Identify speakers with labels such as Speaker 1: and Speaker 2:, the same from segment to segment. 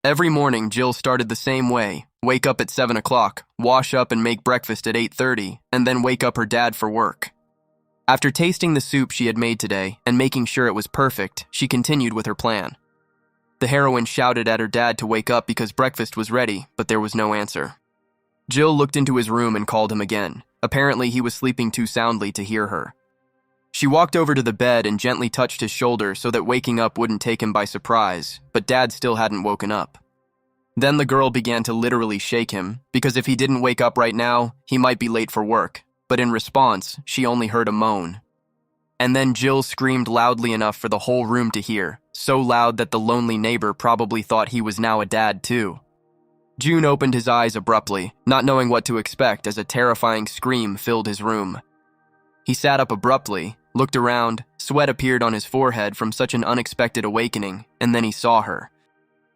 Speaker 1: Every morning, Jill started the same way. Wake up at 7 o'clock, wash up and make breakfast at 8:30, and then wake up her dad for work. After tasting the soup she had made today and making sure it was perfect, she continued with her plan. The heroine shouted at her dad to wake up because breakfast was ready, but there was no answer. Jill looked into his room and called him again. Apparently, he was sleeping too soundly to hear her. She walked over to the bed and gently touched his shoulder so that waking up wouldn't take him by surprise, but Dad still hadn't woken up. Then the girl began to literally shake him, because if he didn't wake up right now, he might be late for work, but in response, she only heard a moan. And then Jill screamed loudly enough for the whole room to hear, so loud that the lonely neighbor probably thought he was now a dad too. June opened his eyes abruptly, not knowing what to expect as a terrifying scream filled his room. He sat up abruptly, looked around, sweat appeared on his forehead from such an unexpected awakening, and then he saw her.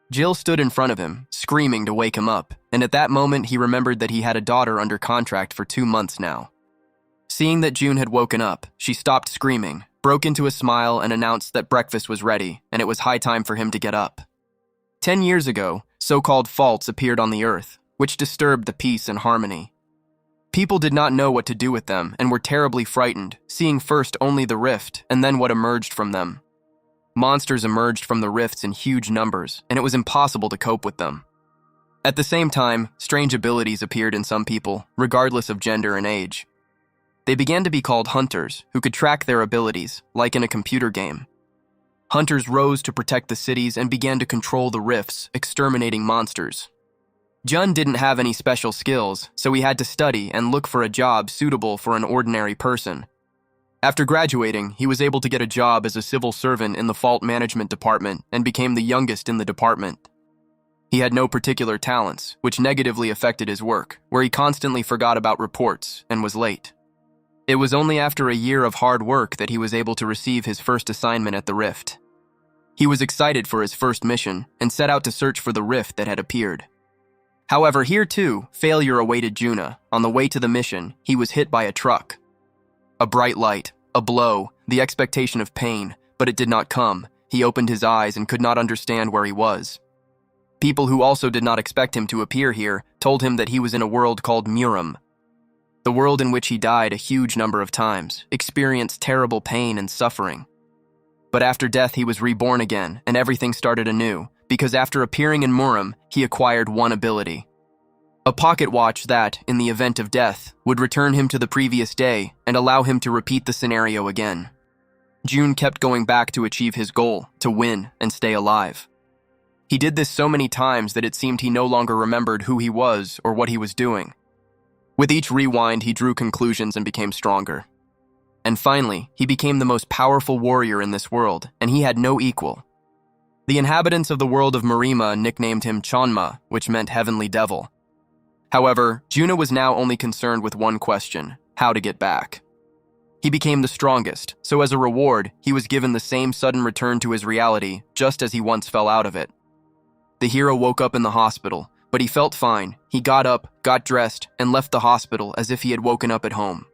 Speaker 1: Jill stood in front of him, screaming to wake him up, and at that moment he remembered that he had a daughter under contract for 2 months now. Seeing that June had woken up, she stopped screaming, broke into a smile, and announced that breakfast was ready, and it was high time for him to get up. 10 years ago, so-called faults appeared on the earth, which disturbed the peace and harmony. People did not know what to do with them and were terribly frightened, seeing first only the rift and then what emerged from them. Monsters emerged from the rifts in huge numbers, and it was impossible to cope with them. At the same time, strange abilities appeared in some people, regardless of gender and age. They began to be called hunters, who could track their abilities, like in a computer game. Hunters rose to protect the cities and began to control the rifts, exterminating monsters. Jun didn't have any special skills, so he had to study and look for a job suitable for an ordinary person. After graduating, he was able to get a job as a civil servant in the fault management department and became the youngest in the department. He had no particular talents, which negatively affected his work, where he constantly forgot about reports and was late. It was only after a year of hard work that he was able to receive his first assignment at the rift. He was excited for his first mission and set out to search for the rift that had appeared. However, here too, failure awaited Juna. On the way to the mission, he was hit by a truck. A bright light, a blow, the expectation of pain, but it did not come. He opened his eyes and could not understand where he was. People who also did not expect him to appear here told him that he was in a world called Murum. The world in which he died a huge number of times, experienced terrible pain and suffering. But after death he was reborn again, and everything started anew, because after appearing in Murum, he acquired one ability. A pocket watch that, in the event of death, would return him to the previous day and allow him to repeat the scenario again. June kept going back to achieve his goal, to win and stay alive. He did this so many times that it seemed he no longer remembered who he was or what he was doing. With each rewind, he drew conclusions and became stronger. And finally, he became the most powerful warrior in this world, and he had no equal. The inhabitants of the world of Marima nicknamed him Chonma, which meant heavenly devil. However, Juna was now only concerned with one question: how to get back. He became the strongest, so as a reward, he was given the same sudden return to his reality, just as he once fell out of it. The hero woke up in the hospital, but he felt fine. He got up, got dressed, and left the hospital as if he had woken up at home.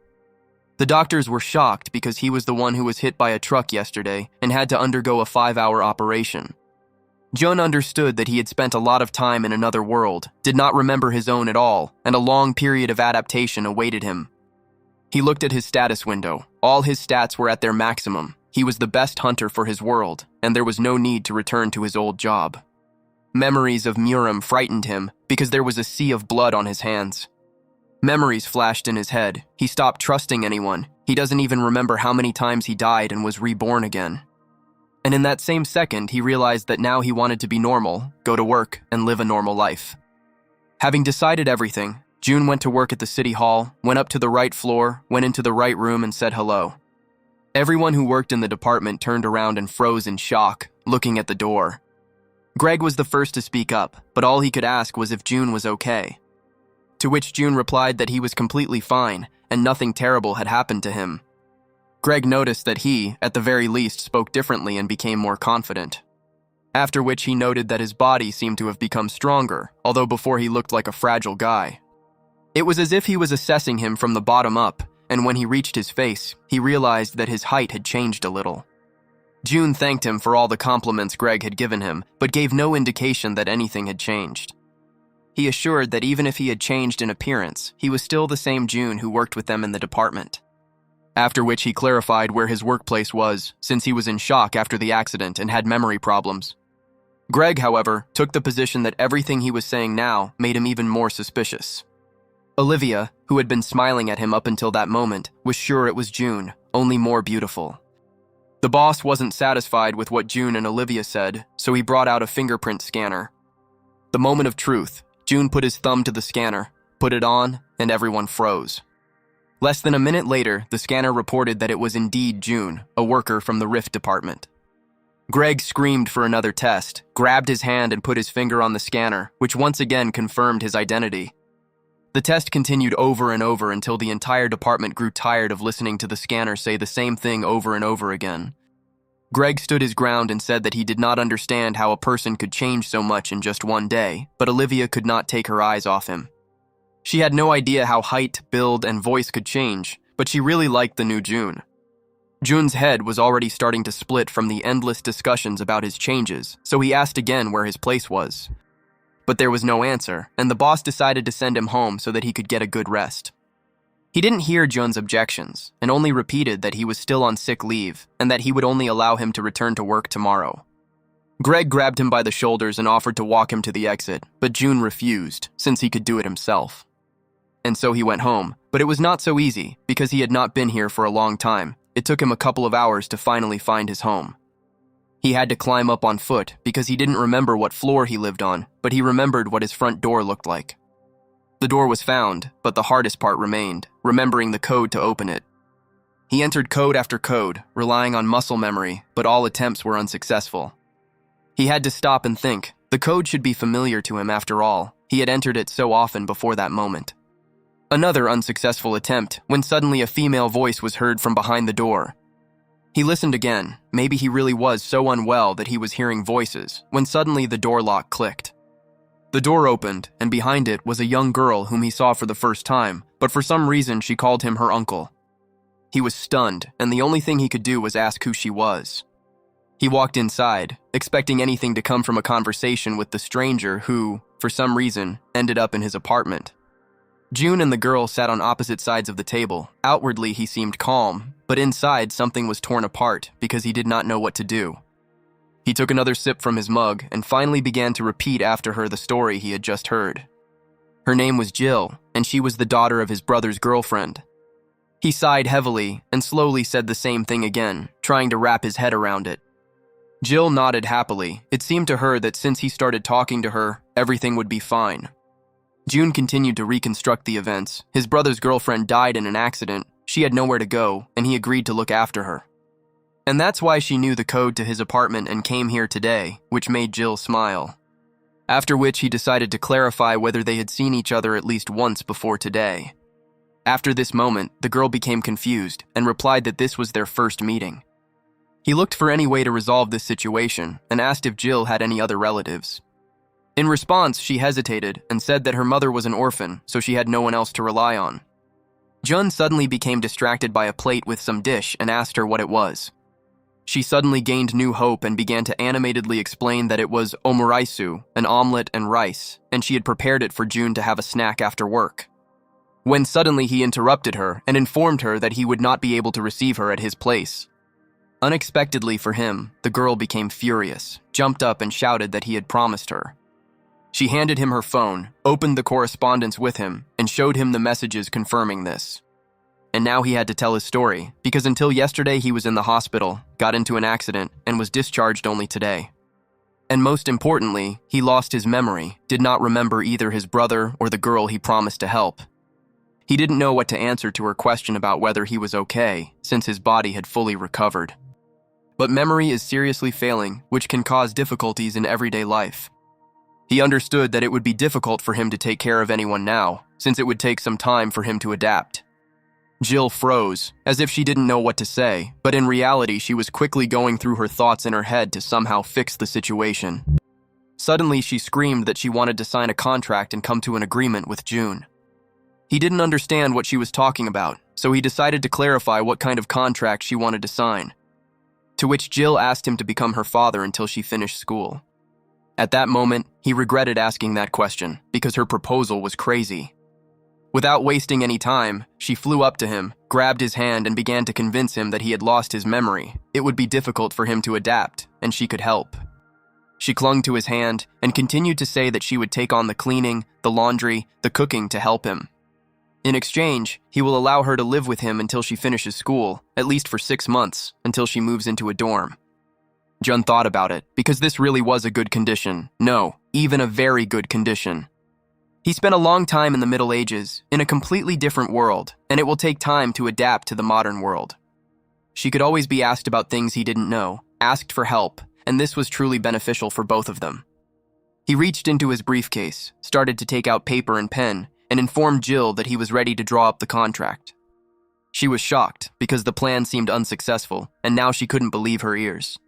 Speaker 1: The doctors were shocked because he was the one who was hit by a truck yesterday and had to undergo a 5-hour operation. Jun understood that he had spent a lot of time in another world, did not remember his own at all, and a long period of adaptation awaited him. He looked at his status window. All his stats were at their maximum. He was the best hunter for his world, and there was no need to return to his old job. Memories of Murum frightened him because there was a sea of blood on his hands. Memories flashed in his head. He stopped trusting anyone. He doesn't even remember how many times he died and was reborn again. And in that same second, he realized that now he wanted to be normal, go to work, and live a normal life. Having decided everything, June went to work at the city hall, went up to the right floor, went into the right room, and said hello. Everyone who worked in the department turned around and froze in shock, looking at the door. Greg was the first to speak up, but all he could ask was if June was okay. To which June replied that he was completely fine, and nothing terrible had happened to him. Greg noticed that he, at the very least, spoke differently and became more confident. After which he noted that his body seemed to have become stronger, although before he looked like a fragile guy. It was as if he was assessing him from the bottom up, and when he reached his face, he realized that his height had changed a little. June thanked him for all the compliments Greg had given him, but gave no indication that anything had changed. He assured that even if he had changed in appearance, he was still the same June who worked with them in the department. After which he clarified where his workplace was, since he was in shock after the accident and had memory problems. Greg, however, took the position that everything he was saying now made him even more suspicious. Olivia, who had been smiling at him up until that moment, was sure it was June, only more beautiful. The boss wasn't satisfied with what June and Olivia said, so he brought out a fingerprint scanner. The moment of truth, June put his thumb to the scanner, put it on, and everyone froze. Less than a minute later, the scanner reported that it was indeed June, a worker from the Rift department. Greg screamed for another test, grabbed his hand and put his finger on the scanner, which once again confirmed his identity. The test continued over and over until the entire department grew tired of listening to the scanner say the same thing over and over again. Greg stood his ground and said that he did not understand how a person could change so much in just one day, but Olivia could not take her eyes off him. She had no idea how height, build, and voice could change, but she really liked the new June. June's head was already starting to split from the endless discussions about his changes, so he asked again where his place was. But there was no answer, and the boss decided to send him home so that he could get a good rest. He didn't hear June's objections, and only repeated that he was still on sick leave, and that he would only allow him to return to work tomorrow. Greg grabbed him by the shoulders and offered to walk him to the exit, but June refused, since he could do it himself. And so he went home, but it was not so easy, because he had not been here for a long time. It took him a couple of hours to finally find his home. He had to climb up on foot because he didn't remember what floor he lived on, but he remembered what his front door looked like. The door was found, but the hardest part remained, remembering the code to open it. He entered code after code, relying on muscle memory, but all attempts were unsuccessful. He had to stop and think. The code should be familiar to him after all. He had entered it so often before that moment. Another unsuccessful attempt, when suddenly a female voice was heard from behind the door. He listened again. Maybe he really was so unwell that he was hearing voices, when suddenly the door lock clicked. The door opened, and behind it was a young girl whom he saw for the first time, but for some reason she called him her uncle. He was stunned, and the only thing he could do was ask who she was. He walked inside, expecting anything to come from a conversation with the stranger who, for some reason, ended up in his apartment. June and the girl sat on opposite sides of the table. Outwardly, he seemed calm, but inside something was torn apart because he did not know what to do. He took another sip from his mug and finally began to repeat after her the story he had just heard. Her name was Jill, and she was the daughter of his brother's girlfriend. He sighed heavily and slowly said the same thing again, trying to wrap his head around it. Jill nodded happily. It seemed to her that since he started talking to her, everything would be fine. June continued to reconstruct the events. His brother's girlfriend died in an accident, she had nowhere to go, and he agreed to look after her. And that's why she knew the code to his apartment and came here today, which made Jill smile. After which he decided to clarify whether they had seen each other at least once before today. After this moment, the girl became confused and replied that this was their first meeting. He looked for any way to resolve this situation and asked if Jill had any other relatives. In response, she hesitated and said that her mother was an orphan, so she had no one else to rely on. Jun suddenly became distracted by a plate with some dish and asked her what it was. She suddenly gained new hope and began to animatedly explain that it was omuraisu, an omelet and rice, and she had prepared it for June to have a snack after work. When suddenly he interrupted her and informed her that he would not be able to receive her at his place. Unexpectedly for him, the girl became furious, jumped up and shouted that he had promised her. She handed him her phone, opened the correspondence with him, and showed him the messages confirming this. And now he had to tell his story, because until yesterday he was in the hospital, got into an accident, and was discharged only today. And most importantly, he lost his memory, did not remember either his brother or the girl he promised to help. He didn't know what to answer to her question about whether he was okay, since his body had fully recovered. But memory is seriously failing, which can cause difficulties in everyday life. He understood that it would be difficult for him to take care of anyone now, since it would take some time for him to adapt. Jill froze, as if she didn't know what to say, but in reality she was quickly going through her thoughts in her head to somehow fix the situation. Suddenly she screamed that she wanted to sign a contract and come to an agreement with June. He didn't understand what she was talking about, so he decided to clarify what kind of contract she wanted to sign. to which Jill asked him to become her father until she finished school. At that moment, he regretted asking that question because her proposal was crazy. Without wasting any time, she flew up to him, grabbed his hand, and began to convince him that he had lost his memory. It would be difficult for him to adapt, and she could help. She clung to his hand and continued to say that she would take on the cleaning, the laundry, the cooking to help him. In exchange, he will allow her to live with him until she finishes school, at least for 6 months, until she moves into a dorm. Jun thought about it, because this really was a good condition. No, even a very good condition. He spent a long time in the Middle Ages, in a completely different world, and it will take time to adapt to the modern world. She could always be asked about things he didn't know, asked for help, and this was truly beneficial for both of them. He reached into his briefcase, started to take out paper and pen, and informed Jill that he was ready to draw up the contract. She was shocked because the plan seemed unsuccessful, and now she couldn't believe her ears.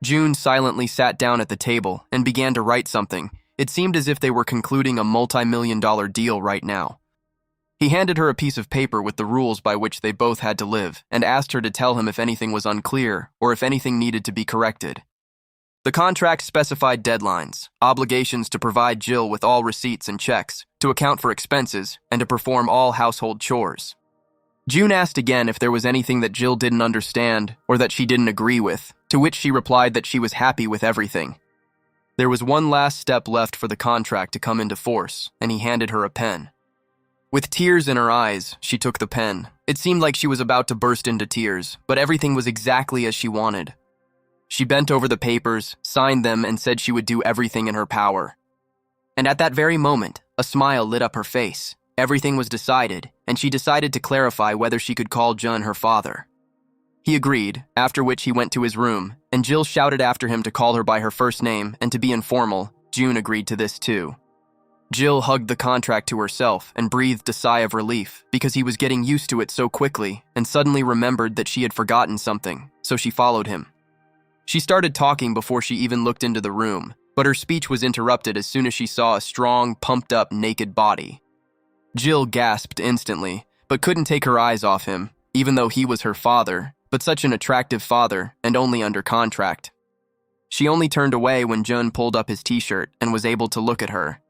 Speaker 1: June silently sat down at the table and began to write something. It seemed as if they were concluding a multi-million-dollar deal right now. He handed her a piece of paper with the rules by which they both had to live and asked her to tell him if anything was unclear or if anything needed to be corrected. The contract specified deadlines, obligations to provide Jill with all receipts and checks, to account for expenses, and to perform all household chores. June asked again if there was anything that Jill didn't understand or that she didn't agree with, to which she replied that she was happy with everything. There was one last step left for the contract to come into force, and he handed her a pen. With tears in her eyes, she took the pen. It seemed like she was about to burst into tears, but everything was exactly as she wanted. She bent over the papers, signed them, and said she would do everything in her power. And at that very moment, a smile lit up her face. Everything was decided, and she decided to clarify whether she could call Jun her father. He agreed, after which he went to his room, and Jill shouted after him to call her by her first name and to be informal. June agreed to this too. Jill hugged the contract to herself and breathed a sigh of relief because he was getting used to it so quickly and suddenly remembered that she had forgotten something, so she followed him. She started talking before she even looked into the room, but her speech was interrupted as soon as she saw a strong, pumped-up, naked body. Jill gasped instantly, but couldn't take her eyes off him, even though he was her father, but such an attractive father and only under contract. She only turned away when Jun pulled up his t-shirt and was able to look at her.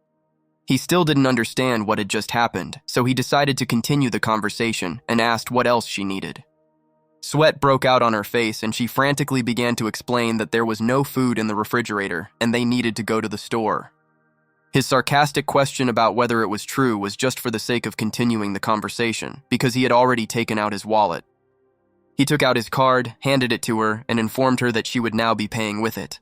Speaker 1: He still didn't understand what had just happened, so he decided to continue the conversation and asked what else she needed. Sweat broke out on her face and she frantically began to explain that there was no food in the refrigerator and they needed to go to the store. His sarcastic question about whether it was true was just for the sake of continuing the conversation, because he had already taken out his wallet. He took out his card, handed it to her, and informed her that she would now be paying with it.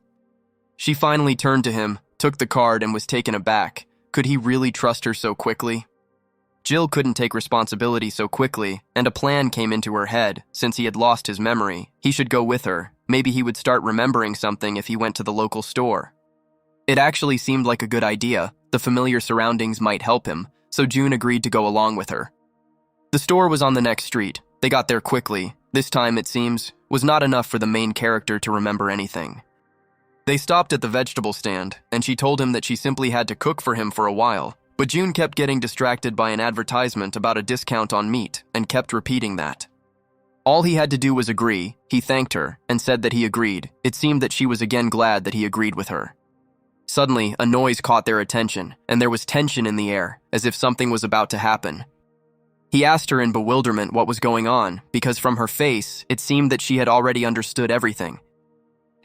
Speaker 1: She finally turned to him, took the card, and was taken aback. Could he really trust her so quickly? Jill couldn't take responsibility so quickly, and a plan came into her head. Since he had lost his memory, he should go with her. Maybe he would start remembering something if he went to the local store. It actually seemed like a good idea. The familiar surroundings might help him, so June agreed to go along with her. The store was on the next street. They got there quickly. This time, it seems, was not enough for the main character to remember anything. They stopped at the vegetable stand, and she told him that she simply had to cook for him for a while, but June kept getting distracted by an advertisement about a discount on meat and kept repeating that. All he had to do was agree. He thanked her and said that he agreed. It seemed that she was again glad that he agreed with her. Suddenly, a noise caught their attention, and there was tension in the air, as if something was about to happen. He asked her in bewilderment what was going on, because from her face, it seemed that she had already understood everything.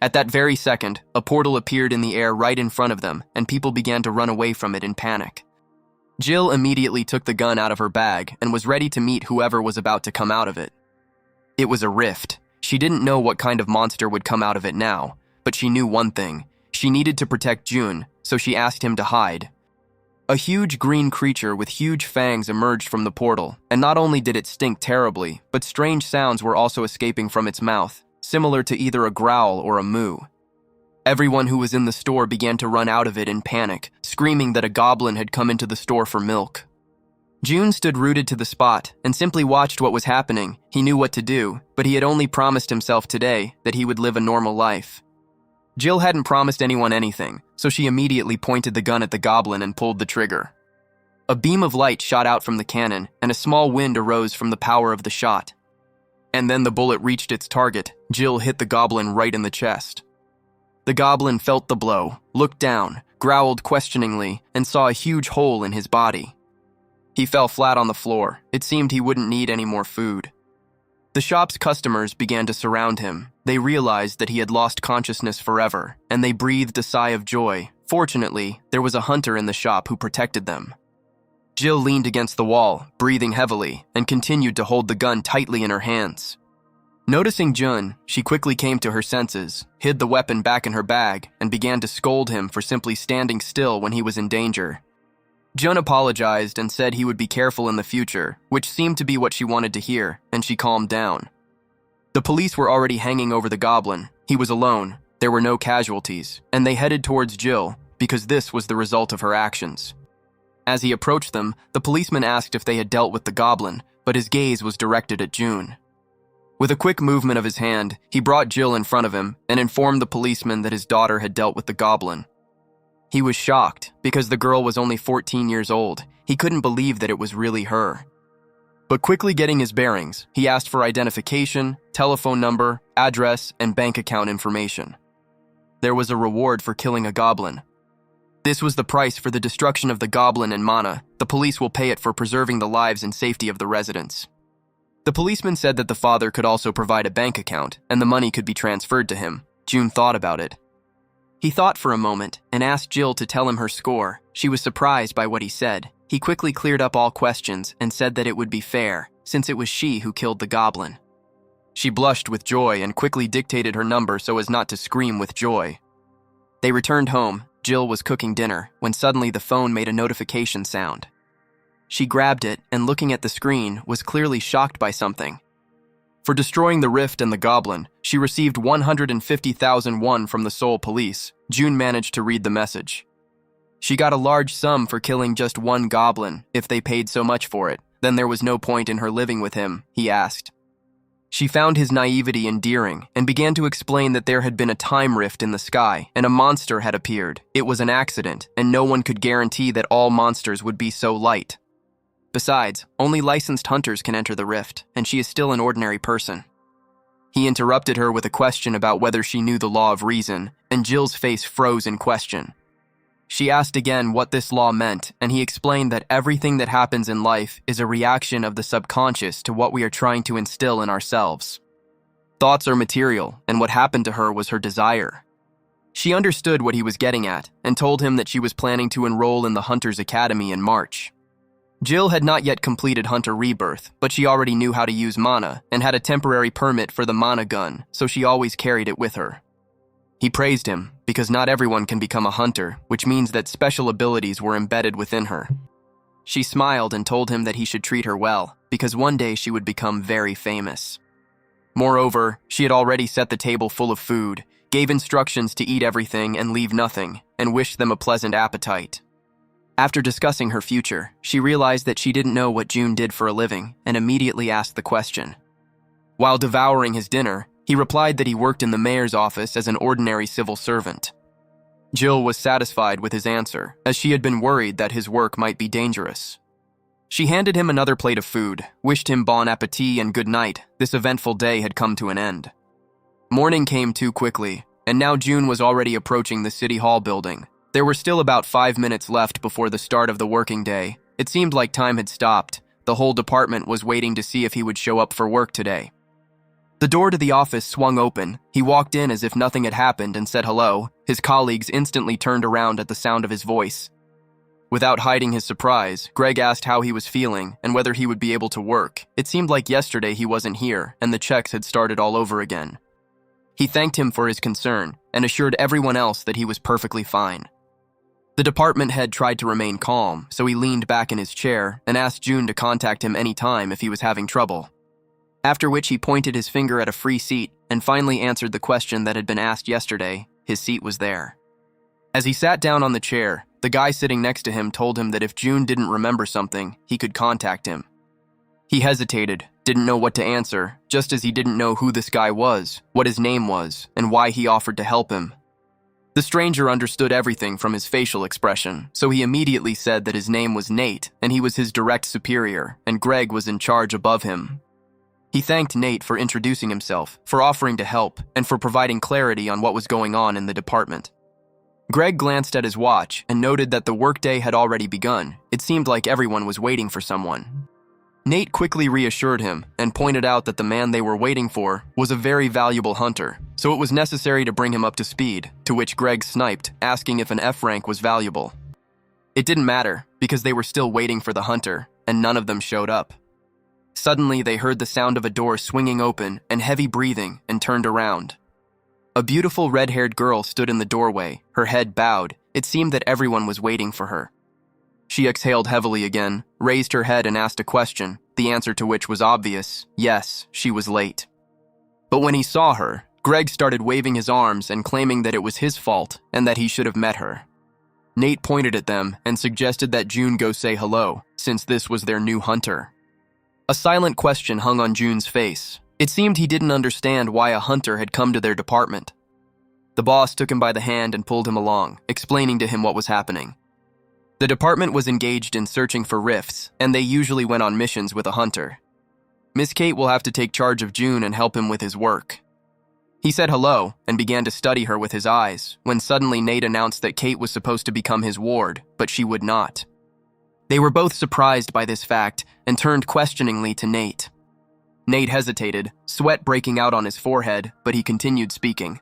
Speaker 1: At that very second, a portal appeared in the air right in front of them, and people began to run away from it in panic. Jill immediately took the gun out of her bag and was ready to meet whoever was about to come out of it. It was a rift. She didn't know what kind of monster would come out of it now, but she knew one thing. She needed to protect June, so she asked him to hide. A huge green creature with huge fangs emerged from the portal, and not only did it stink terribly, but strange sounds were also escaping from its mouth, similar to either a growl or a moo. Everyone who was in the store began to run out of it in panic, screaming that a goblin had come into the store for milk. June stood rooted to the spot and simply watched what was happening. He knew what to do, but he had only promised himself today that he would live a normal life. Jill hadn't promised anyone anything, so she immediately pointed the gun at the goblin and pulled the trigger. A beam of light shot out from the cannon, and a small wind arose from the power of the shot. And then the bullet reached its target. Jill hit the goblin right in the chest. The goblin felt the blow, looked down, growled questioningly, and saw a huge hole in his body. He fell flat on the floor. It seemed he wouldn't need any more food. The shop's customers began to surround him. They realized that he had lost consciousness forever, and they breathed a sigh of joy. Fortunately, there was a hunter in the shop who protected them. Jill leaned against the wall, breathing heavily, and continued to hold the gun tightly in her hands. Noticing Jun, she quickly came to her senses, hid the weapon back in her bag, and began to scold him for simply standing still when he was in danger. Jun apologized and said he would be careful in the future, which seemed to be what she wanted to hear, and she calmed down. The police were already hanging over the goblin. He was alone, there were no casualties, and they headed towards Jill, because this was the result of her actions. As he approached them, the policeman asked if they had dealt with the goblin, but his gaze was directed at June. With a quick movement of his hand, he brought Jill in front of him and informed the policeman that his daughter had dealt with the goblin. He was shocked, because the girl was only 14 years old. He couldn't believe that it was really her. But quickly getting his bearings, he asked for identification, telephone number, address, and bank account information. There was a reward for killing a goblin. This was the price for the destruction of the goblin in Mana. The police will pay it for preserving the lives and safety of the residents. The policeman said that the father could also provide a bank account, and the money could be transferred to him. June thought about it. He thought for a moment and asked Jill to tell him her score. She was surprised by what he said. He quickly cleared up all questions and said that it would be fair, since it was she who killed the goblin. She blushed with joy and quickly dictated her number so as not to scream with joy. They returned home. Jill was cooking dinner when suddenly the phone made a notification sound. She grabbed it and, looking at the screen, was clearly shocked by something. For destroying the rift and the goblin, she received 150,000 won from the Seoul police. June managed to read the message. She got a large sum for killing just one goblin. If they paid so much for it, then there was no point in her living with him, he asked. She found his naivety endearing and began to explain that there had been a time rift in the sky and a monster had appeared. It was an accident, and no one could guarantee that all monsters would be so light. Besides, only licensed hunters can enter the rift, and she is still an ordinary person. He interrupted her with a question about whether she knew the law of reason, and Jill's face froze in question. She asked again what this law meant, and he explained that everything that happens in life is a reaction of the subconscious to what we are trying to instill in ourselves. Thoughts are material, and what happened to her was her desire. She understood what he was getting at, and told him that she was planning to enroll in the Hunter's Academy in March. Jill had not yet completed Hunter Rebirth, but she already knew how to use mana, and had a temporary permit for the mana gun, so she always carried it with her. He praised him, because not everyone can become a hunter, which means that special abilities were embedded within her. She smiled and told him that he should treat her well, because one day she would become very famous. Moreover, she had already set the table full of food, gave instructions to eat everything and leave nothing, and wished them a pleasant appetite. After discussing her future, she realized that she didn't know what June did for a living, and immediately asked the question. While devouring his dinner, he replied that he worked in the mayor's office as an ordinary civil servant. Jill was satisfied with his answer, as she had been worried that his work might be dangerous. She handed him another plate of food, wished him bon appetit and good night. This eventful day had come to an end. Morning came too quickly, and now June was already approaching the City Hall building. There were still about 5 minutes left before the start of the working day. It seemed like time had stopped. The whole department was waiting to see if he would show up for work today. The door to the office swung open. He walked in as if nothing had happened and said hello. His colleagues instantly turned around at the sound of his voice. Without hiding his surprise, Greg asked how he was feeling and whether he would be able to work. It seemed like yesterday he wasn't here, and the checks had started all over again. He thanked him for his concern and assured everyone else that he was perfectly fine. The department head tried to remain calm, so he leaned back in his chair and asked June to contact him anytime if he was having trouble. After which he pointed his finger at a free seat and finally answered the question that had been asked yesterday. His seat was there. As he sat down on the chair, the guy sitting next to him told him that if June didn't remember something, he could contact him. He hesitated, didn't know what to answer, just as he didn't know who this guy was, what his name was, and why he offered to help him. The stranger understood everything from his facial expression, so he immediately said that his name was Nate, and he was his direct superior, and Greg was in charge above him. He thanked Nate for introducing himself, for offering to help, and for providing clarity on what was going on in the department. Greg glanced at his watch and noted that the workday had already begun. It seemed like everyone was waiting for someone. Nate quickly reassured him and pointed out that the man they were waiting for was a very valuable hunter, so it was necessary to bring him up to speed, to which Greg sniped, asking if an F rank was valuable. It didn't matter, because they were still waiting for the hunter, and none of them showed up. Suddenly, they heard the sound of a door swinging open and heavy breathing and turned around. A beautiful red-haired girl stood in the doorway, her head bowed. It seemed that everyone was waiting for her. She exhaled heavily again, raised her head and asked a question, the answer to which was obvious. Yes, she was late. But when he saw her, Greg started waving his arms and claiming that it was his fault and that he should have met her. Nate pointed at them and suggested that June go say hello, since this was their new hunter. A silent question hung on June's face. It seemed he didn't understand why a hunter had come to their department. The boss took him by the hand and pulled him along, explaining to him what was happening. The department was engaged in searching for rifts, and they usually went on missions with a hunter. Miss Kate will have to take charge of June and help him with his work. He said hello and began to study her with his eyes, when suddenly Nate announced that Kate was supposed to become his ward, but she would not. They were both surprised by this fact and turned questioningly to Nate. Nate hesitated, sweat breaking out on his forehead, but he continued speaking.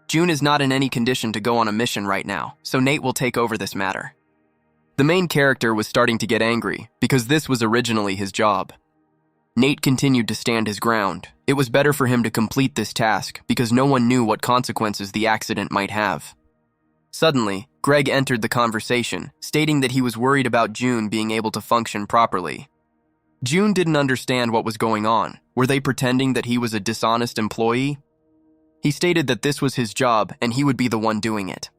Speaker 1: June is not in any condition to go on a mission right now, so Nate will take over this matter. The main character was starting to get angry, because this was originally his job. Nate continued to stand his ground. It was better for him to complete this task, because no one knew what consequences the accident might have. Suddenly, Greg entered the conversation, stating that he was worried about June being able to function properly. June didn't understand what was going on. Were they pretending that he was a dishonest employee? He stated that this was his job and he would be the one doing it.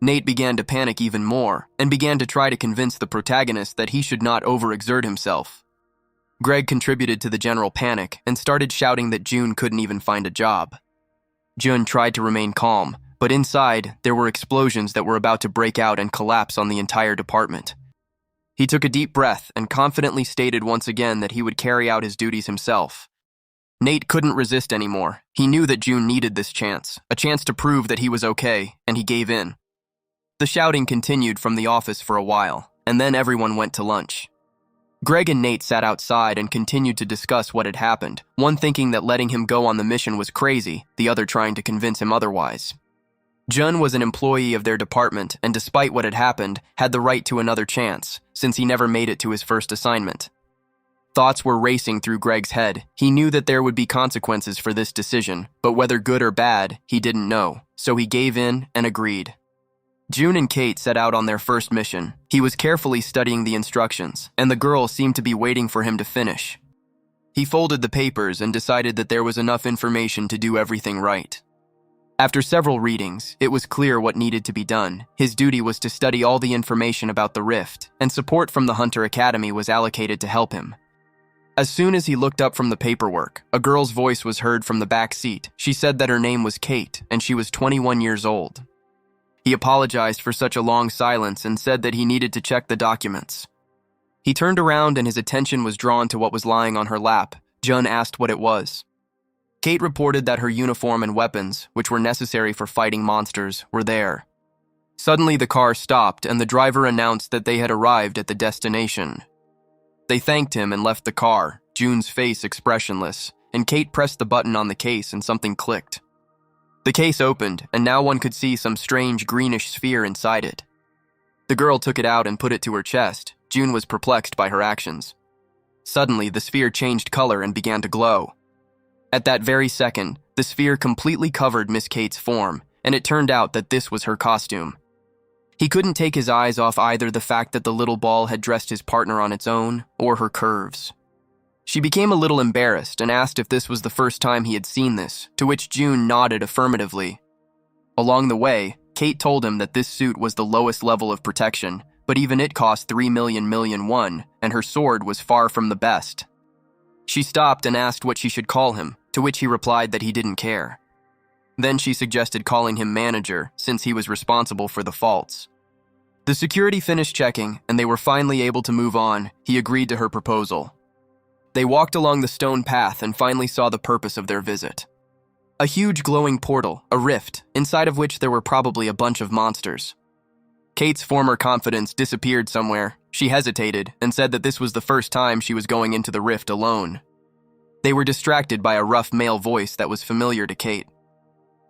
Speaker 1: Nate began to panic even more and began to try to convince the protagonist that he should not overexert himself. Greg contributed to the general panic and started shouting that June couldn't even find a job. June tried to remain calm, but inside, there were explosions that were about to break out and collapse on the entire department. He took a deep breath and confidently stated once again that he would carry out his duties himself. Nate couldn't resist anymore. He knew that June needed this chance, a chance to prove that he was okay, and he gave in. The shouting continued from the office for a while, and then everyone went to lunch. Greg and Nate sat outside and continued to discuss what had happened, one thinking that letting him go on the mission was crazy, the other trying to convince him otherwise. Jun was an employee of their department and despite what had happened, had the right to another chance, since he never made it to his first assignment. Thoughts were racing through Greg's head. He knew that there would be consequences for this decision, but whether good or bad, he didn't know, so he gave in and agreed. June and Kate set out on their first mission. He was carefully studying the instructions, and the girl seemed to be waiting for him to finish. He folded the papers and decided that there was enough information to do everything right. After several readings, it was clear what needed to be done. His duty was to study all the information about the rift, and support from the Hunter Academy was allocated to help him. As soon as he looked up from the paperwork, a girl's voice was heard from the back seat. She said that her name was Kate, and she was 21 years old. He apologized for such a long silence and said that he needed to check the documents. He turned around and his attention was drawn to what was lying on her lap. Jun asked what it was. Kate reported that her uniform and weapons, which were necessary for fighting monsters, were there. Suddenly the car stopped and the driver announced that they had arrived at the destination. They thanked him and left the car, June's face expressionless, and Kate pressed the button on the case and something clicked. The case opened, and now one could see some strange greenish sphere inside it. The girl took it out and put it to her chest. June was perplexed by her actions. Suddenly, the sphere changed color and began to glow. At that very second, the sphere completely covered Miss Kate's form, and it turned out that this was her costume. He couldn't take his eyes off either the fact that the little ball had dressed his partner on its own, or her curves. She became a little embarrassed and asked if this was the first time he had seen this, to which June nodded affirmatively. Along the way, Kate told him that this suit was the lowest level of protection, but even it cost 3 million won, and her sword was far from the best. She stopped and asked what she should call him, to which he replied that he didn't care. Then she suggested calling him manager, since he was responsible for the faults. The security finished checking, and they were finally able to move on. He agreed to her proposal. They walked along the stone path and finally saw the purpose of their visit. A huge glowing portal, a rift, inside of which there were probably a bunch of monsters. Kate's former confidence disappeared somewhere. She hesitated and said that this was the first time she was going into the rift alone. They were distracted by a rough male voice that was familiar to Kate.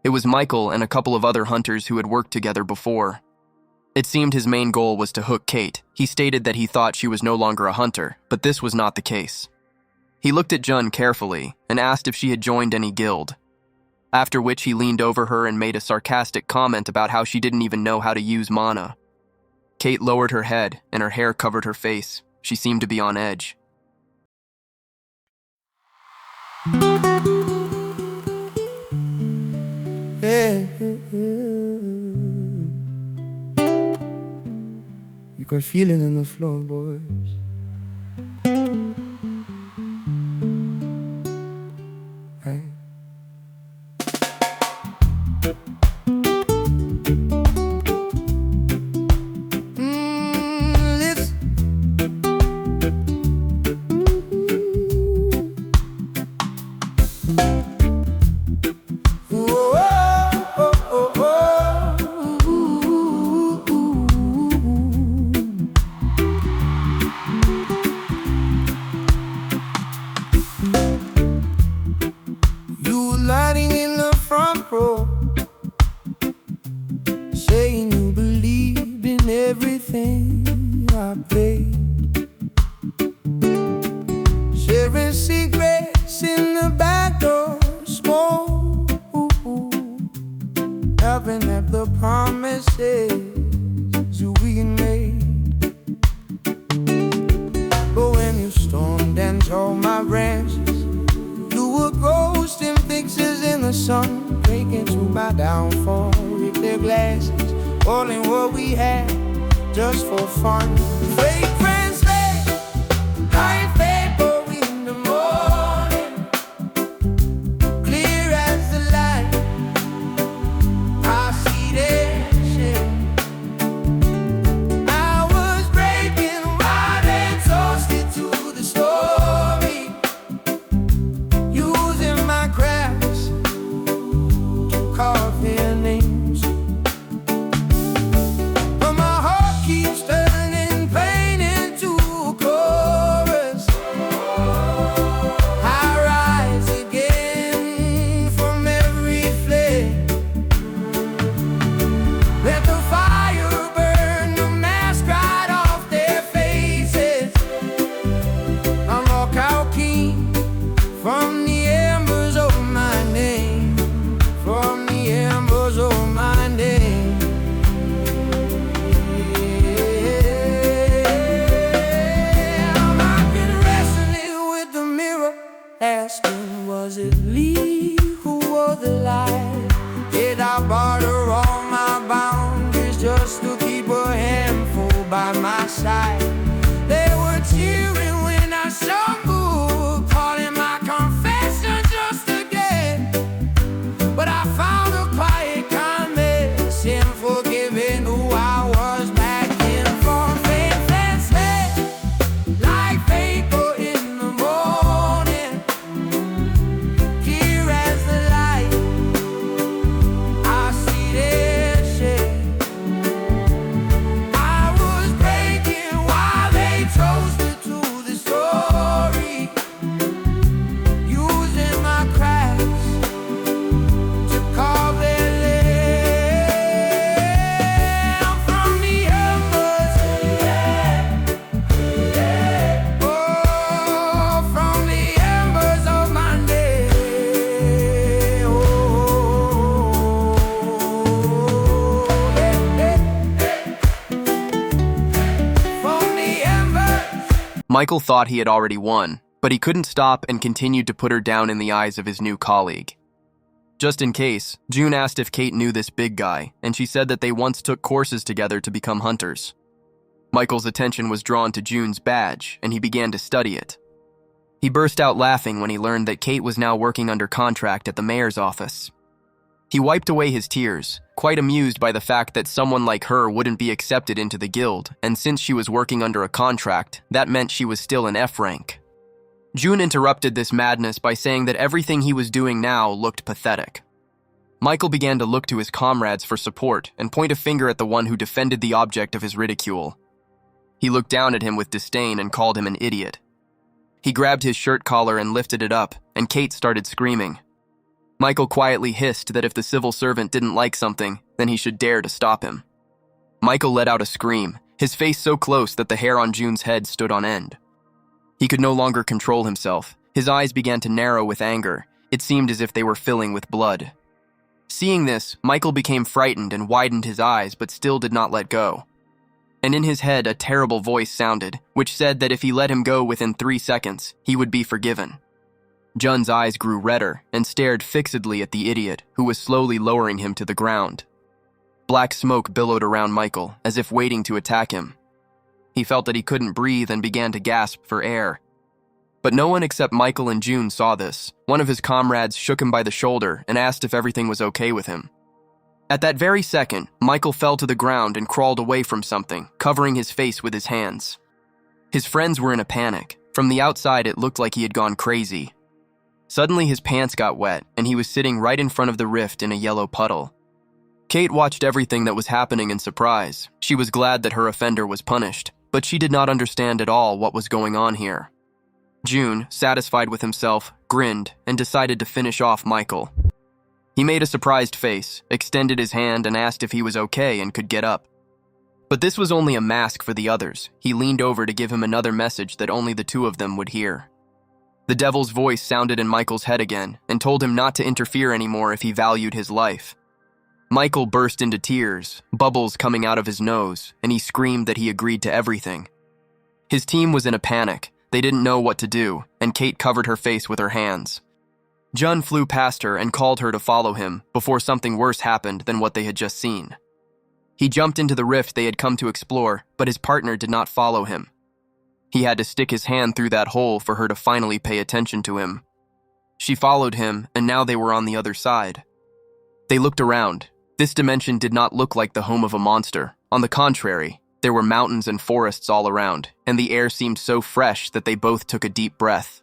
Speaker 1: It was Michael and a couple of other hunters who had worked together before. It seemed his main goal was to hook Kate. He stated that he thought she was no longer a hunter, but this was not the case. He looked at Jun carefully and asked if she had joined any guild, after which he leaned over her and made a sarcastic comment about how she didn't even know how to use mana. Kate lowered her head and her hair covered her face. She seemed to be on edge.
Speaker 2: You got feeling in the floor, boys. Hey. Listen. Saying you believed in everything I played, sharing secrets in the back door, smoke, helping at the promises we made. But when you stormed and tore my branches, you were ghosting fixes in the sun, breaking to my downfall. Ripped their glasses, calling what we had just for fun. Fake friends lay like vapor in the morning, clear as the light. I see their shame. I was breaking while they toasted to the story, using my crafts to carve their names. But my heart keeps turning pain into a chorus. I rise again from every flame. Let the fire burn the mask right off their faces. Unlock our key from the embers of my name, from the embers of my name. I've been wrestling with the mirror, asking, was it Lee who wore the lie? Did I barter all my boundaries just to keep a handful by my side? They were cheering when I stumbled, calling my confession just again. But I found a quiet kindness in forgiving who I was back then. From faithless head, like vapor in the morning, clear as the light. I see their shade. I was breaking while they toasted to the story, using my cracks to carve their lamb from the embers. Oh, from the embers of my day. Oh, from the embers.
Speaker 1: Michael thought he had already won, but he couldn't stop and continued to put her down in the eyes of his new colleague. Just in case, June asked if Kate knew this big guy, and she said that they once took courses together to become hunters. Michael's attention was drawn to June's badge, and he began to study it. He burst out laughing when he learned that Kate was now working under contract at the mayor's office. He wiped away his tears, quite amused by the fact that someone like her wouldn't be accepted into the guild, and since she was working under a contract, that meant she was still an F rank. June interrupted this madness by saying that everything he was doing now looked pathetic. Michael began to look to his comrades for support and point a finger at the one who defended the object of his ridicule. He looked down at him with disdain and called him an idiot. He grabbed his shirt collar and lifted it up, and Kate started screaming. Michael quietly hissed that if the civil servant didn't like something, then he should dare to stop him. Michael let out a scream, his face so close that the hair on June's head stood on end. He could no longer control himself. His eyes began to narrow with anger. It seemed as if they were filling with blood. Seeing this, Michael became frightened and widened his eyes, but still did not let go. And in his head, a terrible voice sounded, which said that if he let him go within 3 seconds, he would be forgiven. Jun's eyes grew redder and stared fixedly at the idiot, who was slowly lowering him to the ground. Black smoke billowed around Michael, as if waiting to attack him. He felt that he couldn't breathe and began to gasp for air. But no one except Michael and June saw this. One of his comrades shook him by the shoulder and asked if everything was okay with him. At that very second, Michael fell to the ground and crawled away from something, covering his face with his hands. His friends were in a panic. From the outside, it looked like he had gone crazy. Suddenly, his pants got wet, and he was sitting right in front of the rift in a yellow puddle. Kate watched everything that was happening in surprise. She was glad that her offender was punished, but she did not understand at all what was going on here. June, satisfied with himself, grinned and decided to finish off Michael. He made a surprised face, extended his hand and asked if he was okay and could get up. But this was only a mask for the others. He leaned over to give him another message that only the two of them would hear. The devil's voice sounded in Michael's head again and told him not to interfere anymore if he valued his life. Michael burst into tears, bubbles coming out of his nose, and he screamed that he agreed to everything. His team was in a panic. They didn't know what to do, and Kate covered her face with her hands. Jun flew past her and called her to follow him before something worse happened than what they had just seen. He jumped into the rift they had come to explore, but his partner did not follow him. He had to stick his hand through that hole for her to finally pay attention to him. She followed him, and now they were on the other side. They looked around. This dimension did not look like the home of a monster. On the contrary, there were mountains and forests all around, and the air seemed so fresh that they both took a deep breath.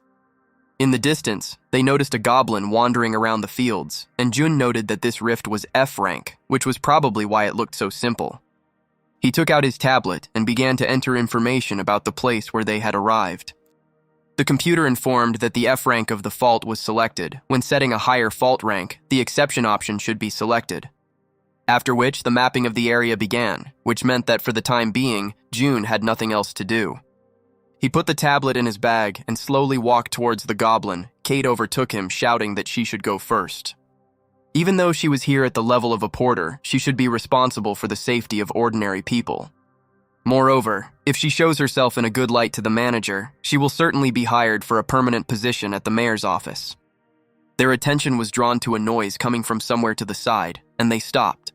Speaker 1: In the distance, they noticed a goblin wandering around the fields, and Jun noted that this rift was F rank, which was probably why it looked so simple. He took out his tablet and began to enter information about the place where they had arrived. The computer informed that the F rank of the fault was selected. When setting a higher fault rank, the exception option should be selected. After which, the mapping of the area began, which meant that for the time being, June had nothing else to do. He put the tablet in his bag and slowly walked towards the goblin. Kate overtook him, shouting that she should go first. Even though she was here at the level of a porter, she should be responsible for the safety of ordinary people. Moreover, if she shows herself in a good light to the manager, she will certainly be hired for a permanent position at the mayor's office. Their attention was drawn to a noise coming from somewhere to the side, and they stopped.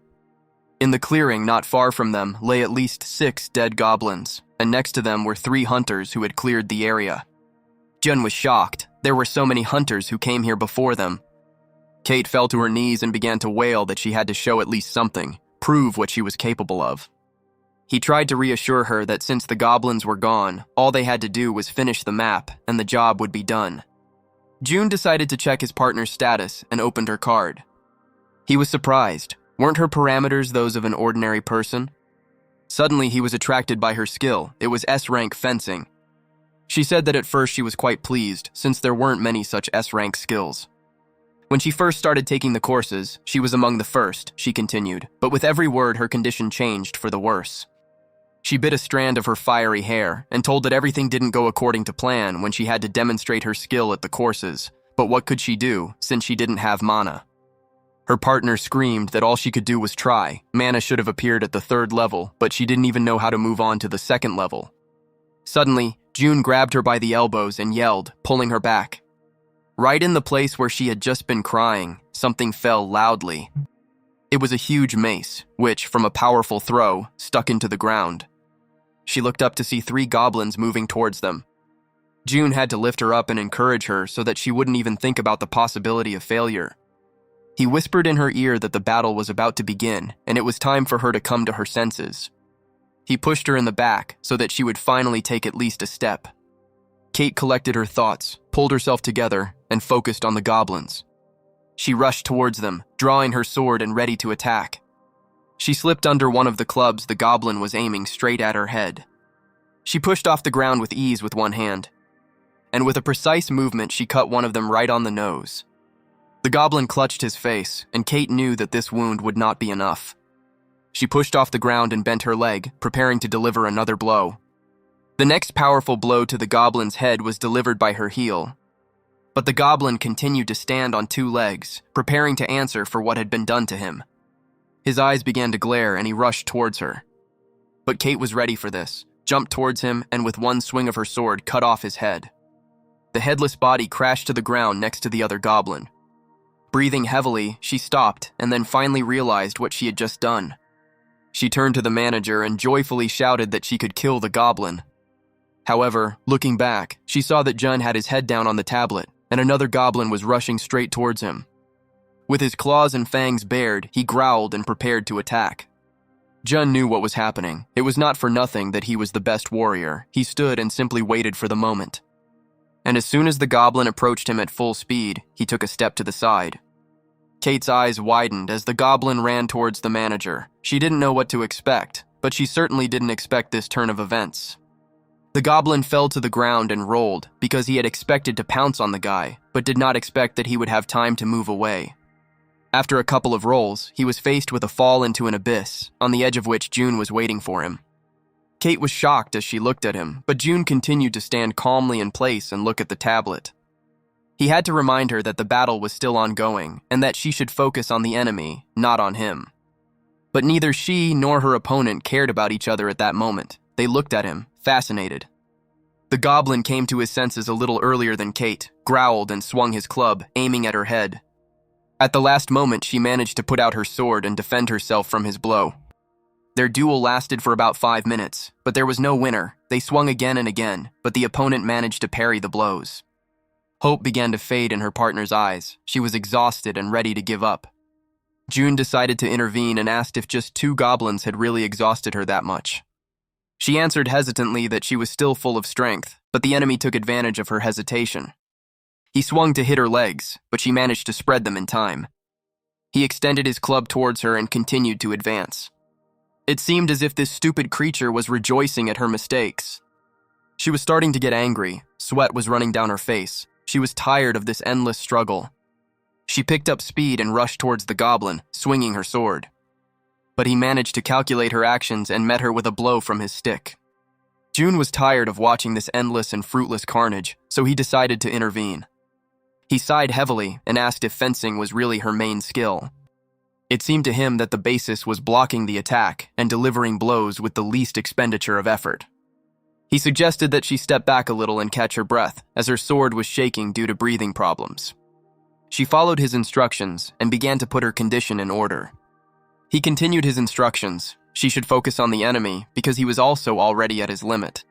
Speaker 1: In the clearing not far from them lay at least 6 dead goblins, and next to them were 3 hunters who had cleared the area. Jun was shocked. There were so many hunters who came here before them. Kate fell to her knees and began to wail that she had to show at least something, prove what she was capable of. He tried to reassure her that since the goblins were gone, all they had to do was finish the map, and the job would be done. June decided to check his partner's status and opened her card. He was surprised. Weren't her parameters those of an ordinary person? Suddenly, he was attracted by her skill. It was S-rank fencing. She said that at first she was quite pleased, since there weren't many such S-rank skills. When she first started taking the courses, she was among the first, she continued, but with every word her condition changed for the worse. She bit a strand of her fiery hair and told that everything didn't go according to plan when she had to demonstrate her skill at the courses, but what could she do, since she didn't have mana? Her partner screamed that all she could do was try. Mana should have appeared at the 3rd level, but she didn't even know how to move on to the 2nd level. Suddenly, June grabbed her by the elbows and yelled, pulling her back. Right in the place where she had just been crying, something fell loudly. It was a huge mace, which, from a powerful throw, stuck into the ground. She looked up to see 3 goblins moving towards them. June had to lift her up and encourage her so that she wouldn't even think about the possibility of failure. He whispered in her ear that the battle was about to begin, and it was time for her to come to her senses. He pushed her in the back so that she would finally take at least a step. Kate collected her thoughts, pulled herself together, and focused on the goblins. She rushed towards them, drawing her sword and ready to attack. She slipped under one of the clubs the goblin was aiming straight at her head. She pushed off the ground with ease with one hand, and with a precise movement she cut one of them right on the nose. The goblin clutched his face, and Kate knew that this wound would not be enough. She pushed off the ground and bent her leg, preparing to deliver another blow. The next powerful blow to the goblin's head was delivered by her heel. But the goblin continued to stand on two legs, preparing to answer for what had been done to him. His eyes began to glare and he rushed towards her. But Kate was ready for this, jumped towards him, and with one swing of her sword cut off his head. The headless body crashed to the ground next to the other goblin. Breathing heavily, she stopped and then finally realized what she had just done. She turned to the manager and joyfully shouted that she could kill the goblin. However, looking back, she saw that Jun had his head down on the tablet, and another goblin was rushing straight towards him. With his claws and fangs bared, he growled and prepared to attack. Jun knew what was happening. It was not for nothing that he was the best warrior. He stood and simply waited for the moment. And as soon as the goblin approached him at full speed, he took a step to the side. Kate's eyes widened as the goblin ran towards the manager. She didn't know what to expect, but she certainly didn't expect this turn of events. The goblin fell to the ground and rolled because he had expected to pounce on the guy, but did not expect that he would have time to move away. After a couple of rolls, he was faced with a fall into an abyss, on the edge of which June was waiting for him. Kate was shocked as she looked at him, but June continued to stand calmly in place and look at the tablet. He had to remind her that the battle was still ongoing and that she should focus on the enemy, not on him. But neither she nor her opponent cared about each other at that moment. They looked at him, fascinated. The goblin came to his senses a little earlier than Kate, growled and swung his club, aiming at her head. At the last moment, she managed to put out her sword and defend herself from his blow. Their duel lasted for about 5 minutes, but there was no winner. They swung again and again, but the opponent managed to parry the blows. Hope began to fade in her partner's eyes. She was exhausted and ready to give up. June decided to intervene and asked if just 2 goblins had really exhausted her that much. She answered hesitantly that she was still full of strength, but the enemy took advantage of her hesitation. He swung to hit her legs, but she managed to spread them in time. He extended his club towards her and continued to advance. It seemed as if this stupid creature was rejoicing at her mistakes. She was starting to get angry. Sweat was running down her face. She was tired of this endless struggle. She picked up speed and rushed towards the goblin, swinging her sword. But he managed to calculate her actions and met her with a blow from his stick. June was tired of watching this endless and fruitless carnage, so he decided to intervene. He sighed heavily and asked if fencing was really her main skill. It seemed to him that the basis was blocking the attack and delivering blows with the least expenditure of effort. He suggested that she step back a little and catch her breath, as her sword was shaking due to breathing problems. She followed his instructions and began to put her condition in order. He continued his instructions. She should focus on the enemy because he was also already at his limit.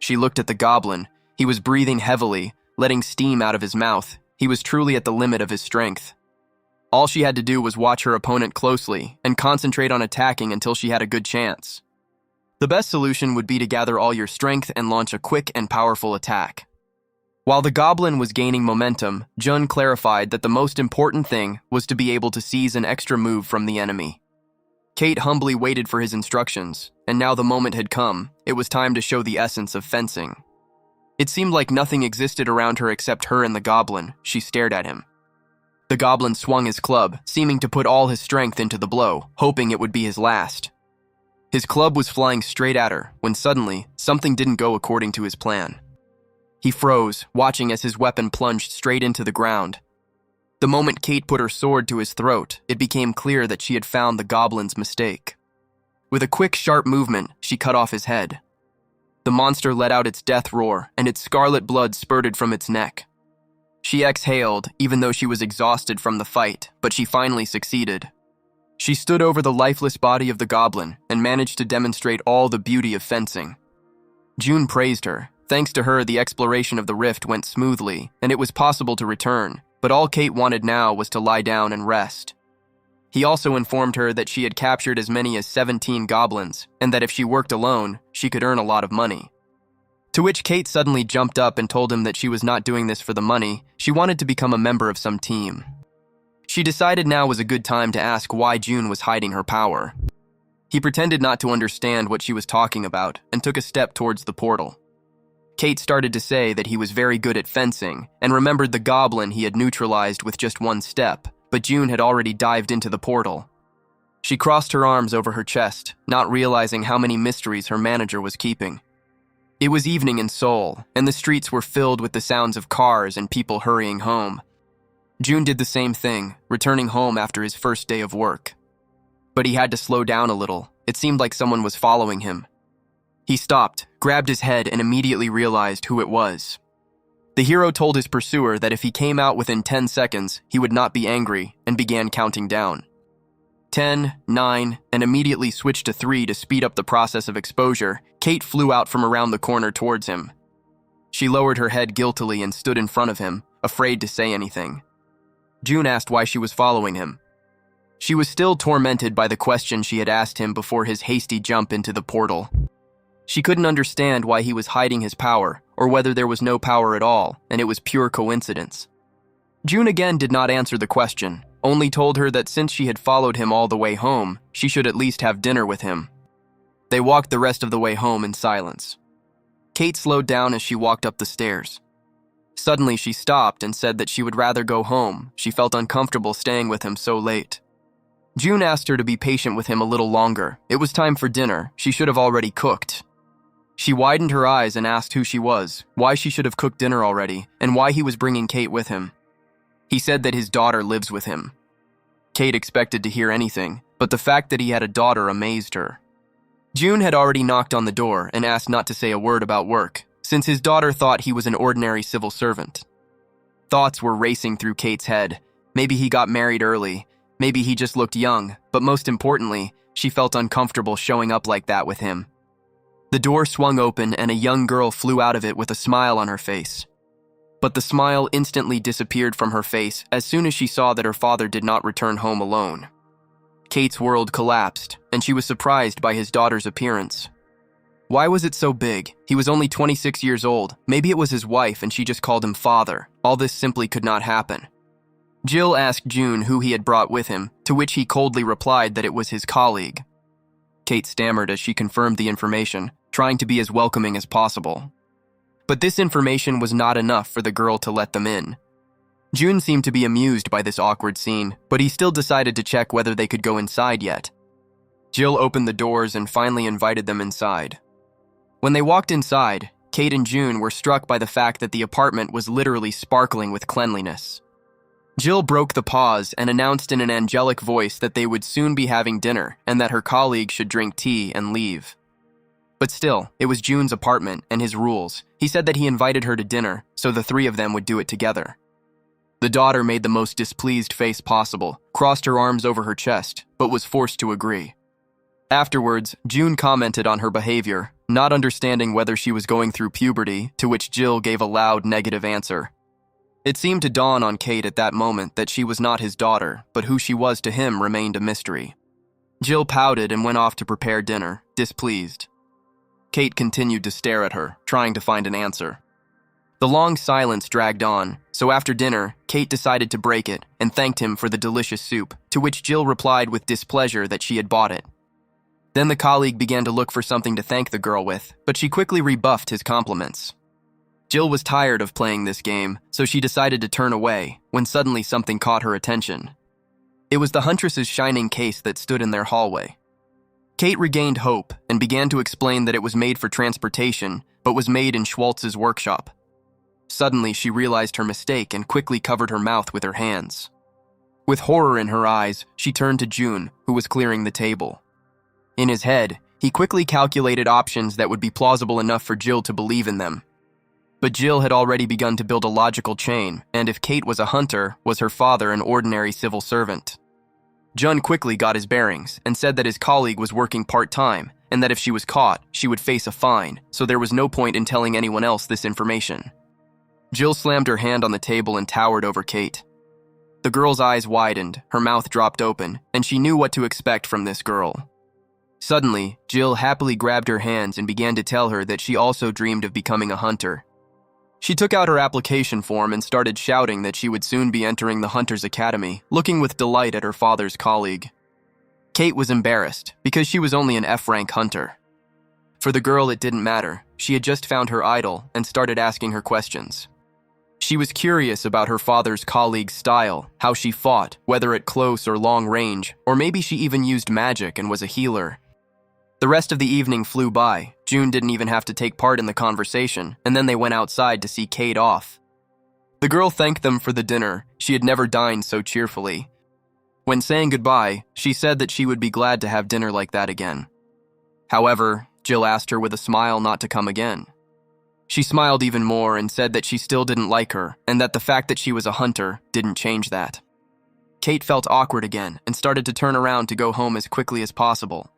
Speaker 1: She looked at the goblin. He was breathing heavily, letting steam out of his mouth. He was truly at the limit of his strength. All she had to do was watch her opponent closely and concentrate on attacking until she had a good chance. The best solution would be to gather all your strength and launch a quick and powerful attack. While the goblin was gaining momentum, Jun clarified that the most important thing was to be able to seize an extra move from the enemy. Kate humbly waited for his instructions, and now the moment had come. It was time to show the essence of fencing. It seemed like nothing existed around her except her and the goblin. She stared at him. The goblin swung his club, seeming to put all his strength into the blow, hoping it would be his last. His club was flying straight at her, when suddenly, something didn't go according to his plan. He froze, watching as his weapon plunged straight into the ground. The moment Kate put her sword to his throat, it became clear that she had found the goblin's mistake. With a quick, sharp movement, she cut off his head. The monster let out its death roar, and its scarlet blood spurted from its neck. She exhaled, even though she was exhausted from the fight, but she finally succeeded. She stood over the lifeless body of the goblin and managed to demonstrate all the beauty of fencing. June praised her. Thanks to her, the exploration of the rift went smoothly, and it was possible to return, but all Kate wanted now was to lie down and rest. He also informed her that she had captured as many as 17 goblins, and that if she worked alone, she could earn a lot of money. To which Kate suddenly jumped up and told him that she was not doing this for the money, she wanted to become a member of some team. She decided now was a good time to ask why June was hiding her power. He pretended not to understand what she was talking about and took a step towards the portal. Kate started to say that he was very good at fencing and remembered the goblin he had neutralized with just one step, but June had already dived into the portal. She crossed her arms over her chest, not realizing how many mysteries her manager was keeping. It was evening in Seoul, and the streets were filled with the sounds of cars and people hurrying home. June did the same thing, returning home after his first day of work. But he had to slow down a little. It seemed like someone was following him. He stopped, grabbed his head, and immediately realized who it was. The hero told his pursuer that if he came out within 10 seconds, he would not be angry, and began counting down. 10, 9, and immediately switched to 3 to speed up the process of exposure. Kate flew out from around the corner towards him. She lowered her head guiltily and stood in front of him, afraid to say anything. June asked why she was following him. She was still tormented by the question she had asked him before his hasty jump into the portal. She couldn't understand why he was hiding his power, or whether there was no power at all, and it was pure coincidence. June again did not answer the question, only told her that since she had followed him all the way home, she should at least have dinner with him. They walked the rest of the way home in silence. Kate slowed down as she walked up the stairs. Suddenly she stopped and said that she would rather go home. She felt uncomfortable staying with him so late. June asked her to be patient with him a little longer. It was time for dinner. She should have already cooked. She widened her eyes and asked who she was, why she should have cooked dinner already, and why he was bringing Kate with him. He said that his daughter lives with him. Kate expected to hear anything, but the fact that he had a daughter amazed her. June had already knocked on the door and asked not to say a word about work, since his daughter thought he was an ordinary civil servant. Thoughts were racing through Kate's head. Maybe he got married early, maybe he just looked young, but most importantly, she felt uncomfortable showing up like that with him. The door swung open and a young girl flew out of it with a smile on her face. But the smile instantly disappeared from her face as soon as she saw that her father did not return home alone. Kate's world collapsed, and she was surprised by his daughter's appearance. Why was it so big? He was only 26 years old. Maybe it was his wife and she just called him father. All this simply could not happen. Jill asked June who he had brought with him, to which he coldly replied that it was his colleague. Kate stammered as she confirmed the information, trying to be as welcoming as possible. But this information was not enough for the girl to let them in. June seemed to be amused by this awkward scene, but he still decided to check whether they could go inside yet. Jill opened the doors and finally invited them inside. When they walked inside, Kate and June were struck by the fact that the apartment was literally sparkling with cleanliness. Jill broke the pause and announced in an angelic voice that they would soon be having dinner and that her colleague should drink tea and leave. But still, it was June's apartment and his rules. He said that he invited her to dinner, so the three of them would do it together. The daughter made the most displeased face possible, crossed her arms over her chest, but was forced to agree. Afterwards, June commented on her behavior, not understanding whether she was going through puberty, to which Jill gave a loud negative answer. It seemed to dawn on Kate at that moment that she was not his daughter, but who she was to him remained a mystery. Jill pouted and went off to prepare dinner, displeased. Kate continued to stare at her, trying to find an answer. The long silence dragged on, so after dinner, Kate decided to break it and thanked him for the delicious soup, to which Jill replied with displeasure that she had bought it. Then the colleague began to look for something to thank the girl with, but she quickly rebuffed his compliments. Jill was tired of playing this game, so she decided to turn away, when suddenly something caught her attention. It was the huntress's shining case that stood in their hallway. Kate regained hope and began to explain that it was made for transportation, but was made in Schwartz's workshop. Suddenly, she realized her mistake and quickly covered her mouth with her hands. With horror in her eyes, she turned to June, who was clearing the table. In his head, he quickly calculated options that would be plausible enough for Jill to believe in them. But Jill had already begun to build a logical chain, and if Kate was a hunter, was her father an ordinary civil servant? Jun quickly got his bearings and said that his colleague was working part-time and that if she was caught, she would face a fine, so there was no point in telling anyone else this information. Jill slammed her hand on the table and towered over Kate. The girl's eyes widened, her mouth dropped open, and she knew what to expect from this girl. Suddenly, Jill happily grabbed her hands and began to tell her that she also dreamed of becoming a hunter. She took out her application form and started shouting that she would soon be entering the Hunter's Academy, looking with delight at her father's colleague. Kate was embarrassed because she was only an F-rank hunter. For the girl, it didn't matter. She had just found her idol and started asking her questions. She was curious about her father's colleague's style, how she fought, whether at close or long range, or maybe she even used magic and was a healer. The rest of the evening flew by. June didn't even have to take part in the conversation, and then they went outside to see Kate off. The girl thanked them for the dinner. She had never dined so cheerfully. When saying goodbye, she said that she would be glad to have dinner like that again. However, Jill asked her with a smile not to come again. She smiled even more and said that she still didn't like her, and that the fact that she was a hunter didn't change that. Kate felt awkward again and started to turn around to go home as quickly as possible.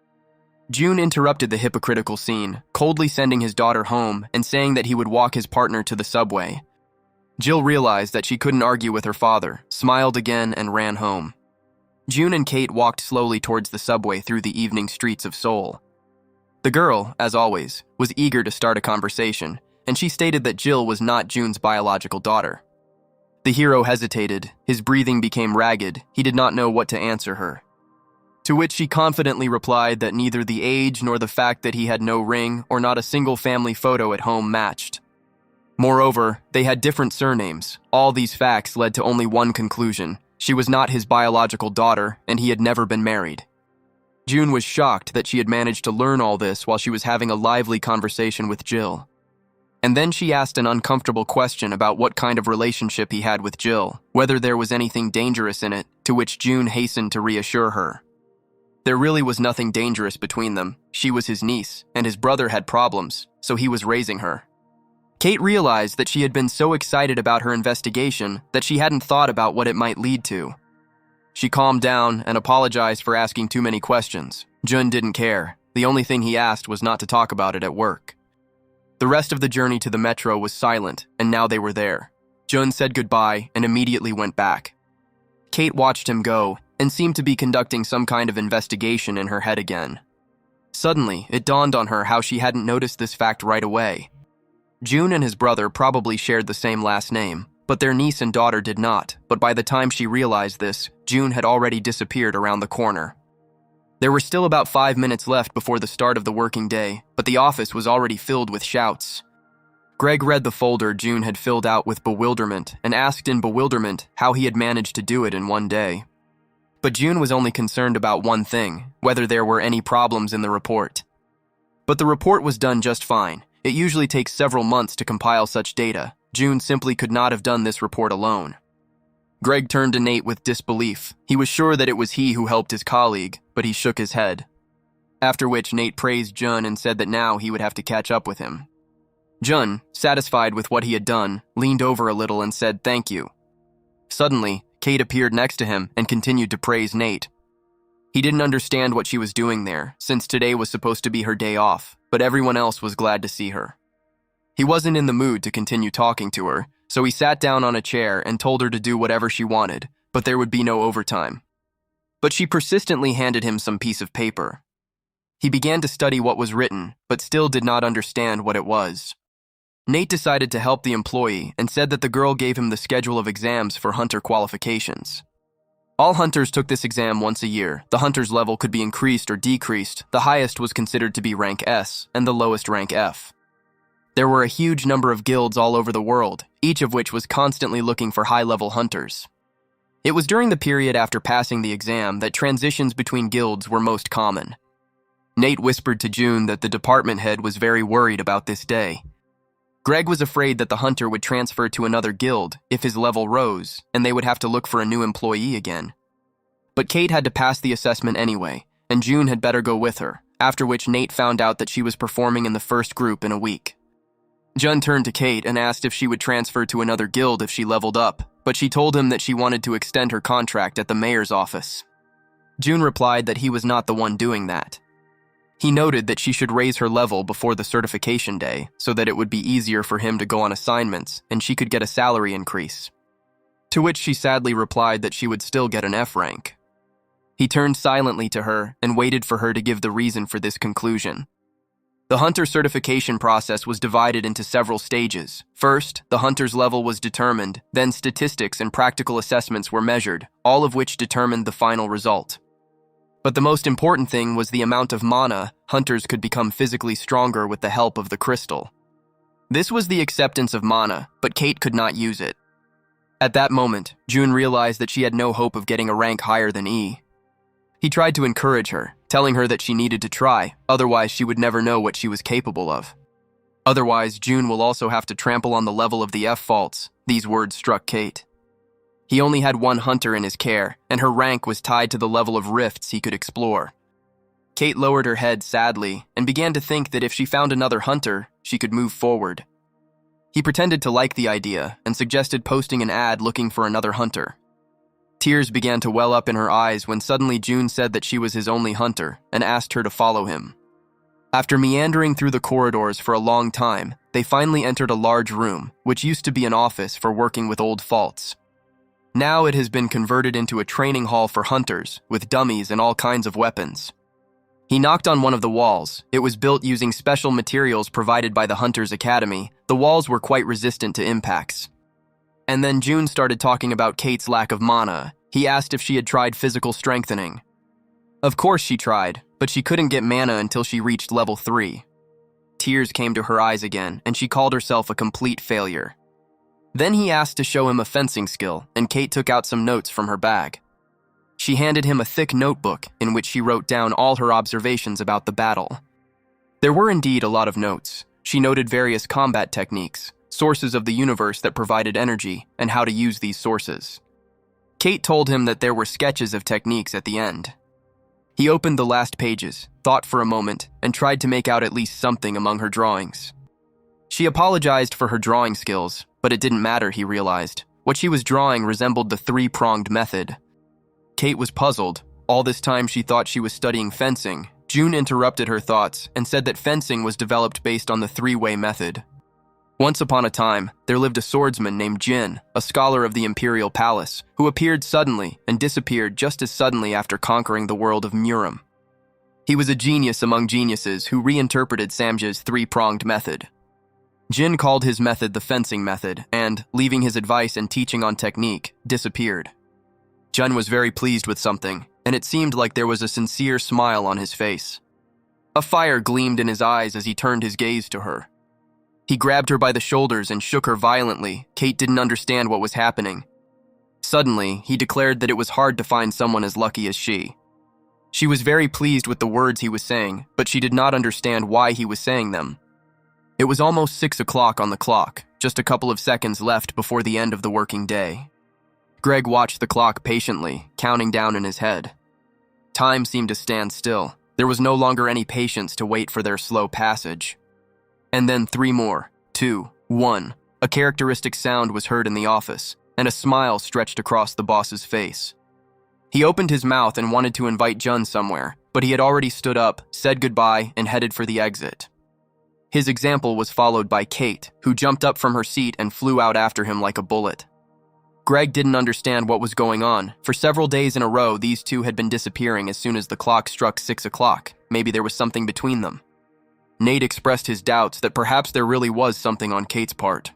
Speaker 1: June interrupted the hypocritical scene, coldly sending his daughter home and saying that he would walk his partner to the subway. Jill realized that she couldn't argue with her father, smiled again, and ran home. June and Kate walked slowly towards the subway through the evening streets of Seoul. The girl, as always, was eager to start a conversation, and she stated that Jill was not June's biological daughter. The hero hesitated, his breathing became ragged, he did not know what to answer her. To which she confidently replied that neither the age nor the fact that he had no ring or not a single family photo at home matched. Moreover, they had different surnames. All these facts led to only one conclusion: she was not his biological daughter, and he had never been married. June was shocked that she had managed to learn all this while she was having a lively conversation with Jill. And then she asked an uncomfortable question about what kind of relationship he had with Jill, whether there was anything dangerous in it, to which June hastened to reassure her. There really was nothing dangerous between them. She was his niece, and his brother had problems, so he was raising her. Kate realized that she had been so excited about her investigation that she hadn't thought about what it might lead to. She calmed down and apologized for asking too many questions. Jun didn't care. The only thing he asked was not to talk about it at work. The rest of the journey to the metro was silent, and now they were there. Jun said goodbye and immediately went back. Kate watched him go and seemed to be conducting some kind of investigation in her head again. Suddenly, it dawned on her how she hadn't noticed this fact right away. June and his brother probably shared the same last name, but their niece and daughter did not, but by the time she realized this, June had already disappeared around the corner. There were still about 5 minutes left before the start of the working day, but the office was already filled with shouts. Greg read the folder June had filled out with bewilderment and asked in bewilderment how he had managed to do it in one day. But June was only concerned about one thing: whether there were any problems in the report. But the report was done just fine. It usually takes several months to compile such data. June simply could not have done this report alone. Greg turned to Nate with disbelief. He was sure that it was he who helped his colleague, but he shook his head. After which Nate praised Jun and said that now he would have to catch up with him. Jun, satisfied with what he had done, leaned over a little and said thank you. Suddenly, Kate appeared next to him and continued to praise Nate. He didn't understand what she was doing there, since today was supposed to be her day off, but everyone else was glad to see her. He wasn't in the mood to continue talking to her, so he sat down on a chair and told her to do whatever she wanted, but there would be no overtime. But she persistently handed him some piece of paper. He began to study what was written, but still did not understand what it was. Nate decided to help the employee and said that the girl gave him the schedule of exams for hunter qualifications. All hunters took this exam once a year. The hunter's level could be increased or decreased. The highest was considered to be rank S, and the lowest rank F. There were a huge number of guilds all over the world, each of which was constantly looking for high-level hunters. It was during the period after passing the exam that transitions between guilds were most common. Nate whispered to June that the department head was very worried about this day. Greg was afraid that the hunter would transfer to another guild if his level rose, and they would have to look for a new employee again. But Kate had to pass the assessment anyway, and June had better go with her, after which Nate found out that she was performing in the first group in a week. Jun turned to Kate and asked if she would transfer to another guild if she leveled up, but she told him that she wanted to extend her contract at the mayor's office. June replied that he was not the one doing that. He noted that she should raise her level before the certification day so that it would be easier for him to go on assignments and she could get a salary increase. To which she sadly replied that she would still get an F rank. He turned silently to her and waited for her to give the reason for this conclusion. The hunter certification process was divided into several stages. First, the hunter's level was determined, then statistics and practical assessments were measured, all of which determined the final result. But the most important thing was the amount of mana hunters could become physically stronger with the help of the crystal. This was the acceptance of mana, but Kate could not use it. At that moment, June realized that she had no hope of getting a rank higher than E. He tried to encourage her, telling her that she needed to try, otherwise she would never know what she was capable of. Otherwise, June will also have to trample on the level of the F-faults, these words struck Kate. He only had one hunter in his care, and her rank was tied to the level of rifts he could explore. Kate lowered her head sadly and began to think that if she found another hunter, she could move forward. He pretended to like the idea and suggested posting an ad looking for another hunter. Tears began to well up in her eyes when suddenly June said that she was his only hunter and asked her to follow him. After meandering through the corridors for a long time, they finally entered a large room, which used to be an office for working with old faults. Now it has been converted into a training hall for hunters, with dummies and all kinds of weapons. He knocked on one of the walls. It was built using special materials provided by the Hunters Academy. The walls were quite resistant to impacts. And then June started talking about Kate's lack of mana. He asked if she had tried physical strengthening. Of course she tried, but she couldn't get mana until she reached level 3. Tears came to her eyes again, and she called herself a complete failure. Then he asked to show him a fencing skill, and Kate took out some notes from her bag. She handed him a thick notebook in which she wrote down all her observations about the battle. There were indeed a lot of notes. She noted various combat techniques, sources of the universe that provided energy, and how to use these sources. Kate told him that there were sketches of techniques at the end. He opened the last pages, thought for a moment, and tried to make out at least something among her drawings. She apologized for her drawing skills, but it didn't matter, he realized. What she was drawing resembled the three-pronged method. Kate was puzzled. All this time she thought she was studying fencing. June interrupted her thoughts and said that fencing was developed based on the three-way method. Once upon a time, there lived a swordsman named Jin, a scholar of the Imperial Palace, who appeared suddenly and disappeared just as suddenly after conquering the world of Murim. He was a genius among geniuses who reinterpreted Samja's three-pronged method. Jin called his method the fencing method and, leaving his advice and teaching on technique, disappeared. Jun was very pleased with something, and it seemed like there was a sincere smile on his face. A fire gleamed in his eyes as he turned his gaze to her. He grabbed her by the shoulders and shook her violently. Kate didn't understand what was happening. Suddenly, he declared that it was hard to find someone as lucky as she. She was very pleased with the words he was saying, but she did not understand why he was saying them. It was almost 6 o'clock on the clock, just a couple of seconds left before the end of the working day. Greg watched the clock patiently, counting down in his head. Time seemed to stand still. There was no longer any patience to wait for their slow passage. And then 3 more, 2, 1. A characteristic sound was heard in the office, and a smile stretched across the boss's face. He opened his mouth and wanted to invite Jun somewhere, but he had already stood up, said goodbye, and headed for the exit. His example was followed by Kate, who jumped up from her seat and flew out after him like a bullet. Greg didn't understand what was going on. For several days in a row, these two had been disappearing as soon as the clock struck 6 o'clock. Maybe there was something between them. Nate expressed his doubts that perhaps there really was something on Kate's part.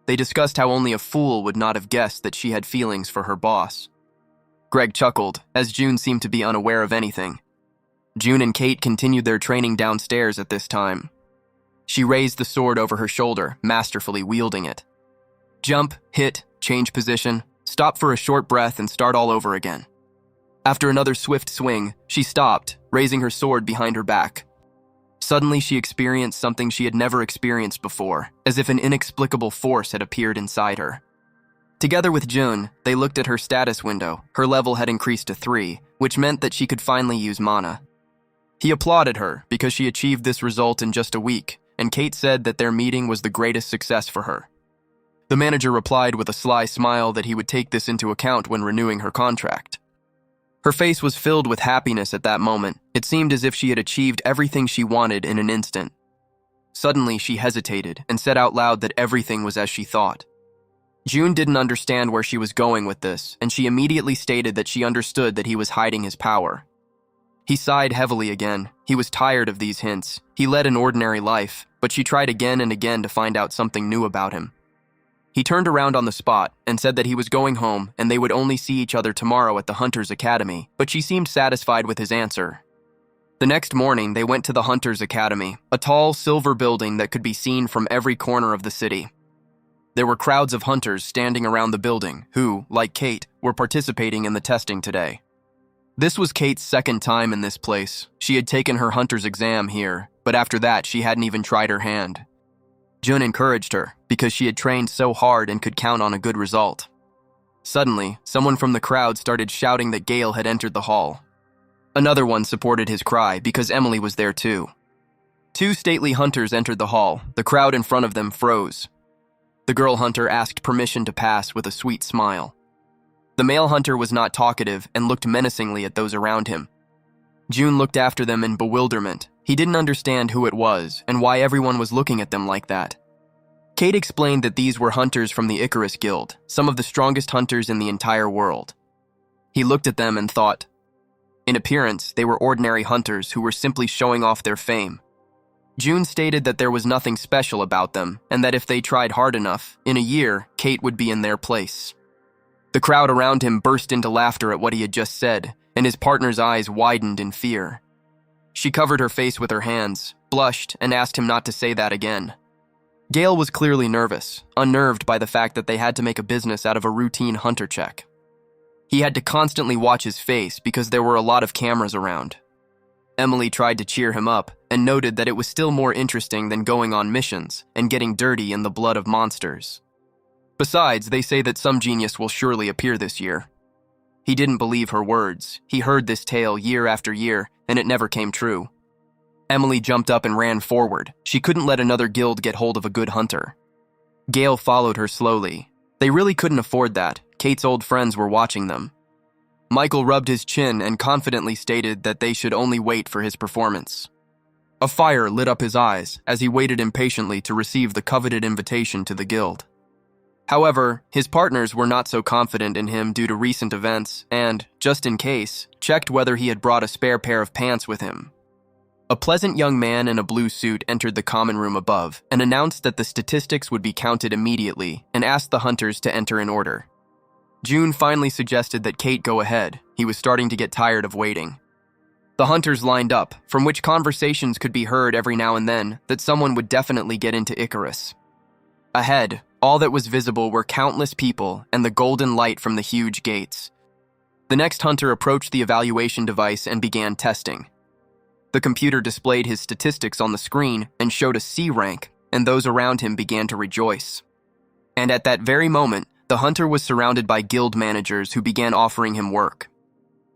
Speaker 1: They discussed how only a fool would not have guessed that she had feelings for her boss. Greg chuckled, as June seemed to be unaware of anything. June and Kate continued their training downstairs at this time. She raised the sword over her shoulder, masterfully wielding it. Jump, hit, change position, stop for a short breath and start all over again. After another swift swing, she stopped, raising her sword behind her back. Suddenly she experienced something she had never experienced before, as if an inexplicable force had appeared inside her. Together with June, they looked at her status window. Her level had increased to 3, which meant that she could finally use mana. He applauded her because she achieved this result in just a week, and Kate said that their meeting was the greatest success for her. The manager replied with a sly smile that he would take this into account when renewing her contract. Her face was filled with happiness at that moment. It seemed as if she had achieved everything she wanted in an instant. Suddenly, she hesitated and said out loud that everything was as she thought. June didn't understand where she was going with this, and she immediately stated that she understood that he was hiding his power. He sighed heavily again. He was tired of these hints. He led an ordinary life, but she tried again and again to find out something new about him. He turned around on the spot and said that he was going home and they would only see each other tomorrow at the Hunters Academy, but she seemed satisfied with his answer. The next morning, they went to the Hunters Academy, a tall, silver building that could be seen from every corner of the city. There were crowds of hunters standing around the building who, like Kate, were participating in the testing today. This was Kate's second time in this place. She had taken her hunter's exam here, but after that she hadn't even tried her hand. Jun encouraged her because she had trained so hard and could count on a good result. Suddenly, someone from the crowd started shouting that Gail had entered the hall. Another one supported his cry because Emily was there too. Two stately hunters entered the hall. The crowd in front of them froze. The girl hunter asked permission to pass with a sweet smile. The male hunter was not talkative and looked menacingly at those around him. June looked after them in bewilderment. He didn't understand who it was and why everyone was looking at them like that. Kate explained that these were hunters from the Icarus Guild, some of the strongest hunters in the entire world. He looked at them and thought. In appearance, they were ordinary hunters who were simply showing off their fame. June stated that there was nothing special about them and that if they tried hard enough, in a year, Kate would be in their place. The crowd around him burst into laughter at what he had just said, and his partner's eyes widened in fear. She covered her face with her hands, blushed, and asked him not to say that again. Gail was clearly nervous, unnerved by the fact that they had to make a business out of a routine hunter check. He had to constantly watch his face because there were a lot of cameras around. Emily tried to cheer him up and noted that it was still more interesting than going on missions and getting dirty in the blood of monsters. Besides, they say that some genius will surely appear this year. He didn't believe her words. He heard this tale year after year, and it never came true. Emily jumped up and ran forward. She couldn't let another guild get hold of a good hunter. Gail followed her slowly. They really couldn't afford that. Kate's old friends were watching them. Michael rubbed his chin and confidently stated that they should only wait for his performance. A fire lit up his eyes as he waited impatiently to receive the coveted invitation to the guild. However, his partners were not so confident in him due to recent events and, just in case, checked whether he had brought a spare pair of pants with him. A pleasant young man in a blue suit entered the common room above and announced that the statistics would be counted immediately and asked the hunters to enter in order. June finally suggested that Kate go ahead. He was starting to get tired of waiting. The hunters lined up, from which conversations could be heard every now and then that someone would definitely get into Icarus. Ahead, all that was visible were countless people and the golden light from the huge gates. The next hunter approached the evaluation device and began testing. The computer displayed his statistics on the screen and showed a C rank, and those around him began to rejoice. And at that very moment, the hunter was surrounded by guild managers who began offering him work.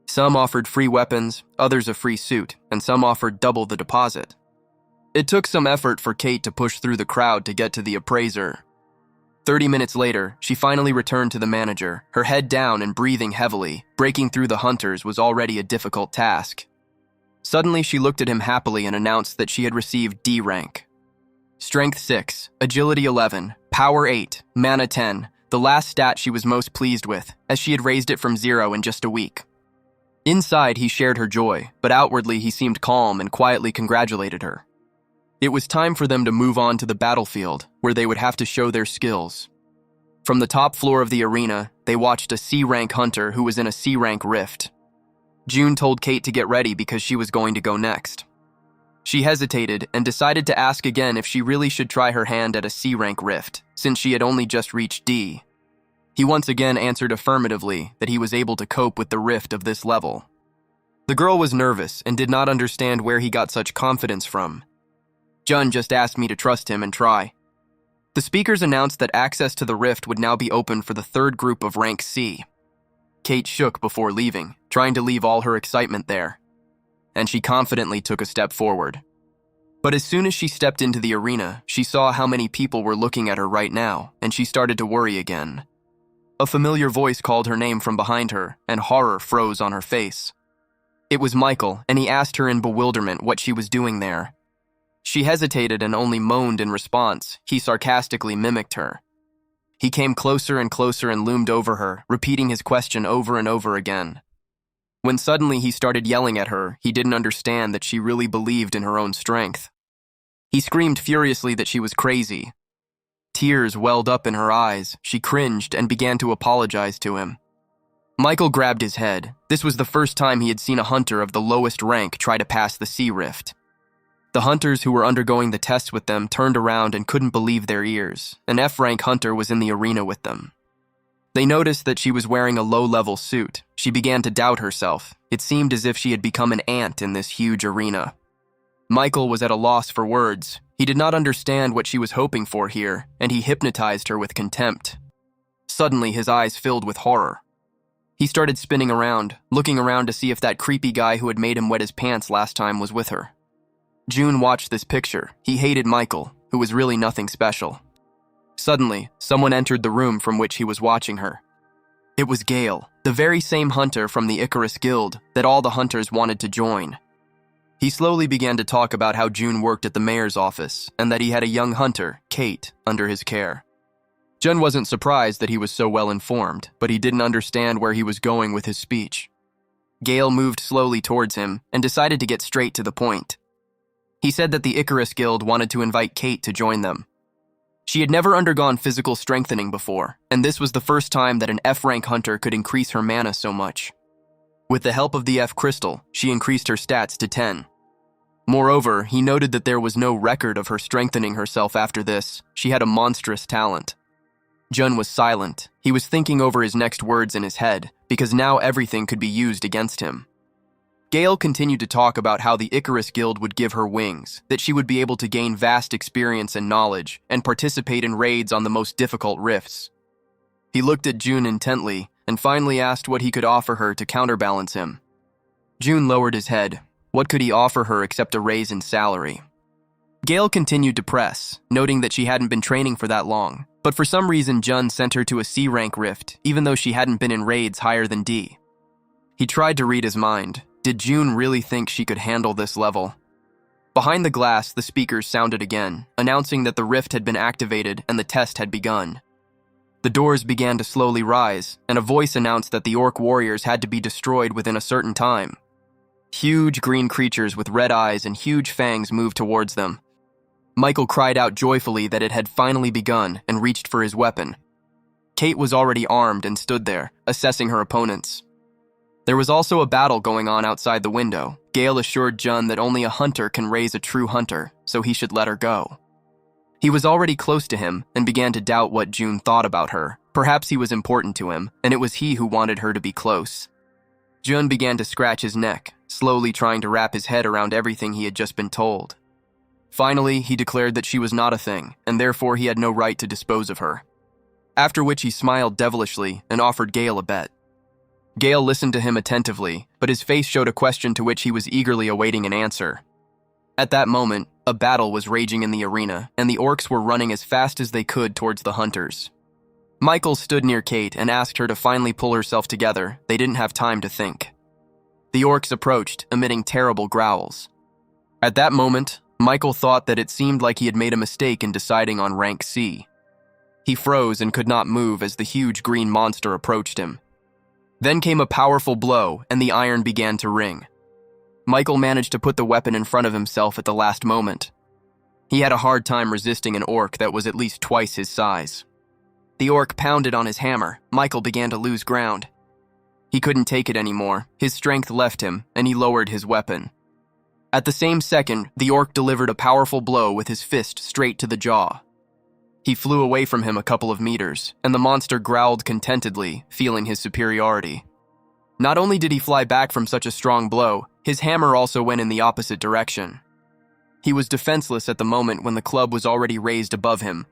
Speaker 1: Some offered free weapons, others a free suit, and some offered double the deposit. It took some effort for Kate to push through the crowd to get to the appraiser. 30 minutes later, she finally returned to the manager, her head down and breathing heavily. Breaking through the hunters was already a difficult task. Suddenly, she looked at him happily and announced that she had received D rank. Strength 6, Agility 11, Power 8, Mana 10, the last stat she was most pleased with, as she had raised it from 0 in just a week. Inside, he shared her joy, but outwardly he seemed calm and quietly congratulated her. It was time for them to move on to the battlefield, where they would have to show their skills. From the top floor of the arena, they watched a C-rank hunter who was in a C-rank rift. June told Kate to get ready because she was going to go next. She hesitated and decided to ask again if she really should try her hand at a C-rank rift, since she had only just reached D. He once again answered affirmatively that he was able to cope with the rift of this level. The girl was nervous and did not understand where he got such confidence from. Jun just asked me to trust him and try. The speakers announced that access to the rift would now be open for the third group of rank C. Kate shook before leaving, trying to leave all her excitement there. And she confidently took a step forward. But as soon as she stepped into the arena, she saw how many people were looking at her right now, and she started to worry again. A familiar voice called her name from behind her, and horror froze on her face. It was Michael, and he asked her in bewilderment what she was doing there. She hesitated and only moaned in response. He sarcastically mimicked her. He came closer and closer and loomed over her, repeating his question over and over again. When suddenly he started yelling at her, he didn't understand that she really believed in her own strength. He screamed furiously that she was crazy. Tears welled up in her eyes. She cringed and began to apologize to him. Michael grabbed his head. This was the first time he had seen a hunter of the lowest rank try to pass the sea rift. The hunters who were undergoing the tests with them turned around and couldn't believe their ears. An F-rank hunter was in the arena with them. They noticed that she was wearing a low-level suit. She began to doubt herself. It seemed as if she had become an ant in this huge arena. Michael was at a loss for words. He did not understand what she was hoping for here, and he hypnotized her with contempt. Suddenly, his eyes filled with horror. He started spinning around, looking around to see if that creepy guy who had made him wet his pants last time was with her. June watched this picture. He hated Michael, who was really nothing special. Suddenly, someone entered the room from which he was watching her. It was Gail, the very same hunter from the Icarus Guild that all the hunters wanted to join. He slowly began to talk about how June worked at the mayor's office and that he had a young hunter, Kate, under his care. Jun wasn't surprised that he was so well informed, but he didn't understand where he was going with his speech. Gail moved slowly towards him and decided to get straight to the point. He said that the Icarus Guild wanted to invite Kate to join them. She had never undergone physical strengthening before, and this was the first time that an F-rank hunter could increase her mana so much. With the help of the F crystal, she increased her stats to 10. Moreover, he noted that there was no record of her strengthening herself after this. She had a monstrous talent. Jun was silent. He was thinking over his next words in his head, because now everything could be used against him. Gail continued to talk about how the Icarus Guild would give her wings, that she would be able to gain vast experience and knowledge, and participate in raids on the most difficult rifts. He looked at June intently, and finally asked what he could offer her to counterbalance him. June lowered his head. What could he offer her except a raise in salary? Gail continued to press, noting that she hadn't been training for that long, but for some reason Jun sent her to a C-rank rift, even though she hadn't been in raids higher than D. He tried to read his mind. Did June really think she could handle this level? Behind the glass, the speakers sounded again, announcing that the rift had been activated and the test had begun. The doors began to slowly rise, and a voice announced that the orc warriors had to be destroyed within a certain time. Huge green creatures with red eyes and huge fangs moved towards them. Michael cried out joyfully that it had finally begun and reached for his weapon. Kate was already armed and stood there, assessing her opponents. There was also a battle going on outside the window. Gail assured Jun that only a hunter can raise a true hunter, so he should let her go. He was already close to him and began to doubt what June thought about her. Perhaps he was important to him, and it was he who wanted her to be close. Jun began to scratch his neck, slowly trying to wrap his head around everything he had just been told. Finally, he declared that she was not a thing, and therefore he had no right to dispose of her. After which he smiled devilishly and offered Gail a bet. Gail listened to him attentively, but his face showed a question to which he was eagerly awaiting an answer. At that moment, a battle was raging in the arena, and the orcs were running as fast as they could towards the hunters. Michael stood near Kate and asked her to finally pull herself together. They didn't have time to think. The orcs approached, emitting terrible growls. At that moment, Michael thought that it seemed like he had made a mistake in deciding on rank C. He froze and could not move as the huge green monster approached him. Then came a powerful blow, and the iron began to ring. Michael managed to put the weapon in front of himself at the last moment. He had a hard time resisting an orc that was at least twice his size. The orc pounded on his hammer. Michael began to lose ground. He couldn't take it anymore. His strength left him, and he lowered his weapon. At the same second, the orc delivered a powerful blow with his fist straight to the jaw. He flew away from him a couple of meters, and the monster growled contentedly, feeling his superiority. Not only did he fly back from such a strong blow, his hammer also went in the opposite direction. He was defenseless at the moment when the club was already raised above him.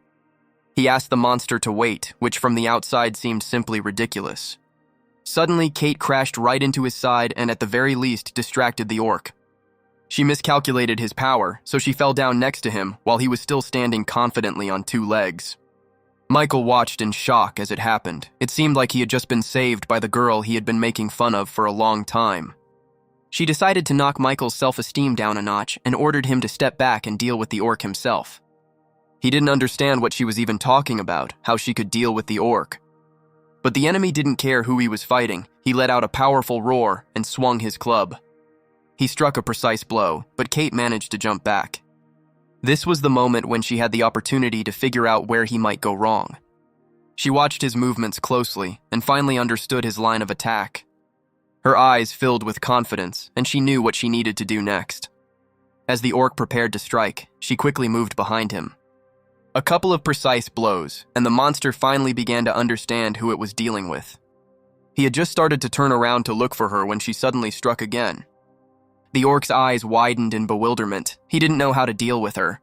Speaker 1: He asked the monster to wait, which from the outside seemed simply ridiculous. Suddenly, Kate crashed right into his side and at the very least distracted the orc. She miscalculated his power, so she fell down next to him while he was still standing confidently on 2 legs. Michael watched in shock as it happened. It seemed like he had just been saved by the girl he had been making fun of for a long time. She decided to knock Michael's self-esteem down a notch and ordered him to step back and deal with the orc himself. He didn't understand what she was even talking about, how she could deal with the orc. But the enemy didn't care who he was fighting. He let out a powerful roar and swung his club. He struck a precise blow, but Kate managed to jump back. This was the moment when she had the opportunity to figure out where he might go wrong. She watched his movements closely and finally understood his line of attack. Her eyes filled with confidence, and she knew what she needed to do next. As the orc prepared to strike, she quickly moved behind him. A couple of precise blows, and the monster finally began to understand who it was dealing with. He had just started to turn around to look for her when she suddenly struck again. The orc's eyes widened in bewilderment. He didn't know how to deal with her.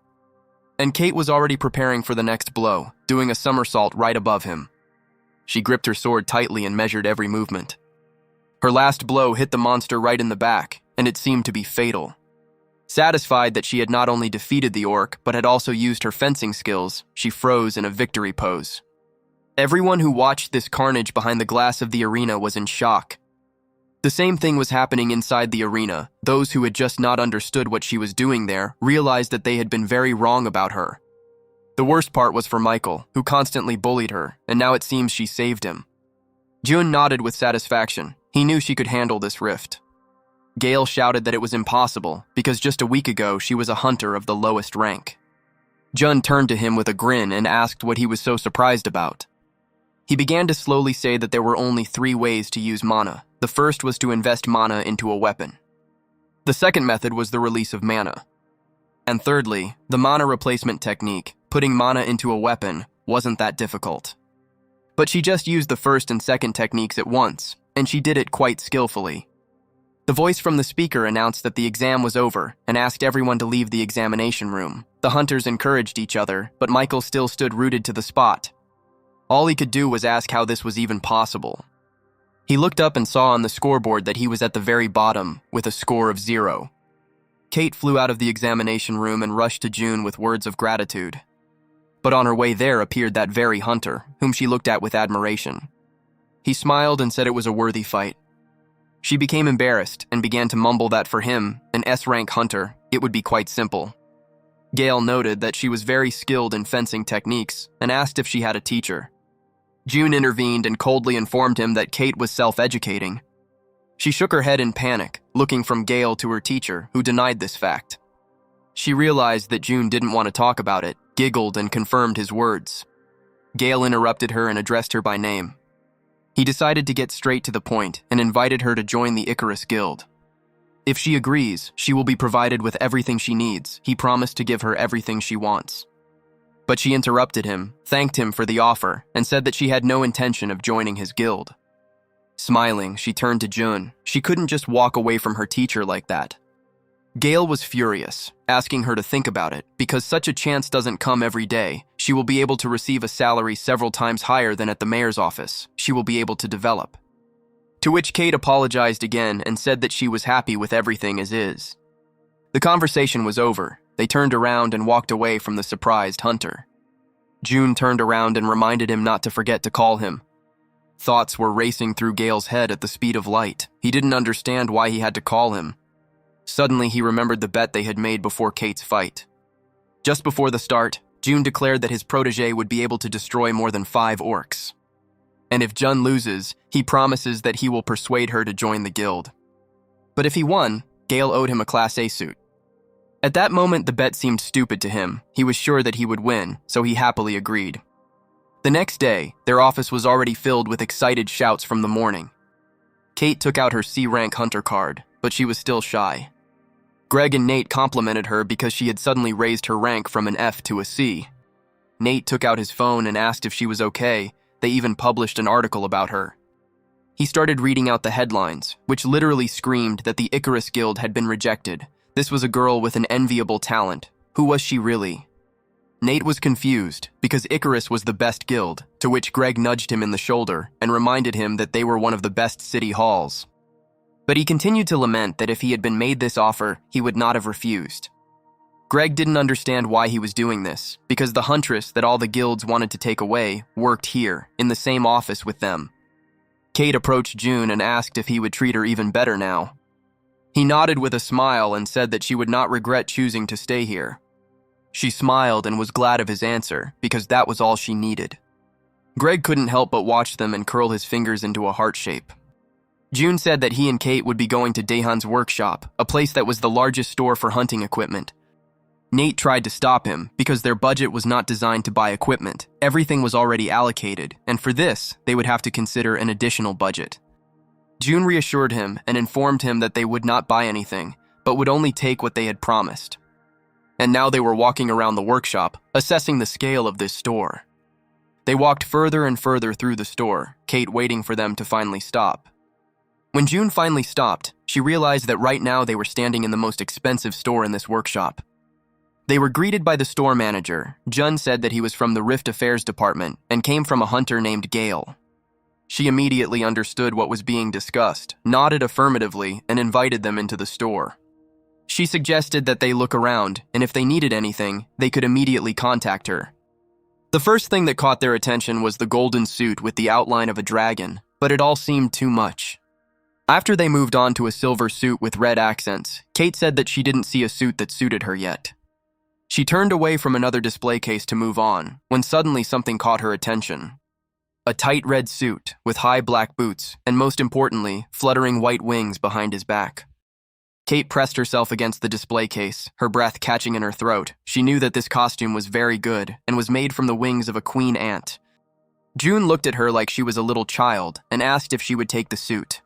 Speaker 1: And Kate was already preparing for the next blow, doing a somersault right above him. She gripped her sword tightly and measured every movement. Her last blow hit the monster right in the back, and it seemed to be fatal. Satisfied that she had not only defeated the orc, but had also used her fencing skills, she froze in a victory pose. Everyone who watched this carnage behind the glass of the arena was in shock. The same thing was happening inside the arena. Those who had just not understood what she was doing there realized that they had been very wrong about her. The worst part was for Michael, who constantly bullied her, and now it seems she saved him. June nodded with satisfaction. He knew she could handle this rift. Gail shouted that it was impossible, because just a week ago she was a hunter of the lowest rank. Jun turned to him with a grin and asked what he was so surprised about. He began to slowly say that there were only 3 ways to use mana. The first was to invest mana into a weapon. The second method was the release of mana. And thirdly, the mana replacement technique, putting mana into a weapon, wasn't that difficult. But she just used the first and second techniques at once, and she did it quite skillfully. The voice from the speaker announced that the exam was over and asked everyone to leave the examination room. The hunters encouraged each other, but Michael still stood rooted to the spot. All he could do was ask how this was even possible. He looked up and saw on the scoreboard that he was at the very bottom with a score of 0. Kate flew out of the examination room and rushed to June with words of gratitude. But on her way there appeared that very hunter, whom she looked at with admiration. He smiled and said it was a worthy fight. She became embarrassed and began to mumble that for him, an S-rank hunter, it would be quite simple. Gail noted that she was very skilled in fencing techniques and asked if she had a teacher. June intervened and coldly informed him that Kate was self-educating. She shook her head in panic, looking from Gail to her teacher, who denied this fact. She realized that June didn't want to talk about it, giggled and confirmed his words. Gail interrupted her and addressed her by name. He decided to get straight to the point and invited her to join the Icarus Guild. If she agrees, she will be provided with everything she needs. He promised to give her everything she wants. But she interrupted him, thanked him for the offer, and said that she had no intention of joining his guild. Smiling, she turned to June. She couldn't just walk away from her teacher like that. Gail was furious, asking her to think about it, because such a chance doesn't come every day. She will be able to receive a salary several times higher than at the mayor's office. She will be able to develop. To which Kate apologized again and said that she was happy with everything as is. The conversation was over. They turned around and walked away from the surprised hunter. June turned around and reminded him not to forget to call him. Thoughts were racing through Gail's head at the speed of light. He didn't understand why he had to call him. Suddenly, he remembered the bet they had made before Kate's fight. Just before the start, June declared that his protege would be able to destroy more than 5 orcs. And if Jun loses, he promises that he will persuade her to join the guild. But if he won, Gail owed him a Class A suit. At that moment, the bet seemed stupid to him. He was sure that he would win, so he happily agreed. The next day, their office was already filled with excited shouts from the morning. Kate took out her C-rank hunter card, but she was still shy. Greg and Nate complimented her because she had suddenly raised her rank from an F to a C. Nate took out his phone and asked if she was okay. They even published an article about her. He started reading out the headlines, which literally screamed that the Icarus Guild had been rejected. This was a girl with an enviable talent. Who was she really? Nate was confused, because Icarus was the best guild, to which Greg nudged him in the shoulder and reminded him that they were one of the best city halls. But he continued to lament that if he had been made this offer, he would not have refused. Greg didn't understand why he was doing this, because the huntress that all the guilds wanted to take away worked here, in the same office with them. Kate approached June and asked if he would treat her even better now. He nodded with a smile and said that she would not regret choosing to stay here. She smiled and was glad of his answer, because that was all she needed. Greg couldn't help but watch them and curl his fingers into a heart shape. June said that he and Kate would be going to Daehan's workshop, a place that was the largest store for hunting equipment. Nate tried to stop him because their budget was not designed to buy equipment. Everything was already allocated, and for this, they would have to consider an additional budget. June reassured him and informed him that they would not buy anything, but would only take what they had promised. And now they were walking around the workshop, assessing the scale of this store. They walked further and further through the store, Kate waiting for them to finally stop. When June finally stopped, she realized that right now they were standing in the most expensive store in this workshop. They were greeted by the store manager. Jun said that he was from the Rift Affairs department and came from a hunter named Gail. She immediately understood what was being discussed, nodded affirmatively, and invited them into the store. She suggested that they look around, and if they needed anything, they could immediately contact her. The first thing that caught their attention was the golden suit with the outline of a dragon, but it all seemed too much. After they moved on to a silver suit with red accents, Kate said that she didn't see a suit that suited her yet. She turned away from another display case to move on, when suddenly something caught her attention. A tight red suit with high black boots, and most importantly, fluttering white wings behind his back. Kate pressed herself against the display case, her breath catching in her throat. She knew that this costume was very good and was made from the wings of a queen ant. June looked at her like she was a little child and asked if she would take the suit.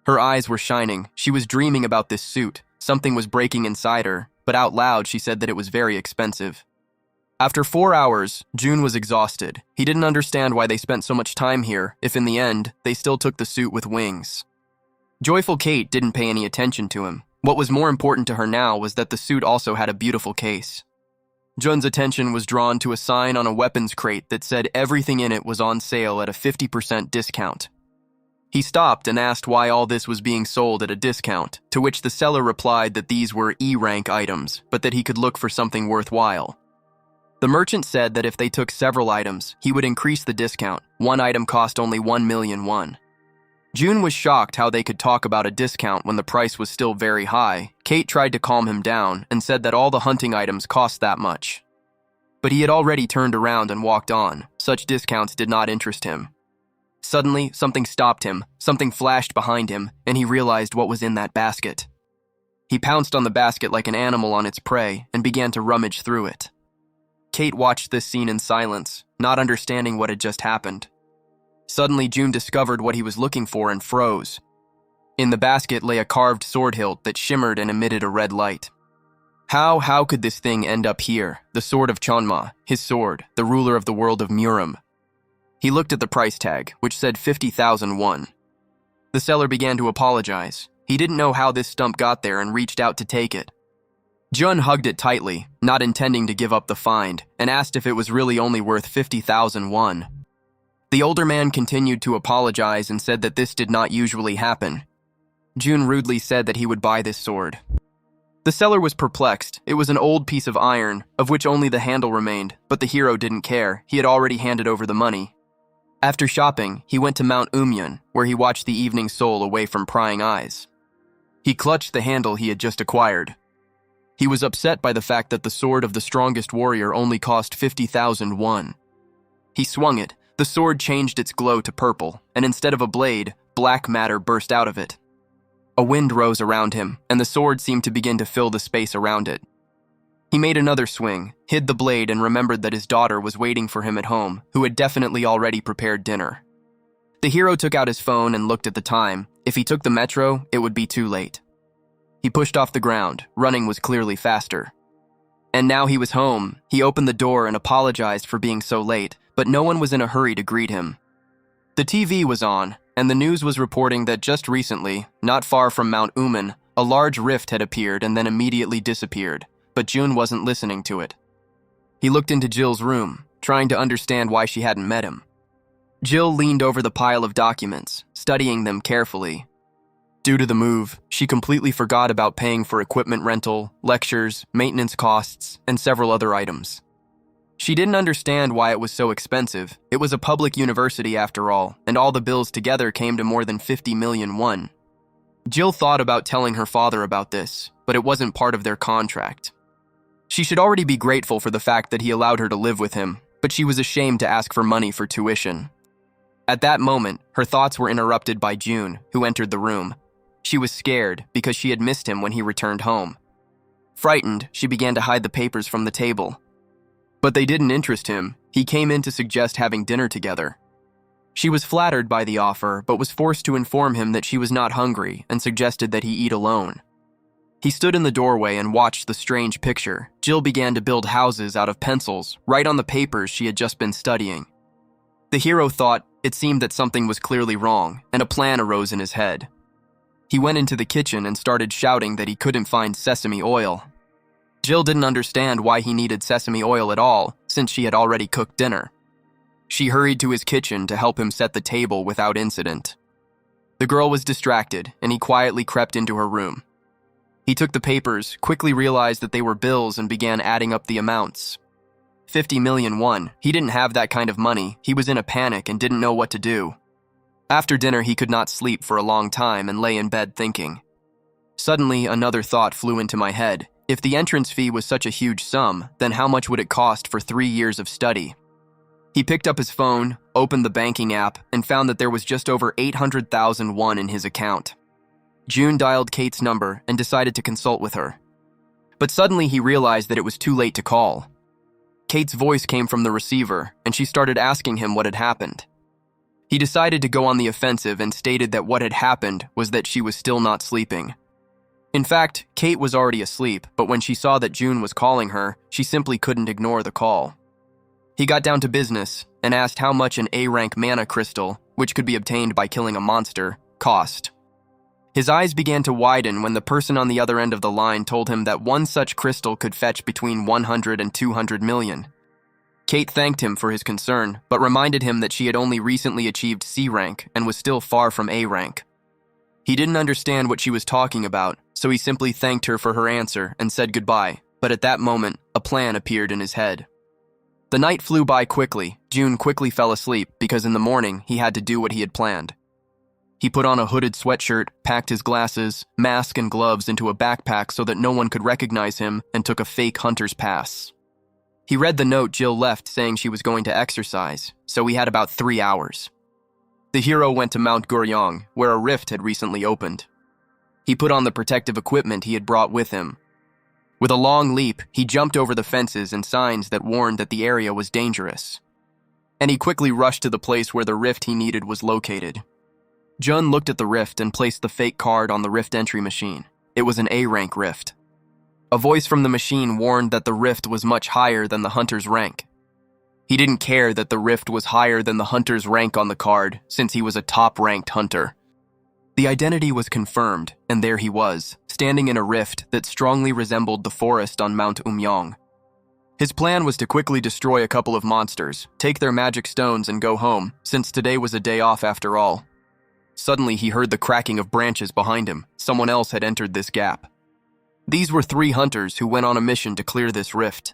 Speaker 1: Her eyes were shining. She was dreaming about this suit. Something was breaking inside her, but out loud she said that it was very expensive. After 4 hours, June was exhausted. He didn't understand why they spent so much time here if in the end, they still took the suit with wings. Joyful Kate didn't pay any attention to him. What was more important to her now was that the suit also had a beautiful case. Jun's attention was drawn to a sign on a weapons crate that said everything in it was on sale at a 50% discount. He stopped and asked why all this was being sold at a discount, to which the seller replied that these were E-rank items, but that he could look for something worthwhile. The merchant said that if they took several items, he would increase the discount. One item cost only 1,000,000 won. June was shocked how they could talk about a discount when the price was still very high. Kate tried to calm him down and said that all the hunting items cost that much. But he had already turned around and walked on. Such discounts did not interest him. Suddenly, something stopped him, something flashed behind him, and he realized what was in that basket. He pounced on the basket like an animal on its prey and began to rummage through it. Kate watched this scene in silence, not understanding what had just happened. Suddenly, June discovered what he was looking for and froze. In the basket lay a carved sword hilt that shimmered and emitted a red light. How could this thing end up here? The sword of Chonma, his sword, the ruler of the world of Murim. He looked at the price tag, which said 50,000 won. The seller began to apologize. He didn't know how this stump got there and reached out to take it. Jun hugged it tightly, not intending to give up the find, and asked if it was really only worth 50,000 won. The older man continued to apologize and said that this did not usually happen. Jun rudely said that he would buy this sword. The seller was perplexed. It was an old piece of iron, of which only the handle remained, but the hero didn't care. He had already handed over the money. After shopping, he went to Mount Umyun, where he watched the evening soul away from prying eyes. He clutched the handle he had just acquired. He was upset by the fact that the sword of the strongest warrior only cost 50,000 won. He swung it. The sword changed its glow to purple, and instead of a blade, black matter burst out of it. A wind rose around him, and the sword seemed to begin to fill the space around it. He made another swing, hid the blade, and remembered that his daughter was waiting for him at home, who had definitely already prepared dinner. The hero took out his phone and looked at the time. If he took the metro, it would be too late. He pushed off the ground. Running was clearly faster. And now he was home. He opened the door and apologized for being so late, but no one was in a hurry to greet him. The TV was on, and the news was reporting that just recently, not far from Mount Uman, a large rift had appeared and then immediately disappeared, but June wasn't listening to it. He looked into Jill's room, trying to understand why she hadn't met him. Jill leaned over the pile of documents, studying them carefully. Due to the move, she completely forgot about paying for equipment rental, lectures, maintenance costs, and several other items. She didn't understand why it was so expensive. It was a public university after all, and all the bills together came to more than 50 million won. Jill thought about telling her father about this, but it wasn't part of their contract. She should already be grateful for the fact that he allowed her to live with him, but she was ashamed to ask for money for tuition. At that moment, her thoughts were interrupted by June, who entered the room. She was scared because she had missed him when he returned home. Frightened, she began to hide the papers from the table. But they didn't interest him. He came in to suggest having dinner together. She was flattered by the offer, but was forced to inform him that she was not hungry and suggested that he eat alone. He stood in the doorway and watched the strange picture. Jill began to build houses out of pencils, right on the papers she had just been studying. The hero thought it seemed that something was clearly wrong, and a plan arose in his head. He went into the kitchen and started shouting that he couldn't find sesame oil. Jill didn't understand why he needed sesame oil at all, since she had already cooked dinner. She hurried to his kitchen to help him set the table without incident. The girl was distracted, and he quietly crept into her room. He took the papers, quickly realized that they were bills, and began adding up the amounts. 50 million won. He didn't have that kind of money. He was in a panic and didn't know what to do. After dinner, he could not sleep for a long time and lay in bed thinking. Suddenly, another thought flew into my head. If the entrance fee was such a huge sum, then how much would it cost for 3 years of study? He picked up his phone, opened the banking app, and found that there was just over 800,000 won in his account. June dialed Kate's number and decided to consult with her. But suddenly he realized that it was too late to call. Kate's voice came from the receiver, and she started asking him what had happened. He decided to go on the offensive and stated that what had happened was that she was still not sleeping. In fact, Kate was already asleep, but when she saw that June was calling her, she simply couldn't ignore the call. He got down to business and asked how much an A-rank mana crystal, which could be obtained by killing a monster, cost. His eyes began to widen when the person on the other end of the line told him that one such crystal could fetch between 100 and 200 million. Kate thanked him for his concern, but reminded him that she had only recently achieved C rank and was still far from A rank. He didn't understand what she was talking about, so he simply thanked her for her answer and said goodbye, but at that moment, a plan appeared in his head. The night flew by quickly. June quickly fell asleep because in the morning he had to do what he had planned. He put on a hooded sweatshirt, packed his glasses, mask, and gloves into a backpack so that no one could recognize him, and took a fake hunter's pass. He read the note Jill left saying she was going to exercise, so he had about 3 hours. The hero went to Mount Guryong, where a rift had recently opened. He put on the protective equipment he had brought with him. With a long leap, he jumped over the fences and signs that warned that the area was dangerous. And he quickly rushed to the place where the rift he needed was located. Jun looked at the rift and placed the fake card on the rift entry machine. It was an A-rank rift. A voice from the machine warned that the rift was much higher than the hunter's rank. He didn't care that the rift was higher than the hunter's rank on the card, since he was a top-ranked hunter. The identity was confirmed, and there he was, standing in a rift that strongly resembled the forest on Mount Umyong. His plan was to quickly destroy a couple of monsters, take their magic stones and go home, since today was a day off after all. Suddenly he heard the cracking of branches behind him. Someone else had entered this gap. These were 3 hunters who went on a mission to clear this rift.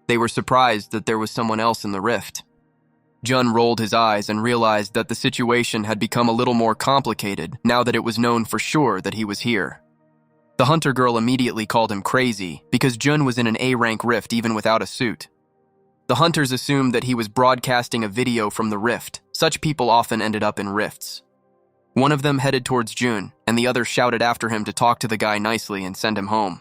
Speaker 1: They were surprised that there was someone else in the rift. Jun rolled his eyes and realized that the situation had become a little more complicated now that it was known for sure that he was here. The hunter girl immediately called him crazy because Jun was in an A-rank rift even without a suit. The hunters assumed that he was broadcasting a video from the rift. Such people often ended up in rifts. One of them headed towards June, and the other shouted after him to talk to the guy nicely and send him home.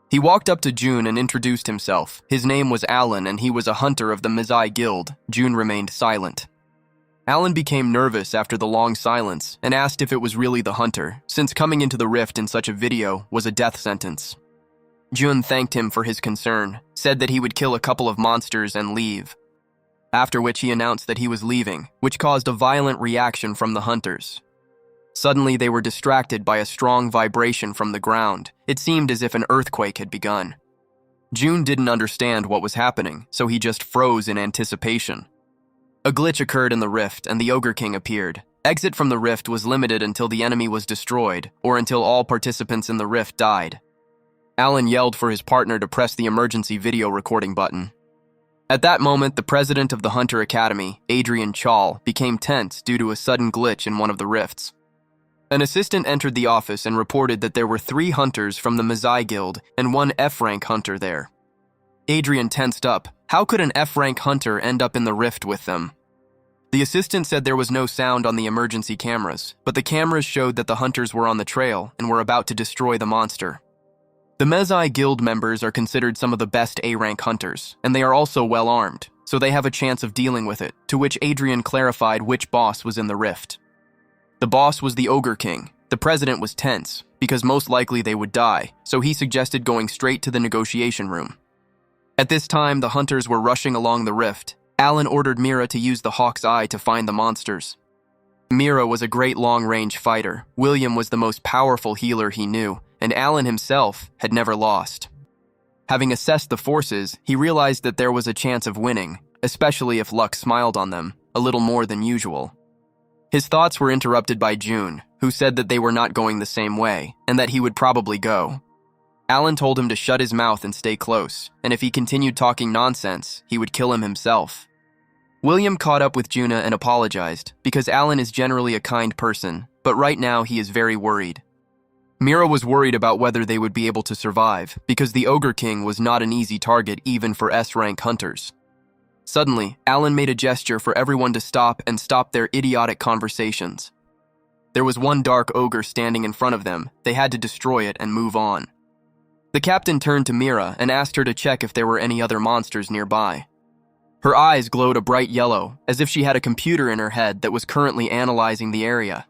Speaker 1: He walked up to June and introduced himself. His name was Alan, and he was a hunter of the Mizai Guild. June remained silent. Alan became nervous after the long silence and asked if it was really the hunter, since coming into the rift in such a video was a death sentence. June thanked him for his concern, said that he would kill a couple of monsters and leave. After which he announced that he was leaving, which caused a violent reaction from the hunters. Suddenly, they were distracted by a strong vibration from the ground. It seemed as if an earthquake had begun. June didn't understand what was happening, so he just froze in anticipation. A glitch occurred in the rift, and the Ogre King appeared. Exit from the rift was limited until the enemy was destroyed, or until all participants in the rift died. Alan yelled for his partner to press the emergency video recording button. At that moment, the president of the Hunter Academy, Adrian Chall, became tense due to a sudden glitch in one of the rifts. An assistant entered the office and reported that there were 3 hunters from the Mizai Guild and 1 F-rank hunter there. Adrian tensed up. How could an F-rank hunter end up in the rift with them? The assistant said there was no sound on the emergency cameras, but the cameras showed that the hunters were on the trail and were about to destroy the monster. The Mezai Guild members are considered some of the best A-rank hunters, and they are also well-armed, so they have a chance of dealing with it, to which Adrian clarified which boss was in the rift. The boss was the Ogre King. The president was tense, because most likely they would die, so he suggested going straight to the negotiation room. At this time, the hunters were rushing along the rift. Alan ordered Mira to use the Hawk's Eye to find the monsters. Mira was a great long-range fighter. William was the most powerful healer he knew, and Alan himself had never lost. Having assessed the forces, he realized that there was a chance of winning, especially if luck smiled on them, a little more than usual. His thoughts were interrupted by June, who said that they were not going the same way, and that he would probably go. Alan told him to shut his mouth and stay close, and if he continued talking nonsense, he would kill him himself. William caught up with Juna and apologized, because Alan is generally a kind person, but right now he is very worried. Mira was worried about whether they would be able to survive, because the Ogre King was not an easy target even for S-rank hunters. Suddenly, Alan made a gesture for everyone to stop and stop their idiotic conversations. There was one dark ogre standing in front of them. They had to destroy it and move on. The captain turned to Mira and asked her to check if there were any other monsters nearby. Her eyes glowed a bright yellow, as if she had a computer in her head that was currently analyzing the area.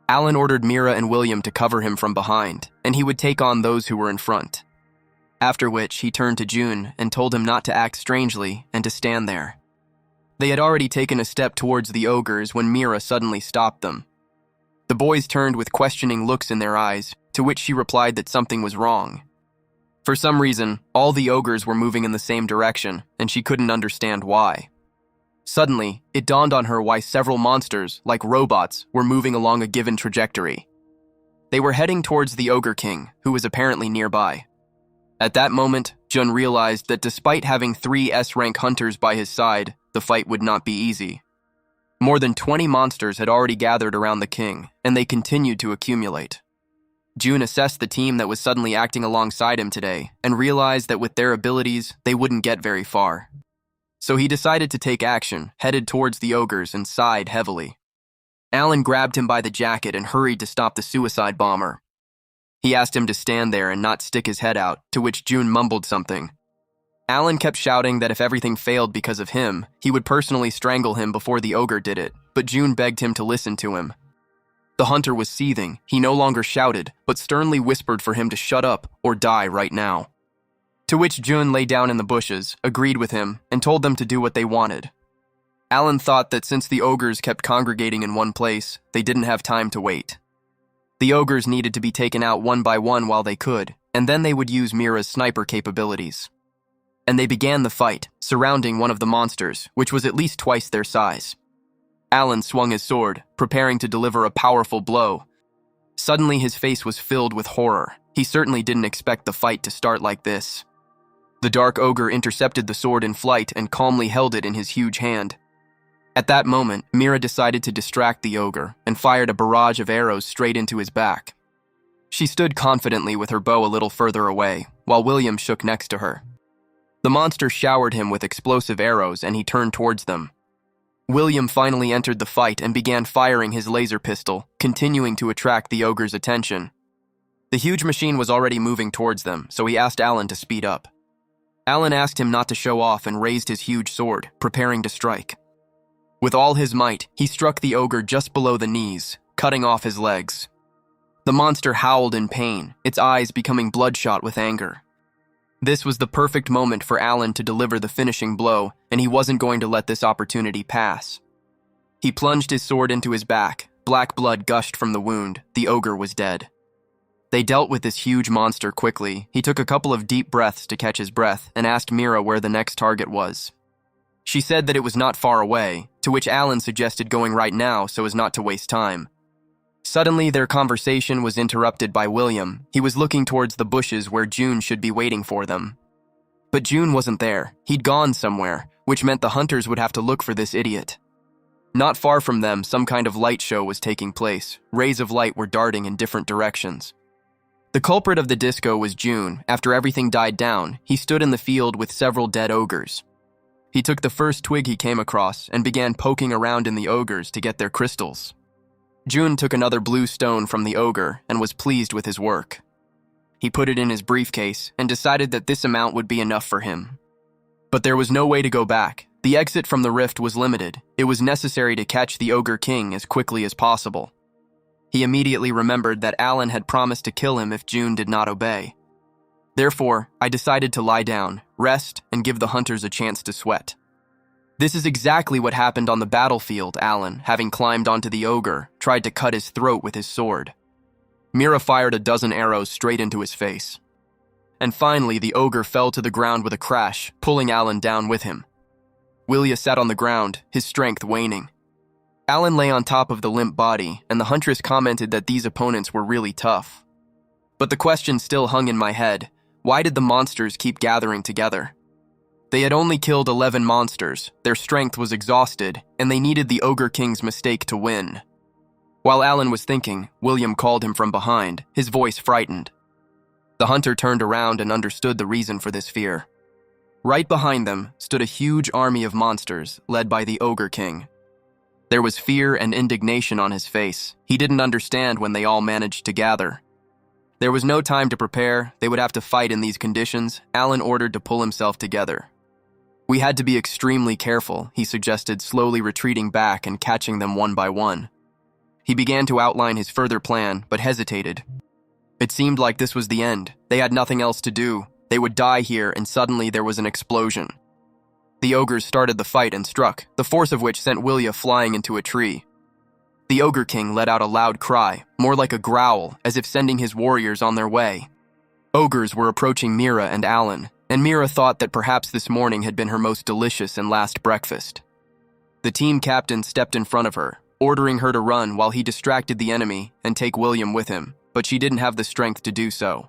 Speaker 1: Alan ordered Mira and William to cover him from behind, and he would take on those who were in front. After which, he turned to June and told him not to act strangely and to stand there. They had already taken a step towards the ogres when Mira suddenly stopped them. The boys turned with questioning looks in their eyes, to which she replied that something was wrong. For some reason, all the ogres were moving in the same direction, and she couldn't understand why. Suddenly, it dawned on her why several monsters, like robots, were moving along a given trajectory. They were heading towards the Ogre King, who was apparently nearby. At that moment, Jun realized that despite having 3 S-rank hunters by his side, the fight would not be easy. More than 20 monsters had already gathered around the king, and they continued to accumulate. June assessed the team that was suddenly acting alongside him today, and realized that with their abilities, they wouldn't get very far. So he decided to take action, headed towards the ogres, and sighed heavily. Alan grabbed him by the jacket and hurried to stop the suicide bomber. He asked him to stand there and not stick his head out, to which June mumbled something. Alan kept shouting that if everything failed because of him, he would personally strangle him before the ogre did it, but June begged him to listen to him. The hunter was seething. He no longer shouted, but sternly whispered for him to shut up or die right now. To which June lay down in the bushes, agreed with him, and told them to do what they wanted. Alan thought that since the ogres kept congregating in one place, they didn't have time to wait. The ogres needed to be taken out one by one while they could, and then they would use Mira's sniper capabilities. And they began the fight, surrounding one of the monsters, which was at least twice their size. Alan swung his sword, preparing to deliver a powerful blow. Suddenly, his face was filled with horror. He certainly didn't expect the fight to start like this. The dark ogre intercepted the sword in flight and calmly held it in his huge hand. At that moment, Mira decided to distract the ogre and fired a barrage of arrows straight into his back. She stood confidently with her bow a little further away, while William shook next to her. The monster showered him with explosive arrows and he turned towards them. William finally entered the fight and began firing his laser pistol, continuing to attract the ogre's attention. The huge machine was already moving towards them, so he asked Alan to speed up. Alan asked him not to show off and raised his huge sword, preparing to strike. With all his might, he struck the ogre just below the knees, cutting off his legs. The monster howled in pain, its eyes becoming bloodshot with anger. This was the perfect moment for Alan to deliver the finishing blow, and he wasn't going to let this opportunity pass. He plunged his sword into his back. Black blood gushed from the wound. The ogre was dead. They dealt with this huge monster quickly. He took a couple of deep breaths to catch his breath and asked Mira where the next target was. She said that it was not far away, to which Alan suggested going right now so as not to waste time. Suddenly, their conversation was interrupted by William. He was looking towards the bushes where June should be waiting for them. But June wasn't there. He'd gone somewhere, which meant the hunters would have to look for this idiot. Not far from them, some kind of light show was taking place. Rays of light were darting in different directions. The culprit of the disco was June. After everything died down, he stood in the field with several dead ogres. He took the first twig he came across and began poking around in the ogres to get their crystals. June took another blue stone from the ogre and was pleased with his work. He put it in his briefcase and decided that this amount would be enough for him. But there was no way to go back. The exit from the rift was limited. It was necessary to catch the Ogre King as quickly as possible. He immediately remembered that Alan had promised to kill him if June did not obey. Therefore, I decided to lie down, rest, and give the hunters a chance to sweat. This is exactly what happened on the battlefield. Alan, having climbed onto the ogre, tried to cut his throat with his sword. Mira fired a dozen arrows straight into his face. And finally, the ogre fell to the ground with a crash, pulling Alan down with him. Willia sat on the ground, his strength waning. Alan lay on top of the limp body, and the huntress commented that these opponents were really tough. But the question still hung in my head: why did the monsters keep gathering together? They had only killed 11 monsters, their strength was exhausted, and they needed the Ogre King's mistake to win. While Alan was thinking, William called him from behind, his voice frightened. The hunter turned around and understood the reason for this fear. Right behind them stood a huge army of monsters, led by the Ogre King. There was fear and indignation on his face. He didn't understand when they all managed to gather. There was no time to prepare. They would have to fight in these conditions. Alan ordered to pull himself together. We had to be extremely careful, he suggested, slowly retreating back and catching them one by one. He began to outline his further plan, but hesitated. It seemed like this was the end. They had nothing else to do. They would die here, and suddenly there was an explosion. The ogres started the fight and struck, the force of which sent Willia flying into a tree. The Ogre King let out a loud cry, more like a growl, as if sending his warriors on their way. Ogres were approaching Mira and Alan, and Mira thought that perhaps this morning had been her most delicious and last breakfast. The team captain stepped in front of her, ordering her to run while he distracted the enemy and take William with him, but she didn't have the strength to do so.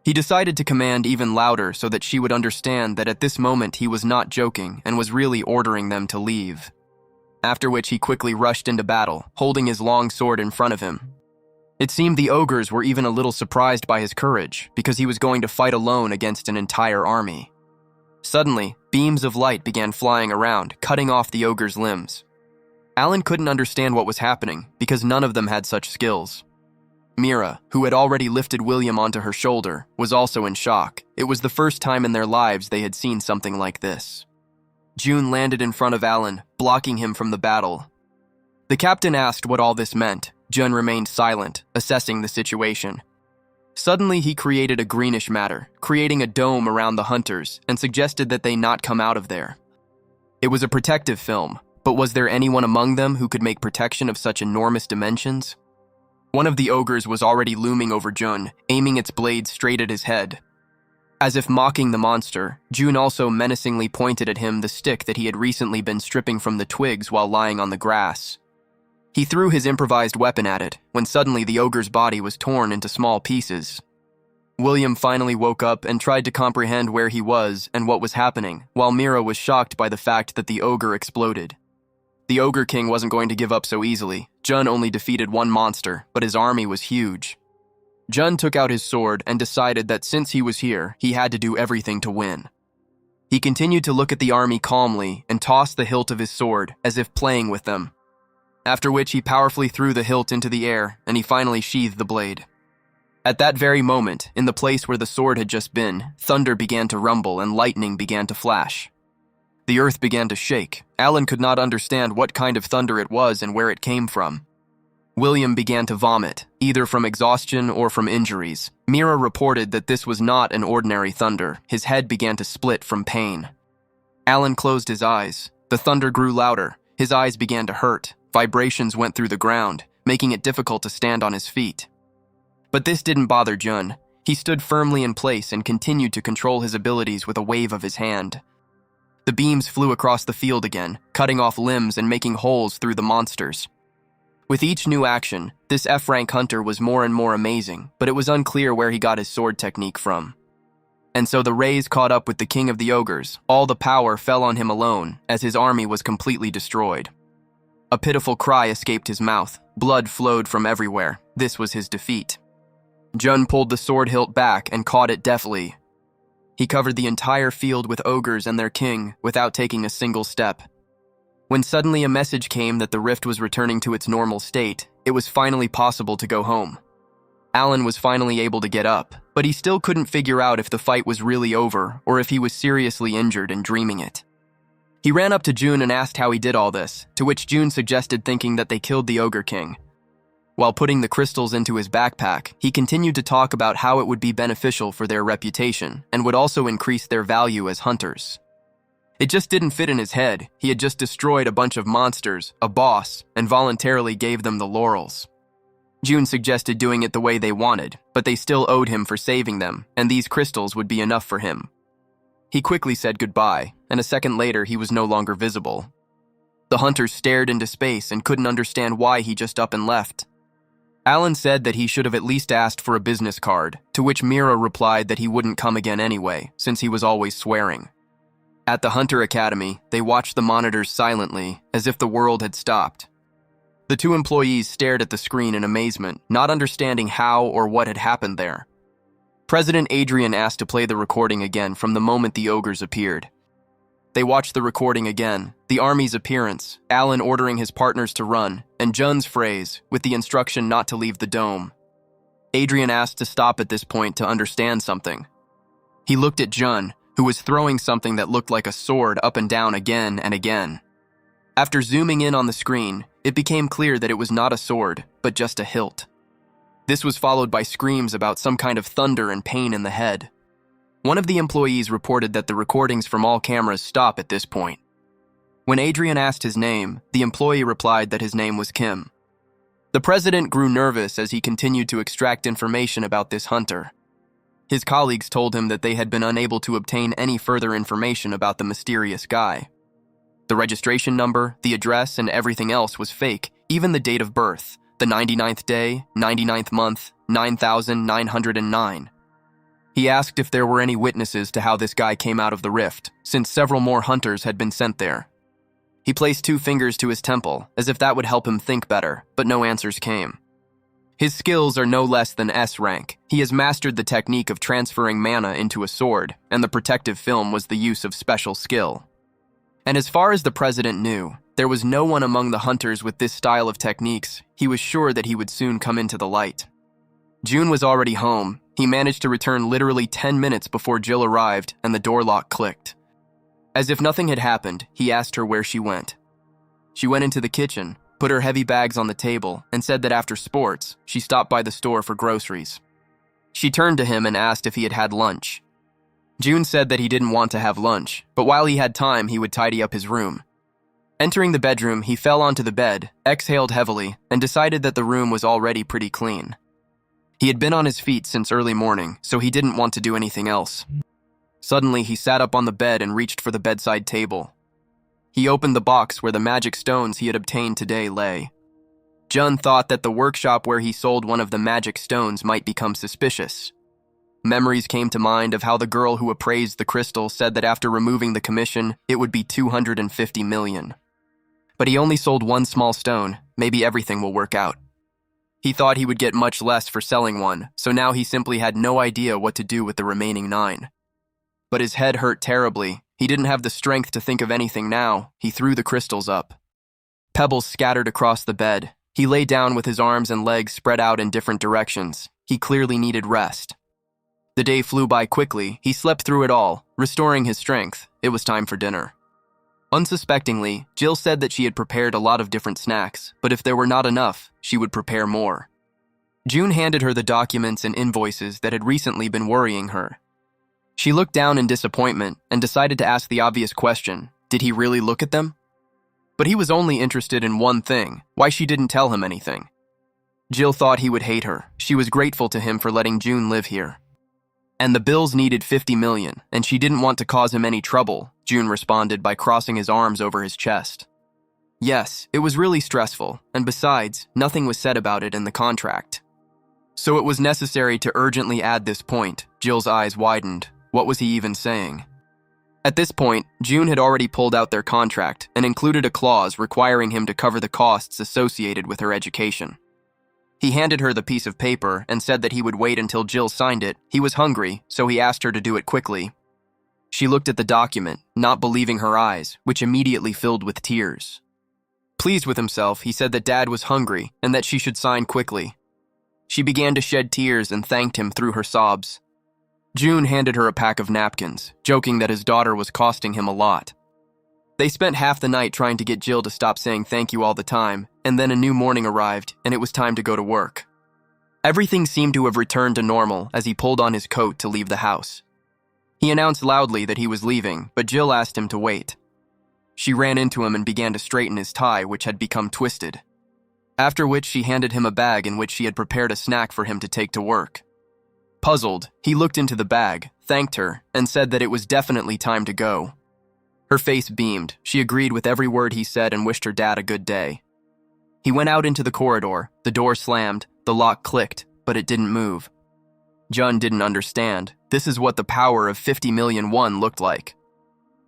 Speaker 1: He decided to command even louder so that she would understand that at this moment he was not joking and was really ordering them to leave. After which he quickly rushed into battle, holding his long sword in front of him. It seemed the ogres were even a little surprised by his courage, because he was going to fight alone against an entire army. Suddenly, beams of light began flying around, cutting off the ogres' limbs. Alan couldn't understand what was happening, because none of them had such skills. Mira, who had already lifted William onto her shoulder, was also in shock. It was the first time in their lives they had seen something like this. June landed in front of Alan, blocking him from the battle. The captain asked what all this meant. June remained silent, assessing the situation. Suddenly, he created a greenish matter, creating a dome around the hunters, and suggested that they not come out of there. It was a protective film, but was there anyone among them who could make protection of such enormous dimensions? One of the ogres was already looming over June, aiming its blade straight at his head. As if mocking the monster, June also menacingly pointed at him the stick that he had recently been stripping from the twigs while lying on the grass. He threw his improvised weapon at it, when suddenly the ogre's body was torn into small pieces. William finally woke up and tried to comprehend where he was and what was happening, while Mira was shocked by the fact that the ogre exploded. The Ogre King wasn't going to give up so easily. Jun only defeated one monster, but his army was huge. Jun took out his sword and decided that since he was here, he had to do everything to win. He continued to look at the army calmly and tossed the hilt of his sword, as if playing with them. After which he powerfully threw the hilt into the air, and he finally sheathed the blade. At that very moment, in the place where the sword had just been, thunder began to rumble and lightning began to flash. The earth began to shake. Alan could not understand what kind of thunder it was and where it came from. William began to vomit, either from exhaustion or from injuries. Mira reported that this was not an ordinary thunder. His head began to split from pain. Alan closed his eyes. The thunder grew louder. His eyes began to hurt. Vibrations went through the ground, making it difficult to stand on his feet. But this didn't bother Jun. He stood firmly in place and continued to control his abilities with a wave of his hand. The beams flew across the field again, cutting off limbs and making holes through the monsters. With each new action, this F-rank hunter was more and more amazing, but it was unclear where he got his sword technique from. And so the rays caught up with the king of the ogres. All the power fell on him alone, as his army was completely destroyed. A pitiful cry escaped his mouth. Blood flowed from everywhere. This was his defeat. Jun pulled the sword hilt back and caught it deftly. He covered the entire field with ogres and their king without taking a single step. When suddenly a message came that the rift was returning to its normal state, it was finally possible to go home. Alan was finally able to get up, but he still couldn't figure out if the fight was really over or if he was seriously injured and dreaming it. He ran up to June and asked how he did all this, to which June suggested thinking that they killed the Ogre King. While putting the crystals into his backpack, he continued to talk about how it would be beneficial for their reputation and would also increase their value as hunters. It just didn't fit in his head. He had just destroyed a bunch of monsters, a boss, and voluntarily gave them the laurels. June suggested doing it the way they wanted, but they still owed him for saving them, and these crystals would be enough for him. He quickly said goodbye, and a second later he was no longer visible. The hunters stared into space and couldn't understand why he just up and left. Alan said that he should have at least asked for a business card, to which Mira replied that he wouldn't come again anyway, since he was always swearing. At the Hunter Academy, they watched the monitors silently, as if the world had stopped. The two employees stared at the screen in amazement, not understanding how or what had happened there. President Adrian asked to play the recording again from the moment the ogres appeared. They watched the recording again, the army's appearance, Alan ordering his partners to run, and Jun's phrase, with the instruction not to leave the dome. Adrian asked to stop at this point to understand something. He looked at Jun, who was throwing something that looked like a sword up and down again and again. After zooming in on the screen, it became clear that it was not a sword, but just a hilt. This was followed by screams about some kind of thunder and pain in the head. One of the employees reported that the recordings from all cameras stop at this point. When Adrian asked his name, the employee replied that his name was Kim. The president grew nervous as he continued to extract information about this hunter. His colleagues told him that they had been unable to obtain any further information about the mysterious guy. The registration number, the address, and everything else was fake, even the date of birth, the 99th day, 99th month, 9,909. He asked if there were any witnesses to how this guy came out of the rift, since several more hunters had been sent there. He placed 2 fingers to his temple, as if that would help him think better, but no answers came. His skills are no less than S rank. He has mastered the technique of transferring mana into a sword, and the protective film was the use of special skill. And as far as the president knew, there was no one among the hunters with this style of techniques. He was sure that he would soon come into the light. June was already home. He managed to return literally 10 minutes before Jill arrived and the door lock clicked. As if nothing had happened, he asked her where she went. She went into the kitchen, put her heavy bags on the table, and said that after sports, she stopped by the store for groceries. She turned to him and asked if he had had lunch. June said that he didn't want to have lunch, but while he had time, he would tidy up his room. Entering the bedroom, he fell onto the bed, exhaled heavily, and decided that the room was already pretty clean. He had been on his feet since early morning, so he didn't want to do anything else. Suddenly, he sat up on the bed and reached for the bedside table. He opened the box where the magic stones he had obtained today lay. Jun thought that the workshop where he sold one of the magic stones might become suspicious. Memories came to mind of how the girl who appraised the crystal said that after removing the commission, it would be 250 million. But he only sold 1 small stone. Maybe everything will work out. He thought he would get much less for selling one, so now he simply had no idea what to do with the remaining 9. But his head hurt terribly. He didn't have the strength to think of anything now. He threw the crystals up. Pebbles scattered across the bed. He lay down with his arms and legs spread out in different directions. He clearly needed rest. The day flew by quickly. He slept through it all, restoring his strength. It was time for dinner. Unsuspectingly, Jill said that she had prepared a lot of different snacks, but if there were not enough, she would prepare more. June handed her the documents and invoices that had recently been worrying her. She looked down in disappointment and decided to ask the obvious question, did he really look at them? But he was only interested in one thing, why she didn't tell him anything. Jill thought he would hate her. She was grateful to him for letting June live here. And the bills needed 50 million, and she didn't want to cause him any trouble, June responded by crossing his arms over his chest. Yes, it was really stressful, and besides, nothing was said about it in the contract. So it was necessary to urgently add this point. Jill's eyes widened. What was he even saying? At this point, June had already pulled out their contract and included a clause requiring him to cover the costs associated with her education. He handed her the piece of paper and said that he would wait until Jill signed it. He was hungry, so he asked her to do it quickly. She looked at the document, not believing her eyes, which immediately filled with tears. Pleased with himself, he said that Dad was hungry and that she should sign quickly. She began to shed tears and thanked him through her sobs. June handed her a pack of napkins, joking that his daughter was costing him a lot. They spent half the night trying to get Jill to stop saying thank you all the time, and then a new morning arrived, and it was time to go to work. Everything seemed to have returned to normal as he pulled on his coat to leave the house. He announced loudly that he was leaving, but Jill asked him to wait. She ran into him and began to straighten his tie, which had become twisted. After which she handed him a bag in which she had prepared a snack for him to take to work. Puzzled, he looked into the bag, thanked her, and said that it was definitely time to go. Her face beamed. She agreed with every word he said and wished her dad a good day. He went out into the corridor. The door slammed, the lock clicked, but it didn't move. Jun didn't understand. This is what the power of 50 million won looked like.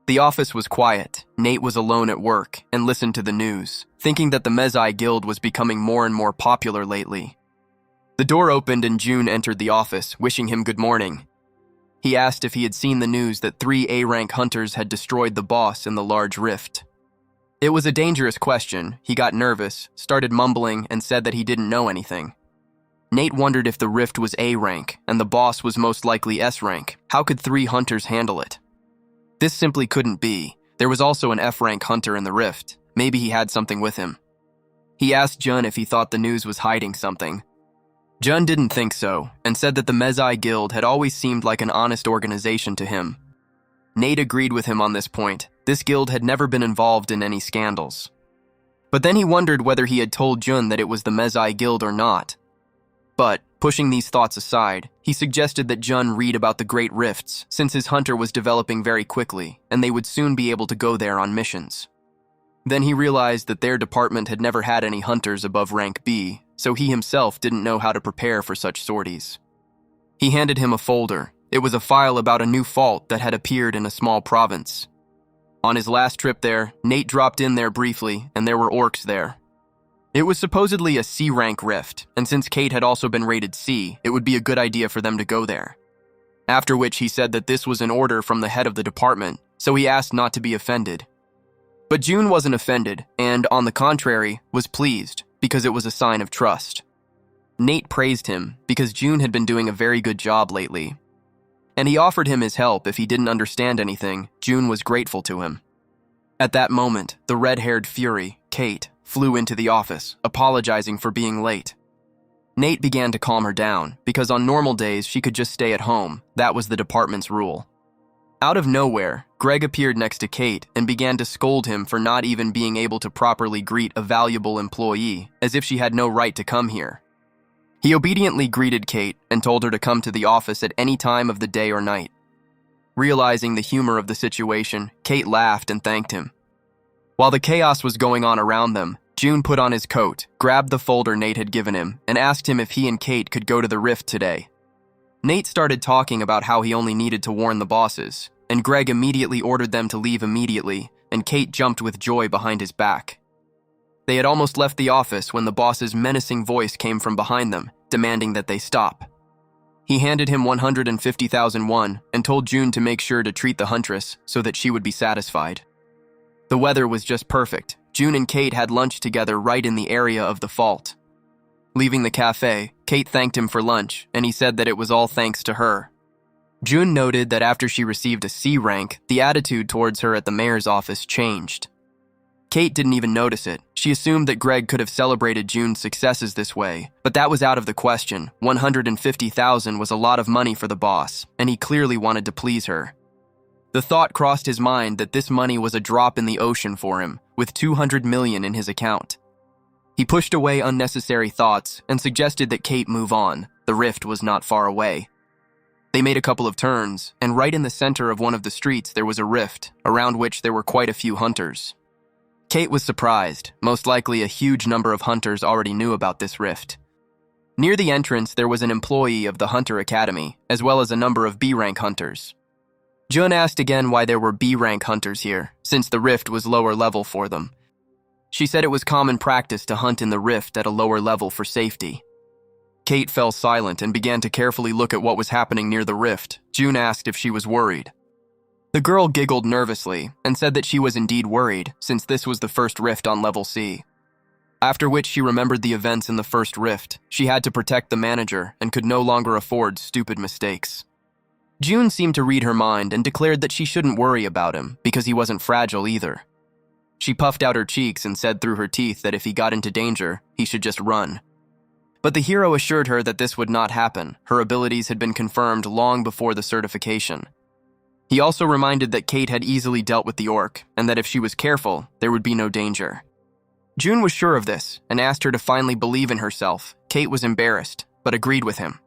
Speaker 1: The office was quiet. Nate was alone at work and listened to the news, thinking that the Mezai Guild was becoming more and more popular lately. The door opened and June entered the office, wishing him good morning. He asked if he had seen the news that 3 A-rank hunters had destroyed the boss in the large rift. It was a dangerous question. He got nervous, started mumbling, and said that he didn't know anything. Nate wondered if the rift was A-rank, and the boss was most likely S-rank. How could 3 hunters handle it? This simply couldn't be. There was also an F-rank hunter in the rift. Maybe he had something with him. He asked Jun if he thought the news was hiding something. Jun didn't think so, and said that the Mezai Guild had always seemed like an honest organization to him. Nate agreed with him on this point. This guild had never been involved in any scandals. But then he wondered whether he had told Jun that it was the Mezai Guild or not. But, pushing these thoughts aside, he suggested that Jun read about the Great Rifts, since his hunter was developing very quickly, and they would soon be able to go there on missions. Then he realized that their department had never had any hunters above rank B, so he himself didn't know how to prepare for such sorties. He handed him a folder. It was a file about a new fault that had appeared in a small province. On his last trip there, Nate dropped in there briefly, and there were orcs there. It was supposedly a C-rank rift, and since Kate had also been rated C, it would be a good idea for them to go there. After which he said that this was an order from the head of the department, so he asked not to be offended. But June wasn't offended, and, on the contrary, was pleased, because it was a sign of trust. Nate praised him, because June had been doing a very good job lately. And he offered him his help if he didn't understand anything. June was grateful to him. At that moment, the red-haired fury, Kate, flew into the office, apologizing for being late. Nate began to calm her down, because on normal days she could just stay at home. That was the department's rule. Out of nowhere, Greg appeared next to Kate and began to scold him for not even being able to properly greet a valuable employee, as if she had no right to come here. He obediently greeted Kate and told her to come to the office at any time of the day or night. Realizing the humor of the situation, Kate laughed and thanked him. While the chaos was going on around them, June put on his coat, grabbed the folder Nate had given him, and asked him if he and Kate could go to the rift today. Nate started talking about how he only needed to warn the bosses, and Greg immediately ordered them to leave immediately, and Kate jumped with joy behind his back. They had almost left the office when the boss's menacing voice came from behind them, demanding that they stop. He handed him 150,000 won and told June to make sure to treat the huntress so that she would be satisfied. The weather was just perfect. June and Kate had lunch together right in the area of the fault. Leaving the cafe, Kate thanked him for lunch, and he said that it was all thanks to her. June noted that after she received a C rank, the attitude towards her at the mayor's office changed. Kate didn't even notice it. She assumed that Greg could have celebrated June's successes this way, but that was out of the question. 150,000 was a lot of money for the boss, and he clearly wanted to please her. The thought crossed his mind that this money was a drop in the ocean for him, with 200 million in his account. He pushed away unnecessary thoughts and suggested that Kate move on. The rift was not far away. They made a couple of turns, and right in the center of one of the streets there was a rift, around which there were quite a few hunters. Kate was surprised. Most likely a huge number of hunters already knew about this rift. Near the entrance there was an employee of the Hunter Academy, as well as a number of B-rank hunters. Jun asked again why there were B-rank hunters here, since the rift was lower level for them. She said it was common practice to hunt in the rift at a lower level for safety. Kate fell silent and began to carefully look at what was happening near the rift. June asked if she was worried. The girl giggled nervously and said that she was indeed worried, since this was the first rift on level C. After which she remembered the events in the first rift. She had to protect the manager and could no longer afford stupid mistakes. June seemed to read her mind and declared that she shouldn't worry about him because he wasn't fragile either. She puffed out her cheeks and said through her teeth that if he got into danger, he should just run. But the hero assured her that this would not happen. Her abilities had been confirmed long before the certification. He also reminded that Kate had easily dealt with the orc, and that if she was careful, there would be no danger. June was sure of this, and asked her to finally believe in herself. Kate was embarrassed, but agreed with him.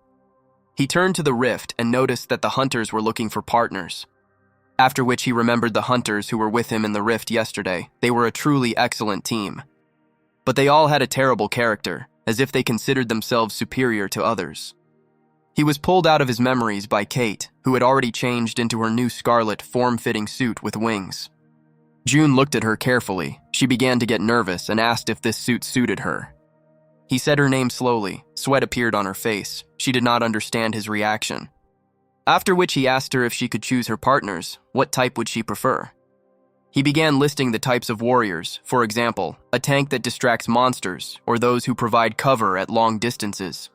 Speaker 1: He turned to the rift and noticed that the hunters were looking for partners. After which he remembered the hunters who were with him in the rift yesterday. They were a truly excellent team. But they all had a terrible character, as if they considered themselves superior to others. He was pulled out of his memories by Kate, who had already changed into her new scarlet, form-fitting suit with wings. June looked at her carefully. She began to get nervous and asked if this suit suited her. He said her name slowly. Sweat appeared on her face. She did not understand his reaction. After which he asked her if she could choose her partners, what type would she prefer? He began listing the types of warriors, for example, a tank that distracts monsters, or those who provide cover at long distances.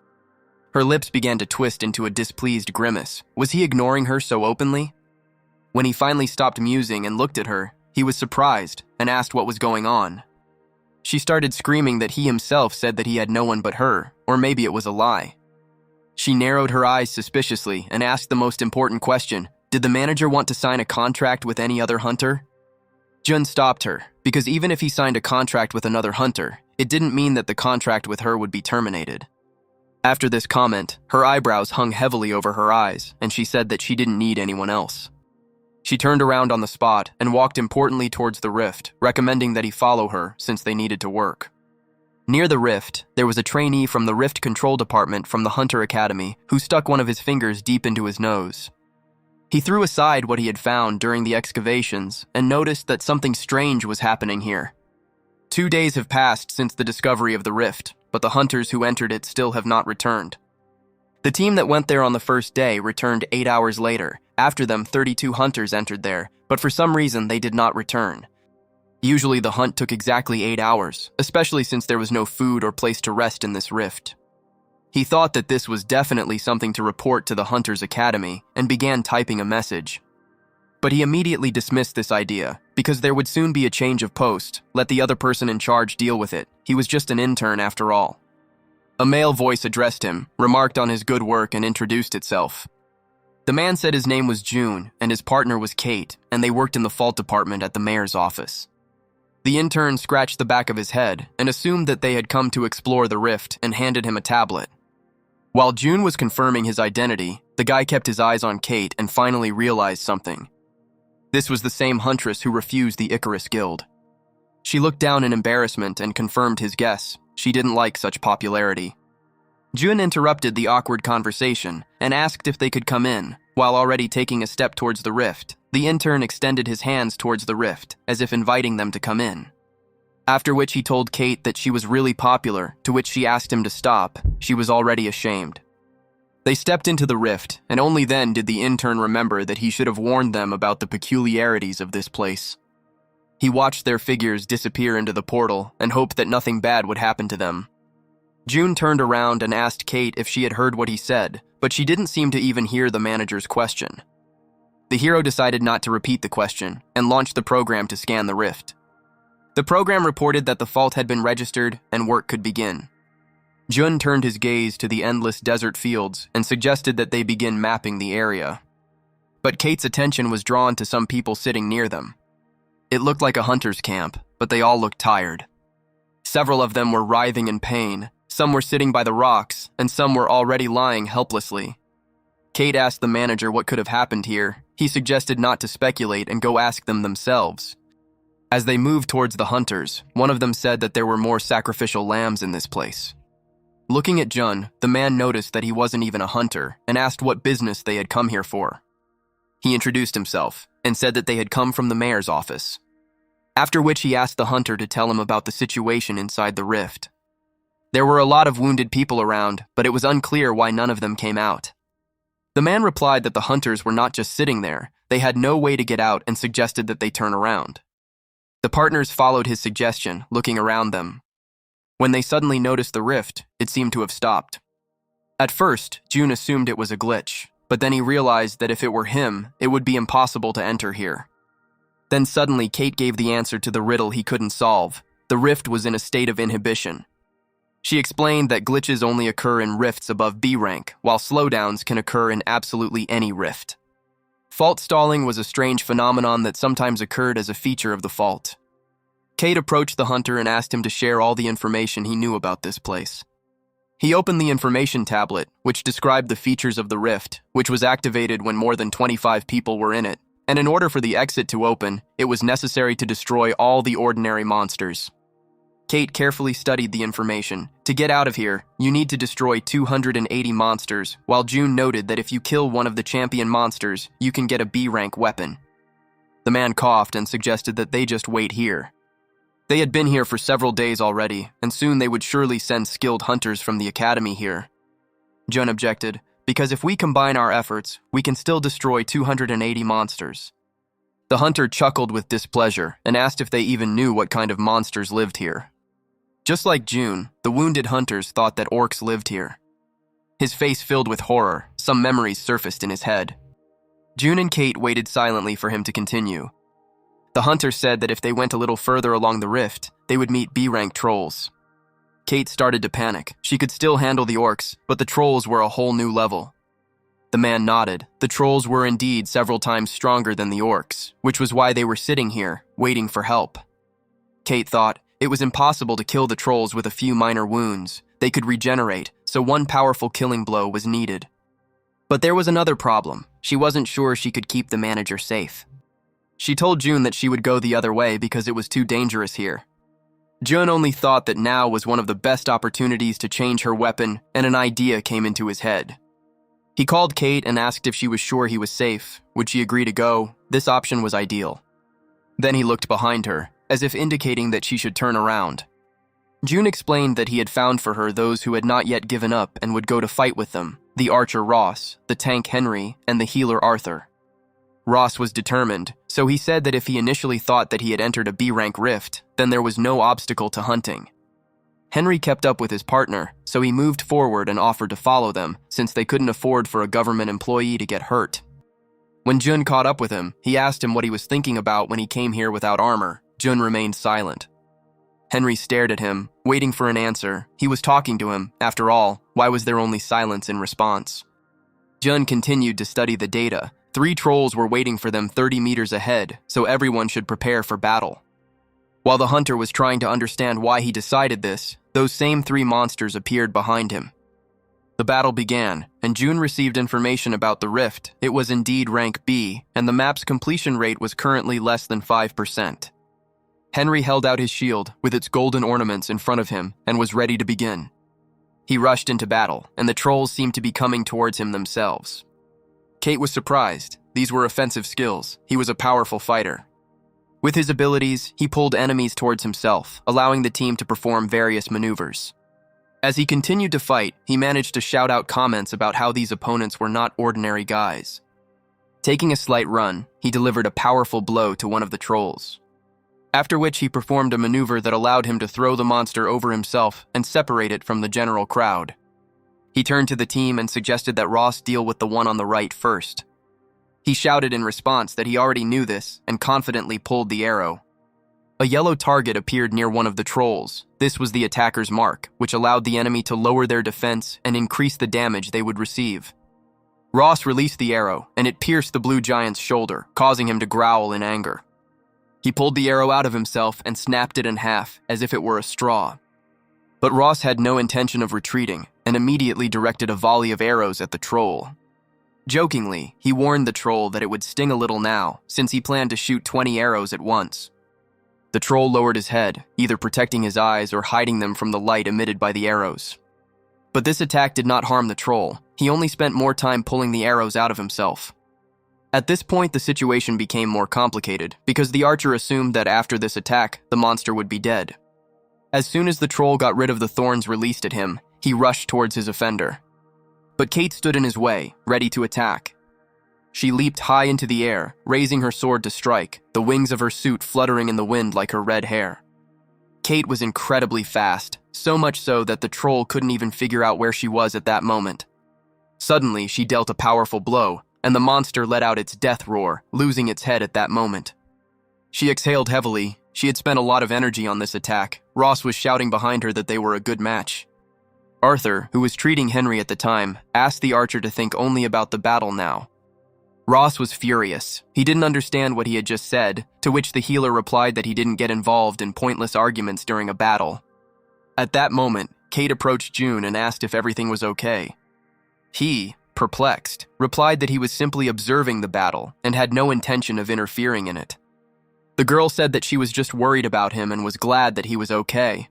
Speaker 1: Her lips began to twist into a displeased grimace. Was he ignoring her so openly? When he finally stopped musing and looked at her, he was surprised and asked what was going on. She started screaming that he himself said that he had no one but her, or maybe it was a lie. She narrowed her eyes suspiciously and asked the most important question: did the manager want to sign a contract with any other hunter? Jun stopped her, because even if he signed a contract with another hunter, it didn't mean that the contract with her would be terminated. After this comment, her eyebrows hung heavily over her eyes, and she said that she didn't need anyone else. She turned around on the spot and walked importantly towards the rift, recommending that he follow her since they needed to work. Near the rift, there was a trainee from the rift control department from the Hunter Academy who stuck one of his fingers deep into his nose. He threw aside what he had found during the excavations and noticed that something strange was happening here. 2 days have passed since the discovery of the rift, but the hunters who entered it still have not returned. The team that went there on the first day returned 8 hours later. After them, 32 hunters entered there, but for some reason they did not return. Usually the hunt took exactly 8 hours, especially since there was no food or place to rest in this rift. He thought that this was definitely something to report to the Hunters Academy and began typing a message. But he immediately dismissed this idea, because there would soon be a change of post. Let the other person in charge deal with it. He was just an intern after all. A male voice addressed him, remarked on his good work, and introduced itself. The man said his name was June, and his partner was Kate, and they worked in the fault department at the mayor's office. The intern scratched the back of his head and assumed that they had come to explore the rift and handed him a tablet. While June was confirming his identity, the guy kept his eyes on Kate and finally realized something. This was the same huntress who refused the Icarus Guild. She looked down in embarrassment and confirmed his guess. She didn't like such popularity. June interrupted the awkward conversation and asked if they could come in. While already taking a step towards the rift, the intern extended his hands towards the rift, as if inviting them to come in. After which he told Kate that she was really popular, to which she asked him to stop. She was already ashamed. They stepped into the rift, and only then did the intern remember that he should have warned them about the peculiarities of this place. He watched their figures disappear into the portal and hoped that nothing bad would happen to them. June turned around and asked Kate if she had heard what he said, but she didn't seem to even hear the manager's question. The hero decided not to repeat the question and launched the program to scan the rift. The program reported that the fault had been registered and work could begin. Jun turned his gaze to the endless desert fields and suggested that they begin mapping the area. But Kate's attention was drawn to some people sitting near them. It looked like a hunter's camp, but they all looked tired. Several of them were writhing in pain, some were sitting by the rocks, and some were already lying helplessly. Kate asked the manager what could have happened here. He suggested not to speculate and go ask them themselves. As they moved towards the hunters, one of them said that there were more sacrificial lambs in this place. Looking at Jun, the man noticed that he wasn't even a hunter and asked what business they had come here for. He introduced himself and said that they had come from the mayor's office. After which he asked the hunter to tell him about the situation inside the rift. There were a lot of wounded people around, but it was unclear why none of them came out. The man replied that the hunters were not just sitting there, they had no way to get out and suggested that they turn around. The partners followed his suggestion, looking around them. When they suddenly noticed the rift, it seemed to have stopped. At first, June assumed it was a glitch, but then he realized that if it were him, it would be impossible to enter here. Then suddenly Kate gave the answer to the riddle he couldn't solve. The rift was in a state of inhibition. She explained that glitches only occur in rifts above B rank, while slowdowns can occur in absolutely any rift. Fault stalling was a strange phenomenon that sometimes occurred as a feature of the fault. Kate approached the hunter and asked him to share all the information he knew about this place. He opened the information tablet, which described the features of the rift, which was activated when more than 25 people were in it, and in order for the exit to open, it was necessary to destroy all the ordinary monsters. Kate carefully studied the information. To get out of here, you need to destroy 280 monsters, while June noted that if you kill one of the champion monsters, you can get a B-rank weapon. The man coughed and suggested that they just wait here. They had been here for several days already, and soon they would surely send skilled hunters from the academy here. Jun objected, because if we combine our efforts, we can still destroy 280 monsters. The hunter chuckled with displeasure and asked if they even knew what kind of monsters lived here. Just like June, the wounded hunters thought that orcs lived here. His face filled with horror, some memories surfaced in his head. June and Kate waited silently for him to continue. The hunter said that if they went a little further along the rift, they would meet B-rank trolls. Kate started to panic. She could still handle the orcs, but the trolls were a whole new level. The man nodded. The trolls were indeed several times stronger than the orcs, which was why they were sitting here, waiting for help. Kate thought, it was impossible to kill the trolls with a few minor wounds. They could regenerate, so one powerful killing blow was needed. But there was another problem. She wasn't sure she could keep the manager safe. She told June that she would go the other way because it was too dangerous here. June only thought that now was one of the best opportunities to change her weapon, and an idea came into his head. He called Kate and asked if she was sure he was safe. Would she agree to go? This option was ideal. Then he looked behind her, as if indicating that she should turn around. June explained that he had found for her those who had not yet given up and would go to fight with them, the archer Ross, the tank Henry, and the healer Arthur. Ross was determined, so he said that if he initially thought that he had entered a B-rank rift, then there was no obstacle to hunting. Henry kept up with his partner, so he moved forward and offered to follow them, since they couldn't afford for a government employee to get hurt. When Jun caught up with him, he asked him what he was thinking about when he came here without armor. Jun remained silent. Henry stared at him, waiting for an answer. He was talking to him. After all, why was there only silence in response? Jun continued to study the data. 3 trolls were waiting for them 30 meters ahead, so everyone should prepare for battle. While the hunter was trying to understand why he decided this, those same 3 monsters appeared behind him. The battle began, and June received information about the rift. It was indeed rank B, and the map's completion rate was currently less than 5%. Henry held out his shield, with its golden ornaments in front of him, and was ready to begin. He rushed into battle, and the trolls seemed to be coming towards him themselves. Kate was surprised. These were offensive skills. He was a powerful fighter. With his abilities, he pulled enemies towards himself, allowing the team to perform various maneuvers. As he continued to fight, he managed to shout out comments about how these opponents were not ordinary guys. Taking a slight run, he delivered a powerful blow to one of the trolls. After which he performed a maneuver that allowed him to throw the monster over himself and separate it from the general crowd. He turned to the team and suggested that Ross deal with the one on the right first. He shouted in response that he already knew this and confidently pulled the arrow. A yellow target appeared near one of the trolls. This was the attacker's mark, which allowed the enemy to lower their defense and increase the damage they would receive. Ross released the arrow, and it pierced the blue giant's shoulder, causing him to growl in anger. He pulled the arrow out of himself and snapped it in half, as if it were a straw. But Ross had no intention of retreating, and immediately directed a volley of arrows at the troll. Jokingly, he warned the troll that it would sting a little now, since he planned to shoot 20 arrows at once. The troll lowered his head, either protecting his eyes or hiding them from the light emitted by the arrows. But this attack did not harm the troll. He only spent more time pulling the arrows out of himself. At this point, the situation became more complicated, because the archer assumed that after this attack, the monster would be dead. As soon as the troll got rid of the thorns released at him, he rushed towards his offender. But Kate stood in his way, ready to attack. She leaped high into the air, raising her sword to strike, the wings of her suit fluttering in the wind like her red hair. Kate was incredibly fast, so much so that the troll couldn't even figure out where she was at that moment. Suddenly, she dealt a powerful blow, and the monster let out its death roar, losing its head at that moment. She exhaled heavily. She had spent a lot of energy on this attack. Ross was shouting behind her that they were a good match. Arthur, who was treating Henry at the time, asked the archer to think only about the battle now. Ross was furious. He didn't understand what he had just said, to which the healer replied that he didn't get involved in pointless arguments during a battle. At that moment, Kate approached June and asked if everything was okay. He, perplexed, replied that he was simply observing the battle and had no intention of interfering in it. The girl said that she was just worried about him and was glad that he was okay.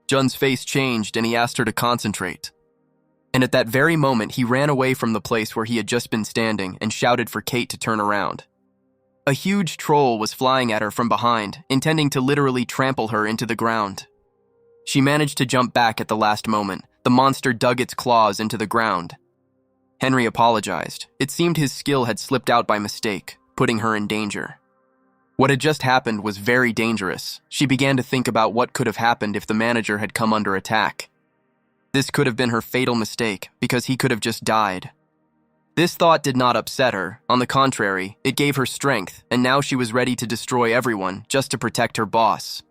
Speaker 1: Jun's face changed and he asked her to concentrate. And at that very moment, he ran away from the place where he had just been standing and shouted for Kate to turn around. A huge troll was flying at her from behind, intending to literally trample her into the ground. She managed to jump back at the last moment. The monster dug its claws into the ground. Henry apologized. It seemed his skill had slipped out by mistake, putting her in danger. What had just happened was very dangerous. She began to think about what could have happened if the manager had come under attack. This could have been her fatal mistake, because he could have just died. This thought did not upset her. On the contrary, it gave her strength, and now she was ready to destroy everyone just to protect her boss.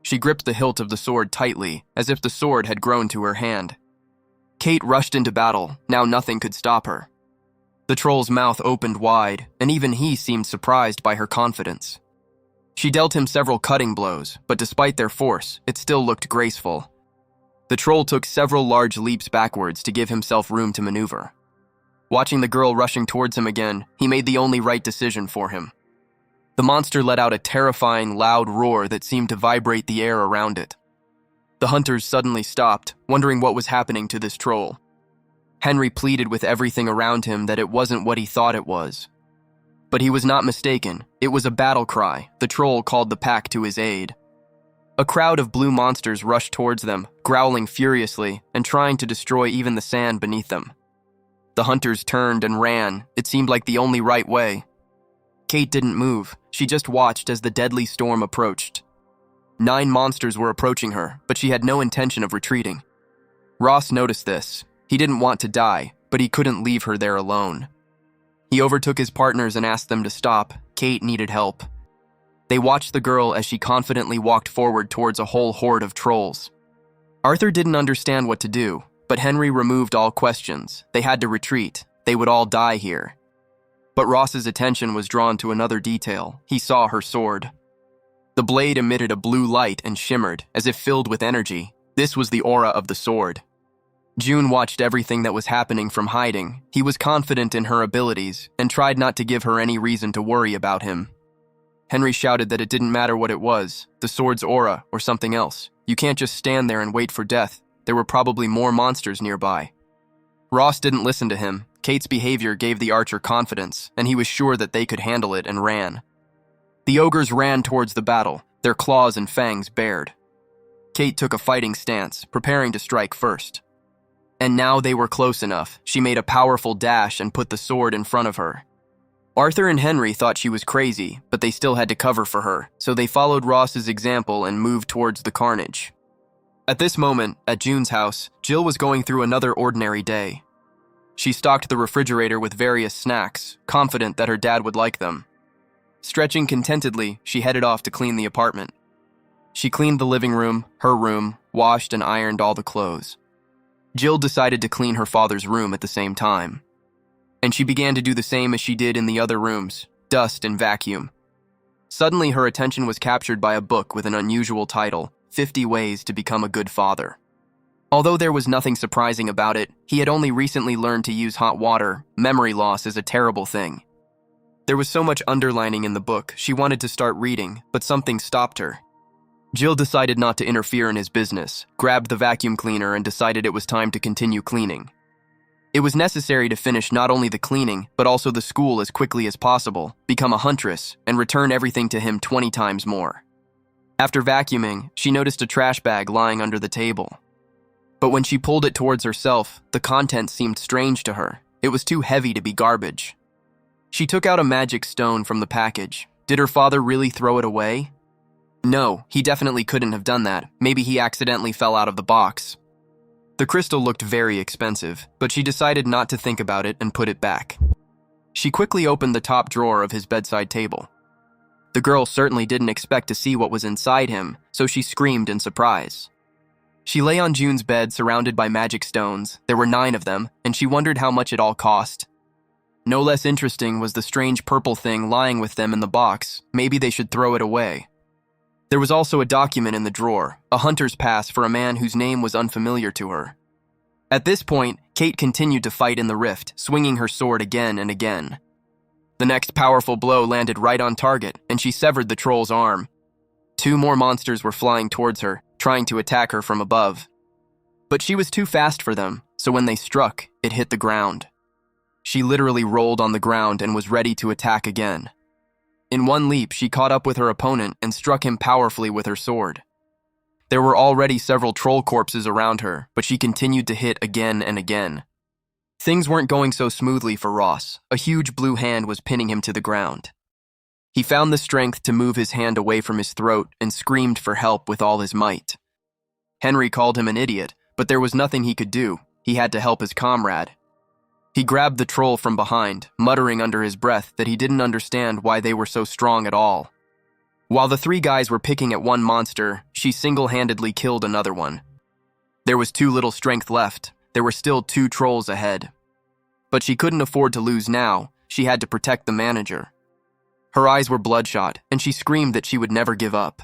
Speaker 1: She gripped the hilt of the sword tightly, as if the sword had grown to her hand. Kate rushed into battle. Now nothing could stop her. The troll's mouth opened wide, and even he seemed surprised by her confidence. She dealt him several cutting blows, but despite their force, it still looked graceful. The troll took several large leaps backwards to give himself room to maneuver. Watching the girl rushing towards him again, he made the only right decision for him. The monster let out a terrifying, loud roar that seemed to vibrate the air around it. The hunters suddenly stopped, wondering what was happening to this troll. Henry pleaded with everything around him that it wasn't what he thought it was. But he was not mistaken. It was a battle cry. The troll called the pack to his aid. A crowd of blue monsters rushed towards them, growling furiously and trying to destroy even the sand beneath them. The hunters turned and ran. It seemed like the only right way. Kate didn't move. She just watched as the deadly storm approached. 9 monsters were approaching her, but she had no intention of retreating. Ross noticed this. He didn't want to die, but he couldn't leave her there alone. He overtook his partners and asked them to stop. Kate needed help. They watched the girl as she confidently walked forward towards a whole horde of trolls. Arthur didn't understand what to do, but Henry removed all questions. They had to retreat. They would all die here. But Ross's attention was drawn to another detail. He saw her sword. The blade emitted a blue light and shimmered, as if filled with energy. This was the aura of the sword. June watched everything that was happening from hiding. He was confident in her abilities and tried not to give her any reason to worry about him. Henry shouted that it didn't matter what it was, the sword's aura or something else. You can't just stand there and wait for death. There were probably more monsters nearby. Ross didn't listen to him. Kate's behavior gave the archer confidence, and he was sure that they could handle it and ran. The ogres ran towards the battle, their claws and fangs bared. Kate took a fighting stance, preparing to strike first. And now they were close enough. She made a powerful dash and put the sword in front of her. Arthur and Henry thought she was crazy, but they still had to cover for her, so they followed Ross's example and moved towards the carnage. At this moment, at June's house, Jill was going through another ordinary day. She stocked the refrigerator with various snacks, confident that her dad would like them. Stretching contentedly, she headed off to clean the apartment. She cleaned the living room, her room, washed and ironed all the clothes. Jill decided to clean her father's room at the same time. And she began to do the same as she did in the other rooms, dust and vacuum. Suddenly, her attention was captured by a book with an unusual title, 50 Ways to Become a Good Father. Although there was nothing surprising about it, he had only recently learned to use hot water. Memory loss is a terrible thing. There was so much underlining in the book, she wanted to start reading, but something stopped her. Jill decided not to interfere in his business, grabbed the vacuum cleaner and decided it was time to continue cleaning. It was necessary to finish not only the cleaning, but also the school as quickly as possible, become a huntress, and return everything to him 20 times more. After vacuuming, she noticed a trash bag lying under the table. But when she pulled it towards herself, the contents seemed strange to her. It was too heavy to be garbage. She took out a magic stone from the package. Did her father really throw it away? No, he definitely couldn't have done that. Maybe he accidentally fell out of the box. The crystal looked very expensive, but she decided not to think about it and put it back. She quickly opened the top drawer of his bedside table. The girl certainly didn't expect to see what was inside him, so she screamed in surprise. She lay on June's bed surrounded by magic stones. There were 9 of them, and she wondered how much it all cost. No less interesting was the strange purple thing lying with them in the box. Maybe they should throw it away. There was also a document in the drawer, a hunter's pass for a man whose name was unfamiliar to her. At this point, Kate continued to fight in the rift, swinging her sword again and again. The next powerful blow landed right on target, and she severed the troll's arm. 2 more monsters were flying towards her, trying to attack her from above. But she was too fast for them, so when they struck, it hit the ground. She literally rolled on the ground and was ready to attack again. In one leap, she caught up with her opponent and struck him powerfully with her sword. There were already several troll corpses around her, but she continued to hit again and again. Things weren't going so smoothly for Ross. A huge blue hand was pinning him to the ground. He found the strength to move his hand away from his throat and screamed for help with all his might. Henry called him an idiot, but there was nothing he could do. He had to help his comrade. He grabbed the troll from behind, muttering under his breath that he didn't understand why they were so strong at all. While the 3 guys were picking at one monster, she single-handedly killed another one. There was too little strength left. There were still 2 trolls ahead. But she couldn't afford to lose now. She had to protect the manager. Her eyes were bloodshot, and she screamed that she would never give up.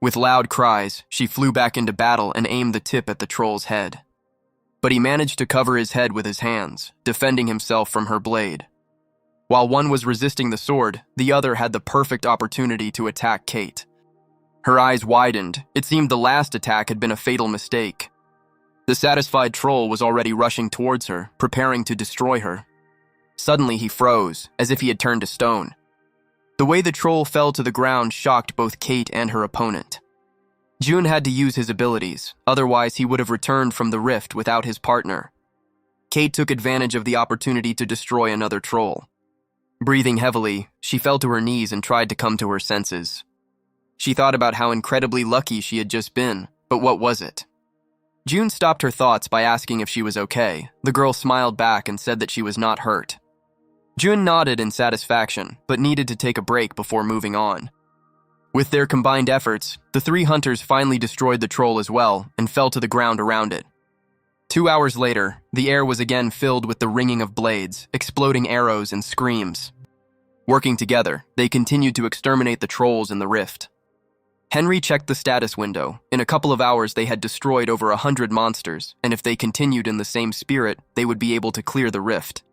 Speaker 1: With loud cries, she flew back into battle and aimed the tip at the troll's head. But he managed to cover his head with his hands, defending himself from her blade. While one was resisting the sword, the other had the perfect opportunity to attack Kate. Her eyes widened. It seemed the last attack had been a fatal mistake. The satisfied troll was already rushing towards her, preparing to destroy her. Suddenly he froze, as if he had turned to stone. The way the troll fell to the ground shocked both Kate and her opponent. June had to use his abilities, otherwise he would have returned from the rift without his partner. Kate took advantage of the opportunity to destroy another troll. Breathing heavily, she fell to her knees and tried to come to her senses. She thought about how incredibly lucky she had just been, but what was it? June stopped her thoughts by asking if she was okay. The girl smiled back and said that she was not hurt. June nodded in satisfaction, but needed to take a break before moving on. With their combined efforts, the 3 hunters finally destroyed the troll as well and fell to the ground around it. 2 hours later, the air was again filled with the ringing of blades, exploding arrows, and screams. Working together, they continued to exterminate the trolls in the rift. Henry checked the status window. In a couple of hours, they had destroyed over 100 monsters, and if they continued in the same spirit, they would be able to clear the rift.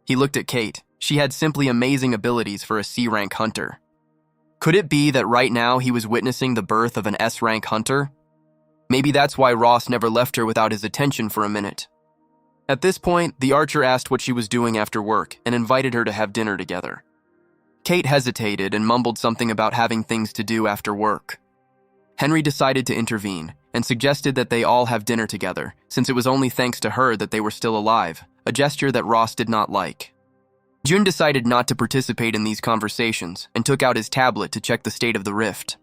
Speaker 1: He looked at Kate. She had simply amazing abilities for a C-rank hunter. Could it be that right now he was witnessing the birth of an S-rank hunter? Maybe that's why Ross never left her without his attention for a minute. At this point, the archer asked what she was doing after work and invited her to have dinner together. Kate hesitated and mumbled something about having things to do after work. Henry decided to intervene and suggested that they all have dinner together, since it was only thanks to her that they were still alive, a gesture that Ross did not like. June decided not to participate in these conversations and took out his tablet to check the state of the rift.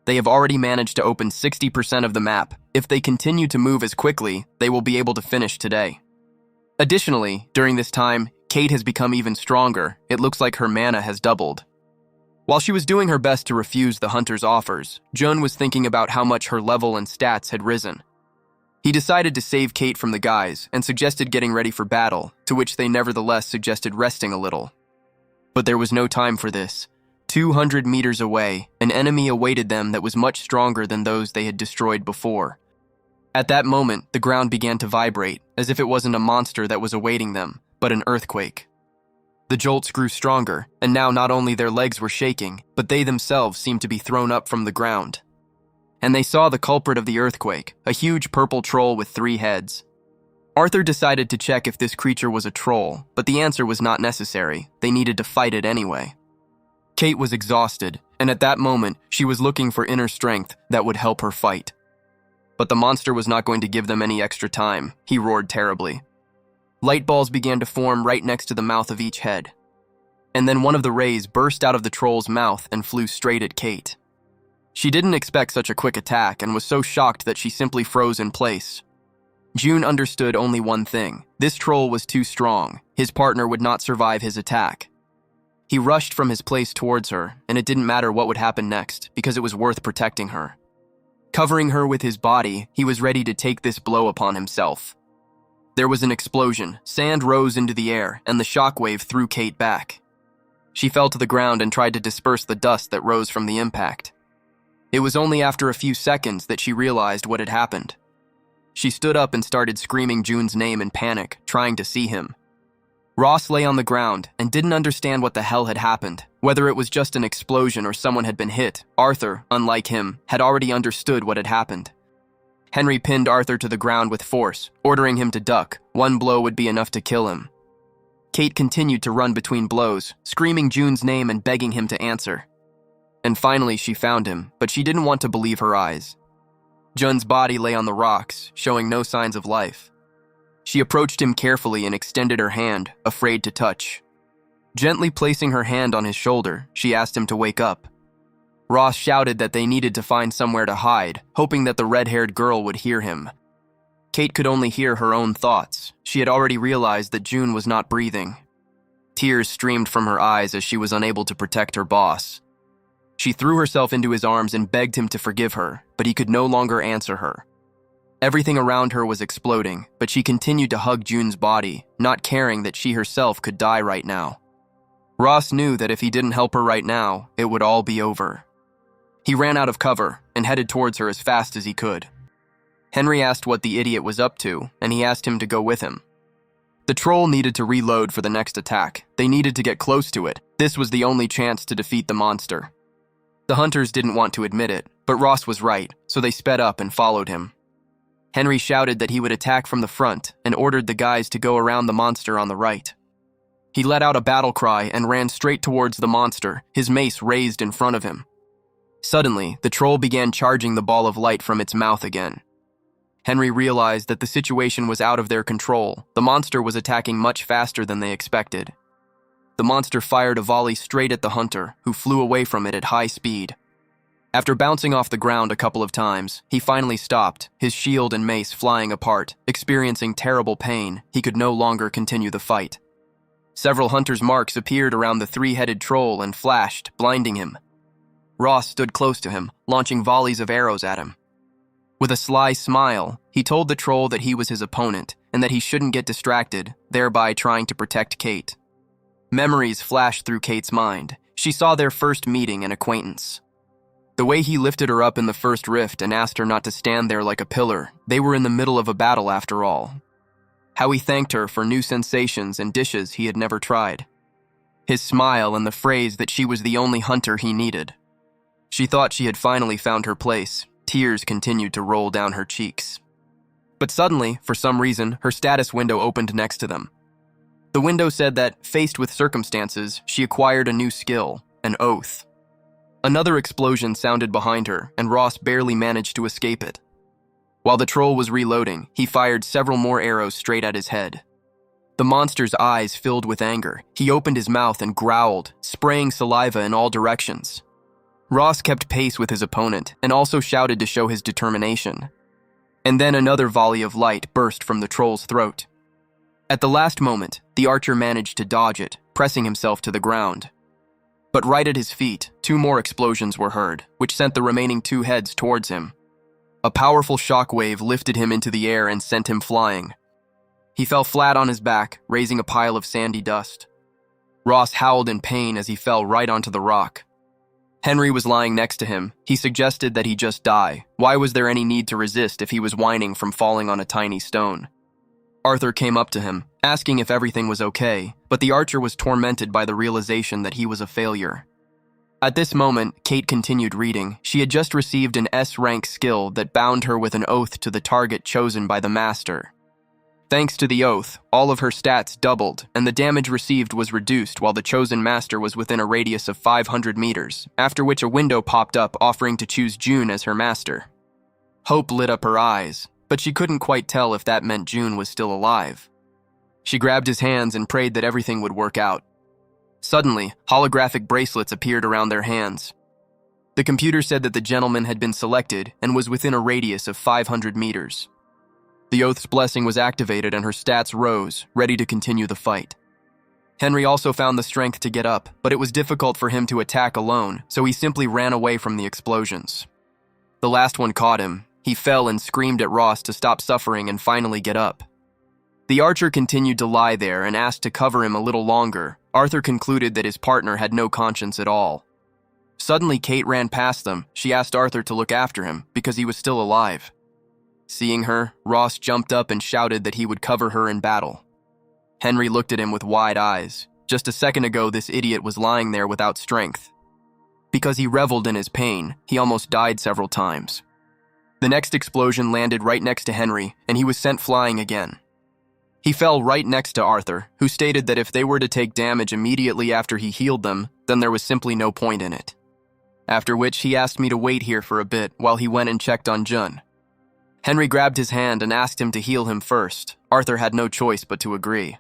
Speaker 1: They have already managed to open 60% of the map. If they continue to move as quickly, they will be able to finish today. Additionally, during this time, Kate has become even stronger. It looks like her mana has doubled. While she was doing her best to refuse the hunter's offers, June was thinking about how much her level and stats had risen. He decided to save Kate from the guys and suggested getting ready for battle, to which they nevertheless suggested resting a little. But there was no time for this. 200 meters away, an enemy awaited them that was much stronger than those they had destroyed before. At that moment, the ground began to vibrate, as if it wasn't a monster that was awaiting them, but an earthquake. The jolts grew stronger, and now not only their legs were shaking, but they themselves seemed to be thrown up from the ground. And they saw the culprit of the earthquake, a huge purple troll with 3 heads. Arthur decided to check if this creature was a troll, but the answer was not necessary. They needed to fight it anyway. Kate was exhausted, and at that moment, she was looking for inner strength that would help her fight. But the monster was not going to give them any extra time. He roared terribly. Light balls began to form right next to the mouth of each head. And then one of the rays burst out of the troll's mouth and flew straight at Kate. She didn't expect such a quick attack and was so shocked that she simply froze in place. June understood only one thing. This troll was too strong. His partner would not survive his attack. He rushed from his place towards her, and it didn't matter what would happen next because it was worth protecting her. Covering her with his body, he was ready to take this blow upon himself. There was an explosion, sand rose into the air, and the shockwave threw Kate back. She fell to the ground and tried to disperse the dust that rose from the impact. It was only after a few seconds that she realized what had happened. She stood up and started screaming June's name in panic, trying to see him. Ross lay on the ground and didn't understand what the hell had happened. Whether it was just an explosion or someone had been hit, Arthur, unlike him, had already understood what had happened. Henry pinned Arthur to the ground with force, ordering him to duck. One blow would be enough to kill him. Kate continued to run between blows, screaming June's name and begging him to answer. And finally she found him, but she didn't want to believe her eyes. Jun's body lay on the rocks, showing no signs of life. She approached him carefully and extended her hand, afraid to touch. Gently placing her hand on his shoulder, she asked him to wake up. Ross shouted that they needed to find somewhere to hide, hoping that the red-haired girl would hear him. Kate could only hear her own thoughts. She had already realized that June was not breathing. Tears streamed from her eyes as she was unable to protect her boss. She threw herself into his arms and begged him to forgive her, but he could no longer answer her. Everything around her was exploding, but she continued to hug June's body, not caring that she herself could die right now. Ross knew that if he didn't help her right now, it would all be over. He ran out of cover and headed towards her as fast as he could. Henry asked what the idiot was up to, and he asked him to go with him. The troll needed to reload for the next attack. They needed to get close to it. This was the only chance to defeat the monster. The hunters didn't want to admit it, but Ross was right, so they sped up and followed him. Henry shouted that he would attack from the front and ordered the guys to go around the monster on the right. He let out a battle cry and ran straight towards the monster, his mace raised in front of him. Suddenly, the troll began charging the ball of light from its mouth again. Henry realized that the situation was out of their control. The monster was attacking much faster than they expected. The monster fired a volley straight at the hunter, who flew away from it at high speed. After bouncing off the ground a couple of times, he finally stopped, his shield and mace flying apart. Experiencing terrible pain, he could no longer continue the fight. Several hunters' marks appeared around the three-headed troll and flashed, blinding him. Ross stood close to him, launching volleys of arrows at him. With a sly smile, he told the troll that he was his opponent and that he shouldn't get distracted, thereby trying to protect Kate. Memories flashed through Kate's mind. She saw their first meeting and acquaintance. The way he lifted her up in the first rift and asked her not to stand there like a pillar. They were in the middle of a battle after all. How he thanked her for new sensations and dishes he had never tried. His smile and the phrase that she was the only hunter he needed. She thought she had finally found her place. Tears continued to roll down her cheeks. But suddenly, for some reason, her status window opened next to them. The window said that, faced with circumstances, she acquired a new skill, an oath. Another explosion sounded behind her, and Ross barely managed to escape it. While the troll was reloading, he fired several more arrows straight at his head. The monster's eyes filled with anger. He opened his mouth and growled, spraying saliva in all directions. Ross kept pace with his opponent and also shouted to show his determination. And then another volley of light burst from the troll's throat. At the last moment, the archer managed to dodge it, pressing himself to the ground. But right at his feet, two more explosions were heard, which sent the remaining two heads towards him. A powerful shockwave lifted him into the air and sent him flying. He fell flat on his back, raising a pile of sandy dust. Ross howled in pain as he fell right onto the rock. Henry was lying next to him. He suggested that he just die. Why was there any need to resist if he was whining from falling on a tiny stone? Arthur came up to him, asking if everything was okay, but the archer was tormented by the realization that he was a failure. At this moment, Kate continued reading. She had just received an S-rank skill that bound her with an oath to the target chosen by the master. Thanks to the oath, all of her stats doubled, and the damage received was reduced while the chosen master was within a radius of 500 meters, after which a window popped up offering to choose June as her master. Hope lit up her eyes, but she couldn't quite tell if that meant June was still alive. She grabbed his hands and prayed that everything would work out. Suddenly, holographic bracelets appeared around their hands. The computer said that the gentleman had been selected and was within a radius of 500 meters. The oath's blessing was activated and her stats rose, ready to continue the fight. Henry also found the strength to get up, but it was difficult for him to attack alone, so he simply ran away from the explosions. The last one caught him. He fell and screamed at Ross to stop suffering and finally get up. The archer continued to lie there and asked to cover him a little longer. Arthur concluded that his partner had no conscience at all. Suddenly, Kate ran past them. She asked Arthur to look after him because he was still alive. Seeing her, Ross jumped up and shouted that he would cover her in battle. Henry looked at him with wide eyes. Just a second ago, this idiot was lying there without strength. Because he reveled in his pain, he almost died several times. The next explosion landed right next to Henry, and he was sent flying again. He fell right next to Arthur, who stated that if they were to take damage immediately after he healed them, then there was simply no point in it. After which, he asked me to wait here for a bit while he went and checked on Jun. Henry grabbed his hand and asked him to heal him first. Arthur had no choice but to agree.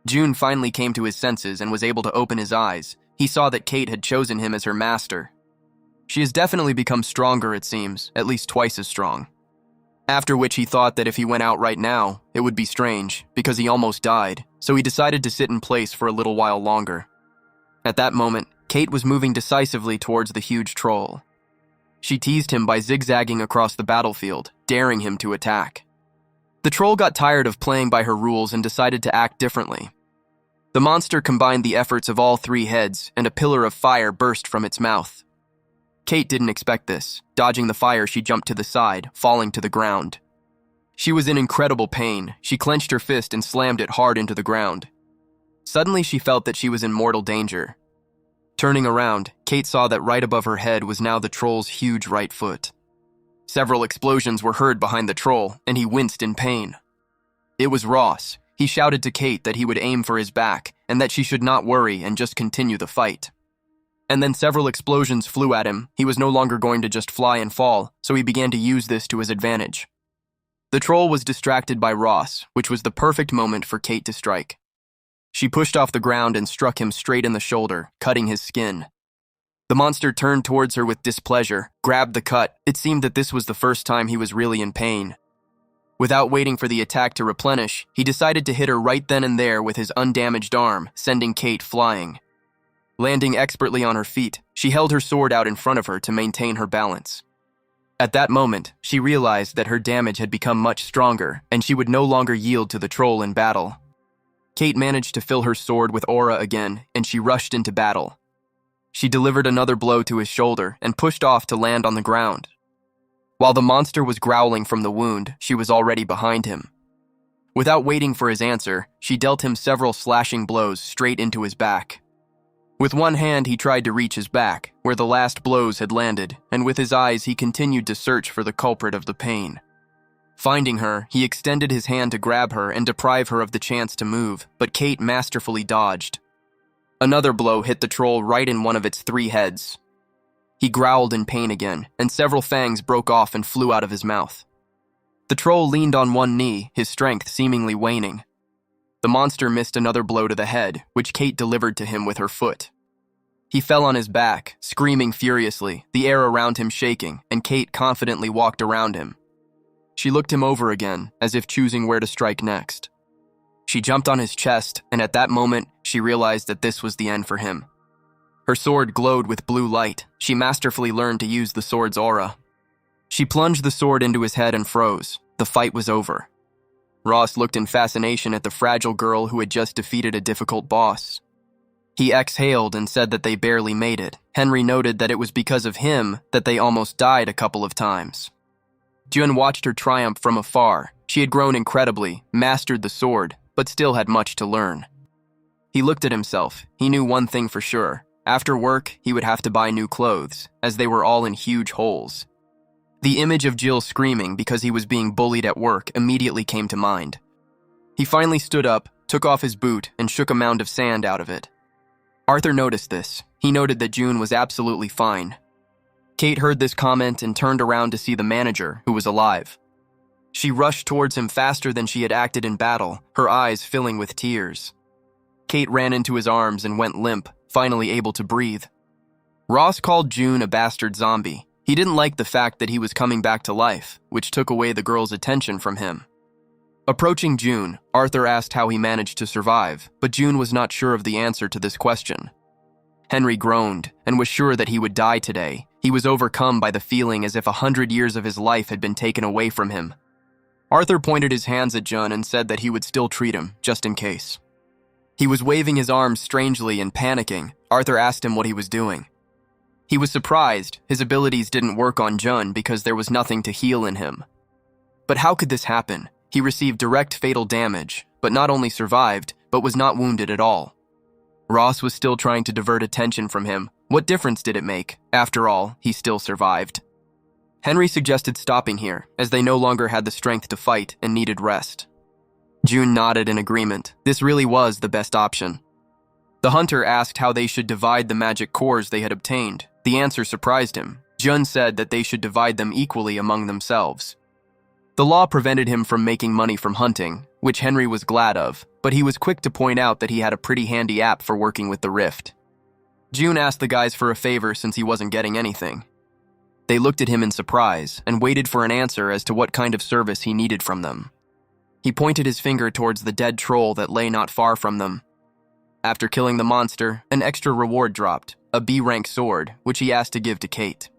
Speaker 1: June finally came to his senses and was able to open his eyes. He saw that Kate had chosen him as her master. She has definitely become stronger, it seems, at least twice as strong. After which he thought that if he went out right now, it would be strange, because he almost died, so he decided to sit in place for a little while longer. At that moment, Kate was moving decisively towards the huge troll. She teased him by zigzagging across the battlefield, daring him to attack. The troll got tired of playing by her rules and decided to act differently. The monster combined the efforts of all three heads, and a pillar of fire burst from its mouth. Kate didn't expect this. Dodging the fire, she jumped to the side, falling to the ground. She was in incredible pain. She clenched her fist and slammed it hard into the ground. Suddenly, she felt that she was in mortal danger. Turning around, Kate saw that right above her head was now the troll's huge right foot. Several explosions were heard behind the troll, and he winced in pain. It was Ross. He shouted to Kate that he would aim for his back, and that she should not worry and just continue the fight. And then several explosions flew at him. He was no longer going to just fly and fall, so he began to use this to his advantage. The troll was distracted by Ross, which was the perfect moment for Kate to strike. She pushed off the ground and struck him straight in the shoulder, cutting his skin. The monster turned towards her with displeasure, grabbed the cut. It seemed that this was the first time he was really in pain. Without waiting for the attack to replenish, he decided to hit her right then and there with his undamaged arm, sending Kate flying. Landing expertly on her feet, she held her sword out in front of her to maintain her balance. At that moment, she realized that her damage had become much stronger, and she would no longer yield to the troll in battle. Kate managed to fill her sword with aura again, and she rushed into battle. She delivered another blow to his shoulder and pushed off to land on the ground. While the monster was growling from the wound, she was already behind him. Without waiting for his answer, she dealt him several slashing blows straight into his back. With one hand, he tried to reach his back, where the last blows had landed, and with his eyes, he continued to search for the culprit of the pain. Finding her, he extended his hand to grab her and deprive her of the chance to move, but Kate masterfully dodged. Another blow hit the troll right in one of its three heads. He growled in pain again, and several fangs broke off and flew out of his mouth. The troll leaned on one knee, his strength seemingly waning. The monster missed another blow to the head, which Kate delivered to him with her foot. He fell on his back, screaming furiously, the air around him shaking, and Kate confidently walked around him. She looked him over again, as if choosing where to strike next. She jumped on his chest, and at that moment, she realized that this was the end for him. Her sword glowed with blue light. She masterfully learned to use the sword's aura. She plunged the sword into his head and froze. The fight was over. Ross looked in fascination at the fragile girl who had just defeated a difficult boss. He exhaled and said that they barely made it. Henry noted that it was because of him that they almost died a couple of times. Jun watched her triumph from afar. She had grown incredibly, mastered the sword, but still had much to learn. He looked at himself. He knew one thing for sure. After work, he would have to buy new clothes, as they were all in huge holes. The image of Jill screaming because he was being bullied at work immediately came to mind. He finally stood up, took off his boot, and shook a mound of sand out of it. Arthur noticed this. He noted that June was absolutely fine. Kate heard this comment and turned around to see the manager, who was alive. She rushed towards him faster than she had acted in battle, her eyes filling with tears. Kate ran into his arms and went limp, finally able to breathe. Ross called June a bastard zombie. He didn't like the fact that he was coming back to life, which took away the girl's attention from him. Approaching June, Arthur asked how he managed to survive, but June was not sure of the answer to this question. Henry groaned and was sure that he would die today. He was overcome by the feeling as if 100 years of his life had been taken away from him. Arthur pointed his hands at June and said that he would still treat him, just in case. He was waving his arms strangely and panicking. Arthur asked him what he was doing. He was surprised. His abilities didn't work on Jun because there was nothing to heal in him. But how could this happen? He received direct fatal damage, but not only survived, but was not wounded at all. Ross was still trying to divert attention from him. What difference did it make? After all, he still survived. Henry suggested stopping here, as they no longer had the strength to fight and needed rest. June nodded in agreement. This really was the best option. The hunter asked how they should divide the magic cores they had obtained. The answer surprised him. Jun said that they should divide them equally among themselves. The law prevented him from making money from hunting, which Henry was glad of, but he was quick to point out that he had a pretty handy app for working with the rift. June asked the guys for a favor since he wasn't getting anything. They looked at him in surprise and waited for an answer as to what kind of service he needed from them. He pointed his finger towards the dead troll that lay not far from them. After killing the monster, an extra reward dropped, a B-rank sword, which he asked to give to Kate.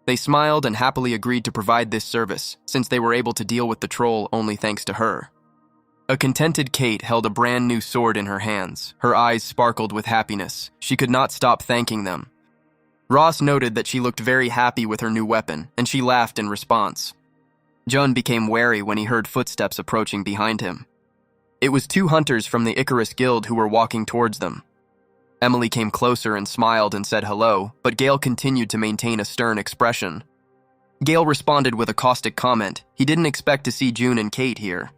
Speaker 1: They smiled and happily agreed to provide this service, since they were able to deal with the troll only thanks to her. A contented Kate held a brand new sword in her hands. Her eyes sparkled with happiness. She could not stop thanking them. Ross noted that she looked very happy with her new weapon, and she laughed in response. Jun became wary when he heard footsteps approaching behind him. It was 2 hunters from the Icarus Guild who were walking towards them. Emily came closer and smiled and said hello, but Gail continued to maintain a stern expression. Gail responded with a caustic comment. He didn't expect to see June and Kate here.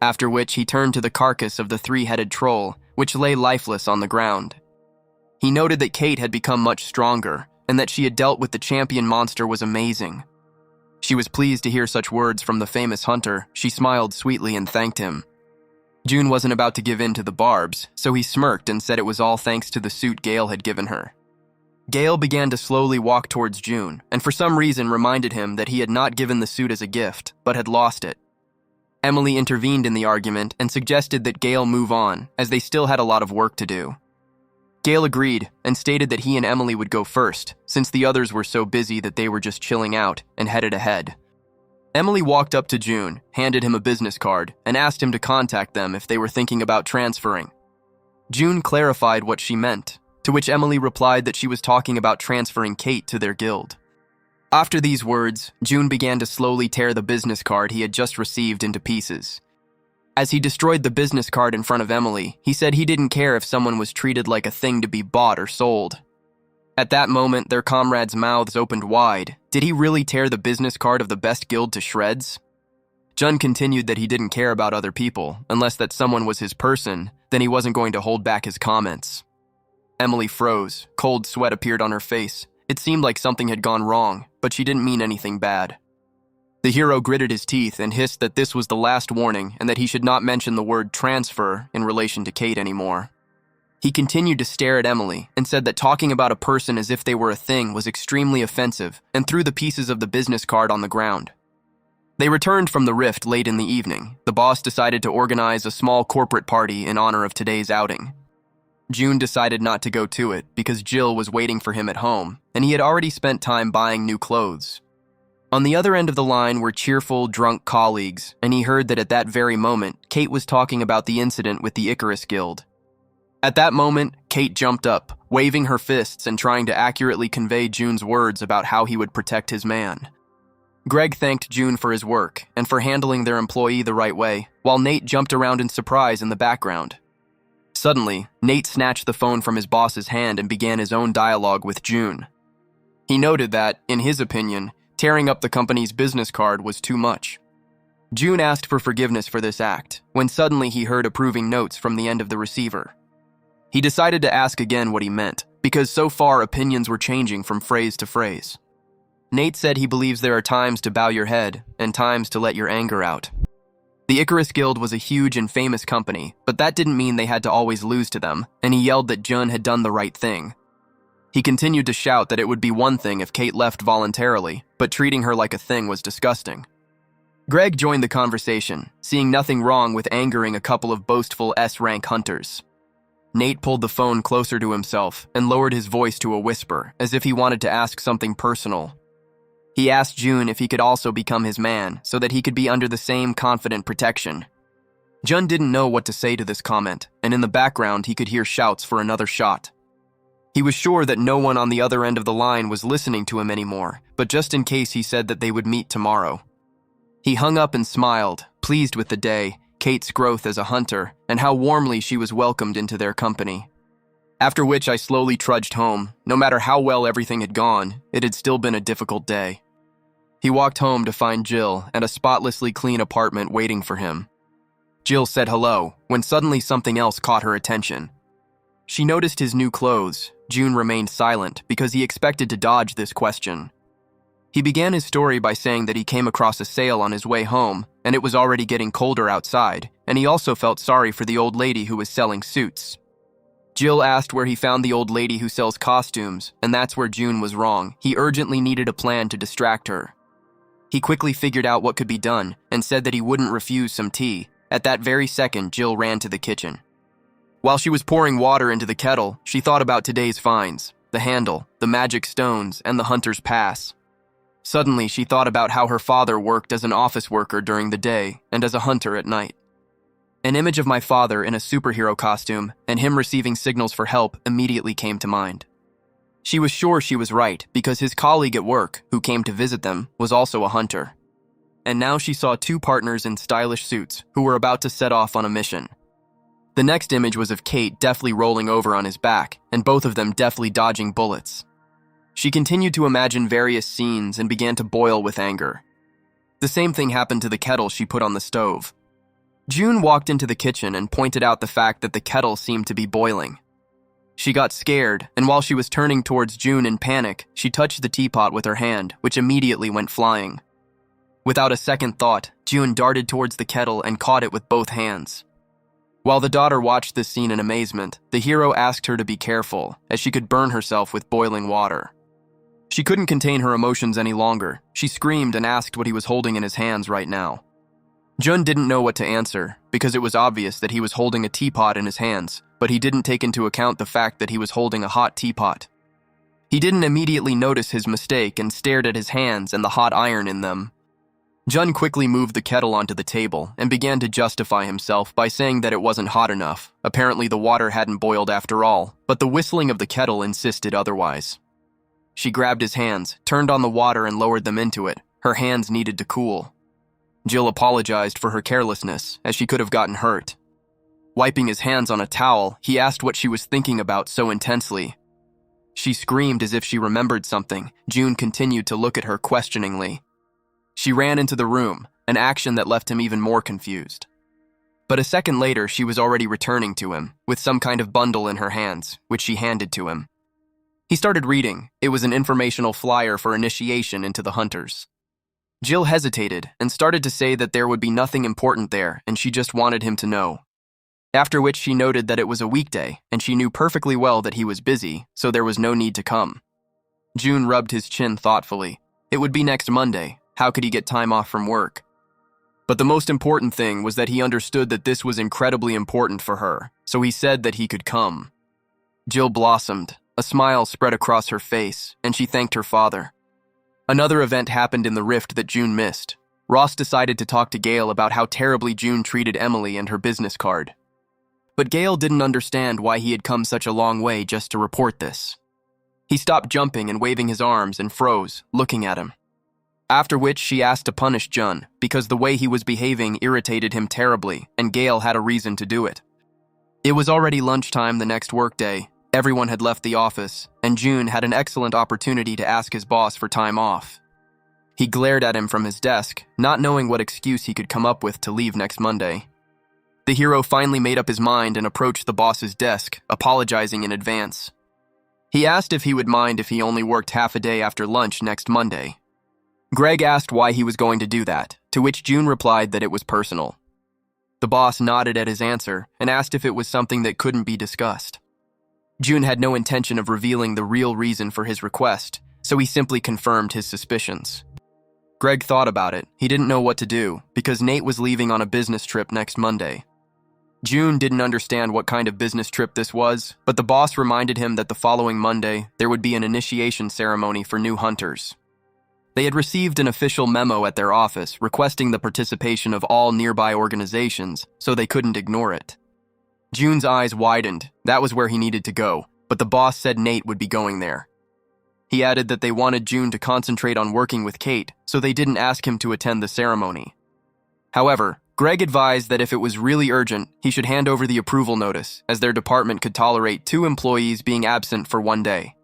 Speaker 1: After which he turned to the carcass of the 3-headed troll, which lay lifeless on the ground. He noted that Kate had become much stronger, and that she had dealt with the champion monster was amazing. She was pleased to hear such words from the famous hunter. She smiled sweetly and thanked him. June wasn't about to give in to the barbs, so he smirked and said it was all thanks to the suit Gail had given her. Gail began to slowly walk towards June, and for some reason reminded him that he had not given the suit as a gift, but had lost it. Emily intervened in the argument and suggested that Gail move on, as they still had a lot of work to do. Gail agreed and stated that he and Emily would go first, since the others were so busy that they were just chilling out and headed ahead. Emily walked up to June, handed him a business card, and asked him to contact them if they were thinking about transferring. June clarified what she meant, to which Emily replied that she was talking about transferring Kate to their guild. After these words, June began to slowly tear the business card he had just received into pieces. As he destroyed the business card in front of Emily, he said he didn't care if someone was treated like a thing to be bought or sold. At that moment, their comrades' mouths opened wide. Did he really tear the business card of the best guild to shreds? Jun continued that he didn't care about other people, unless that someone was his person, then he wasn't going to hold back his comments. Emily froze. Cold sweat appeared on her face. It seemed like something had gone wrong, but she didn't mean anything bad. The hero gritted his teeth and hissed that this was the last warning and that he should not mention the word transfer in relation to Kate anymore. He continued to stare at Emily and said that talking about a person as if they were a thing was extremely offensive and threw the pieces of the business card on the ground. They returned from the rift late in the evening. The boss decided to organize a small corporate party in honor of today's outing. June decided not to go to it because Jill was waiting for him at home, and he had already spent time buying new clothes. On the other end of the line were cheerful, drunk colleagues, and he heard that at that very moment, Kate was talking about the incident with the Icarus Guild. At that moment, Kate jumped up, waving her fists and trying to accurately convey June's words about how he would protect his man. Greg thanked June for his work and for handling their employee the right way, while Nate jumped around in surprise in the background. Suddenly, Nate snatched the phone from his boss's hand and began his own dialogue with June. He noted that, in his opinion, tearing up the company's business card was too much. June asked for forgiveness for this act, when suddenly he heard approving notes from the end of the receiver. He decided to ask again what he meant, because so far opinions were changing from phrase to phrase. Nate said he believes there are times to bow your head and times to let your anger out. The Icarus Guild was a huge and famous company, but that didn't mean they had to always lose to them, and he yelled that Jun had done the right thing. He continued to shout that it would be one thing if Kate left voluntarily, but treating her like a thing was disgusting. Greg joined the conversation, seeing nothing wrong with angering a couple of boastful S-rank hunters. Nate pulled the phone closer to himself and lowered his voice to a whisper, as if he wanted to ask something personal. He asked Jun if he could also become his man, so that he could be under the same confident protection. Jun didn't know what to say to this comment, and in the background he could hear shouts for another shot. He was sure that no one on the other end of the line was listening to him anymore, but just in case he said that they would meet tomorrow. He hung up and smiled, pleased with the day, Kate's growth as a hunter, and how warmly she was welcomed into their company. After which I slowly trudged home. No matter how well everything had gone, it had still been a difficult day. He walked home to find Jill and a spotlessly clean apartment waiting for him. Jill said hello, when suddenly something else caught her attention. She noticed his new clothes. Jun remained silent because he expected to dodge this question. He began his story by saying that he came across a sale on his way home, and it was already getting colder outside, and he also felt sorry for the old lady who was selling suits. Jill asked where he found the old lady who sells costumes, and that's where Jun was wrong. He urgently needed a plan to distract her. He quickly figured out what could be done, and said that he wouldn't refuse some tea. At that very second, Jill ran to the kitchen. While she was pouring water into the kettle, she thought about today's finds, the handle, the magic stones, and the hunter's pass. Suddenly, she thought about how her father worked as an office worker during the day and as a hunter at night. An image of my father in a superhero costume and him receiving signals for help immediately came to mind. She was sure she was right because his colleague at work, who came to visit them, was also a hunter. And now she saw two partners in stylish suits who were about to set off on a mission. The next image was of Kate deftly rolling over on his back, and both of them deftly dodging bullets. She continued to imagine various scenes and began to boil with anger. The same thing happened to the kettle she put on the stove. Jun walked into the kitchen and pointed out the fact that the kettle seemed to be boiling. She got scared, and while she was turning towards Jun in panic, she touched the teapot with her hand, which immediately went flying. Without a second thought, Jun darted towards the kettle and caught it with both hands. While the daughter watched this scene in amazement, the hero asked her to be careful, as she could burn herself with boiling water. She couldn't contain her emotions any longer. She screamed and asked what he was holding in his hands right now. Jun didn't know what to answer, because it was obvious that he was holding a teapot in his hands, but he didn't take into account the fact that he was holding a hot teapot. He didn't immediately notice his mistake and stared at his hands and the hot iron in them. Jun quickly moved the kettle onto the table and began to justify himself by saying that it wasn't hot enough. Apparently the water hadn't boiled after all, but the whistling of the kettle insisted otherwise. She grabbed his hands, turned on the water and lowered them into it. Her hands needed to cool. Jill apologized for her carelessness, as she could have gotten hurt. Wiping his hands on a towel, he asked what she was thinking about so intensely. She screamed as if she remembered something. Jun continued to look at her questioningly. She ran into the room, an action that left him even more confused. But a second later, she was already returning to him, with some kind of bundle in her hands, which she handed to him. He started reading. It was an informational flyer for initiation into the hunters. Jill hesitated and started to say that there would be nothing important there and she just wanted him to know. After which she noted that it was a weekday and she knew perfectly well that he was busy, so there was no need to come. Jun rubbed his chin thoughtfully. It would be next Monday. How could he get time off from work? But the most important thing was that he understood that this was incredibly important for her, so he said that he could come. Jill blossomed. A smile spread across her face, and she thanked her father. Another event happened in the rift that Jun missed. Ross decided to talk to Gail about how terribly Jun treated Emily and her business card. But Gail didn't understand why he had come such a long way just to report this. He stopped jumping and waving his arms and froze, looking at him. After which she asked to punish Jun, because the way he was behaving irritated him terribly, and Gail had a reason to do it. It was already lunchtime the next workday. Everyone had left the office, and Jun had an excellent opportunity to ask his boss for time off. He glared at him from his desk, not knowing what excuse he could come up with to leave next Monday. The hero finally made up his mind and approached the boss's desk, apologizing in advance. He asked if he would mind if he only worked half a day after lunch next Monday. Greg asked why he was going to do that, to which June replied that it was personal. The boss nodded at his answer and asked if it was something that couldn't be discussed. June had no intention of revealing the real reason for his request, so he simply confirmed his suspicions. Greg thought about it. He didn't know what to do, because Nate was leaving on a business trip next Monday. June didn't understand what kind of business trip this was, but the boss reminded him that the following Monday, there would be an initiation ceremony for new hunters. They had received an official memo at their office requesting the participation of all nearby organizations, so they couldn't ignore it. June's eyes widened. That was where he needed to go, but the boss said Nate would be going there. He added that they wanted June to concentrate on working with Kate, so they didn't ask him to attend the ceremony. However, Greg advised that if it was really urgent, he should hand over the approval notice, as their department could tolerate 2 employees being absent for 1 day.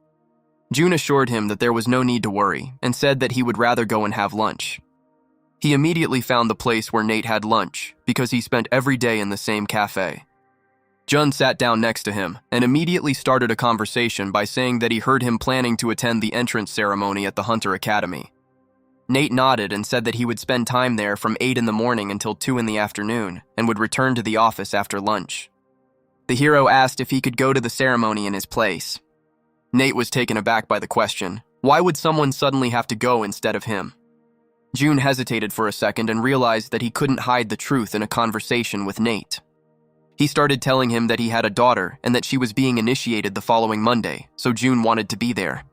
Speaker 1: June assured him that there was no need to worry, and said that he would rather go and have lunch. He immediately found the place where Nate had lunch, because he spent every day in the same cafe. Jun sat down next to him, and immediately started a conversation by saying that he heard him planning to attend the entrance ceremony at the Hunter Academy. Nate nodded and said that he would spend time there from 8 in the morning until 2 in the afternoon, and would return to the office after lunch. The hero asked if he could go to the ceremony in his place. Nate was taken aback by the question. Why would someone suddenly have to go instead of him? June hesitated for a second and realized that he couldn't hide the truth in a conversation with Nate. He started telling him that he had a daughter and that she was being initiated the following Monday, so June wanted to be there.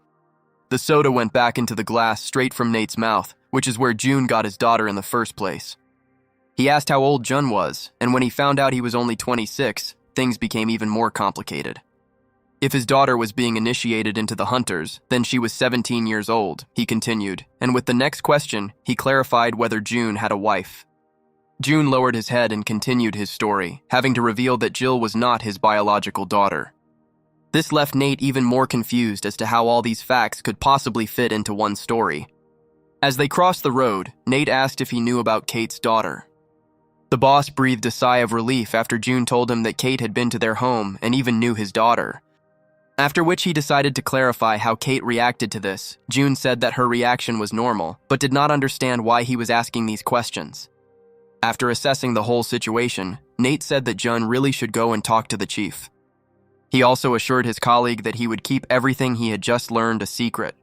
Speaker 1: The soda went back into the glass straight from Nate's mouth, which is where June got his daughter in the first place. He asked how old Jun was, and when he found out he was only 26, things became even more complicated. If his daughter was being initiated into the Hunters, then she was 17 years old, he continued, and with the next question, he clarified whether June had a wife. June lowered his head and continued his story, having to reveal that Jill was not his biological daughter. This left Nate even more confused as to how all these facts could possibly fit into one story. As they crossed the road, Nate asked if he knew about Kate's daughter. The boss breathed a sigh of relief after June told him that Kate had been to their home and even knew his daughter. After which he decided to clarify how Kate reacted to this. June said that her reaction was normal, but did not understand why he was asking these questions. After assessing the whole situation, Nate said that Jun really should go and talk to the chief. He also assured his colleague that he would keep everything he had just learned a secret.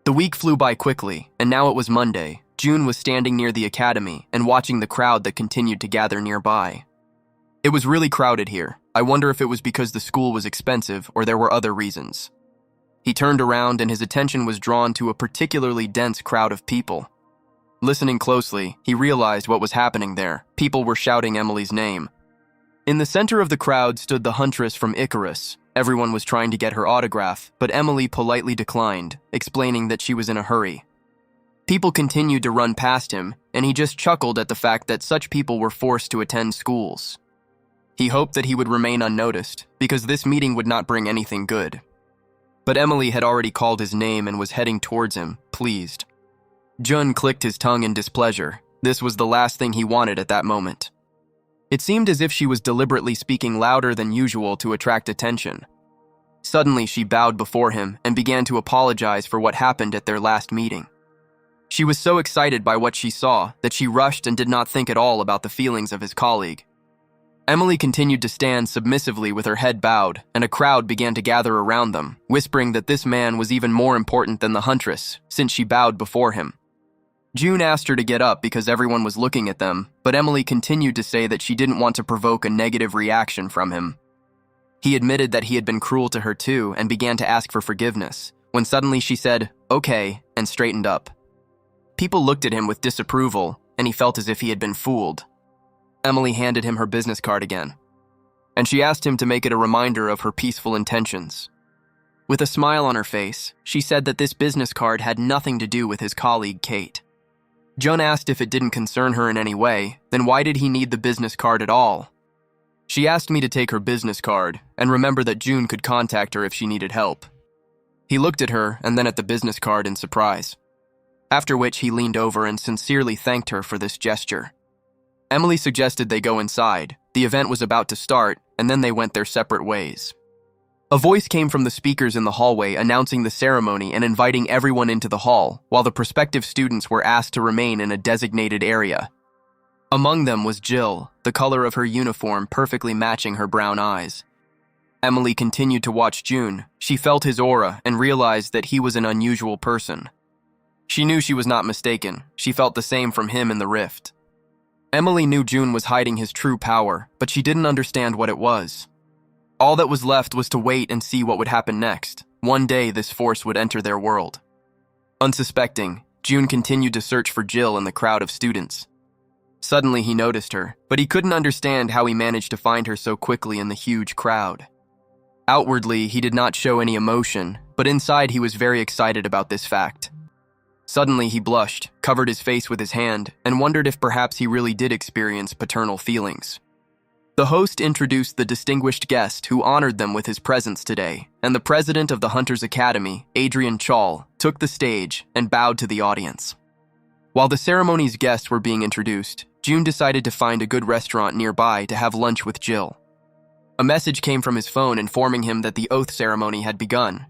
Speaker 1: The week flew by quickly, and now it was Monday. June was standing near the academy and watching the crowd that continued to gather nearby. It was really crowded here. I wonder if it was because the school was expensive or there were other reasons. He turned around and his attention was drawn to a particularly dense crowd of people. Listening closely, he realized what was happening there. People were shouting Emily's name. In the center of the crowd stood the huntress from Icarus. Everyone was trying to get her autograph, but Emily politely declined, explaining that she was in a hurry. People continued to run past him, and he just chuckled at the fact that such people were forced to attend schools. He hoped that he would remain unnoticed, because this meeting would not bring anything good. But Emily had already called his name and was heading towards him, pleased. Jun clicked his tongue in displeasure. This was the last thing he wanted at that moment. It seemed as if she was deliberately speaking louder than usual to attract attention. Suddenly, she bowed before him and began to apologize for what happened at their last meeting. She was so excited by what she saw that she rushed and did not think at all about the feelings of his colleague. Emily continued to stand submissively with her head bowed, and a crowd began to gather around them, whispering that this man was even more important than the huntress, since she bowed before him. June asked her to get up because everyone was looking at them, but Emily continued to say that she didn't want to provoke a negative reaction from him. He admitted that he had been cruel to her too and began to ask for forgiveness, when suddenly she said, "Okay," and straightened up. People looked at him with disapproval, and he felt as if he had been fooled. Emily handed him her business card again, and she asked him to make it a reminder of her peaceful intentions. With a smile on her face, she said that this business card had nothing to do with his colleague, Kate. Jun asked if it didn't concern her in any way, then why did he need the business card at all? She asked me to take her business card and remember that June could contact her if she needed help. He looked at her and then at the business card in surprise. after which he leaned over and sincerely thanked her for this gesture. Emily suggested they go inside. The event was about to start, and then they went their separate ways. A voice came from the speakers in the hallway announcing the ceremony and inviting everyone into the hall, while the prospective students were asked to remain in a designated area. Among them was Jill, the color of her uniform perfectly matching her brown eyes. Emily continued to watch June. She felt his aura and realized that he was an unusual person. She knew she was not mistaken. She felt the same from him in the rift. Emily knew June was hiding his true power, but she didn't understand what it was. All that was left was to wait and see what would happen next. One day, this force would enter their world. Unsuspecting, June continued to search for Jill in the crowd of students. Suddenly, he noticed her, but he couldn't understand how he managed to find her so quickly in the huge crowd. Outwardly, he did not show any emotion, but inside he was very excited about this fact. Suddenly, he blushed, covered his face with his hand, and wondered if perhaps he really did experience paternal feelings. The host introduced the distinguished guest who honored them with his presence today, and the president of the Hunters Academy, Adrian Chall, took the stage and bowed to the audience. While the ceremony's guests were being introduced, June decided to find a good restaurant nearby to have lunch with Jill. A message came from his phone informing him that the oath ceremony had begun.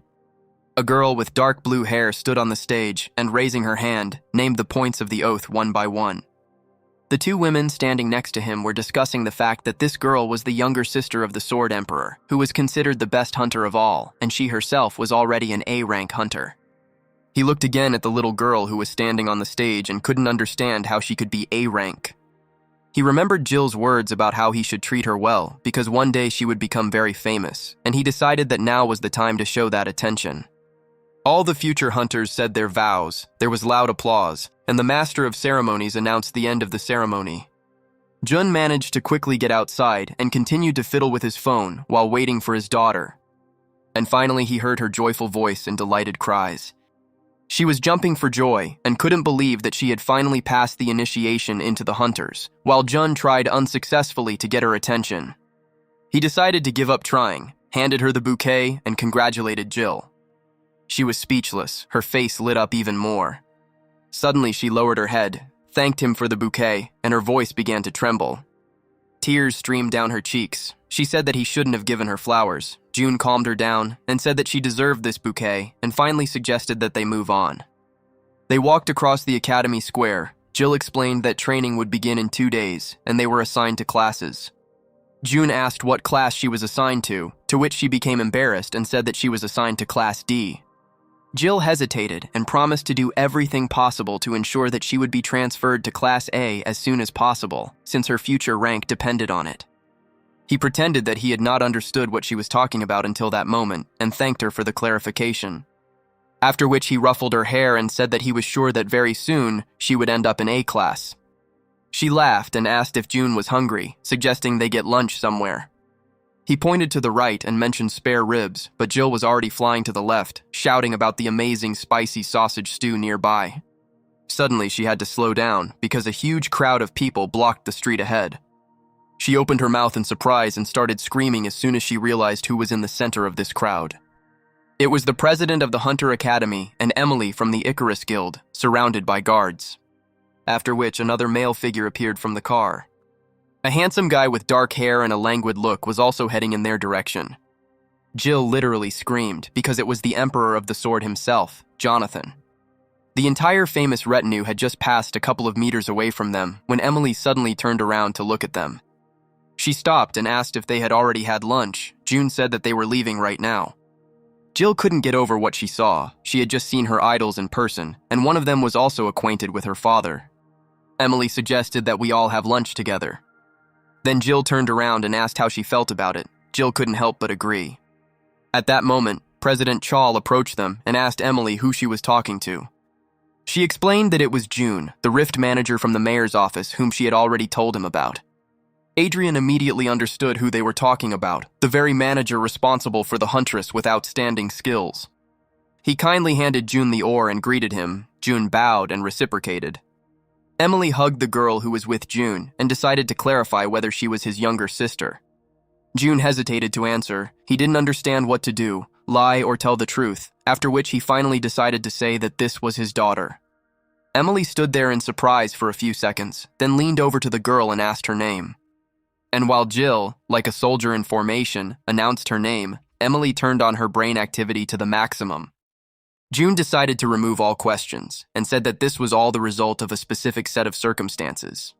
Speaker 1: A girl with dark blue hair stood on the stage and, raising her hand, named the points of the oath one by one. The two women standing next to him were discussing the fact that this girl was the younger sister of the Sword Emperor, who was considered the best hunter of all, and she herself was already an A-rank hunter. He looked again at the little girl who was standing on the stage and couldn't understand how she could be A-rank. He remembered Jill's words about how he should treat her well, because one day she would become very famous, and he decided that now was the time to show that attention. All the future hunters said their vows, there was loud applause, and the master of ceremonies announced the end of the ceremony. Jun managed to quickly get outside and continued to fiddle with his phone while waiting for his daughter. And finally he heard her joyful voice and delighted cries. She was jumping for joy and couldn't believe that she had finally passed the initiation into the hunters, while Jun tried unsuccessfully to get her attention. He decided to give up trying, handed her the bouquet, and congratulated Jill. She was speechless, her face lit up even more. Suddenly she lowered her head, thanked him for the bouquet, and her voice began to tremble. Tears streamed down her cheeks. She said that he shouldn't have given her flowers. June calmed her down and said that she deserved this bouquet and finally suggested that they move on. They walked across the academy square. Jill explained that training would begin in 2 days and they were assigned to classes. June asked what class she was assigned to which she became embarrassed and said that she was assigned to Class D. Jill hesitated and promised to do everything possible to ensure that she would be transferred to Class A as soon as possible, since her future rank depended on it. He pretended that he had not understood what she was talking about until that moment and thanked her for the clarification. After which he ruffled her hair and said that he was sure that very soon she would end up in A class. She laughed and asked if June was hungry, suggesting they get lunch somewhere. He pointed to the right and mentioned spare ribs, but Jill was already flying to the left, shouting about the amazing spicy sausage stew nearby. Suddenly, she had to slow down because a huge crowd of people blocked the street ahead. She opened her mouth in surprise and started screaming as soon as she realized who was in the center of this crowd. It was the president of the Hunter Academy and Emily from the Icarus Guild, surrounded by guards. After which, another male figure appeared from the car. A handsome guy with dark hair and a languid look was also heading in their direction. Jill literally screamed because it was the Emperor of the Sword himself, Jonathan. The entire famous retinue had just passed a couple of meters away from them when Emily suddenly turned around to look at them. She stopped and asked if they had already had lunch. June said that they were leaving right now. Jill couldn't get over what she saw. She had just seen her idols in person, and one of them was also acquainted with her father. Emily suggested that we all have lunch together. Then Jill turned around and asked how she felt about it. Jill couldn't help but agree. At that moment, President Chall approached them and asked Emily who she was talking to. She explained that it was June, the rift manager from the mayor's office, whom she had already told him about. Adrian immediately understood who they were talking about, the very manager responsible for the huntress with outstanding skills. He kindly handed June the oar and greeted him. June bowed and reciprocated. Emily hugged the girl who was with June and decided to clarify whether she was his younger sister. June hesitated to answer. He didn't understand what to do, lie or tell the truth, after which he finally decided to say that this was his daughter. Emily stood there in surprise for a few seconds, then leaned over to the girl and asked her name. And while Jill, like a soldier in formation, announced her name, Emily turned on her brain activity to the maximum. June decided to remove all questions and said that this was all the result of a specific set of circumstances.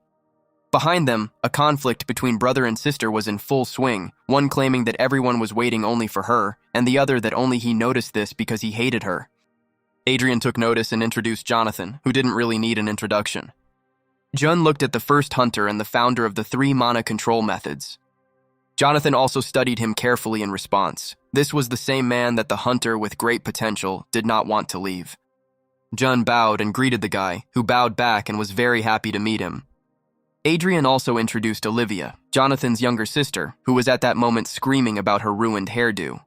Speaker 1: Behind them, a conflict between brother and sister was in full swing, one claiming that everyone was waiting only for her, and the other that only he noticed this because he hated her. Adrian took notice and introduced Jonathan, who didn't really need an introduction. Jun looked at the first hunter and the founder of the 3 mana control methods. Jonathan also studied him carefully in response. This was the same man that the hunter with great potential did not want to leave. Jun bowed and greeted the guy, who bowed back and was very happy to meet him. Adrian also introduced Olivia, Jonathan's younger sister, who was at that moment screaming about her ruined hairdo.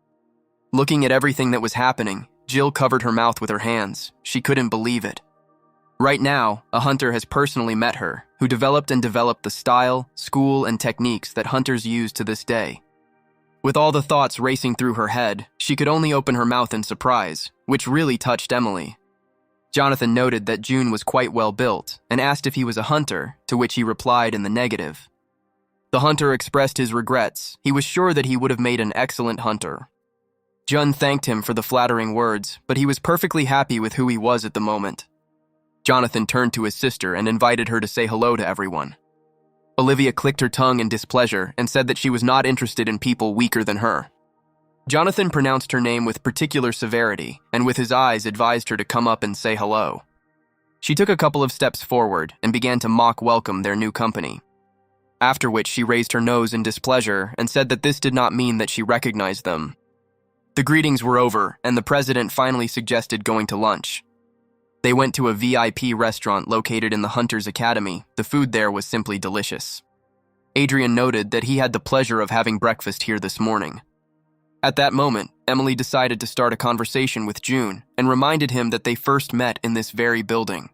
Speaker 1: Looking at everything that was happening, Jill covered her mouth with her hands. She couldn't believe it. Right now, a hunter has personally met her, who developed the style, school, and techniques that hunters use to this day. With all the thoughts racing through her head, she could only open her mouth in surprise, which really touched Emily. Jonathan noted that June was quite well built and asked if he was a hunter, to which he replied in the negative. The hunter expressed his regrets. He was sure that he would have made an excellent hunter. Jun thanked him for the flattering words, but he was perfectly happy with who he was at the moment. Jonathan turned to his sister and invited her to say hello to everyone. Olivia clicked her tongue in displeasure and said that she was not interested in people weaker than her. Jonathan pronounced her name with particular severity and with his eyes advised her to come up and say hello. She took a couple of steps forward and began to mock welcome their new company. After which she raised her nose in displeasure and said that this did not mean that she recognized them. The greetings were over and the president finally suggested going to lunch. They went to a VIP restaurant located in the Hunter's Academy. The food there was simply delicious. Adrian noted that he had the pleasure of having breakfast here this morning. At that moment, Emily decided to start a conversation with June and reminded him that they first met in this very building.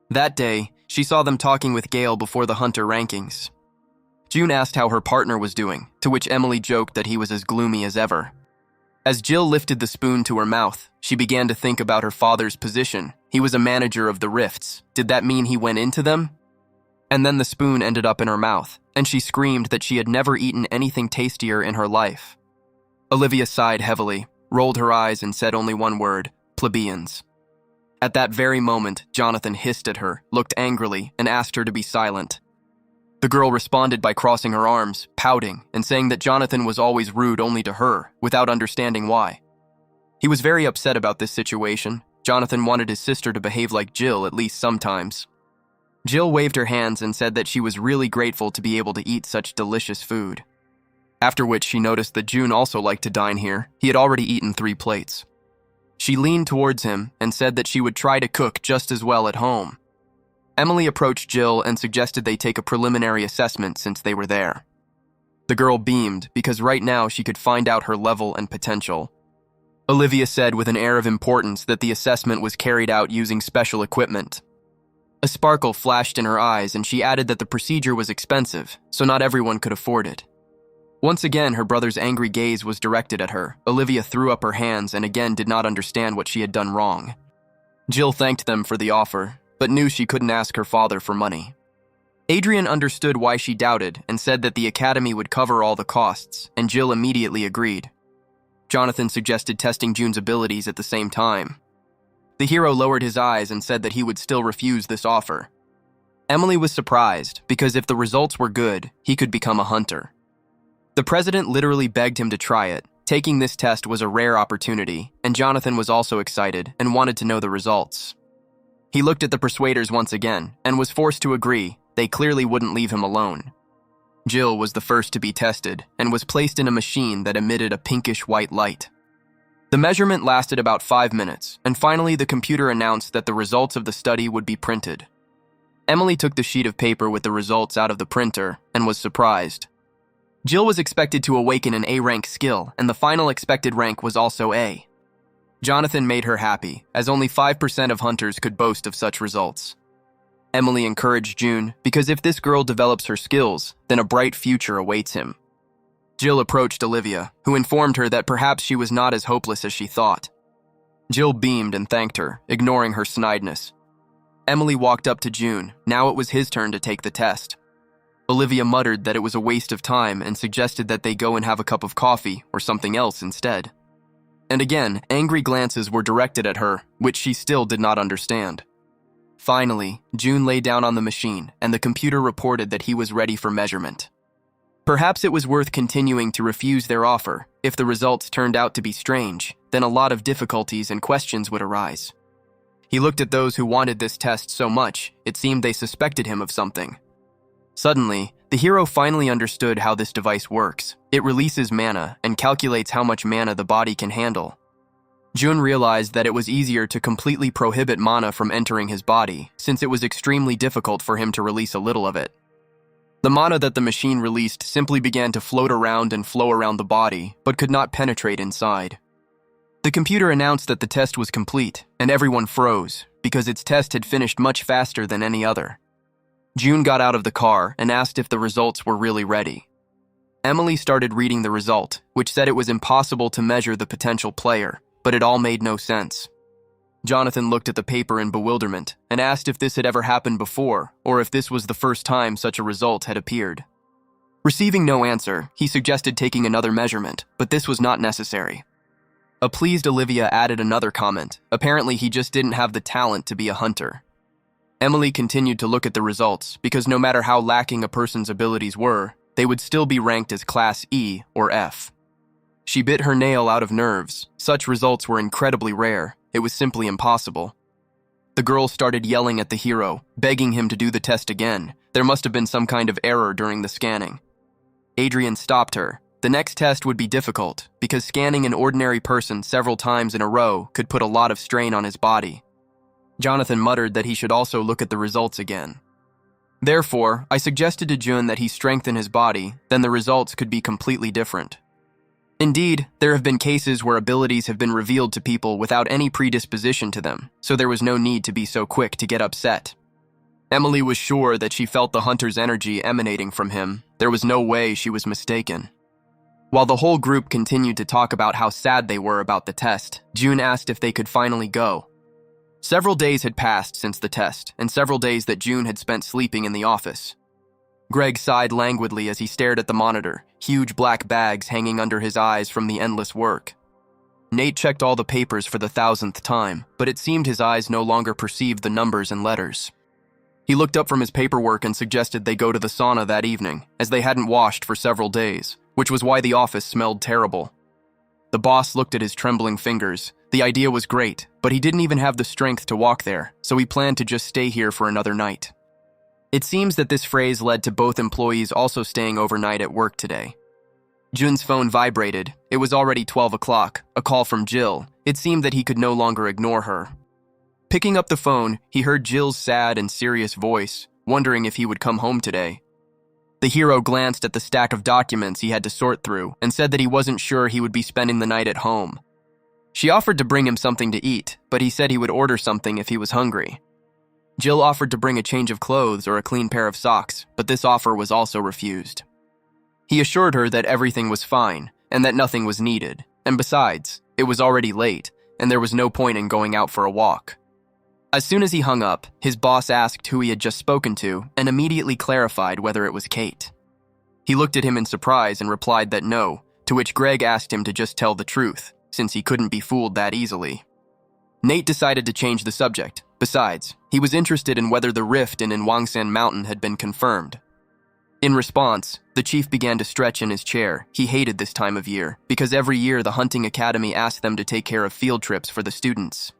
Speaker 1: That day, she saw them talking with Gail before the Hunter rankings. June asked how her partner was doing, to which Emily joked that he was as gloomy as ever. As Jill lifted the spoon to her mouth, she began to think about her father's position. He was a manager of the rifts. Did that mean he went into them? And then the spoon ended up in her mouth, and she screamed that she had never eaten anything tastier in her life. Olivia sighed heavily, rolled her eyes, and said only one word: plebeians. At that very moment, Jonathan hissed at her, looked angrily, and asked her to be silent. The girl responded by crossing her arms, pouting, and saying that Jonathan was always rude only to her, without understanding why. He was very upset about this situation. Jonathan wanted his sister to behave like Jill at least sometimes. Jill waved her hands and said that she was really grateful to be able to eat such delicious food. After which she noticed that June also liked to dine here. He had already eaten 3 plates. She leaned towards him and said that she would try to cook just as well at home. Emily approached Jill and suggested they take a preliminary assessment since they were there. The girl beamed because right now she could find out her level and potential. Olivia said with an air of importance that the assessment was carried out using special equipment. A sparkle flashed in her eyes and she added that the procedure was expensive, so not everyone could afford it. Once again, her brother's angry gaze was directed at her. Olivia threw up her hands and again did not understand what she had done wrong. Jill thanked them for the offer, but knew she couldn't ask her father for money. Adrian understood why she doubted and said that the academy would cover all the costs, and Jill immediately agreed. Jonathan suggested testing June's abilities at the same time. The hero lowered his eyes and said that he would still refuse this offer. Emily was surprised because if the results were good, he could become a hunter. The president literally begged him to try it. Taking this test was a rare opportunity, and Jonathan was also excited and wanted to know the results. He looked at the persuaders once again and was forced to agree. They clearly wouldn't leave him alone. Jill was the first to be tested and was placed in a machine that emitted a pinkish-white light. The measurement lasted about 5 minutes, and finally the computer announced that the results of the study would be printed. Emily took the sheet of paper with the results out of the printer and was surprised. Jill was expected to awaken an A-rank skill, and the final expected rank was also A. Jonathan made her happy, as only 5% of hunters could boast of such results. Emily encouraged June, because if this girl develops her skills, then a bright future awaits him. Jill approached Olivia, who informed her that perhaps she was not as hopeless as she thought. Jill beamed and thanked her, ignoring her snideness. Emily walked up to June. Now it was his turn to take the test. Olivia muttered that it was a waste of time and suggested that they go and have a cup of coffee or something else instead. And again, angry glances were directed at her, which she still did not understand. Finally, June lay down on the machine, and the computer reported that he was ready for measurement. Perhaps it was worth continuing to refuse their offer. If the results turned out to be strange, then a lot of difficulties and questions would arise. He looked at those who wanted this test so much, it seemed they suspected him of something. Suddenly, the hero finally understood how this device works. It releases mana and calculates how much mana the body can handle. Jun realized that it was easier to completely prohibit mana from entering his body, since it was extremely difficult for him to release a little of it. The mana that the machine released simply began to float around and flow around the body, but could not penetrate inside. The computer announced that the test was complete, and everyone froze, because its test had finished much faster than any other. June got out of the car and asked if the results were really ready. Emily started reading the result, which said it was impossible to measure the potential player, but it all made no sense. Jonathan looked at the paper in bewilderment and asked if this had ever happened before, or if this was the first time such a result had appeared. Receiving no answer, he suggested taking another measurement, but this was not necessary. A pleased Olivia added another comment. Apparently he just didn't have the talent to be a hunter. Emily continued to look at the results, because no matter how lacking a person's abilities were, they would still be ranked as Class E or F. She bit her nail out of nerves. Such results were incredibly rare. It was simply impossible. The girl started yelling at the hero, begging him to do the test again. There must have been some kind of error during the scanning. Adrian stopped her. The next test would be difficult, because scanning an ordinary person several times in a row could put a lot of strain on his body. Jonathan muttered that he should also look at the results again. Therefore, I suggested to Jun that he strengthen his body, then the results could be completely different. Indeed, there have been cases where abilities have been revealed to people without any predisposition to them, so there was no need to be so quick to get upset. Emily was sure that she felt the hunter's energy emanating from him. There was no way she was mistaken. While the whole group continued to talk about how sad they were about the test, June asked if they could finally go. Several days had passed since the test, and several days that June had spent sleeping in the office. Greg sighed languidly as he stared at the monitor, huge black bags hanging under his eyes from the endless work. Nate checked all the papers for the 1,000th time, but it seemed his eyes no longer perceived the numbers and letters. He looked up from his paperwork and suggested they go to the sauna that evening, as they hadn't washed for several days, which was why the office smelled terrible. The boss looked at his trembling fingers. The idea was great, but he didn't even have the strength to walk there, so he planned to just stay here for another night. It seems that this phrase led to both employees also staying overnight at work today. Jun's phone vibrated. It was already 12 o'clock, a call from Jill. It seemed that he could no longer ignore her. Picking up the phone, he heard Jill's sad and serious voice, wondering if he would come home today. The hero glanced at the stack of documents he had to sort through and said that he wasn't sure he would be spending the night at home. She offered to bring him something to eat, but he said he would order something if he was hungry. Jill offered to bring a change of clothes or a clean pair of socks, but this offer was also refused. He assured her that everything was fine and that nothing was needed, and besides, it was already late and there was no point in going out for a walk. As soon as he hung up, his boss asked who he had just spoken to and immediately clarified whether it was Kate. He looked at him in surprise and replied that no, to which Greg asked him to just tell the truth, since he couldn't be fooled that easily. Nate decided to change the subject. Besides, he was interested in whether the rift in Wangsan Mountain had been confirmed. In response, the chief began to stretch in his chair. He hated this time of year, because every year the hunting academy asked them to take care of field trips for the students.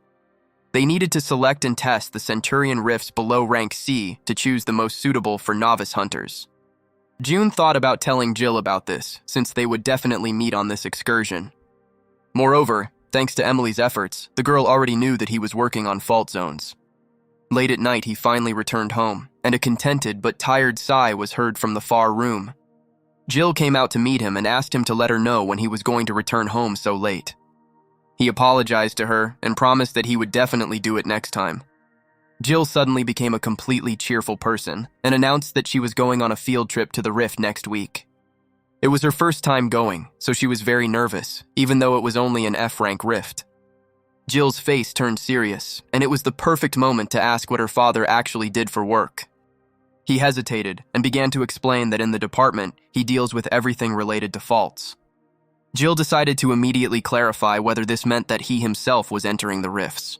Speaker 1: They needed to select and test the Centurion rifts below rank C to choose the most suitable for novice hunters. June thought about telling Jill about this, since they would definitely meet on this excursion. Moreover, thanks to Emily's efforts, the girl already knew that he was working on fault zones. Late at night, he finally returned home, and a contented but tired sigh was heard from the far room. Jill came out to meet him and asked him to let her know when he was going to return home so late. He apologized to her and promised that he would definitely do it next time. Jill suddenly became a completely cheerful person and announced that she was going on a field trip to the Rift next week. It was her first time going, so she was very nervous, even though it was only an F-rank Rift. Jill's face turned serious, and it was the perfect moment to ask what her father actually did for work. He hesitated and began to explain that in the department, he deals with everything related to faults. Jill decided to immediately clarify whether this meant that he himself was entering the rifts.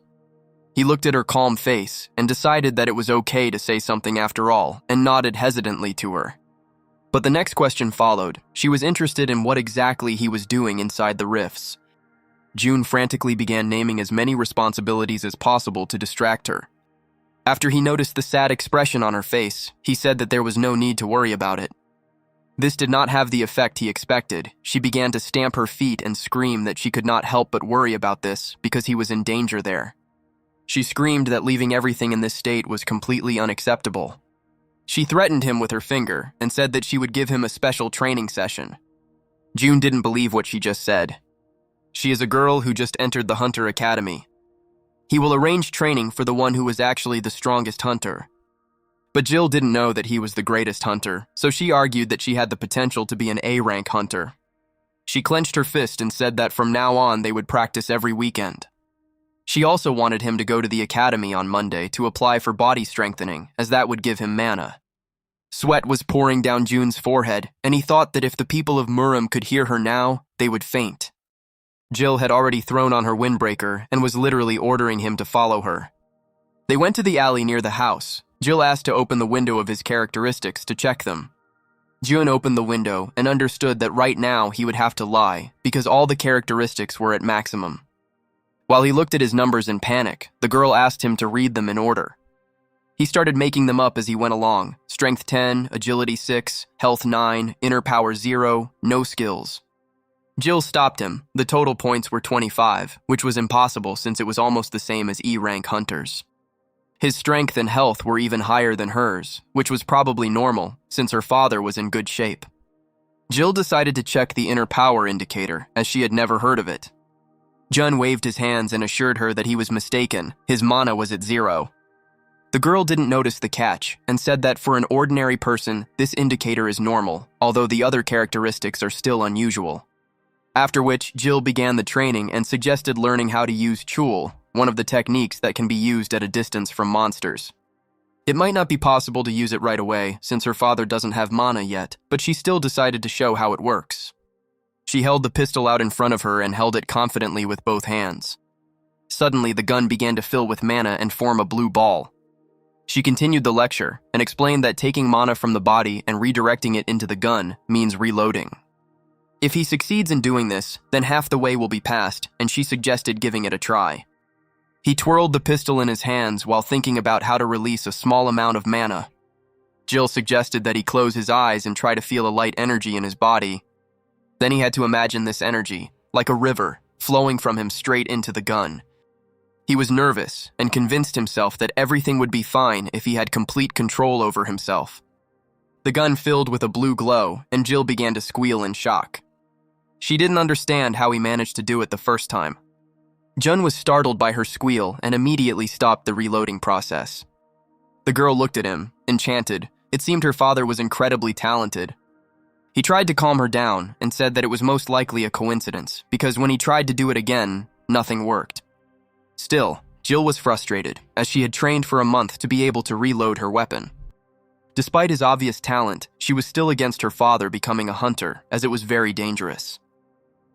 Speaker 1: He looked at her calm face and decided that it was okay to say something after all, and nodded hesitantly to her. But the next question followed. She was interested in what exactly he was doing inside the rifts. June frantically began naming as many responsibilities as possible to distract her. After he noticed the sad expression on her face, he said that there was no need to worry about it. This did not have the effect he expected. She began to stamp her feet and scream that she could not help but worry about this because he was in danger there. She screamed that leaving everything in this state was completely unacceptable. She threatened him with her finger and said that she would give him a special training session. June didn't believe what she just said. She is a girl who just entered the Hunter Academy. He will arrange training for the one who was actually the strongest hunter. But Jill didn't know that he was the greatest hunter, so she argued that she had the potential to be an A-rank hunter. She clenched her fist and said that from now on they would practice every weekend. She also wanted him to go to the academy on Monday to apply for body strengthening, as that would give him mana. Sweat was pouring down June's forehead, and he thought that if the people of Murim could hear her now, they would faint. Jill had already thrown on her windbreaker and was literally ordering him to follow her. They went to the alley near the house. Jill asked to open the window of his characteristics to check them. June opened the window and understood that right now he would have to lie because all the characteristics were at maximum. While he looked at his numbers in panic, the girl asked him to read them in order. He started making them up as he went along. Strength 10, agility 6, health 9, inner power 0, no skills. Jill stopped him. The total points were 25, which was impossible since it was almost the same as E-rank hunters. His strength and health were even higher than hers, which was probably normal since her father was in good shape. Jill decided to check the inner power indicator, as she had never heard of it. Jun waved his hands and assured her that he was mistaken. His mana was at 0. The girl didn't notice the catch and said that for an ordinary person, this indicator is normal, although the other characteristics are still unusual. After which, Jill began the training and suggested learning how to use Chul, one of the techniques that can be used at a distance from monsters. It might not be possible to use it right away, since her father doesn't have mana yet, but she still decided to show how it works. She held the pistol out in front of her and held it confidently with both hands. Suddenly, the gun began to fill with mana and form a blue ball. She continued the lecture and explained that taking mana from the body and redirecting it into the gun means reloading. If he succeeds in doing this, then half the way will be passed, and she suggested giving it a try. He twirled the pistol in his hands while thinking about how to release a small amount of mana. Jill suggested that he close his eyes and try to feel a light energy in his body. Then he had to imagine this energy, like a river, flowing from him straight into the gun. He was nervous and convinced himself that everything would be fine if he had complete control over himself. The gun filled with a blue glow, and Jill began to squeal in shock. She didn't understand how he managed to do it the first time. Jun was startled by her squeal and immediately stopped the reloading process. The girl looked at him, enchanted. It seemed her father was incredibly talented. He tried to calm her down and said that it was most likely a coincidence, because when he tried to do it again, nothing worked. Still, Jill was frustrated, as she had trained for a month to be able to reload her weapon. Despite his obvious talent, she was still against her father becoming a hunter, as it was very dangerous.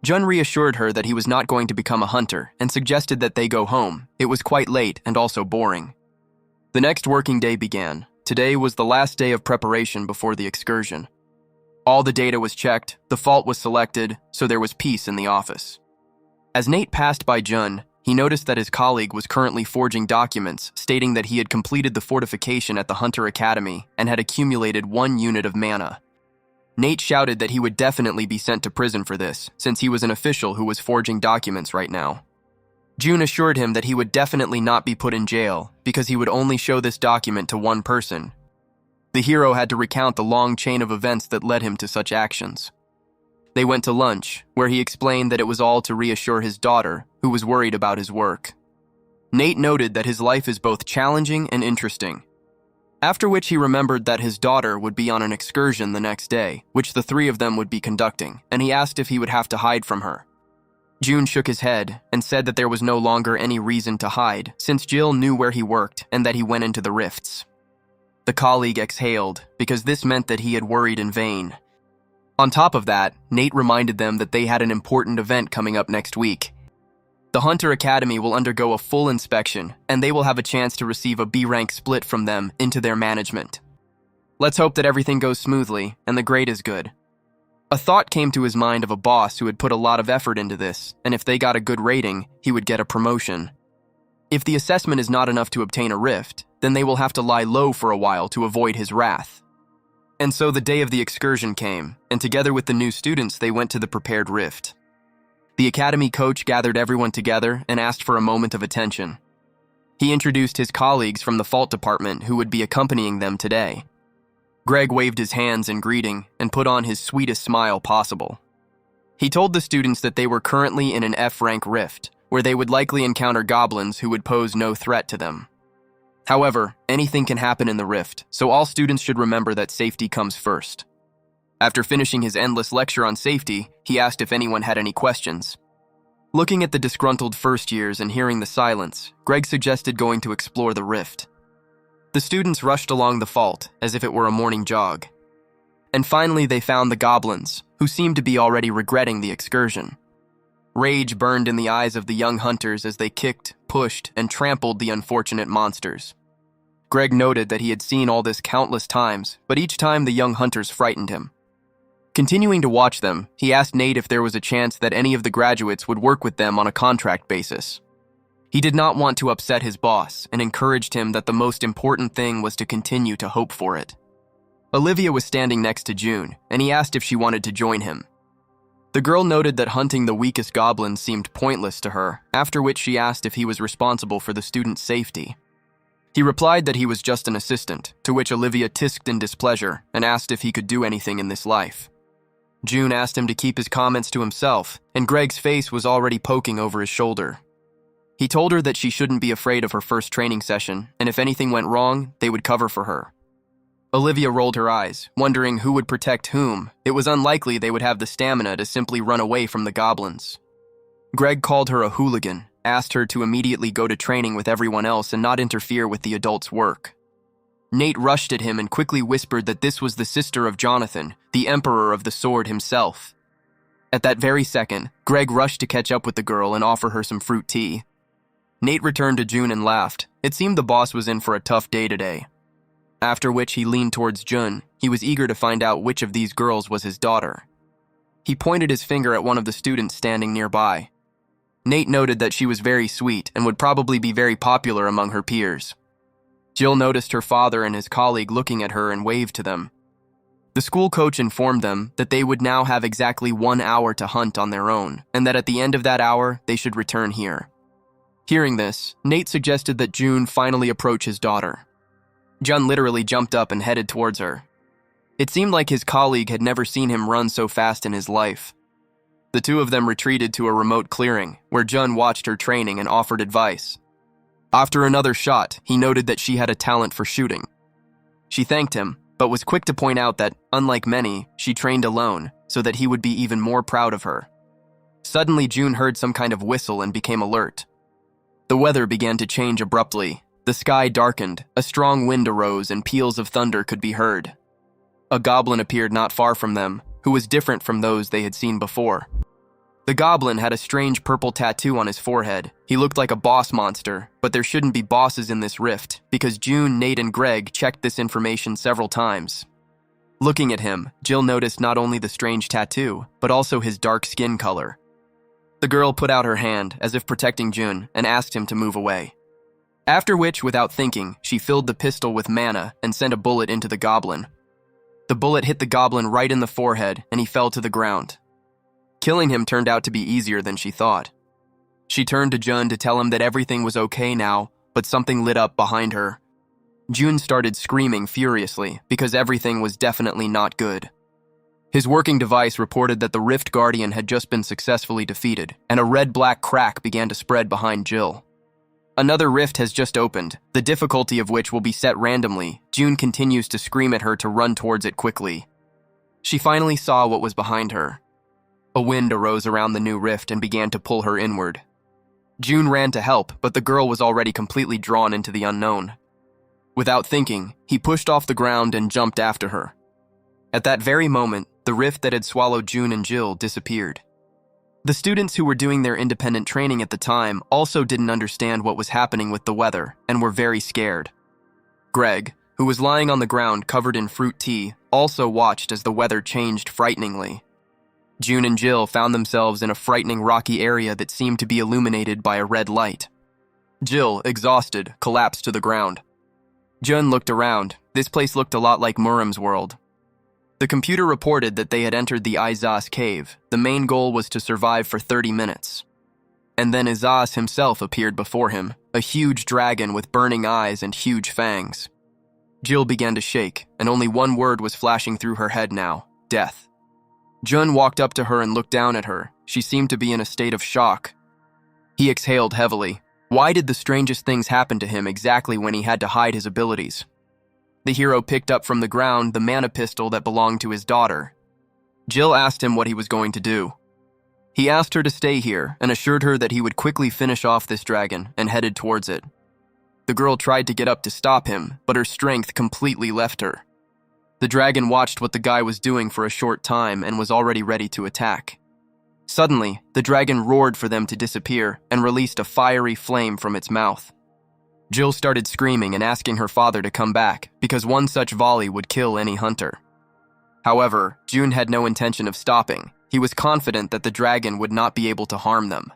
Speaker 1: Jun reassured her that he was not going to become a hunter and suggested that they go home. It was quite late and also boring. The next working day began. Today was the last day of preparation before the excursion. All the data was checked, the fault was selected, so there was peace in the office. As Nate passed by Jun, he noticed that his colleague was currently forging documents stating that he had completed the fortification at the Hunter Academy and had accumulated 1 unit of mana. Nate shouted that he would definitely be sent to prison for this, since he was an official who was forging documents right now. June assured him that he would definitely not be put in jail, because he would only show this document to one person. The hero had to recount the long chain of events that led him to such actions. They went to lunch, where he explained that it was all to reassure his daughter, who was worried about his work. Nate noted that his life is both challenging and interesting. After which he remembered that his daughter would be on an excursion the next day, which the 3 of them would be conducting, and he asked if he would have to hide from her. June shook his head and said that there was no longer any reason to hide, since Jill knew where he worked and that he went into the rifts. The colleague exhaled, because this meant that he had worried in vain. On top of that, Nate reminded them that they had an important event coming up next week. The Hunter Academy will undergo a full inspection, and they will have a chance to receive a B-rank split from them into their management. Let's hope that everything goes smoothly, and the grade is good. A thought came to his mind of a boss who had put a lot of effort into this, and if they got a good rating, he would get a promotion. If the assessment is not enough to obtain a rift, then they will have to lie low for a while to avoid his wrath. And so the day of the excursion came, and together with the new students, they went to the prepared rift. The academy coach gathered everyone together and asked for a moment of attention. He introduced his colleagues from the fault department who would be accompanying them today. Greg waved his hands in greeting and put on his sweetest smile possible. He told the students that they were currently in an F-rank rift, where they would likely encounter goblins who would pose no threat to them. However, anything can happen in the rift, so all students should remember that safety comes first. After finishing his endless lecture on safety, he asked if anyone had any questions. Looking at the disgruntled first years and hearing the silence, Greg suggested going to explore the rift. The students rushed along the fault as if it were a morning jog. And finally they found the goblins, who seemed to be already regretting the excursion. Rage burned in the eyes of the young hunters as they kicked, pushed, and trampled the unfortunate monsters. Greg noted that he had seen all this countless times, but each time the young hunters frightened him. Continuing to watch them, he asked Nate if there was a chance that any of the graduates would work with them on a contract basis. He did not want to upset his boss and encouraged him that the most important thing was to continue to hope for it. Olivia was standing next to June, and he asked if she wanted to join him. The girl noted that hunting the weakest goblins seemed pointless to her, after which she asked if he was responsible for the students' safety. He replied that he was just an assistant, to which Olivia tisked in displeasure and asked if he could do anything in this life. June asked him to keep his comments to himself, and Greg's face was already poking over his shoulder. He told her that she shouldn't be afraid of her first training session, and if anything went wrong, they would cover for her. Olivia rolled her eyes, wondering who would protect whom. It was unlikely they would have the stamina to simply run away from the goblins. Greg called her a hooligan, asked her to immediately go to training with everyone else and not interfere with the adults' work. Nate rushed at him and quickly whispered that this was the sister of Jonathan, the Emperor of the Sword himself. At that very second, Greg rushed to catch up with the girl and offer her some fruit tea. Nate returned to June and laughed. It seemed the boss was in for a tough day today. After which he leaned towards June. He was eager to find out which of these girls was his daughter. He pointed his finger at one of the students standing nearby. Nate noted that she was very sweet and would probably be very popular among her peers. Jill noticed her father and his colleague looking at her and waved to them. The school coach informed them that they would now have exactly 1 hour to hunt on their own, and that at the end of that hour, they should return here. Hearing this, Nate suggested that June finally approach his daughter. Jun literally jumped up and headed towards her. It seemed like his colleague had never seen him run so fast in his life. The two of them retreated to a remote clearing, where Jun watched her training and offered advice. After another shot, he noted that she had a talent for shooting. She thanked him, but was quick to point out that, unlike many, she trained alone, so that he would be even more proud of her. Suddenly, June heard some kind of whistle and became alert. The weather began to change abruptly. The sky darkened, a strong wind arose, and peals of thunder could be heard. A goblin appeared not far from them, who was different from those they had seen before. The goblin had a strange purple tattoo on his forehead. He looked like a boss monster, but there shouldn't be bosses in this rift, because June, Nate, and Greg checked this information several times. Looking at him, Jill noticed not only the strange tattoo, but also his dark skin color. The girl put out her hand, as if protecting June, and asked him to move away. After which, without thinking, she filled the pistol with mana and sent a bullet into the goblin. The bullet hit the goblin right in the forehead, and he fell to the ground. Killing him turned out to be easier than she thought. She turned to Jun to tell him that everything was okay now, but something lit up behind her. June started screaming furiously, because everything was definitely not good. His working device reported that the Rift Guardian had just been successfully defeated, and a red-black crack began to spread behind Jill. Another rift has just opened, the difficulty of which will be set randomly. June continues to scream at her to run towards it quickly. She finally saw what was behind her. A wind arose around the new rift and began to pull her inward. June ran to help, but the girl was already completely drawn into the unknown. Without thinking, he pushed off the ground and jumped after her. At that very moment, the rift that had swallowed June and Jill disappeared. The students who were doing their independent training at the time also didn't understand what was happening with the weather and were very scared. Greg, who was lying on the ground covered in fruit tea, also watched as the weather changed frighteningly. June and Jill found themselves in a frightening rocky area that seemed to be illuminated by a red light. Jill, exhausted, collapsed to the ground. Jun looked around. This place looked a lot like Muram's world. The computer reported that they had entered the Izas cave. The main goal was to survive for 30 minutes. And then Izas himself appeared before him, a huge dragon with burning eyes and huge fangs. Jill began to shake, and only one word was flashing through her head now: death. Jun walked up to her and looked down at her. She seemed to be in a state of shock. He exhaled heavily. Why did the strangest things happen to him exactly when he had to hide his abilities? The hero picked up from the ground the mana pistol that belonged to his daughter. Jill asked him what he was going to do. He asked her to stay here and assured her that he would quickly finish off this dragon and headed towards it. The girl tried to get up to stop him, but her strength completely left her. The dragon watched what the guy was doing for a short time and was already ready to attack. Suddenly, the dragon roared for them to disappear and released a fiery flame from its mouth. Jill started screaming and asking her father to come back because one such volley would kill any hunter. However, June had no intention of stopping. He was confident that the dragon would not be able to harm them.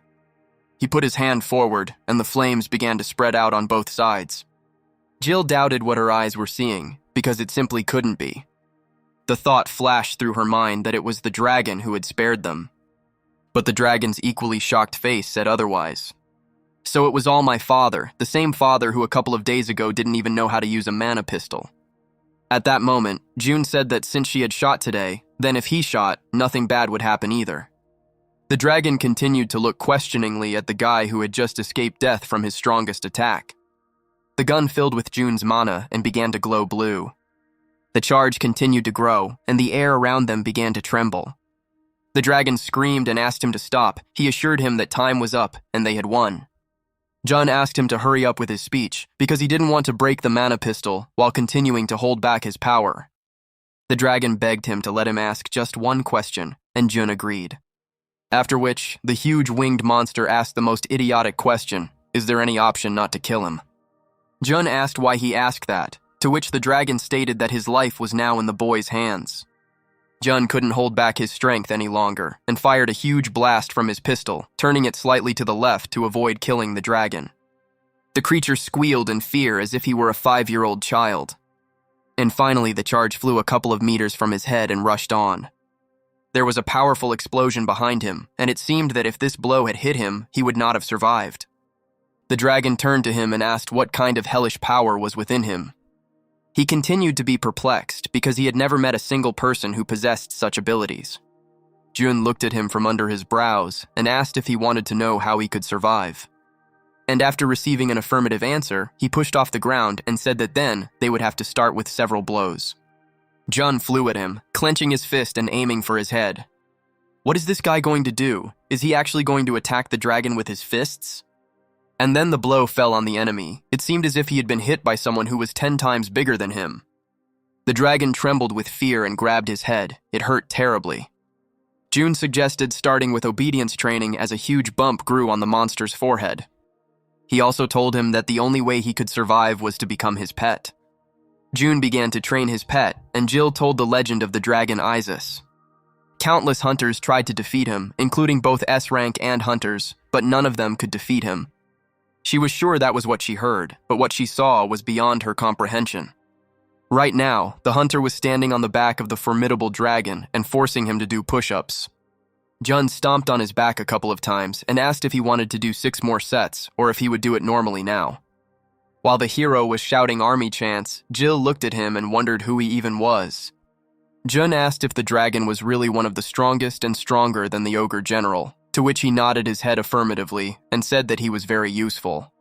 Speaker 1: He put his hand forward, and the flames began to spread out on both sides. Jill doubted what her eyes were seeing, because it simply couldn't be. The thought flashed through her mind that it was the dragon who had spared them. But the dragon's equally shocked face said otherwise. So it was all my father, the same father who a couple of days ago didn't even know how to use a mana pistol. At that moment, June said that since she had shot today, then if he shot, nothing bad would happen either. The dragon continued to look questioningly at the guy who had just escaped death from his strongest attack. The gun filled with June's mana and began to glow blue. The charge continued to grow, and the air around them began to tremble. The dragon screamed and asked him to stop. He assured him that time was up and they had won. Jun asked him to hurry up with his speech because he didn't want to break the mana pistol while continuing to hold back his power. The dragon begged him to let him ask just one question, and Jun agreed. After which, the huge winged monster asked the most idiotic question: is there any option not to kill him? Jun asked why he asked that, to which the dragon stated that his life was now in the boy's hands. Jun couldn't hold back his strength any longer and fired a huge blast from his pistol, turning it slightly to the left to avoid killing the dragon. The creature squealed in fear as if he were a 5-year-old child. And finally, the charge flew a couple of meters from his head and rushed on. There was a powerful explosion behind him, and it seemed that if this blow had hit him, he would not have survived. The dragon turned to him and asked what kind of hellish power was within him. He continued to be perplexed because he had never met a single person who possessed such abilities. Jun looked at him from under his brows and asked if he wanted to know how he could survive. And after receiving an affirmative answer, he pushed off the ground and said that then they would have to start with several blows. Jun flew at him, clenching his fist and aiming for his head. What is this guy going to do? Is he actually going to attack the dragon with his fists? And then the blow fell on the enemy. It seemed as if he had been hit by someone who was 10 times bigger than him. The dragon trembled with fear and grabbed his head. It hurt terribly. Jun suggested starting with obedience training as a huge bump grew on the monster's forehead. He also told him that the only way he could survive was to become his pet. Jun began to train his pet, and Jill told the legend of the dragon Isis. Countless hunters tried to defeat him, including both S-rank and hunters, but none of them could defeat him. She was sure that was what she heard, but what she saw was beyond her comprehension. Right now, the hunter was standing on the back of the formidable dragon and forcing him to do push-ups. Jun stomped on his back a couple of times and asked if he wanted to do 6 more sets or if he would do it normally now. While the hero was shouting army chants, Jill looked at him and wondered who he even was. Jun asked if the dragon was really one of the strongest and stronger than the ogre general, to which he nodded his head affirmatively and said that he was very useful.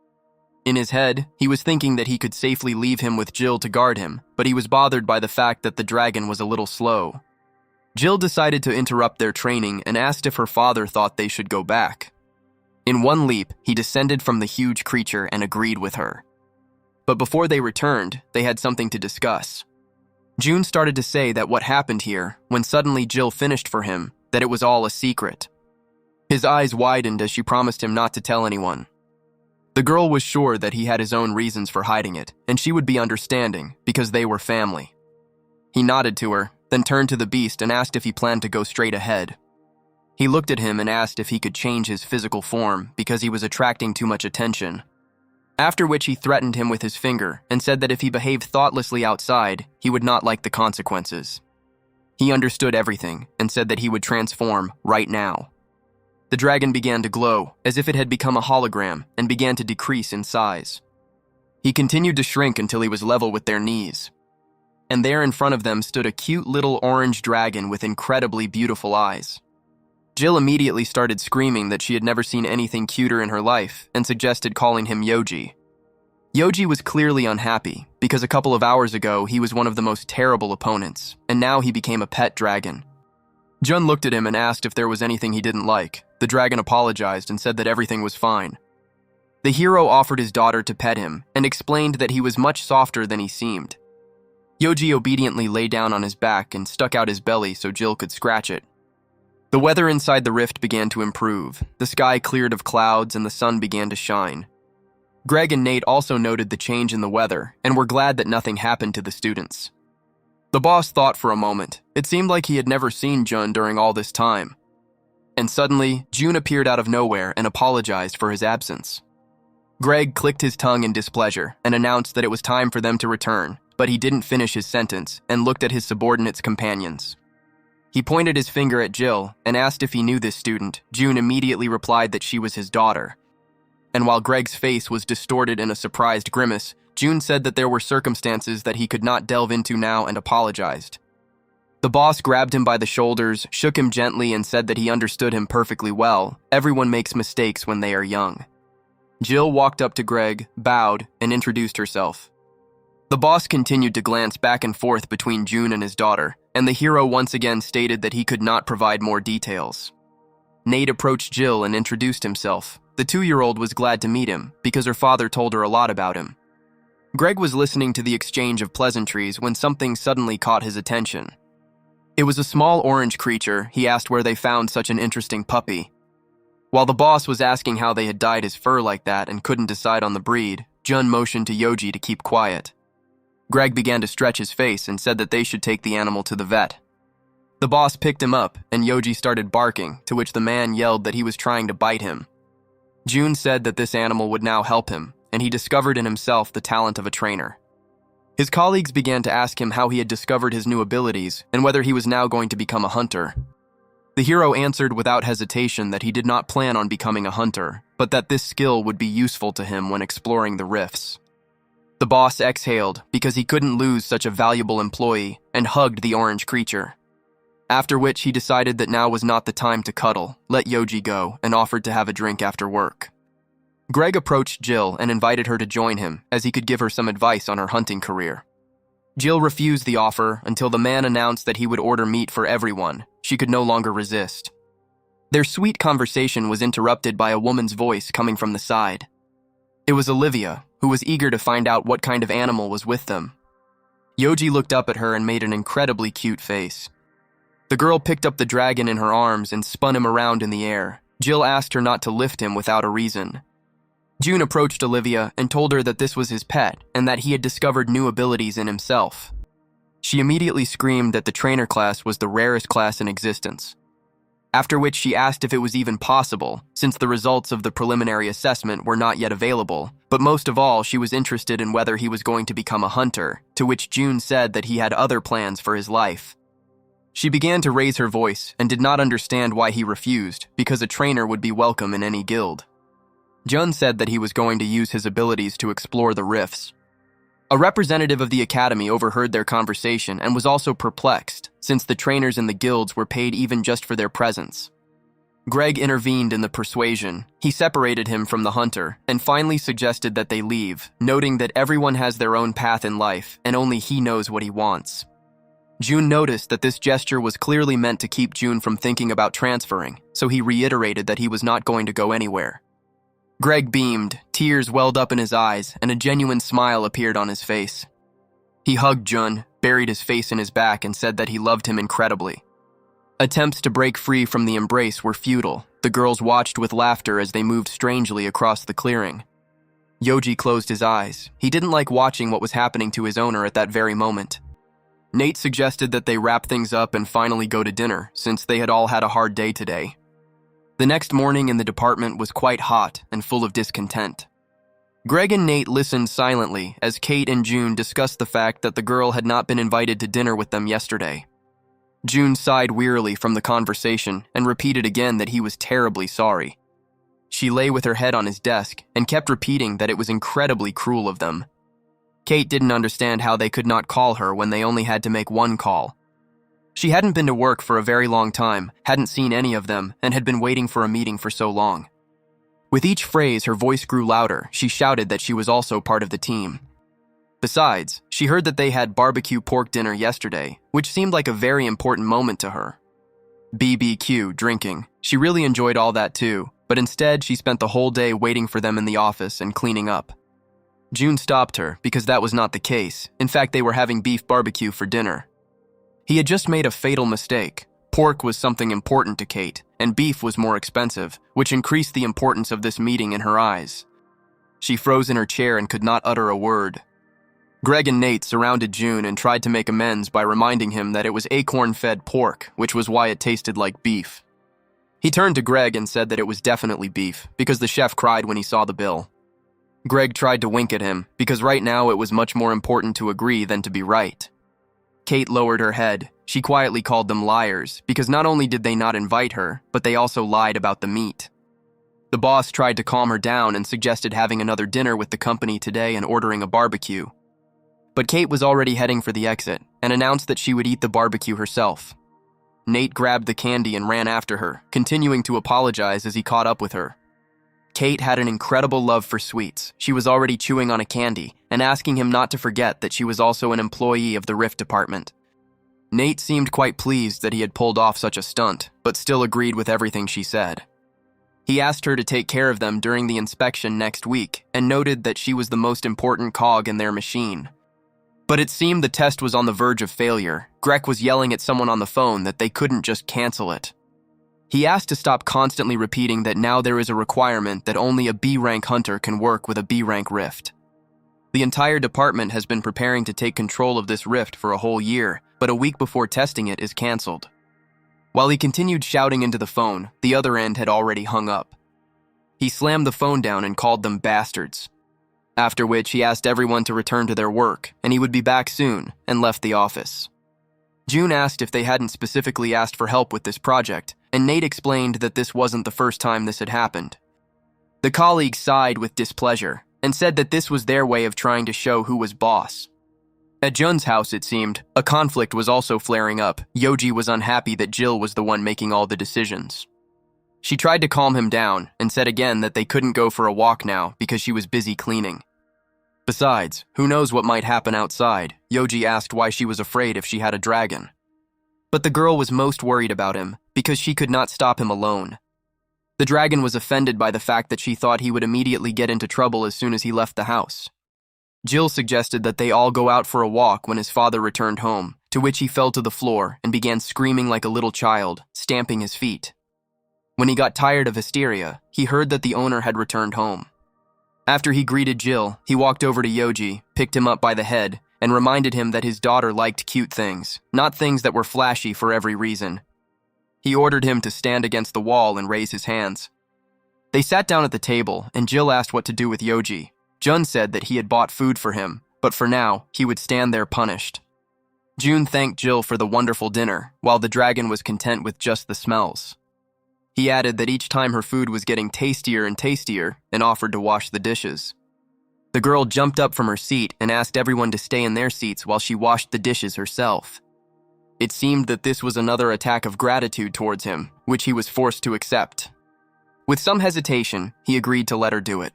Speaker 1: In his head, he was thinking that he could safely leave him with Jill to guard him, but he was bothered by the fact that the dragon was a little slow. Jill decided to interrupt their training and asked if her father thought they should go back. In one leap, he descended from the huge creature and agreed with her. But before they returned, they had something to discuss. June started to say that what happened here, when suddenly Jill finished for him, that it was all a secret. His eyes widened as she promised him not to tell anyone. The girl was sure that he had his own reasons for hiding it, and she would be understanding because they were family. He nodded to her, then turned to the beast and asked if he planned to go straight ahead. He looked at him and asked if he could change his physical form because he was attracting too much attention. After which he threatened him with his finger and said that if he behaved thoughtlessly outside, he would not like the consequences. He understood everything and said that he would transform right now. The dragon began to glow as if it had become a hologram and began to decrease in size. He continued to shrink until he was level with their knees. And there in front of them stood a cute little orange dragon with incredibly beautiful eyes. Jill immediately started screaming that she had never seen anything cuter in her life and suggested calling him Yoji. Yoji was clearly unhappy because a couple of hours ago he was one of the most terrible opponents, and now he became a pet dragon. Jun looked at him and asked if there was anything he didn't like. The dragon apologized and said that everything was fine. The hero offered his daughter to pet him and explained that he was much softer than he seemed. Yoji obediently lay down on his back and stuck out his belly so Jill could scratch it. The weather inside the rift began to improve. The sky cleared of clouds and the sun began to shine. Greg and Nate also noted the change in the weather and were glad that nothing happened to the students. The boss thought for a moment. It seemed like he had never seen Jun during all this time. And suddenly, June appeared out of nowhere and apologized for his absence. Greg clicked his tongue in displeasure and announced that it was time for them to return, but he didn't finish his sentence and looked at his subordinates' companions. He pointed his finger at Jill and asked if he knew this student. June immediately replied that she was his daughter. And while Greg's face was distorted in a surprised grimace, June said that there were circumstances that he could not delve into now and apologized. The boss grabbed him by the shoulders, shook him gently, and said that he understood him perfectly well. Everyone makes mistakes when they are young. Jill walked up to Greg, bowed, and introduced herself. The boss continued to glance back and forth between June and his daughter, and the hero once again stated that he could not provide more details. Nate approached Jill and introduced himself. The 2-year-old was glad to meet him because her father told her a lot about him. Greg was listening to the exchange of pleasantries when something suddenly caught his attention. It was a small orange creature. He asked where they found such an interesting puppy. While the boss was asking how they had dyed his fur like that and couldn't decide on the breed, Jun motioned to Yoji to keep quiet. Greg began to stretch his face and said that they should take the animal to the vet. The boss picked him up, and Yoji started barking, to which the man yelled that he was trying to bite him. June said that this animal would now help him, and he discovered in himself the talent of a trainer. His colleagues began to ask him how he had discovered his new abilities and whether he was now going to become a hunter. The hero answered without hesitation that he did not plan on becoming a hunter, but that this skill would be useful to him when exploring the rifts. The boss exhaled because he couldn't lose such a valuable employee and hugged the orange creature. After which he decided that now was not the time to cuddle, let Yoji go, and offered to have a drink after work. Greg approached Jill and invited her to join him as he could give her some advice on her hunting career. Jill refused the offer until the man announced that he would order meat for everyone. She could no longer resist. Their sweet conversation was interrupted by a woman's voice coming from the side. It was Olivia, who was eager to find out what kind of animal was with them. Yoji looked up at her and made an incredibly cute face. The girl picked up the dragon in her arms and spun him around in the air. Jill asked her not to lift him without a reason. June approached Olivia and told her that this was his pet and that he had discovered new abilities in himself. She immediately screamed that the trainer class was the rarest class in existence. After which she asked if it was even possible, since the results of the preliminary assessment were not yet available, but most of all she was interested in whether he was going to become a hunter, to which June said that he had other plans for his life. She began to raise her voice and did not understand why he refused, because a trainer would be welcome in any guild. Jun said that he was going to use his abilities to explore the rifts. A representative of the academy overheard their conversation and was also perplexed, since the trainers in the guilds were paid even just for their presence. Greg intervened in the persuasion. He separated him from the hunter and finally suggested that they leave, noting that everyone has their own path in life and only he knows what he wants. June noticed that this gesture was clearly meant to keep June from thinking about transferring, so he reiterated that he was not going to go anywhere. Greg beamed, tears welled up in his eyes, and a genuine smile appeared on his face. He hugged Jun, buried his face in his back, and said that he loved him incredibly. Attempts to break free from the embrace were futile. The girls watched with laughter as they moved strangely across the clearing. Yoji closed his eyes. He didn't like watching what was happening to his owner at that very moment. Nate suggested that they wrap things up and finally go to dinner, since they had all had a hard day today. The next morning in the department was quite hot and full of discontent. Greg and Nate listened silently as Kate and June discussed the fact that the girl had not been invited to dinner with them yesterday. June sighed wearily from the conversation and repeated again that he was terribly sorry. She lay with her head on his desk and kept repeating that it was incredibly cruel of them. Kate didn't understand how they could not call her when they only had to make one call. She hadn't been to work for a very long time, hadn't seen any of them, and had been waiting for a meeting for so long. With each phrase, her voice grew louder. She shouted that she was also part of the team. Besides, she heard that they had barbecue pork dinner yesterday, which seemed like a very important moment to her. BBQ, drinking. She really enjoyed all that too, but instead she spent the whole day waiting for them in the office and cleaning up. June stopped her because that was not the case. In fact, they were having beef barbecue for dinner. He had just made a fatal mistake. Pork was something important to Kate, and beef was more expensive, which increased the importance of this meeting in her eyes. She froze in her chair and could not utter a word. Greg and Nate surrounded June and tried to make amends by reminding him that it was acorn-fed pork, which was why it tasted like beef. He turned to Greg and said that it was definitely beef, because the chef cried when he saw the bill. Greg tried to wink at him, because right now it was much more important to agree than to be right. Kate lowered her head. She quietly called them liars, because not only did they not invite her, but they also lied about the meat. The boss tried to calm her down and suggested having another dinner with the company today and ordering a barbecue. But Kate was already heading for the exit, and announced that she would eat the barbecue herself. Nate grabbed the candy and ran after her, continuing to apologize as he caught up with her. Kate had an incredible love for sweets. She was already chewing on a candy and asking him not to forget that she was also an employee of the Rift department. Nate seemed quite pleased that he had pulled off such a stunt, but still agreed with everything she said. He asked her to take care of them during the inspection next week and noted that she was the most important cog in their machine. But it seemed the test was on the verge of failure. Greg was yelling at someone on the phone that they couldn't just cancel it. He asked to stop constantly repeating that now there is a requirement that only a B-rank hunter can work with a B-rank rift. The entire department has been preparing to take control of this rift for a whole year, but a week before testing it is cancelled. While he continued shouting into the phone, the other end had already hung up. He slammed the phone down and called them bastards. After which he asked everyone to return to their work, and he would be back soon, and left the office. June asked if they hadn't specifically asked for help with this project, and Nate explained that this wasn't the first time this had happened. The colleague sighed with displeasure, and said that this was their way of trying to show who was boss. At Jun's house, it seemed, a conflict was also flaring up. Yoji was unhappy that Jill was the one making all the decisions. She tried to calm him down, and said again that they couldn't go for a walk now because she was busy cleaning. Besides, who knows what might happen outside? Yoji asked why she was afraid if she had a dragon. But the girl was most worried about him, because she could not stop him alone. The dragon was offended by the fact that she thought he would immediately get into trouble as soon as he left the house. Jill suggested that they all go out for a walk when his father returned home, to which he fell to the floor and began screaming like a little child, stamping his feet. When he got tired of hysteria, he heard that the owner had returned home. After he greeted Jill, he walked over to Yoji, picked him up by the head, and reminded him that his daughter liked cute things, not things that were flashy for every reason. He ordered him to stand against the wall and raise his hands. They sat down at the table, and Jill asked what to do with Yoji. Jun said that he had bought food for him, but for now, he would stand there punished. June thanked Jill for the wonderful dinner, while the dragon was content with just the smells. He added that each time her food was getting tastier and tastier, and offered to wash the dishes. The girl jumped up from her seat and asked everyone to stay in their seats while she washed the dishes herself. It seemed that this was another attack of gratitude towards him, which he was forced to accept. With some hesitation, he agreed to let her do it.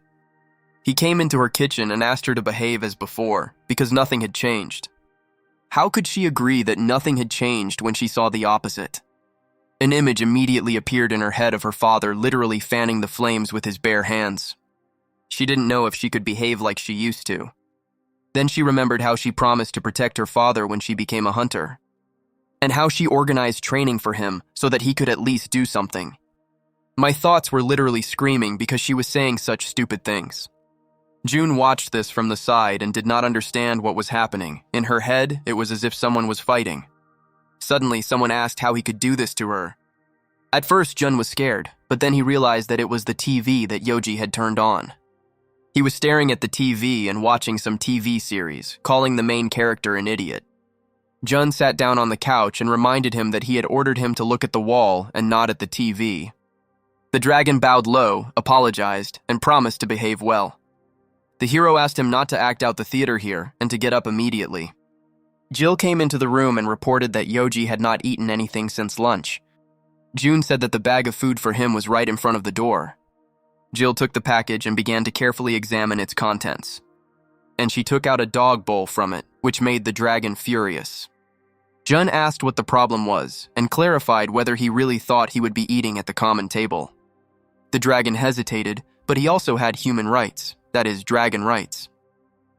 Speaker 1: He came into her kitchen and asked her to behave as before, because nothing had changed. How could she agree that nothing had changed when she saw the opposite? An image immediately appeared in her head of her father literally fanning the flames with his bare hands. She didn't know if she could behave like she used to. Then she remembered how she promised to protect her father when she became a hunter, and how she organized training for him so that he could at least do something. My thoughts were literally screaming because she was saying such stupid things. June watched this from the side and did not understand what was happening. In her head, it was as if someone was fighting. Suddenly, someone asked how he could do this to her. At first, Jun was scared, but then he realized that it was the TV that Yoji had turned on. He was staring at the TV and watching some TV series, calling the main character an idiot. Jun sat down on the couch and reminded him that he had ordered him to look at the wall and not at the TV. The dragon bowed low, apologized, and promised to behave well. The hero asked him not to act out the theater here and to get up immediately. Jill came into the room and reported that Yoji had not eaten anything since lunch. June said that the bag of food for him was right in front of the door. Jill took the package and began to carefully examine its contents. And she took out a dog bowl from it, which made the dragon furious. Jun asked what the problem was and clarified whether he really thought he would be eating at the common table. The dragon hesitated, but he also had human rights, that is, dragon rights.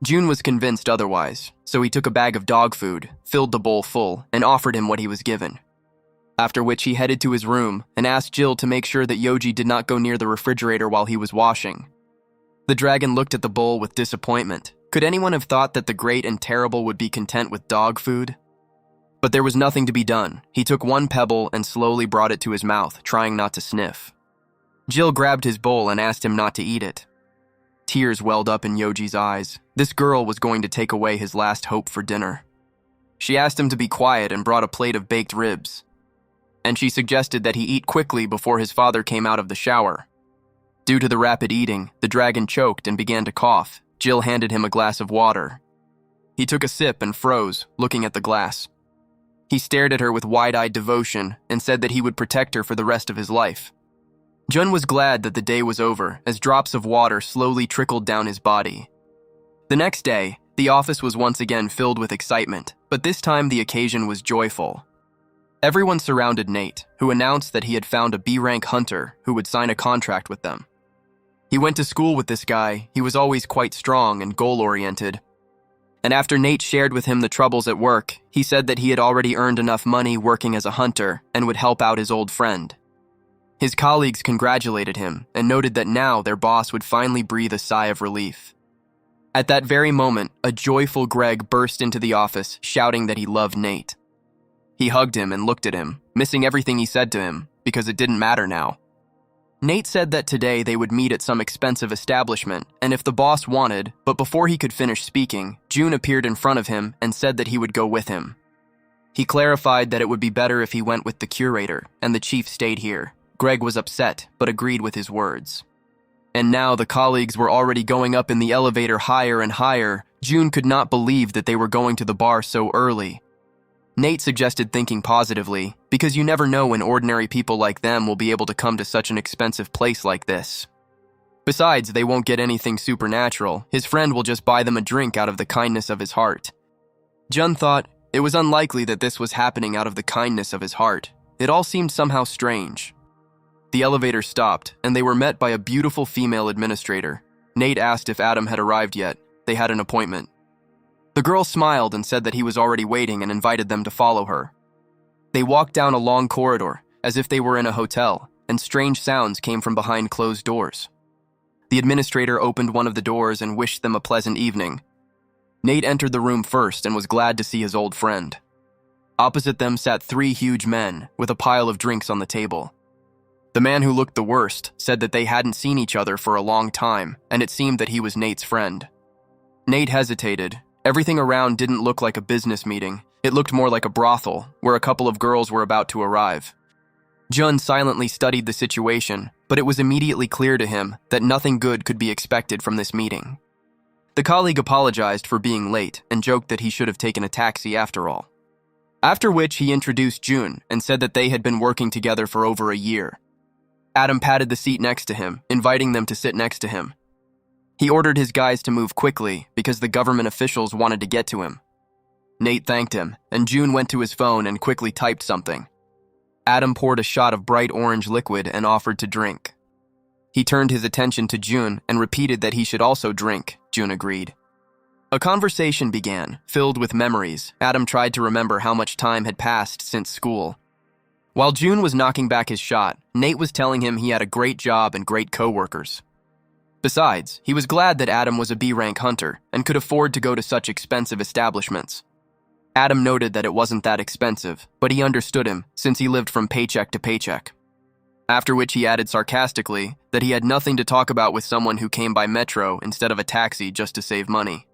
Speaker 1: June was convinced otherwise, so he took a bag of dog food, filled the bowl full, and offered him what he was given. After which he headed to his room and asked Jill to make sure that Yoji did not go near the refrigerator while he was washing. The dragon looked at the bowl with disappointment. Could anyone have thought that the great and terrible would be content with dog food? But there was nothing to be done. He took one pebble and slowly brought it to his mouth, trying not to sniff. Jill grabbed his bowl and asked him not to eat it. Tears welled up in Yoji's eyes. This girl was going to take away his last hope for dinner. She asked him to be quiet and brought a plate of baked ribs. And she suggested that he eat quickly before his father came out of the shower. Due to the rapid eating, the dragon choked and began to cough. Jill handed him a glass of water. He took a sip and froze, looking at the glass. He stared at her with wide-eyed devotion and said that he would protect her for the rest of his life. Jun was glad that the day was over as drops of water slowly trickled down his body. The next day, the office was once again filled with excitement, but this time the occasion was joyful. Everyone surrounded Nate, who announced that he had found a B-rank hunter who would sign a contract with them. He went to school with this guy. He was always quite strong and goal-oriented. And after Nate shared with him the troubles at work, he said that he had already earned enough money working as a hunter and would help out his old friend. His colleagues congratulated him and noted that now their boss would finally breathe a sigh of relief. At that very moment, a joyful Greg burst into the office, shouting that he loved Nate. He hugged him and looked at him, missing everything he said to him, because it didn't matter now. Nate said that today they would meet at some expensive establishment, and if the boss wanted, but before he could finish speaking, June appeared in front of him and said that he would go with him. He clarified that it would be better if he went with the curator, and the chief stayed here. Greg was upset, but agreed with his words. And now the colleagues were already going up in the elevator higher and higher. June could not believe that they were going to the bar so early. Nate suggested thinking positively, because you never know when ordinary people like them will be able to come to such an expensive place like this. Besides, they won't get anything supernatural. His friend will just buy them a drink out of the kindness of his heart. Jun thought it was unlikely that this was happening out of the kindness of his heart. It all seemed somehow strange. The elevator stopped, and they were met by a beautiful female administrator. Nate asked if Adam had arrived yet. They had an appointment. The girl smiled and said that he was already waiting and invited them to follow her. They walked down a long corridor, as if they were in a hotel, and strange sounds came from behind closed doors. The administrator opened one of the doors and wished them a pleasant evening. Nate entered the room first and was glad to see his old friend. Opposite them sat 3 huge men, with a pile of drinks on the table. The man who looked the worst said that they hadn't seen each other for a long time, and it seemed that he was Nate's friend. Nate hesitated. Everything around didn't look like a business meeting. It looked more like a brothel, where a couple of girls were about to arrive. Jun silently studied the situation, but it was immediately clear to him that nothing good could be expected from this meeting. The colleague apologized for being late and joked that he should have taken a taxi after all. After which he introduced June and said that they had been working together for over a year. Adam patted the seat next to him, inviting them to sit next to him. He ordered his guys to move quickly because the government officials wanted to get to him. Nate thanked him, and June went to his phone and quickly typed something. Adam poured a shot of bright orange liquid and offered to drink. He turned his attention to June and repeated that he should also drink. June agreed. A conversation began, filled with memories. Adam tried to remember how much time had passed since school. While June was knocking back his shot, Nate was telling him he had a great job and great co-workers. Besides, he was glad that Adam was a B-rank hunter and could afford to go to such expensive establishments. Adam noted that it wasn't that expensive, but he understood him since he lived from paycheck to paycheck. After which he added sarcastically that he had nothing to talk about with someone who came by metro instead of a taxi just to save money.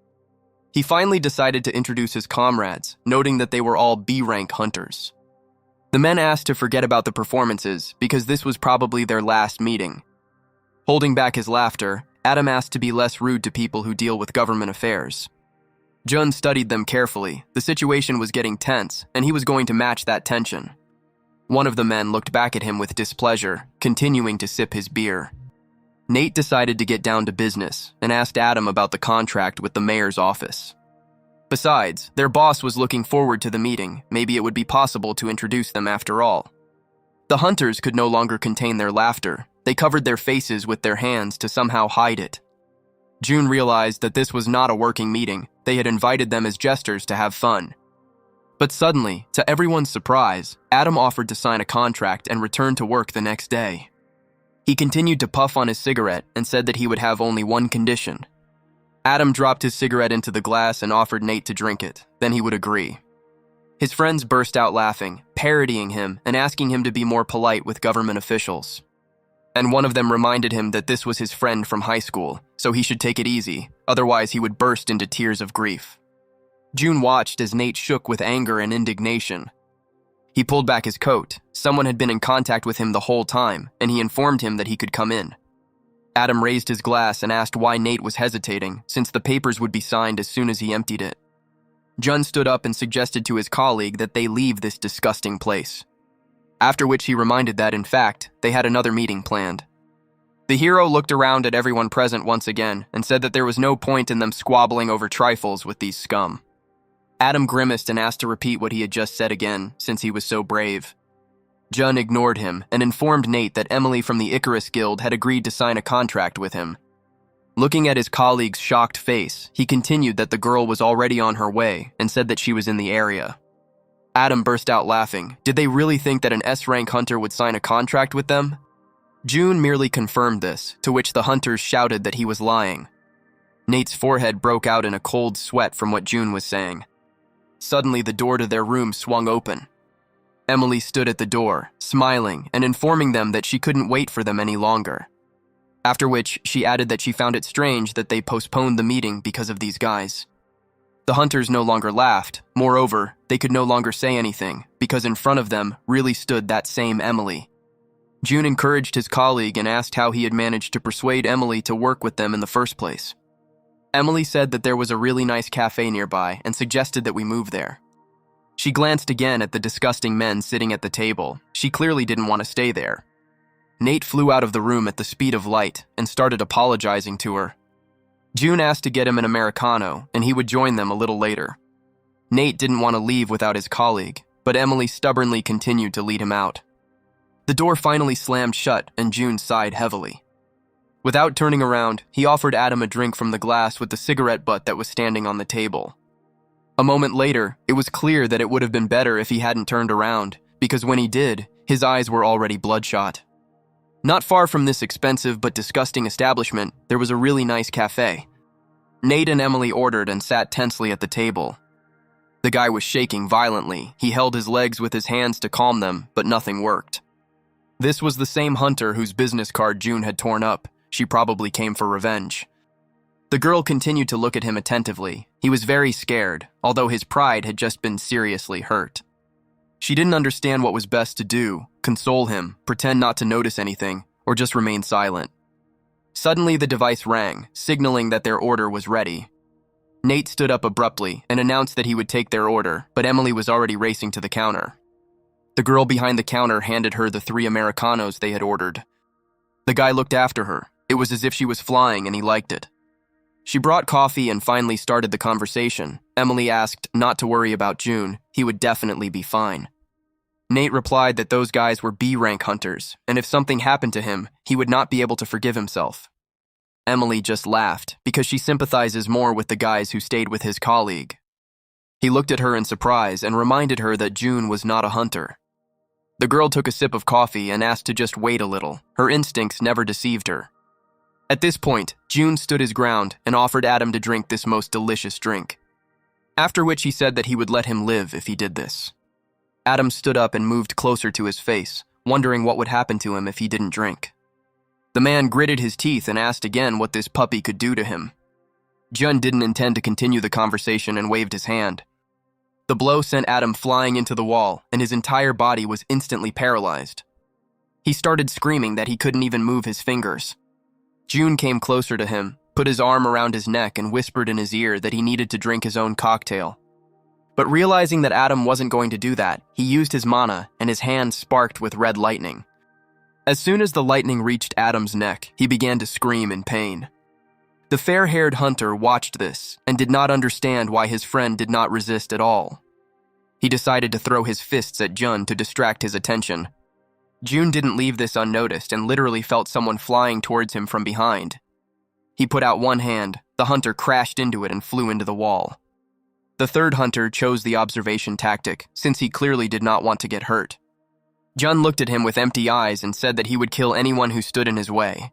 Speaker 1: He finally decided to introduce his comrades, noting that they were all B-rank hunters. The men asked to forget about the performances because this was probably their last meeting. Holding back his laughter, Adam asked to be less rude to people who deal with government affairs. Jun studied them carefully. The situation was getting tense, and he was going to match that tension. One of the men looked back at him with displeasure, continuing to sip his beer. Nate decided to get down to business and asked Adam about the contract with the mayor's office. Besides, their boss was looking forward to the meeting. Maybe it would be possible to introduce them after all. The hunters could no longer contain their laughter. They covered their faces with their hands to somehow hide it. June realized that this was not a working meeting. They had invited them as jesters to have fun. But suddenly, to everyone's surprise, Adam offered to sign a contract and return to work the next day. He continued to puff on his cigarette and said that he would have only one condition. Adam dropped his cigarette into the glass and offered Nate to drink it. Then he would agree. His friends burst out laughing, parodying him and asking him to be more polite with government officials. And one of them reminded him that this was his friend from high school, so he should take it easy, otherwise he would burst into tears of grief. June watched as Nate shook with anger and indignation. He pulled back his coat. Someone had been in contact with him the whole time, and he informed him that he could come in. Adam raised his glass and asked why Nate was hesitating, since the papers would be signed as soon as he emptied it. Jun stood up and suggested to his colleague that they leave this disgusting place. After which he reminded that, in fact, they had another meeting planned. The hero looked around at everyone present once again and said that there was no point in them squabbling over trifles with these scum. Adam grimaced and asked to repeat what he had just said again, since he was so brave. Jun ignored him and informed Nate that Emily from the Icarus Guild had agreed to sign a contract with him. Looking at his colleague's shocked face, he continued that the girl was already on her way and said that she was in the area. Adam burst out laughing. Did they really think that an S-rank hunter would sign a contract with them? June merely confirmed this, to which the hunters shouted that he was lying. Nate's forehead broke out in a cold sweat from what June was saying. Suddenly, the door to their room swung open. Emily stood at the door, smiling and informing them that she couldn't wait for them any longer. After which, she added that she found it strange that they postponed the meeting because of these guys. The hunters no longer laughed. Moreover, they could no longer say anything, because in front of them really stood that same Emily. June encouraged his colleague and asked how he had managed to persuade Emily to work with them in the first place. Emily said that there was a really nice cafe nearby and suggested that we move there. She glanced again at the disgusting men sitting at the table. She clearly didn't want to stay there. Nate flew out of the room at the speed of light and started apologizing to her. June asked to get him an Americano, and he would join them a little later. Nate didn't want to leave without his colleague, but Emily stubbornly continued to lead him out. The door finally slammed shut, and June sighed heavily. Without turning around, he offered Adam a drink from the glass with the cigarette butt that was standing on the table. A moment later, it was clear that it would have been better if he hadn't turned around, because when he did, his eyes were already bloodshot. Not far from this expensive but disgusting establishment, there was a really nice cafe. Nate and Emily ordered and sat tensely at the table. The guy was shaking violently. He held his legs with his hands to calm them, but nothing worked. This was the same hunter whose business card June had torn up. She probably came for revenge. The girl continued to look at him attentively. He was very scared, although his pride had just been seriously hurt. She didn't understand what was best to do, console him, pretend not to notice anything, or just remain silent. Suddenly the device rang, signaling that their order was ready. Nate stood up abruptly and announced that he would take their order, but Emily was already racing to the counter. The girl behind the counter handed her the 3 Americanos they had ordered. The guy looked after her. It was as if she was flying and he liked it. She brought coffee and finally started the conversation. Emily asked not to worry about June, he would definitely be fine. Nate replied that those guys were B-rank hunters, and if something happened to him, he would not be able to forgive himself. Emily just laughed, because she sympathizes more with the guys who stayed with his colleague. He looked at her in surprise and reminded her that June was not a hunter. The girl took a sip of coffee and asked to just wait a little. Her instincts never deceived her. At this point, June stood his ground and offered Adam to drink this most delicious drink. After which he said that he would let him live if he did this. Adam stood up and moved closer to his face, wondering what would happen to him if he didn't drink. The man gritted his teeth and asked again what this puppy could do to him. Jun didn't intend to continue the conversation and waved his hand. The blow sent Adam flying into the wall, and his entire body was instantly paralyzed. He started screaming that he couldn't even move his fingers. June came closer to him, put his arm around his neck and whispered in his ear that he needed to drink his own cocktail. But realizing that Adam wasn't going to do that, he used his mana and his hand sparked with red lightning. As soon as the lightning reached Adam's neck, he began to scream in pain. The fair-haired hunter watched this and did not understand why his friend did not resist at all. He decided to throw his fists at Jun to distract his attention. June didn't leave this unnoticed and literally felt someone flying towards him from behind. He put out one hand, the hunter crashed into it and flew into the wall. The third hunter chose the observation tactic, since he clearly did not want to get hurt. Jun looked at him with empty eyes and said that he would kill anyone who stood in his way.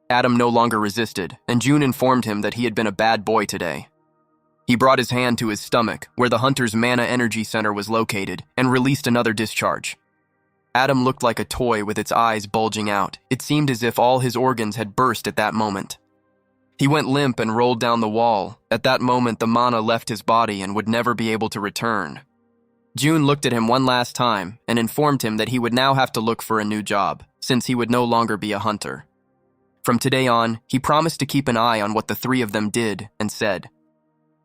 Speaker 1: Adam no longer resisted, and June informed him that he had been a bad boy today. He brought his hand to his stomach, where the hunter's mana energy center was located, and released another discharge. Adam looked like a toy with its eyes bulging out. It seemed as if all his organs had burst at that moment. He went limp and rolled down the wall. At that moment, the mana left his body and would never be able to return. June looked at him one last time and informed him that he would now have to look for a new job, since he would no longer be a hunter. From today on, he promised to keep an eye on what the three of them did and said,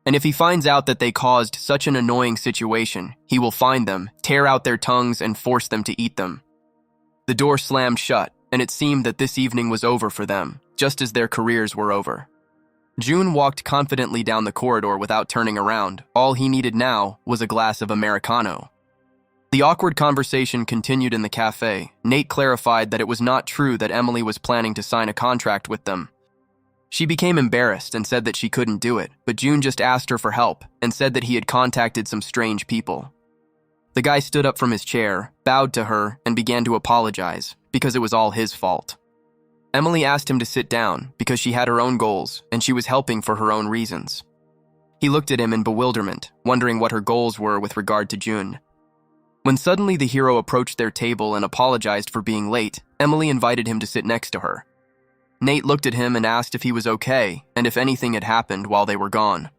Speaker 1: "And if he finds out that they caused such an annoying situation, he will find them, tear out their tongues, and force them to eat them." The door slammed shut, and it seemed that this evening was over for them, just as their careers were over. June walked confidently down the corridor without turning around. All he needed now was a glass of Americano. The awkward conversation continued in the cafe. Nate clarified that it was not true that Emily was planning to sign a contract with them. She became embarrassed and said that she couldn't do it, but June just asked her for help and said that he had contacted some strange people. The guy stood up from his chair, bowed to her, and began to apologize, because it was all his fault. Emily asked him to sit down because she had her own goals and she was helping for her own reasons. He looked at him in bewilderment, wondering what her goals were with regard to June. When suddenly the hero approached their table and apologized for being late, Emily invited him to sit next to her. Nate looked at him and asked if he was okay and if anything had happened while they were gone.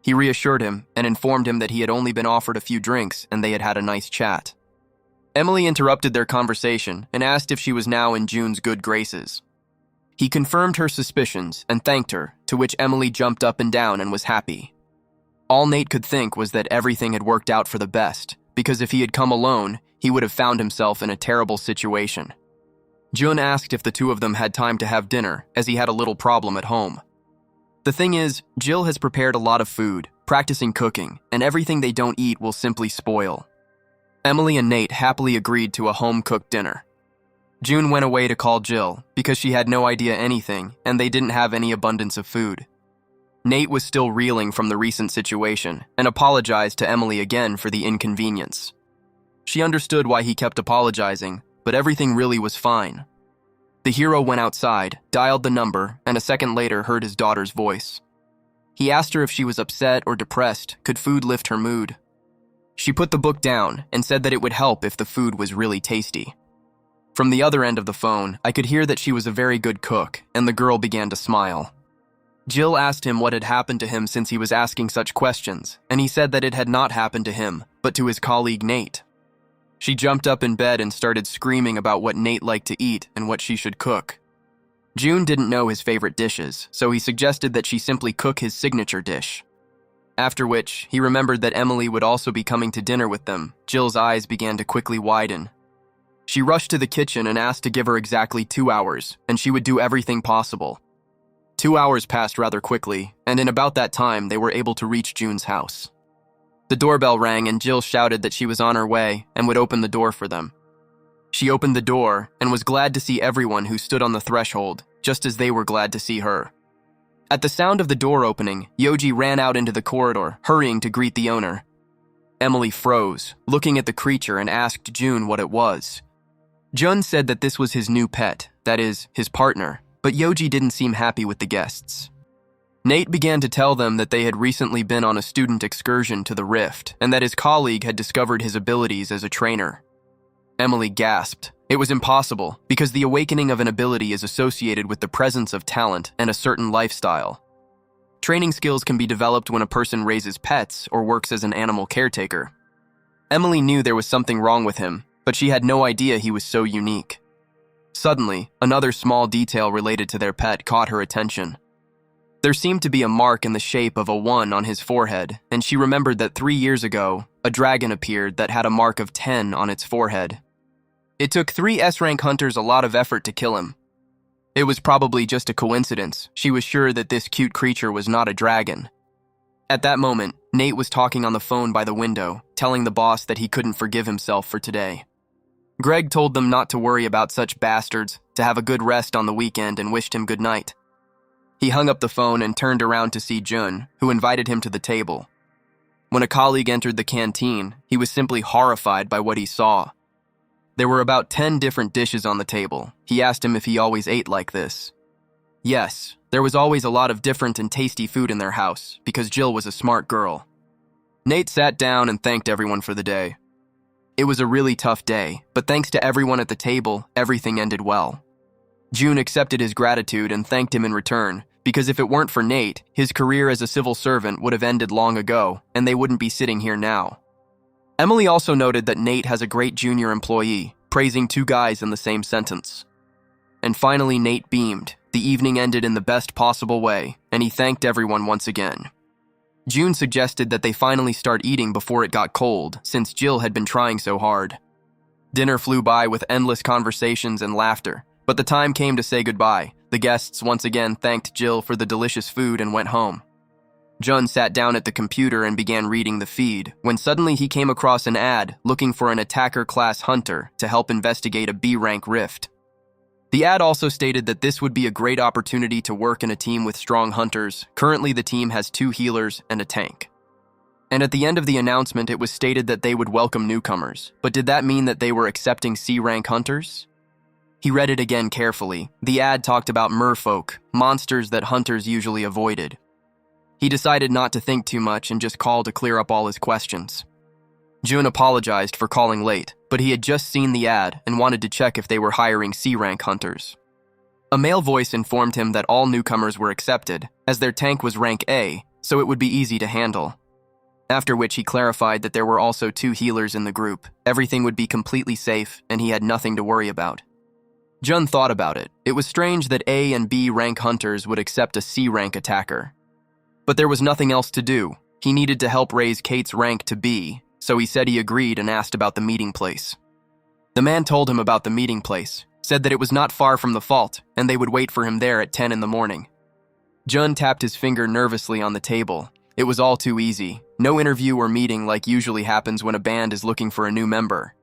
Speaker 1: He reassured him and informed him that he had only been offered a few drinks and they had had a nice chat. Emily interrupted their conversation and asked if she was now in June's good graces. He confirmed her suspicions and thanked her, to which Emily jumped up and down and was happy. All Nate could think was that everything had worked out for the best, because if he had come alone, he would have found himself in a terrible situation. June asked if the two of them had time to have dinner, as he had a little problem at home. The thing is, Jill has prepared a lot of food, practicing cooking, and everything they don't eat will simply spoil. Emily and Nate happily agreed to a home-cooked dinner. June went away to call Jill, because she had no idea anything, and they didn't have any abundance of food. Nate was still reeling from the recent situation, and apologized to Emily again for the inconvenience. She understood why he kept apologizing, but everything really was fine. The hero went outside, dialed the number, and a second later heard his daughter's voice. He asked her if she was upset or depressed, could food lift her mood. She put the book down and said that it would help if the food was really tasty. From the other end of the phone, I could hear that she was a very good cook, and the girl began to smile. Jill asked him what had happened to him since he was asking such questions, and he said that it had not happened to him, but to his colleague Nate. She jumped up in bed and started screaming about what Nate liked to eat and what she should cook. June didn't know his favorite dishes, so he suggested that she simply cook his signature dish. After which, he remembered that Emily would also be coming to dinner with them. Jill's eyes began to quickly widen. She rushed to the kitchen and asked to give her exactly 2 hours, and she would do everything possible. 2 hours passed rather quickly, and in about that time, they were able to reach June's house. The doorbell rang and Jill shouted that she was on her way and would open the door for them. She opened the door and was glad to see everyone who stood on the threshold, just as they were glad to see her. At the sound of the door opening, Yoji ran out into the corridor, hurrying to greet the owner. Emily froze, looking at the creature, and asked June what it was. Jun said that this was his new pet, that is, his partner, but Yoji didn't seem happy with the guests. Nate began to tell them that they had recently been on a student excursion to the Rift, and that his colleague had discovered his abilities as a trainer. Emily gasped. It was impossible, because the awakening of an ability is associated with the presence of talent and a certain lifestyle. Training skills can be developed when a person raises pets or works as an animal caretaker. Emily knew there was something wrong with him, but she had no idea he was so unique. Suddenly, another small detail related to their pet caught her attention. There seemed to be a mark in the shape of a 1 on his forehead, and she remembered that 3 years ago, a dragon appeared that had a mark of 10 on its forehead. It took 3 S-rank hunters a lot of effort to kill him. It was probably just a coincidence. She was sure that this cute creature was not a dragon. At that moment, Nate was talking on the phone by the window, telling the boss that he couldn't forgive himself for today. Greg told them not to worry about such bastards, to have a good rest on the weekend, and wished him good night. He hung up the phone and turned around to see Jun, who invited him to the table. When a colleague entered the canteen, he was simply horrified by what he saw. There were about 10 different dishes on the table. He asked him if he always ate like this. Yes, there was always a lot of different and tasty food in their house, because Jill was a smart girl. Nate sat down and thanked everyone for the day. It was a really tough day, but thanks to everyone at the table, everything ended well. June accepted his gratitude and thanked him in return, because if it weren't for Nate, his career as a civil servant would have ended long ago, and they wouldn't be sitting here now. Emily also noted that Nate has a great junior employee, praising 2 guys in the same sentence. And finally, Nate beamed. The evening ended in the best possible way, and he thanked everyone once again. June suggested that they finally start eating before it got cold, since Jill had been trying so hard. Dinner flew by with endless conversations and laughter, but the time came to say goodbye. The guests once again thanked Jill for the delicious food and went home. Jun sat down at the computer and began reading the feed, when suddenly he came across an ad looking for an attacker-class hunter to help investigate a B-rank rift. The ad also stated that this would be a great opportunity to work in a team with strong hunters. Currently, the team has 2 healers and a tank. And at the end of the announcement, it was stated that they would welcome newcomers. But did that mean that they were accepting C-rank hunters? He read it again carefully. The ad talked about merfolk, monsters that hunters usually avoided. He decided not to think too much and just called to clear up all his questions. June apologized for calling late, but he had just seen the ad and wanted to check if they were hiring C-rank hunters. A male voice informed him that all newcomers were accepted, as their tank was rank A, so it would be easy to handle. After which he clarified that there were also 2 healers in the group. Everything would be completely safe, and he had nothing to worry about. Jun thought about it. It was strange that A and B rank hunters would accept a C rank attacker. But there was nothing else to do. He needed to help raise Kate's rank to B, so he said he agreed and asked about the meeting place. The man told him about the meeting place, said that it was not far from the fault, and they would wait for him there at 10 in the morning. Jun tapped his finger nervously on the table. It was all too easy. No interview or meeting like usually happens when a band is looking for a new member.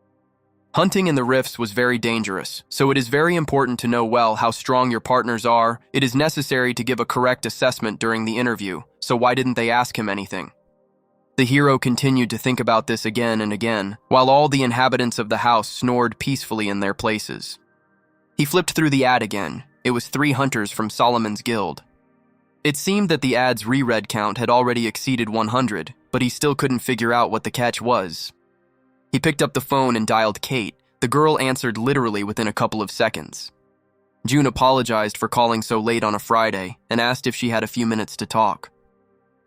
Speaker 1: Hunting in the rifts was very dangerous, so it is very important to know well how strong your partners are. It is necessary to give a correct assessment during the interview, so why didn't they ask him anything? The hero continued to think about this again and again, while all the inhabitants of the house snored peacefully in their places. He flipped through the ad again. It was 3 hunters from Solomon's Guild. It seemed that the ad's reread count had already exceeded 100, but he still couldn't figure out what the catch was. He picked up the phone and dialed Kate. The girl answered literally within a couple of seconds. June apologized for calling so late on a Friday and asked if she had a few minutes to talk.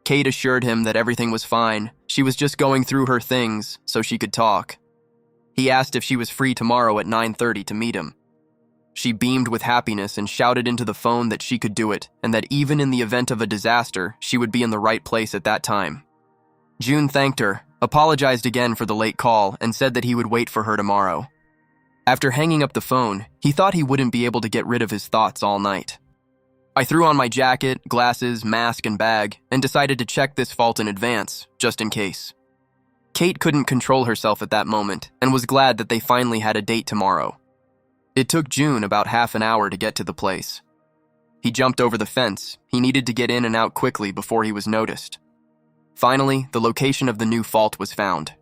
Speaker 1: Kate assured him that everything was fine. She was just going through her things so she could talk. He asked if she was free tomorrow at 9:30 to meet him. She beamed with happiness and shouted into the phone that she could do it, and that even in the event of a disaster, she would be in the right place at that time. June thanked her, apologized again for the late call, and said that he would wait for her tomorrow. After hanging up the phone, he thought he wouldn't be able to get rid of his thoughts all night. I threw on my jacket, glasses, mask, and bag, and decided to check this fault in advance, just in case. Kate couldn't control herself at that moment and was glad that they finally had a date tomorrow. It took June about half an hour to get to the place. He jumped over the fence. He needed to get in and out quickly before he was noticed. Finally, the location of the new fault was found.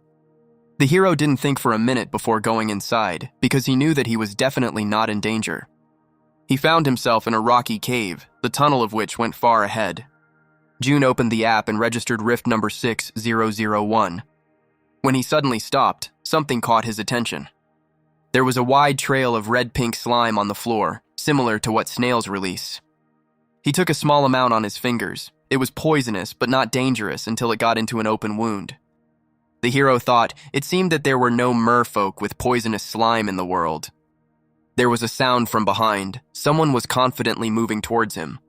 Speaker 1: The hero didn't think for a minute before going inside because he knew that he was definitely not in danger. He found himself in a rocky cave, the tunnel of which went far ahead. June opened the app and registered rift number 6001. When he suddenly stopped, something caught his attention. There was a wide trail of red-pink slime on the floor, similar to what snails release. He took a small amount on his fingers. It was poisonous, but not dangerous until it got into an open wound. The hero thought it seemed that there were no merfolk with poisonous slime in the world. There was a sound from behind. Someone was confidently moving towards him.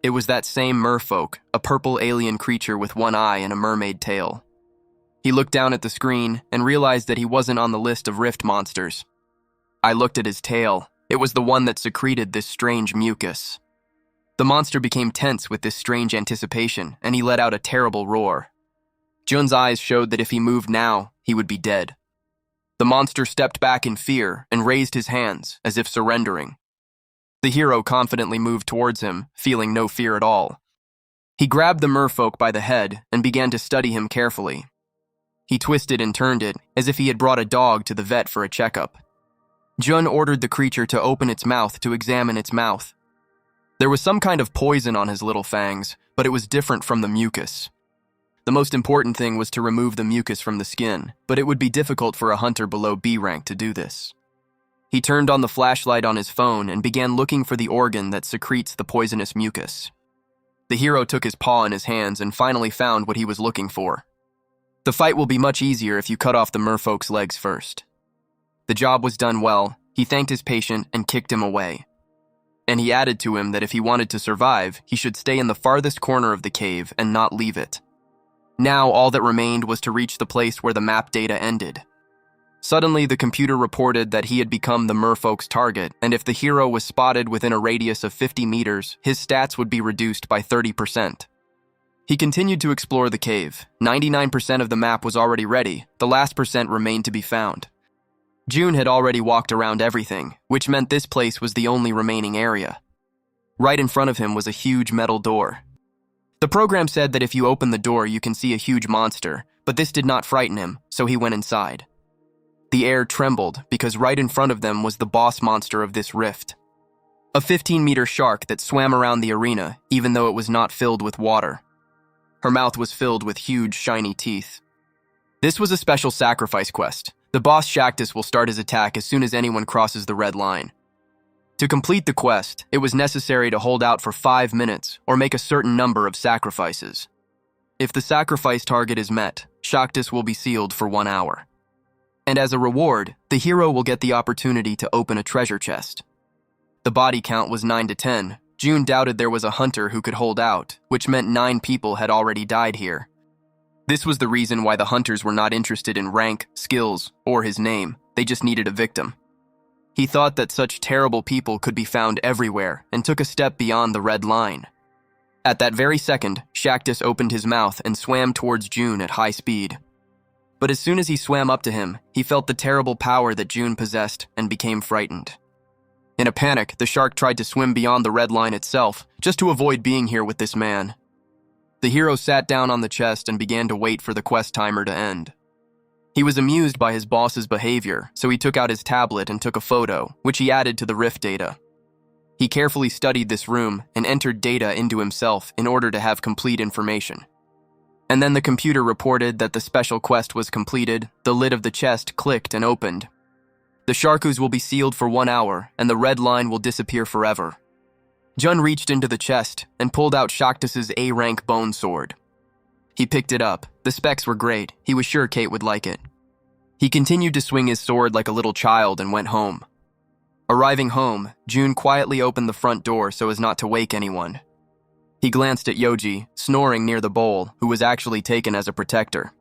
Speaker 1: It was that same merfolk, a purple alien creature with one eye and a mermaid tail. He looked down at the screen and realized that he wasn't on the list of rift monsters. I looked at his tail. It was the one that secreted this strange mucus. The monster became tense with this strange anticipation, and he let out a terrible roar. Jun's eyes showed that if he moved now, he would be dead. The monster stepped back in fear and raised his hands, as if surrendering. The hero confidently moved towards him, feeling no fear at all. He grabbed the merfolk by the head and began to study him carefully. He twisted and turned it, as if he had brought a dog to the vet for a checkup. Jun ordered the creature to open its mouth to examine its mouth. There was some kind of poison on his little fangs, but it was different from the mucus. The most important thing was to remove the mucus from the skin, but it would be difficult for a hunter below B rank to do this. He turned on the flashlight on his phone and began looking for the organ that secretes the poisonous mucus. The hero took his paw in his hands and finally found what he was looking for. The fight will be much easier if you cut off the merfolk's legs first. The job was done well. He thanked his patient and kicked him away. And he added to him that if he wanted to survive, he should stay in the farthest corner of the cave and not leave it. Now all that remained was to reach the place where the map data ended. Suddenly, the computer reported that he had become the merfolk's target, and if the hero was spotted within a radius of 50 meters, his stats would be reduced by 30%. He continued to explore the cave. 99% of the map was already ready. The last percent remained to be found. June had already walked around everything, which meant this place was the only remaining area. Right in front of him was a huge metal door. The program said that if you open the door, you can see a huge monster, but this did not frighten him, so he went inside. The air trembled because right in front of them was the boss monster of this rift. A 15-meter shark that swam around the arena, even though it was not filled with water. Her mouth was filled with huge, shiny teeth. This was a special sacrifice quest. The boss Shaktus will start his attack as soon as anyone crosses the red line. To complete the quest, it was necessary to hold out for 5 minutes or make a certain number of sacrifices. If the sacrifice target is met, Shaktus will be sealed for 1 hour. And as a reward, the hero will get the opportunity to open a treasure chest. The body count was 9 to 10. June doubted there was a hunter who could hold out, which meant 9 people had already died here. This was the reason why the hunters were not interested in rank, skills, or his name. They just needed a victim. He thought that such terrible people could be found everywhere and took a step beyond the red line. At that very second, Shaktus opened his mouth and swam towards June at high speed. But as soon as he swam up to him, he felt the terrible power that June possessed and became frightened. In a panic, the shark tried to swim beyond the red line itself, just to avoid being here with this man. The hero sat down on the chest and began to wait for the quest timer to end. He was amused by his boss's behavior, so he took out his tablet and took a photo, which he added to the rift data. He carefully studied this room and entered data into himself in order to have complete information. And then the computer reported that the special quest was completed. The lid of the chest clicked and opened. The Sharkus will be sealed for 1 hour, and the red line will disappear forever. Jun reached into the chest and pulled out Shaktus's A-rank bone sword. He picked it up. The specs were great. He was sure Kate would like it. He continued to swing his sword like a little child and went home. Arriving home, June quietly opened the front door so as not to wake anyone. He glanced at Yoji, snoring near the bowl, who was actually taken as a protector.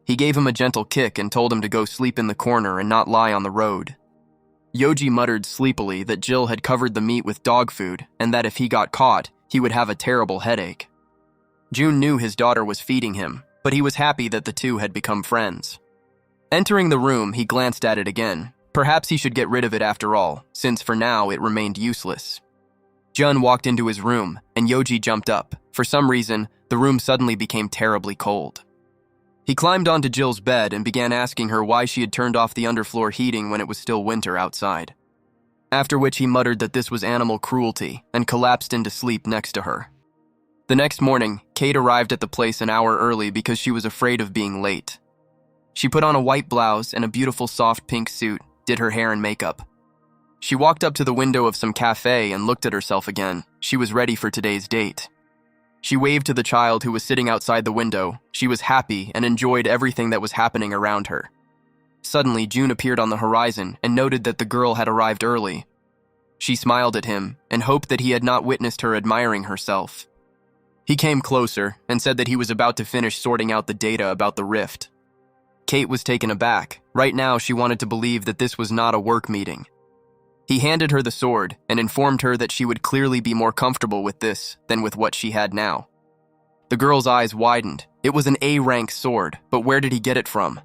Speaker 1: He gave him a gentle kick and told him to go sleep in the corner and not lie on the road. Yoji muttered sleepily that Jill had covered the meat with dog food and that if he got caught, he would have a terrible headache. June knew his daughter was feeding him, but he was happy that the two had become friends. Entering the room, he glanced at it again. Perhaps he should get rid of it after all, since for now it remained useless. Jun walked into his room, and Yoji jumped up. For some reason, the room suddenly became terribly cold. He climbed onto Jill's bed and began asking her why she had turned off the underfloor heating when it was still winter outside. After which he muttered that this was animal cruelty and collapsed into sleep next to her. The next morning, Kate arrived at the place an hour early because she was afraid of being late. She put on a white blouse and a beautiful soft pink suit, did her hair and makeup. She walked up to the window of some cafe and looked at herself again. She was ready for today's date. She waved to the child who was sitting outside the window. She was happy and enjoyed everything that was happening around her. Suddenly, June appeared on the horizon and noted that the girl had arrived early. She smiled at him and hoped that he had not witnessed her admiring herself. He came closer and said that he was about to finish sorting out the data about the rift. Kate was taken aback. Right now, she wanted to believe that this was not a work meeting. He handed her the sword and informed her that she would clearly be more comfortable with this than with what she had now. The girl's eyes widened. It was an A-rank sword, but where did he get it from?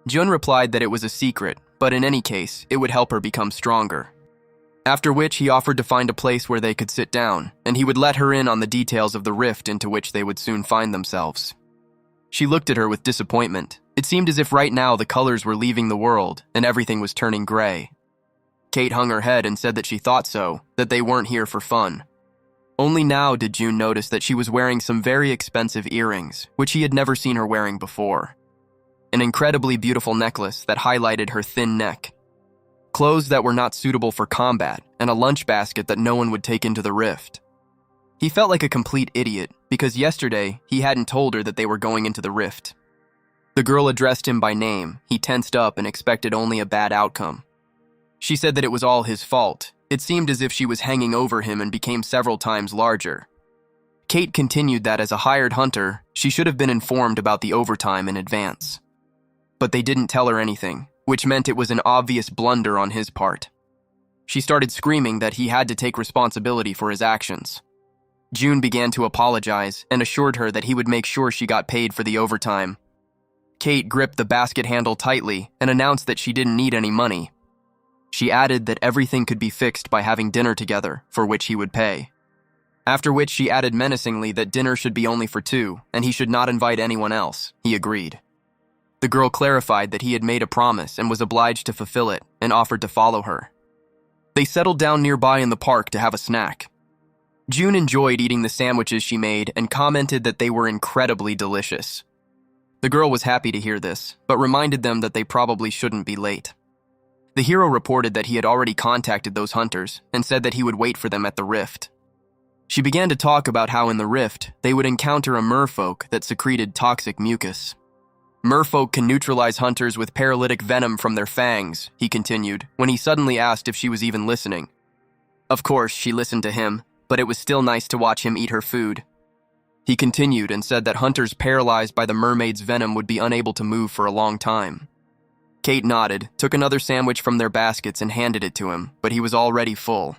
Speaker 1: Jun replied that it was a secret, but in any case, it would help her become stronger. After which he offered to find a place where they could sit down, and he would let her in on the details of the rift into which they would soon find themselves. She looked at her with disappointment. It seemed as if right now the colors were leaving the world and everything was turning gray. Kate hung her head and said that she thought so, that they weren't here for fun. Only now did June notice that she was wearing some very expensive earrings, which he had never seen her wearing before. An incredibly beautiful necklace that highlighted her thin neck. Clothes that were not suitable for combat, and a lunch basket that no one would take into the rift. He felt like a complete idiot, because yesterday he hadn't told her that they were going into the rift. The girl addressed him by name. He tensed up and expected only a bad outcome. She said that it was all his fault. It seemed as if she was hanging over him and became several times larger. Kate continued that as a hired hunter, she should have been informed about the overtime in advance. But they didn't tell her anything, which meant it was an obvious blunder on his part. She started screaming that he had to take responsibility for his actions. June began to apologize and assured her that he would make sure she got paid for the overtime. Kate gripped the basket handle tightly and announced that she didn't need any money. She added that everything could be fixed by having dinner together, for which he would pay. After which she added menacingly that dinner should be only for two, and he should not invite anyone else. He agreed. The girl clarified that he had made a promise and was obliged to fulfill it, and offered to follow her. They settled down nearby in the park to have a snack. June enjoyed eating the sandwiches she made and commented that they were incredibly delicious. The girl was happy to hear this, but reminded them that they probably shouldn't be late. The hero reported that he had already contacted those hunters and said that he would wait for them at the rift. She began to talk about how in the rift, they would encounter a merfolk that secreted toxic mucus. Merfolk can neutralize hunters with paralytic venom from their fangs, he continued, when he suddenly asked if she was even listening. Of course, she listened to him, but it was still nice to watch him eat her food. He continued and said that hunters paralyzed by the mermaid's venom would be unable to move for a long time. Kate nodded, took another sandwich from their baskets and handed it to him, but he was already full.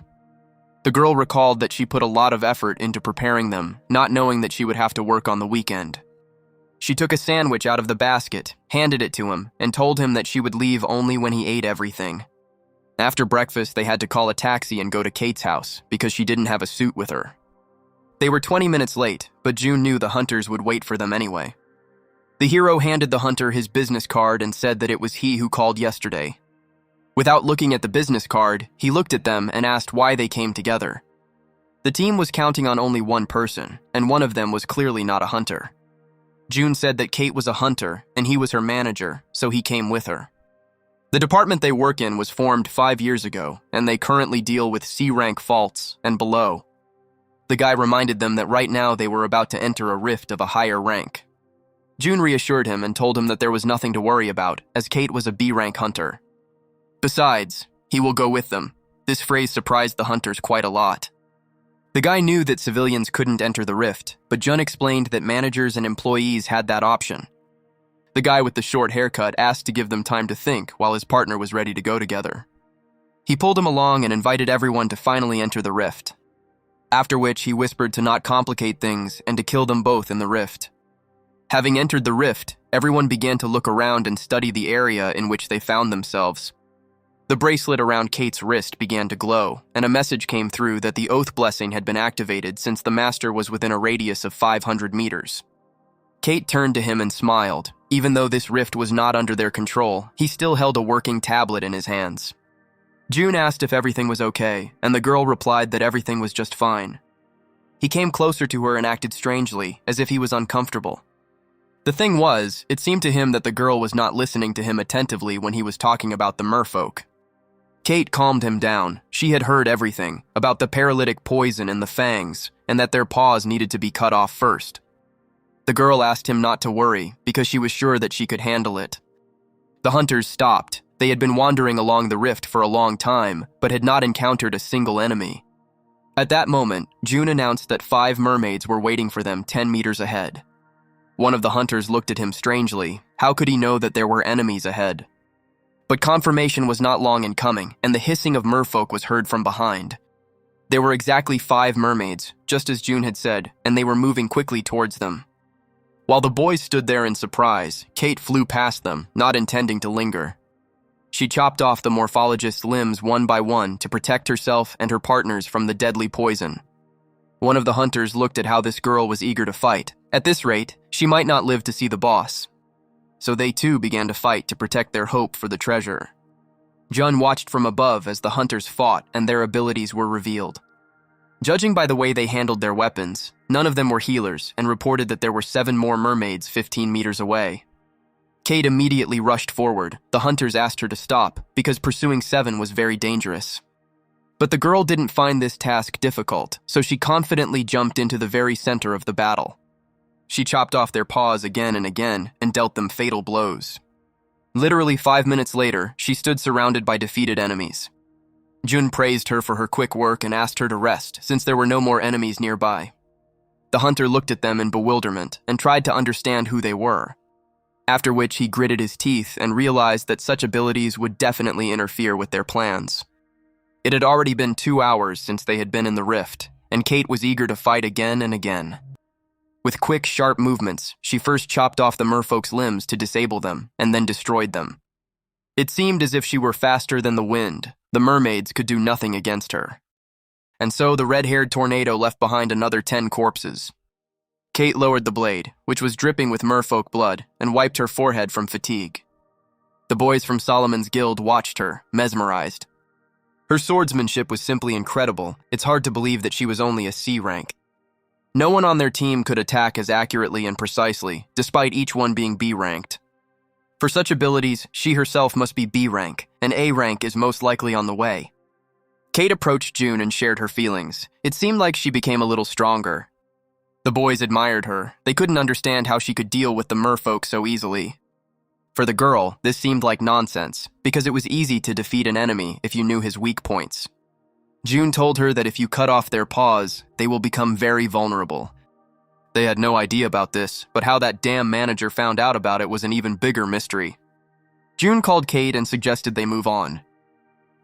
Speaker 1: The girl recalled that she put a lot of effort into preparing them, not knowing that she would have to work on the weekend. She took a sandwich out of the basket, handed it to him, and told him that she would leave only when he ate everything. After breakfast, they had to call a taxi and go to Kate's house, because she didn't have a suit with her. They were 20 minutes late, but June knew the hunters would wait for them anyway. The hero handed the hunter his business card and said that it was he who called yesterday. Without looking at the business card, he looked at them and asked why they came together. The team was counting on only one person, and one of them was clearly not a hunter. June said that Kate was a hunter, and he was her manager, so he came with her. The department they work in was formed 5 years ago, and they currently deal with C-rank faults and below. The guy reminded them that right now they were about to enter a rift of a higher rank. June reassured him and told him that there was nothing to worry about, as Kate was a B-rank hunter. Besides, he will go with them. This phrase surprised the hunters quite a lot. The guy knew that civilians couldn't enter the rift, but Jun explained that managers and employees had that option. The guy with the short haircut asked to give them time to think while his partner was ready to go together. He pulled him along and invited everyone to finally enter the rift. After which, he whispered to not complicate things and to kill them both in the rift. Having entered the rift, everyone began to look around and study the area in which they found themselves. The bracelet around Kate's wrist began to glow, and a message came through that the oath blessing had been activated since the master was within a radius of 500 meters. Kate turned to him and smiled. Even though this rift was not under their control, he still held a working tablet in his hands. June asked if everything was okay, and the girl replied that everything was just fine. He came closer to her and acted strangely, as if he was uncomfortable. The thing was, it seemed to him that the girl was not listening to him attentively when he was talking about the merfolk. Kate calmed him down. She had heard everything, about the paralytic poison and the fangs, and that their paws needed to be cut off first. The girl asked him not to worry, because she was sure that she could handle it. The hunters stopped. They had been wandering along the rift for a long time, but had not encountered a single enemy. At that moment, June announced that 5 mermaids were waiting for them 10 meters ahead. One of the hunters looked at him strangely. How could he know that there were enemies ahead? But confirmation was not long in coming, and the hissing of merfolk was heard from behind. There were exactly 5 mermaids, just as June had said, and they were moving quickly towards them. While the boys stood there in surprise, Kate flew past them, not intending to linger. She chopped off the morphologist's limbs one by one to protect herself and her partners from the deadly poison. One of the hunters looked at how this girl was eager to fight. At this rate, she might not live to see the boss. So they too began to fight to protect their hope for the treasure. Jun watched from above as the hunters fought and their abilities were revealed. Judging by the way they handled their weapons, none of them were healers and reported that there were 7 more mermaids 15 meters away. Kate immediately rushed forward. The hunters asked her to stop because pursuing 7 was very dangerous. But the girl didn't find this task difficult, so she confidently jumped into the very center of the battle. She chopped off their paws again and again and dealt them fatal blows. Literally 5 minutes later, she stood surrounded by defeated enemies. Jun praised her for her quick work and asked her to rest since there were no more enemies nearby. The hunter looked at them in bewilderment and tried to understand who they were, after which he gritted his teeth and realized that such abilities would definitely interfere with their plans. It had already been 2 hours since they had been in the rift, and Kate was eager to fight again and again. With quick, sharp movements, she first chopped off the merfolk's limbs to disable them, and then destroyed them. It seemed as if she were faster than the wind. The mermaids could do nothing against her. And so the red-haired tornado left behind another 10 corpses. Kate lowered the blade, which was dripping with merfolk blood, and wiped her forehead from fatigue. The boys from Solomon's guild watched her, mesmerized. Her swordsmanship was simply incredible. It's hard to believe that she was only a C rank. No one on their team could attack as accurately and precisely, despite each one being B ranked. For such abilities, she herself must be B rank, and A rank is most likely on the way. Kate approached June and shared her feelings. It seemed like she became a little stronger. The boys admired her. They couldn't understand how she could deal with the merfolk so easily. For the girl, this seemed like nonsense, because it was easy to defeat an enemy if you knew his weak points. June told her that if you cut off their paws, they will become very vulnerable. They had no idea about this, but how that damn manager found out about it was an even bigger mystery. June called Kate and suggested they move on.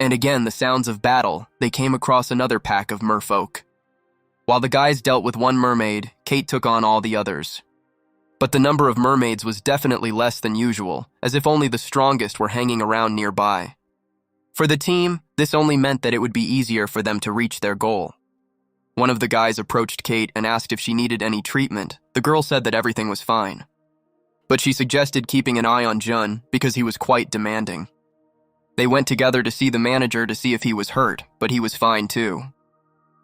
Speaker 1: And again, the sounds of battle, they came across another pack of merfolk. While the guys dealt with one mermaid, Kate took on all the others. But the number of mermaids was definitely less than usual, as if only the strongest were hanging around nearby. For the team, this only meant that it would be easier for them to reach their goal. One of the guys approached Kate and asked if she needed any treatment. The girl said that everything was fine. But she suggested keeping an eye on Jun because he was quite demanding. They went together to see the manager to see if he was hurt, but he was fine too.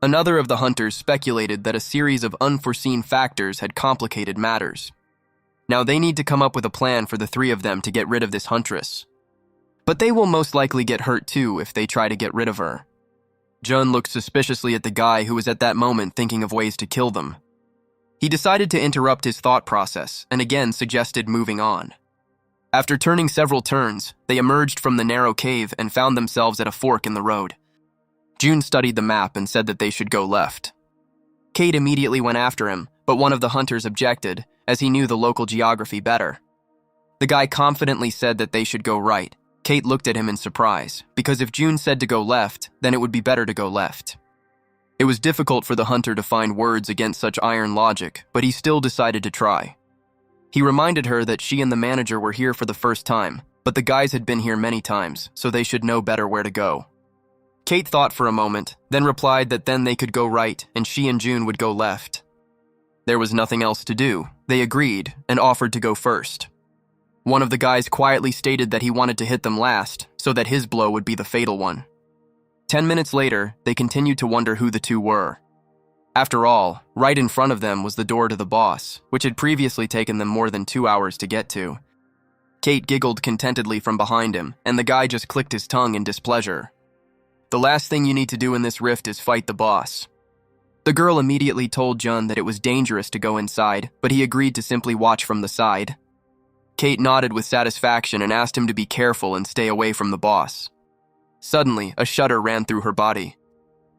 Speaker 1: Another of the hunters speculated that a series of unforeseen factors had complicated matters. Now they need to come up with a plan for the 3 of them to get rid of this huntress. But they will most likely get hurt too if they try to get rid of her. Jun looked suspiciously at the guy who was at that moment thinking of ways to kill them. He decided to interrupt his thought process and again suggested moving on. After turning several turns, they emerged from the narrow cave and found themselves at a fork in the road. June studied the map and said that they should go left. Kate immediately went after him, but one of the hunters objected, as he knew the local geography better. The guy confidently said that they should go right. Kate looked at him in surprise, because because if June said to go left, then it would be better to go left. It was difficult for the hunter to find words against such iron logic, but he still decided to try. He reminded her that she and the manager were here for the first time, but the guys had been here many times, so they should know better where to go. Kate thought for a moment, then replied that then they could go right and she and June would go left. There was nothing else to do. They agreed and offered to go first. One of the guys quietly stated that he wanted to hit them last, so that his blow would be the fatal one. 10 minutes later, they continued to wonder who the two were. After all, right in front of them was the door to the boss, which had previously taken them more than 2 hours to get to. Kate giggled contentedly from behind him, and the guy just clicked his tongue in displeasure. The last thing you need to do in this rift is fight the boss. The girl immediately told Jun that it was dangerous to go inside, but he agreed to simply watch from the side. Kate nodded with satisfaction and asked him to be careful and stay away from the boss. Suddenly, a shudder ran through her body.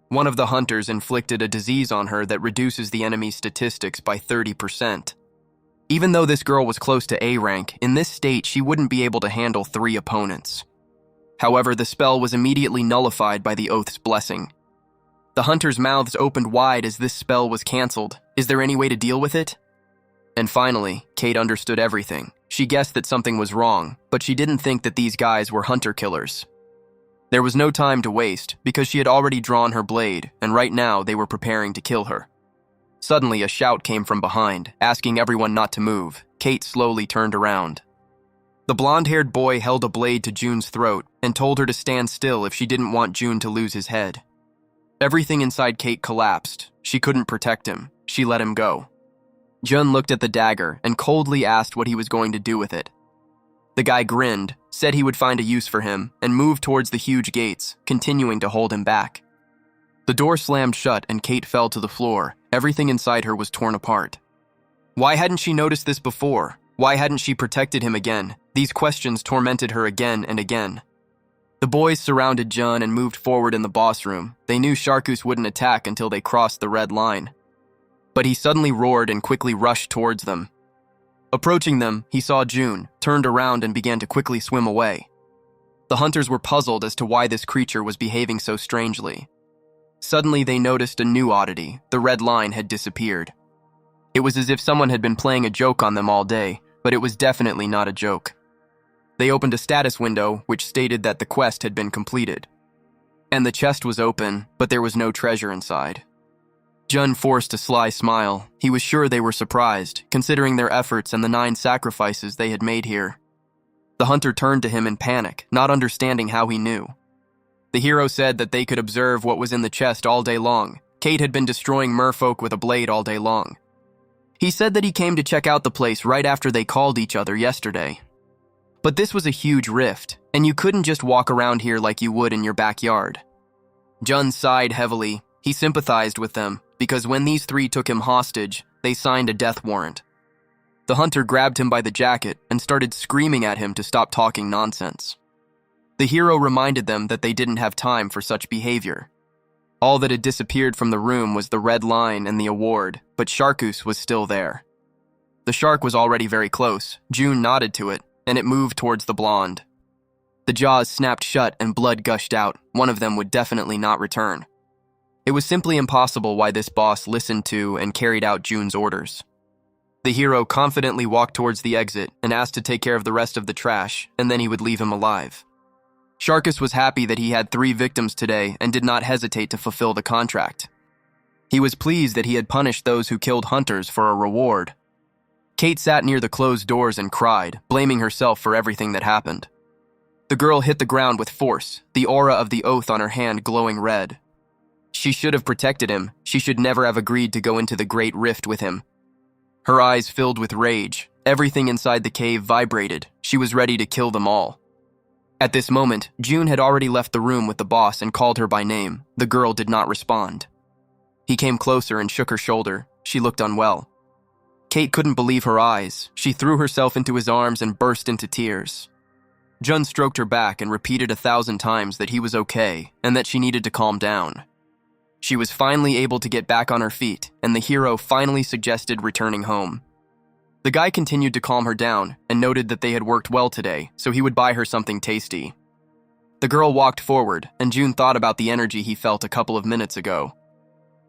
Speaker 1: One of the hunters inflicted a disease on her that reduces the enemy's statistics by 30%. Even though this girl was close to A rank, in this state she wouldn't be able to handle 3 opponents. However, the spell was immediately nullified by the oath's blessing. The hunters' mouths opened wide as this spell was cancelled. Is there any way to deal with it? And finally, Kate understood everything. She guessed that something was wrong, but she didn't think that these guys were hunter-killers. There was no time to waste, because she had already drawn her blade, and right now they were preparing to kill her. Suddenly, a shout came from behind, asking everyone not to move. Kate slowly turned around. The blonde-haired boy held a blade to June's throat and told her to stand still if she didn't want June to lose his head. Everything inside Kate collapsed. She couldn't protect him. She let him go. Jun looked at the dagger and coldly asked what he was going to do with it. The guy grinned, said he would find a use for him, and moved towards the huge gates, continuing to hold him back. The door slammed shut and Kate fell to the floor. Everything inside her was torn apart. Why hadn't she noticed this before? Why hadn't she protected him again? These questions tormented her again and again. The boys surrounded Jun and moved forward in the boss room. They knew Sharkus wouldn't attack until they crossed the red line. But he suddenly roared and quickly rushed towards them. Approaching them, he saw June, turned around and began to quickly swim away. The hunters were puzzled as to why this creature was behaving so strangely. Suddenly they noticed a new oddity. The red line had disappeared. It was as if someone had been playing a joke on them all day, but it was definitely not a joke. They opened a status window which stated that the quest had been completed. And the chest was open, but there was no treasure inside. Jun forced a sly smile. He was sure they were surprised, considering their efforts and the 9 sacrifices they had made here. The hunter turned to him in panic, not understanding how he knew. The hero said that they could observe what was in the chest all day long. Kate had been destroying merfolk with a blade all day long. He said that he came to check out the place right after they called each other yesterday. But this was a huge rift, and you couldn't just walk around here like you would in your backyard. Jun sighed heavily. He sympathized with them, because when these 3 took him hostage, they signed a death warrant. The hunter grabbed him by the jacket and started screaming at him to stop talking nonsense. The hero reminded them that they didn't have time for such behavior. All that had disappeared from the room was the red line and the award, but Sharkus was still there. The shark was already very close. June nodded to it, and it moved towards the blonde. The jaws snapped shut and blood gushed out. One of them would definitely not return. It was simply impossible why this boss listened to and carried out June's orders. The hero confidently walked towards the exit and asked to take care of the rest of the trash, and then he would leave him alive. Sharkus was happy that he had 3 victims today and did not hesitate to fulfill the contract. He was pleased that he had punished those who killed hunters for a reward. Kate sat near the closed doors and cried, blaming herself for everything that happened. The girl hit the ground with force, the aura of the oath on her hand glowing red. She should have protected him. She should never have agreed to go into the Great Rift with him. Her eyes filled with rage. Everything inside the cave vibrated. She was ready to kill them all. At this moment, June had already left the room with the boss and called her by name. The girl did not respond. He came closer and shook her shoulder. She looked unwell. Kate couldn't believe her eyes. She threw herself into his arms and burst into tears. Jun stroked her back and repeated 1,000 times that he was okay and that she needed to calm down. She was finally able to get back on her feet, and the hero finally suggested returning home. The guy continued to calm her down and noted that they had worked well today, so he would buy her something tasty. The girl walked forward, and June thought about the energy he felt a couple of minutes ago.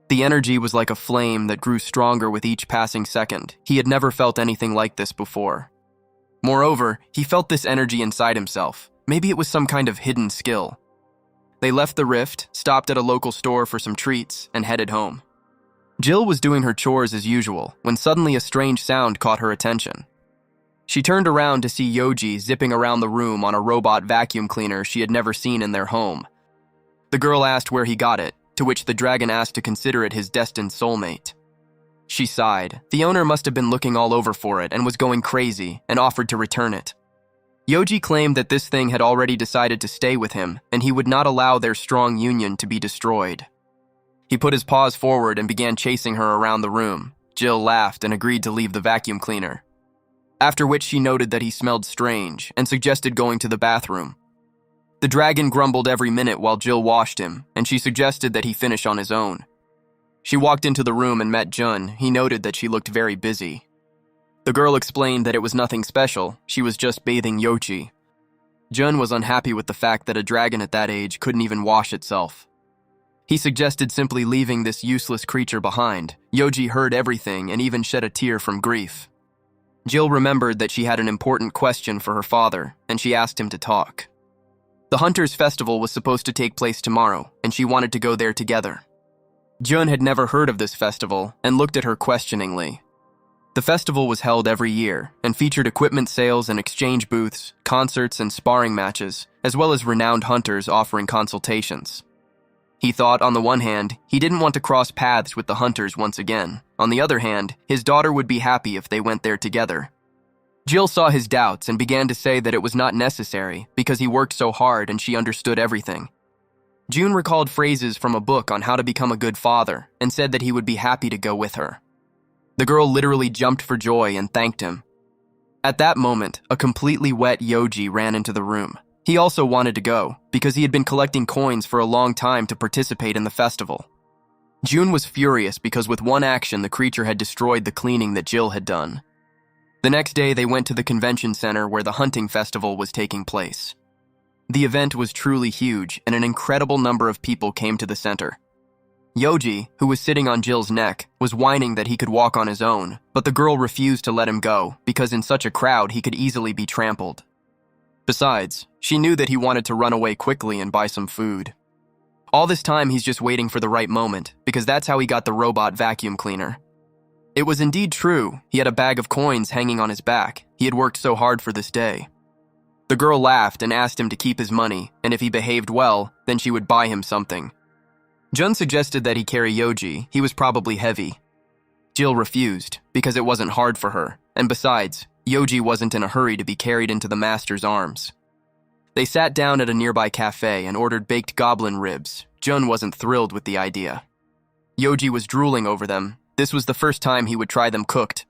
Speaker 1: The energy was like a flame that grew stronger with each passing second. He had never felt anything like this before. Moreover, he felt this energy inside himself. Maybe it was some kind of hidden skill. They left the rift, stopped at a local store for some treats, and headed home. Jill was doing her chores as usual when suddenly a strange sound caught her attention. She turned around to see Yoji zipping around the room on a robot vacuum cleaner she had never seen in their home. The girl asked where he got it, to which the dragon asked to consider it his destined soulmate. She sighed. The owner must have been looking all over for it and was going crazy and offered to return it. Yoji claimed that this thing had already decided to stay with him and he would not allow their strong union to be destroyed. He put his paws forward and began chasing her around the room. Jill laughed and agreed to leave the vacuum cleaner. After which she noted that he smelled strange and suggested going to the bathroom. The dragon grumbled every minute while Jill washed him, and she suggested that he finish on his own. She walked into the room and met Jun. He noted that she looked very busy. The girl explained that it was nothing special, she was just bathing Yoji. Jun was unhappy with the fact that a dragon at that age couldn't even wash itself. He suggested simply leaving this useless creature behind. Yoji heard everything and even shed a tear from grief. Jill remembered that she had an important question for her father, and she asked him to talk. The Hunters' Festival was supposed to take place tomorrow, and she wanted to go there together. Jun had never heard of this festival and looked at her questioningly. The festival was held every year and featured equipment sales and exchange booths, concerts and sparring matches, as well as renowned hunters offering consultations. He thought, on the one hand, he didn't want to cross paths with the hunters once again. On the other hand, his daughter would be happy if they went there together. Jill saw his doubts and began to say that it was not necessary because he worked so hard and she understood everything. June recalled phrases from a book on how to become a good father and said that he would be happy to go with her. The girl literally jumped for joy and thanked him. At that moment, a completely wet Yoji ran into the room. He also wanted to go, because he had been collecting coins for a long time to participate in the festival. June was furious because with one action the creature had destroyed the cleaning that Jill had done. The next day they went to the convention center where the hunting festival was taking place. The event was truly huge and an incredible number of people came to the center. Yoji, who was sitting on Jill's neck, was whining that he could walk on his own, but the girl refused to let him go because in such a crowd he could easily be trampled. Besides, she knew that he wanted to run away quickly and buy some food. All this time he's just waiting for the right moment, because that's how he got the robot vacuum cleaner. It was indeed true, he had a bag of coins hanging on his back. He had worked so hard for this day. The girl laughed and asked him to keep his money, and if he behaved well, then she would buy him something. Jun suggested that he carry Yoji, he was probably heavy. Jill refused, because it wasn't hard for her, and besides, Yoji wasn't in a hurry to be carried into the master's arms. They sat down at a nearby cafe and ordered baked goblin ribs. Jun wasn't thrilled with the idea. Yoji was drooling over them. This was the first time he would try them cooked.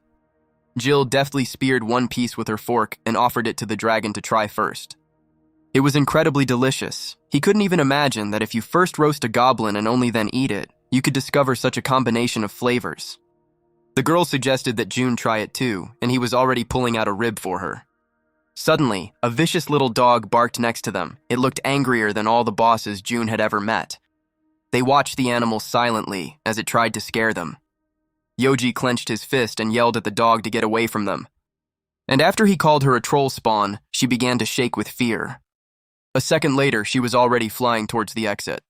Speaker 1: Jill deftly speared one piece with her fork and offered it to the dragon to try first. It was incredibly delicious. He couldn't even imagine that if you first roast a goblin and only then eat it, you could discover such a combination of flavors. The girl suggested that June try it too, and he was already pulling out a rib for her. Suddenly, a vicious little dog barked next to them. It looked angrier than all the bosses June had ever met. They watched the animal silently as it tried to scare them. Yoji clenched his fist and yelled at the dog to get away from them. And after he called her a troll spawn, she began to shake with fear. A second later, she was already flying towards the exit.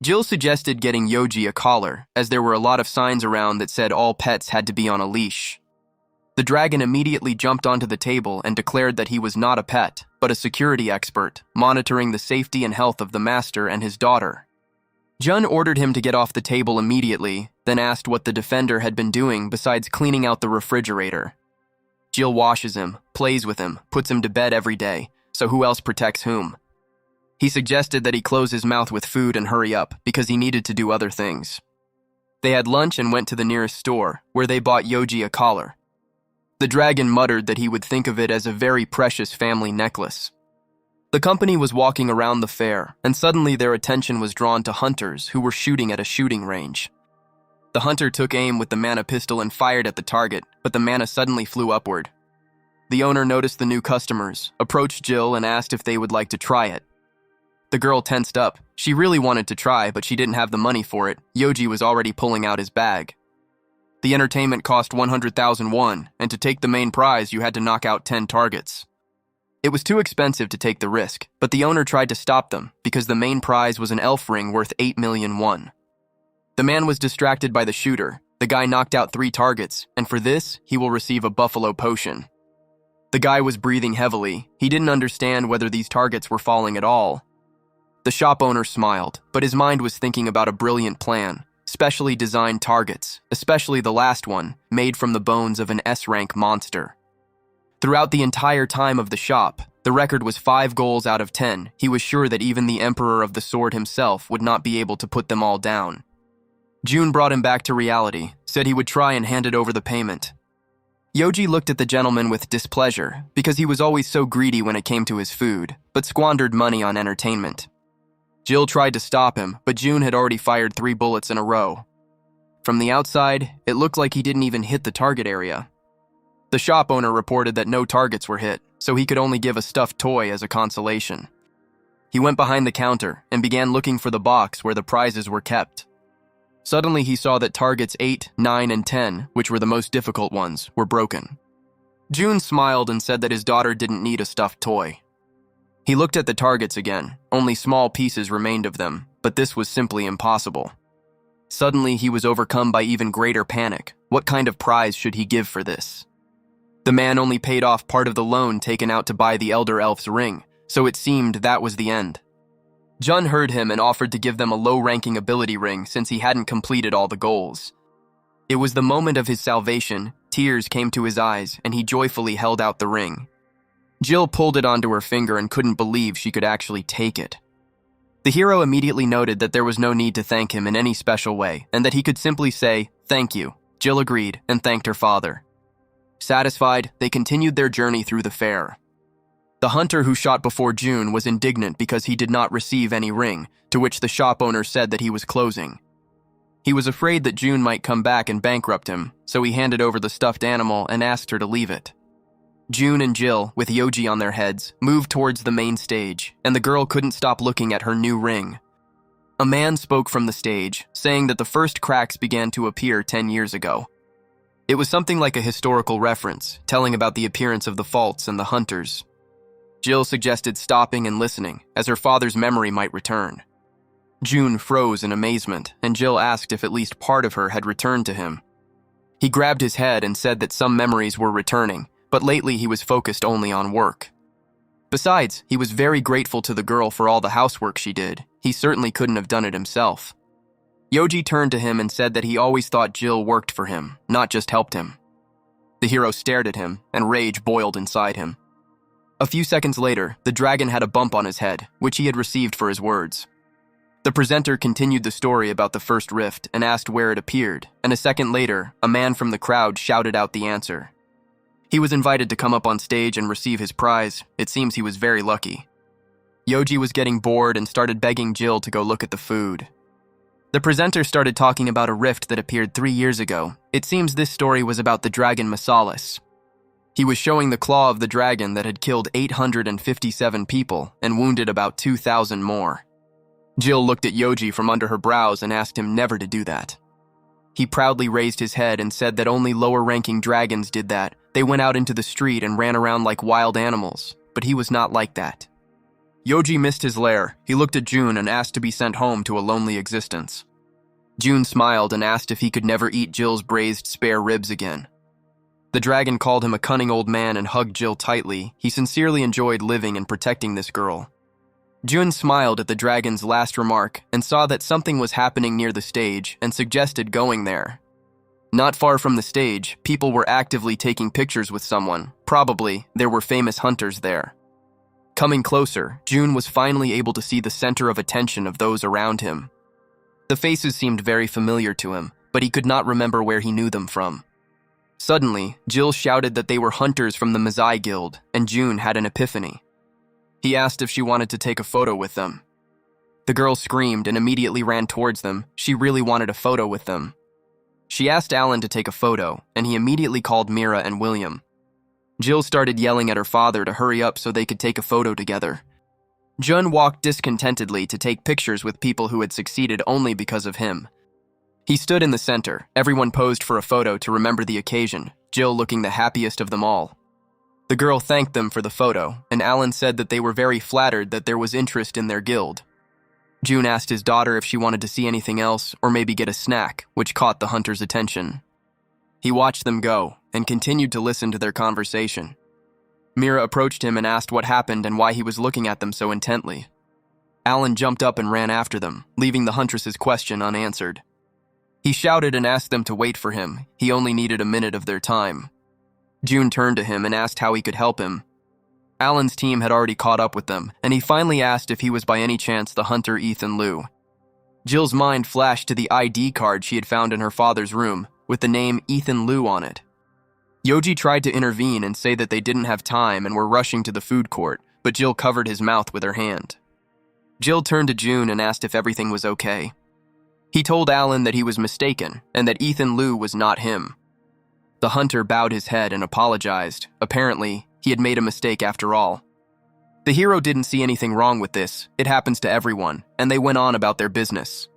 Speaker 1: Jill suggested getting Yoji a collar, as there were a lot of signs around that said all pets had to be on a leash. The dragon immediately jumped onto the table and declared that he was not a pet, but a security expert, monitoring the safety and health of the master and his daughter. Jun ordered him to get off the table immediately, then asked what the defender had been doing besides cleaning out the refrigerator. Jill washes him, plays with him, puts him to bed every day, so who else protects whom? He suggested that he close his mouth with food and hurry up, because he needed to do other things. They had lunch and went to the nearest store, where they bought Yoji a collar. The dragon muttered that he would think of it as a very precious family necklace. The company was walking around the fair, and suddenly their attention was drawn to hunters who were shooting at a shooting range. The hunter took aim with the mana pistol and fired at the target, but the mana suddenly flew upward. The owner noticed the new customers, approached Jill and asked if they would like to try it. The girl tensed up. She really wanted to try, but she didn't have the money for it. Yoji was already pulling out his bag. The entertainment cost 100,000 won, and to take the main prize, you had to knock out 10 targets. It was too expensive to take the risk, but the owner tried to stop them because the main prize was an elf ring worth 8 million won. The man was distracted by the shooter. The guy knocked out 3 targets, and for this, he will receive a buffalo potion. The guy was breathing heavily. He didn't understand whether these targets were falling at all. The shop owner smiled, but his mind was thinking about a brilliant plan. Specially designed targets, especially the last one, made from the bones of an S-rank monster. Throughout the entire time of the shop, the record was 5 goals out of 10. He was sure that even the Emperor of the Sword himself would not be able to put them all down. June brought him back to reality, said he would try and handed over the payment. Yoji looked at the gentleman with displeasure, because he was always so greedy when it came to his food, but squandered money on entertainment. Jill tried to stop him, but June had already fired 3 bullets in a row. From the outside, it looked like he didn't even hit the target area. The shop owner reported that no targets were hit, so he could only give a stuffed toy as a consolation. He went behind the counter and began looking for the box where the prizes were kept. Suddenly he saw that targets 8, 9, and 10, which were the most difficult ones, were broken. June smiled and said that his daughter didn't need a stuffed toy. He looked at the targets again. Only small pieces remained of them, but this was simply impossible. Suddenly, he was overcome by even greater panic. What kind of prize should he give for this? The man only paid off part of the loan taken out to buy the Elder Elf's ring, so it seemed that was the end. Jun heard him and offered to give them a low-ranking ability ring since he hadn't completed all the goals. It was the moment of his salvation. Tears came to his eyes, and he joyfully held out the ring. Jill pulled it onto her finger and couldn't believe she could actually take it. The hero immediately noted that there was no need to thank him in any special way, and that he could simply say, "Thank you." Jill agreed and thanked her father. Satisfied, they continued their journey through the fair. The hunter who shot before June was indignant because he did not receive any ring, to which the shop owner said that he was closing. He was afraid that June might come back and bankrupt him, so he handed over the stuffed animal and asked her to leave it. June and Jill, with Yoji on their heads, moved towards the main stage, and the girl couldn't stop looking at her new ring. A man spoke from the stage, saying that the first cracks began to appear 10 years ago. It was something like a historical reference, telling about the appearance of the faults and the hunters. Jill suggested stopping and listening, as her father's memory might return. June froze in amazement, and Jill asked if at least part of her had returned to him. He grabbed his head and said that some memories were returning, but lately he was focused only on work. Besides, he was very grateful to the girl for all the housework she did. He certainly couldn't have done it himself. Yoji turned to him and said that he always thought Jill worked for him, not just helped him. The hero stared at him, and rage boiled inside him. A few seconds later, the dragon had a bump on his head, which he had received for his words. The presenter continued the story about the first rift and asked where it appeared, and a second later, a man from the crowd shouted out the answer. He was invited to come up on stage and receive his prize. It seems he was very lucky. Yoji was getting bored and started begging Jill to go look at the food. The presenter started talking about a rift that appeared 3 years ago. It seems this story was about the dragon Masalis. He was showing the claw of the dragon that had killed 857 people and wounded about 2,000 more. Jill looked at Yoji from under her brows and asked him never to do that. He proudly raised his head and said that only lower-ranking dragons did that. They went out into the street and ran around like wild animals, but he was not like that. Yoji missed his lair. He looked at June and asked to be sent home to a lonely existence. June smiled and asked if he could never eat Jill's braised spare ribs again. The dragon called him a cunning old man and hugged Jill tightly. He sincerely enjoyed living and protecting this girl. June smiled at the dragon's last remark and saw that something was happening near the stage and suggested going there. Not far from the stage, people were actively taking pictures with someone. Probably, there were famous hunters there. Coming closer, June was finally able to see the center of attention of those around him. The faces seemed very familiar to him, but he could not remember where he knew them from. Suddenly, Jill shouted that they were hunters from the Mazai Guild, and June had an epiphany. He asked if she wanted to take a photo with them. The girl screamed and immediately ran towards them. She really wanted a photo with them. She asked Alan to take a photo, and he immediately called Mira and William. Jill started yelling at her father to hurry up so they could take a photo together. Jun walked discontentedly to take pictures with people who had succeeded only because of him. He stood in the center. Everyone posed for a photo to remember the occasion, Jill looking the happiest of them all. The girl thanked them for the photo, and Alan said that they were very flattered that there was interest in their guild. June asked his daughter if she wanted to see anything else or maybe get a snack, which caught the hunter's attention. He watched them go and continued to listen to their conversation. Mira approached him and asked what happened and why he was looking at them so intently. Alan jumped up and ran after them, leaving the huntress's question unanswered. He shouted and asked them to wait for him. He only needed a minute of their time. June turned to him and asked how he could help him. Alan's team had already caught up with them, and he finally asked if he was by any chance the hunter Ethan Liu. Jill's mind flashed to the ID card she had found in her father's room, with the name Ethan Liu on it. Yoji tried to intervene and say that they didn't have time and were rushing to the food court, but Jill covered his mouth with her hand. Jill turned to June and asked if everything was okay. He told Alan that he was mistaken and that Ethan Liu was not him. The hunter bowed his head and apologized. Apparently, he had made a mistake after all. The hero didn't see anything wrong with this. It happens to everyone, and they went on about their business.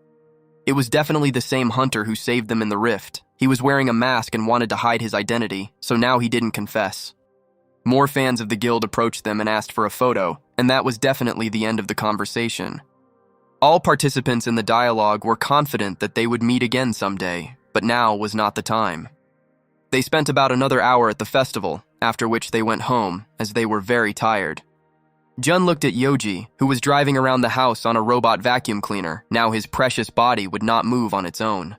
Speaker 1: It was definitely the same hunter who saved them in the rift. He was wearing a mask and wanted to hide his identity, so now he didn't confess. More fans of the guild approached them and asked for a photo, and that was definitely the end of the conversation. All participants in the dialogue were confident that they would meet again someday, but now was not the time. They spent about another hour at the festival, after which they went home, as they were very tired. Jun looked at Yoji, who was driving around the house on a robot vacuum cleaner. Now his precious body would not move on its own.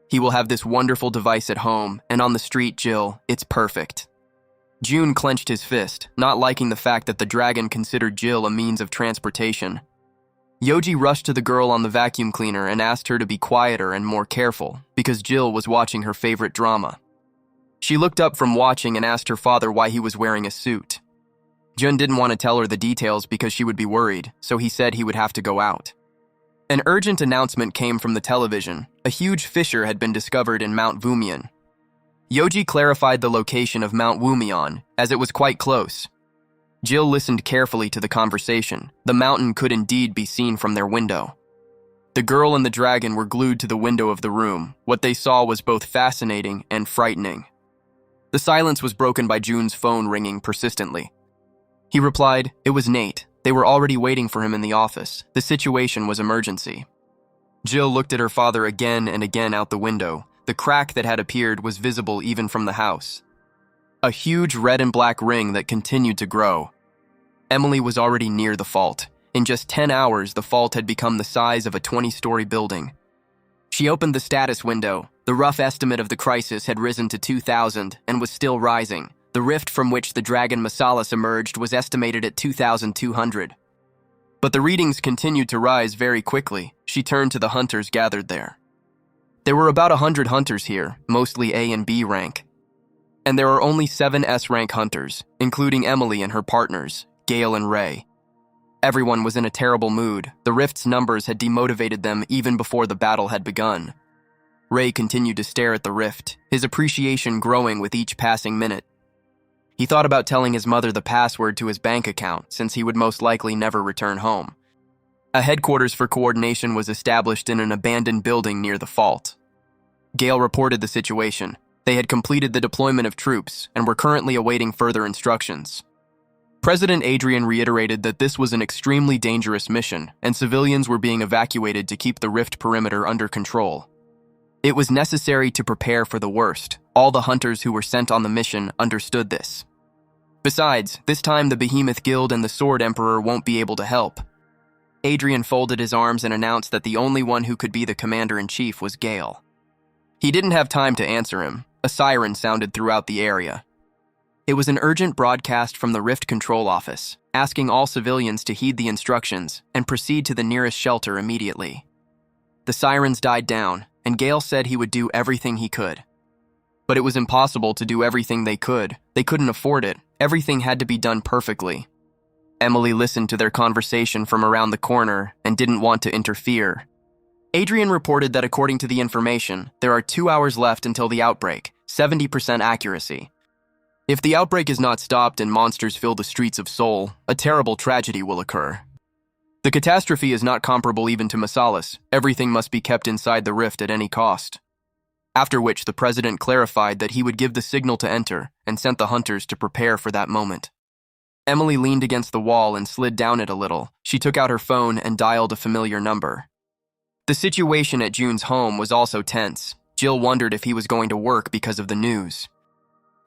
Speaker 1: He will have this wonderful device at home, and on the street, Jill, it's perfect. June clenched his fist, not liking the fact that the dragon considered Jill a means of transportation. Yoji rushed to the girl on the vacuum cleaner and asked her to be quieter and more careful, because Jill was watching her favorite drama. She looked up from watching and asked her father why he was wearing a suit. Jun didn't want to tell her the details because she would be worried, so he said he would have to go out. An urgent announcement came from the television. A huge fissure had been discovered in Mount Wumian. Yoji clarified the location of Mount Wumian, as it was quite close. Jill listened carefully to the conversation. The mountain could indeed be seen from their window. The girl and the dragon were glued to the window of the room. What they saw was both fascinating and frightening. The silence was broken by June's phone ringing persistently. He replied, "It was Nate. They were already waiting for him in the office. The situation was emergency." Jill looked at her father again and again out the window. The crack that had appeared was visible even from the house. A huge red and black ring that continued to grow. Emily was already near the fault. In just 10 hours, the fault had become the size of a 20-story building. She opened the status window. The rough estimate of the crisis had risen to 2,000 and was still rising. The rift from which the dragon Masalas emerged was estimated at 2,200. But the readings continued to rise very quickly. She turned to the hunters gathered there. There were about 100 hunters here, mostly A and B rank. And there are only 7 S-rank hunters, including Emily and her partners, Gail and Ray. Everyone was in a terrible mood. The rift's numbers had demotivated them even before the battle had begun. Ray continued to stare at the rift, his appreciation growing with each passing minute. He thought about telling his mother the password to his bank account, since he would most likely never return home. A headquarters for coordination was established in an abandoned building near the fault. Gail reported the situation. They had completed the deployment of troops and were currently awaiting further instructions. President Adrian reiterated that this was an extremely dangerous mission, and civilians were being evacuated to keep the rift perimeter under control. It was necessary to prepare for the worst. All the hunters who were sent on the mission understood this. Besides, this time the Behemoth Guild and the Sword Emperor won't be able to help. Adrian folded his arms and announced that the only one who could be the commander-in-chief was Gail. He didn't have time to answer him. A siren sounded throughout the area. It was an urgent broadcast from the Rift Control Office, asking all civilians to heed the instructions and proceed to the nearest shelter immediately. The sirens died down, and Gail said he would do everything he could. But it was impossible to do everything they could. They couldn't afford it. Everything had to be done perfectly. Emily listened to their conversation from around the corner and didn't want to interfere. Adrian reported that according to the information, there are 2 hours left until the outbreak, 70% accuracy. If the outbreak is not stopped and monsters fill the streets of Seoul, a terrible tragedy will occur. The catastrophe is not comparable even to Masalas. Everything must be kept inside the rift at any cost. After which the president clarified that he would give the signal to enter and sent the hunters to prepare for that moment. Emily leaned against the wall and slid down it a little. She took out her phone and dialed a familiar number. The situation at June's home was also tense. Jill wondered if he was going to work because of the news.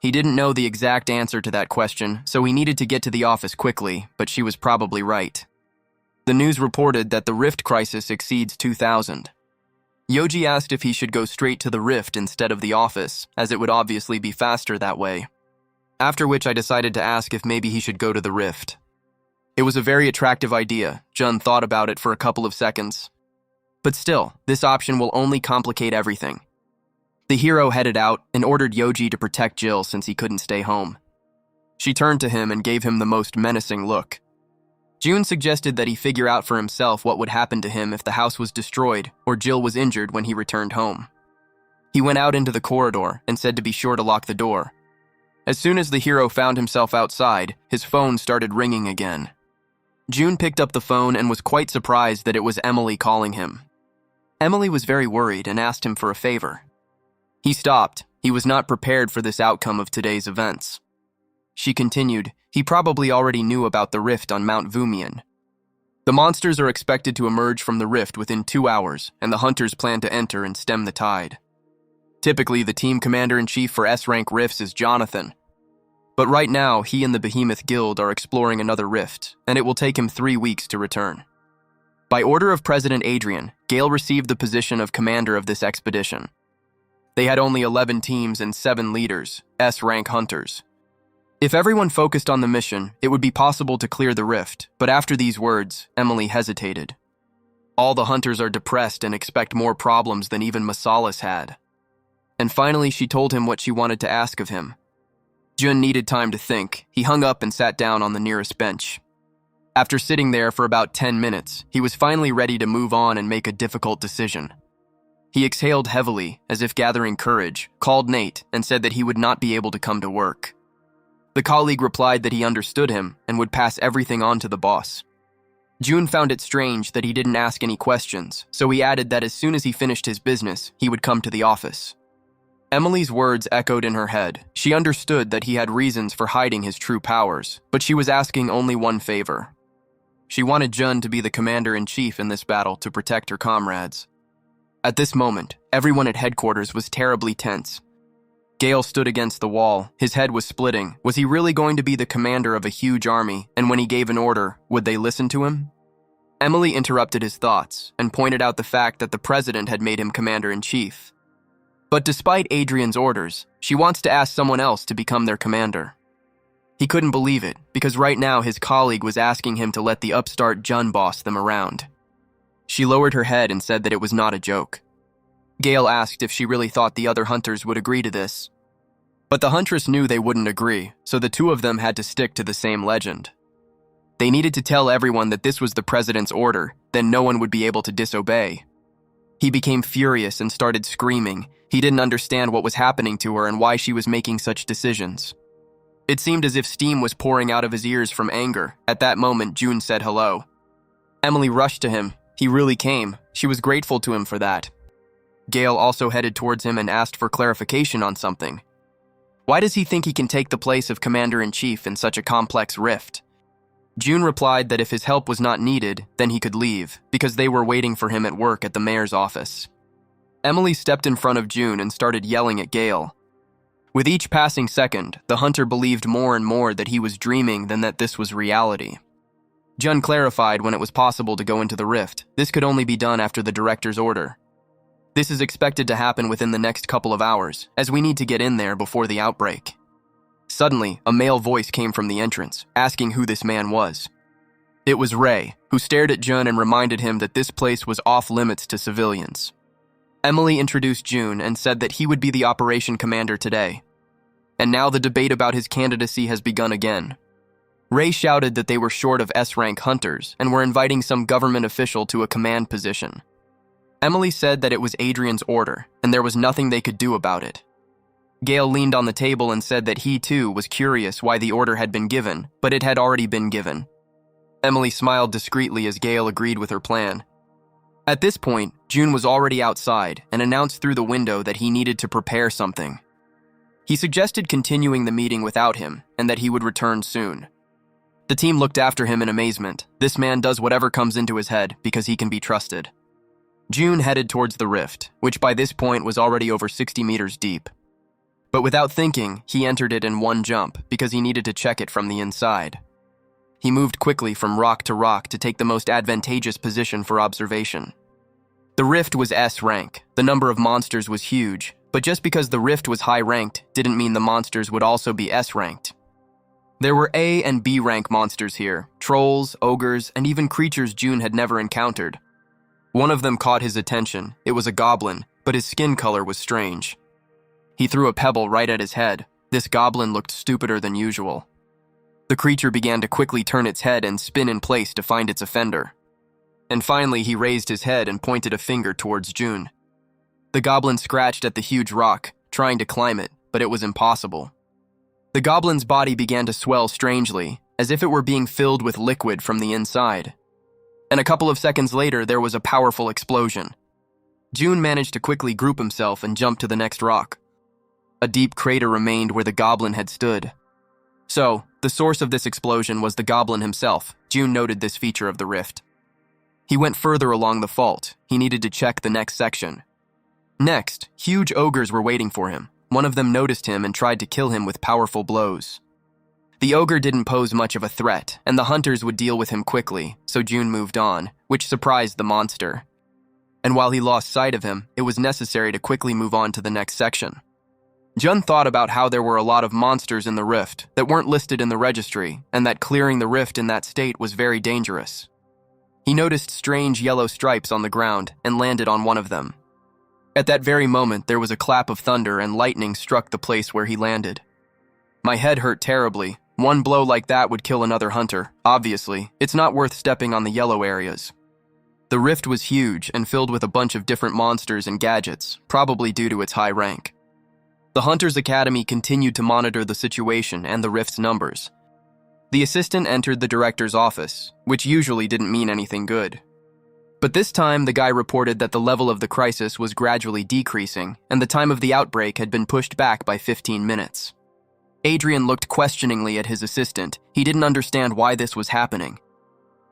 Speaker 1: He didn't know the exact answer to that question, so he needed to get to the office quickly, but she was probably right. The news reported that the rift crisis exceeds 2,000. Yoji asked if he should go straight to the rift instead of the office, as it would obviously be faster that way. After which I decided to ask if maybe he should go to the rift. It was a very attractive idea. Jun thought about it for a couple of seconds. But still, this option will only complicate everything. The hero headed out and ordered Yoji to protect Jill since he couldn't stay home. She turned to him and gave him the most menacing look. June suggested that he figure out for himself what would happen to him if the house was destroyed or Jill was injured when he returned home. He went out into the corridor and said to be sure to lock the door. As soon as the hero found himself outside, his phone started ringing again. June picked up the phone and was quite surprised that it was Emily calling him. Emily was very worried and asked him for a favor. He stopped. He was not prepared for this outcome of today's events. She continued, he probably already knew about the rift on Mount Vumian. The monsters are expected to emerge from the rift within 2 hours, and the hunters plan to enter and stem the tide. Typically, the team commander-in-chief for S-rank rifts is Jonathan. But right now, he and the Behemoth Guild are exploring another rift, and it will take him 3 weeks to return. By order of President Adrian, Gail received the position of commander of this expedition. They had only 11 teams and 7 leaders, S-rank hunters. If everyone focused on the mission, it would be possible to clear the rift, but after these words, Emily hesitated. All the hunters are depressed and expect more problems than even Masalas had. And finally, she told him what she wanted to ask of him. Jun needed time to think. He hung up and sat down on the nearest bench. After sitting there for about 10 minutes, he was finally ready to move on and make a difficult decision. He exhaled heavily, as if gathering courage, called Nate, and said that he would not be able to come to work. The colleague replied that he understood him and would pass everything on to the boss. June found it strange that he didn't ask any questions, so he added that as soon as he finished his business, he would come to the office. Emily's words echoed in her head. She understood that he had reasons for hiding his true powers, but she was asking only one favor. She wanted Jun to be the commander-in-chief in this battle to protect her comrades. At this moment, everyone at headquarters was terribly tense. Gail stood against the wall. His head was splitting. Was he really going to be the commander of a huge army, and when he gave an order, would they listen to him? Emily interrupted his thoughts and pointed out the fact that the president had made him commander-in-chief. But despite Adrian's orders, she wants to ask someone else to become their commander. He couldn't believe it, because right now his colleague was asking him to let the upstart Jun boss them around. She lowered her head and said that it was not a joke. Gail asked if she really thought the other hunters would agree to this. But the huntress knew they wouldn't agree, so the two of them had to stick to the same legend. They needed to tell everyone that this was the president's order, then no one would be able to disobey. He became furious and started screaming. He didn't understand what was happening to her and why she was making such decisions. It seemed as if steam was pouring out of his ears from anger. At that moment, June said hello. Emily rushed to him. He really came. She was grateful to him for that. Gail also headed towards him and asked for clarification on something. Why does he think he can take the place of commander-in-chief in such a complex rift? June replied that if his help was not needed, then he could leave, because they were waiting for him at work at the mayor's office. Emily stepped in front of June and started yelling at Gail. With each passing second, the hunter believed more and more that he was dreaming than that this was reality. Jun clarified when it was possible to go into the rift. This could only be done after the director's order. This is expected to happen within the next couple of hours, as we need to get in there before the outbreak. Suddenly, a male voice came from the entrance, asking who this man was. It was Ray, who stared at Jun and reminded him that this place was off-limits to civilians. Emily introduced June and said that he would be the operation commander today. And now the debate about his candidacy has begun again. Ray shouted that they were short of S-rank hunters and were inviting some government official to a command position. Emily said that it was Adrian's order, and there was nothing they could do about it. Gail leaned on the table and said that he, too, was curious why the order had been given, but it had already been given. Emily smiled discreetly as Gail agreed with her plan. At this point, June was already outside and announced through the window that he needed to prepare something. He suggested continuing the meeting without him and that he would return soon. The team looked after him in amazement. This man does whatever comes into his head because he can be trusted. June headed towards the rift, which by this point was already over 60 meters deep. But without thinking, he entered it in one jump because he needed to check it from the inside. He moved quickly from rock to take the most advantageous position for observation. The rift was S rank. The number of monsters was huge, but just because the rift was high ranked didn't mean the monsters would also be S ranked. There were A and B rank monsters here, trolls, ogres, and even creatures June had never encountered. One of them caught his attention. It was a goblin, but his skin color was strange. He threw a pebble right at his head. This goblin looked stupider than usual. The creature began to quickly turn its head and spin in place to find its offender. And finally, he raised his head and pointed a finger towards June. The goblin scratched at the huge rock, trying to climb it, but it was impossible. The goblin's body began to swell strangely, as if it were being filled with liquid from the inside. And a couple of seconds later, there was a powerful explosion. June managed to quickly group himself and jump to the next rock. A deep crater remained where the goblin had stood. So, the source of this explosion was the goblin himself. June noted this feature of the rift. He went further along the fault. He needed to check the next section. Next, huge ogres were waiting for him. One of them noticed him and tried to kill him with powerful blows. The ogre didn't pose much of a threat, and the hunters would deal with him quickly, so June moved on, which surprised the monster. And while he lost sight of him, it was necessary to quickly move on to the next section. Jun thought about how there were a lot of monsters in the rift that weren't listed in the registry, and that clearing the rift in that state was very dangerous. He noticed strange yellow stripes on the ground and landed on one of them. At that very moment, there was a clap of thunder and lightning struck the place where he landed. My head hurt terribly. One blow like that would kill another hunter. Obviously, it's not worth stepping on the yellow areas. The rift was huge and filled with a bunch of different monsters and gadgets, probably due to its high rank. The Hunters Academy continued to monitor the situation and the rift's numbers. The assistant entered the director's office, which usually didn't mean anything good. But this time, the guy reported that the level of the crisis was gradually decreasing, and the time of the outbreak had been pushed back by 15 minutes. Adrian looked questioningly at his assistant. He didn't understand why this was happening.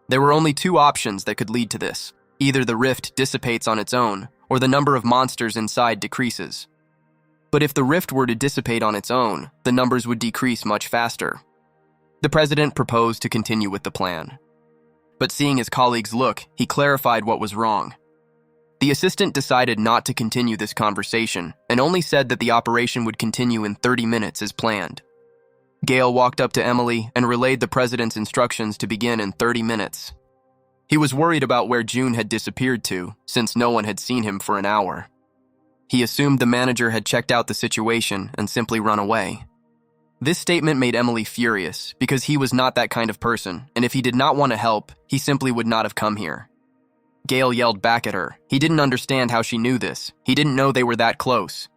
Speaker 1: There were only two options that could lead to this. Either the rift dissipates on its own, or the number of monsters inside decreases. But if the rift were to dissipate on its own, the numbers would decrease much faster. The president proposed to continue with the plan. But seeing his colleague's look, he clarified what was wrong. The assistant decided not to continue this conversation and only said that the operation would continue in 30 minutes as planned. Gail walked up to Emily and relayed the president's instructions to begin in 30 minutes. He was worried about where June had disappeared to, since no one had seen him for an hour. He assumed the manager had checked out the situation and simply run away. This statement made Emily furious because he was not that kind of person, and if he did not want to help, he simply would not have come here. Gail yelled back at her. He didn't understand how she knew this. He didn't know they were that close.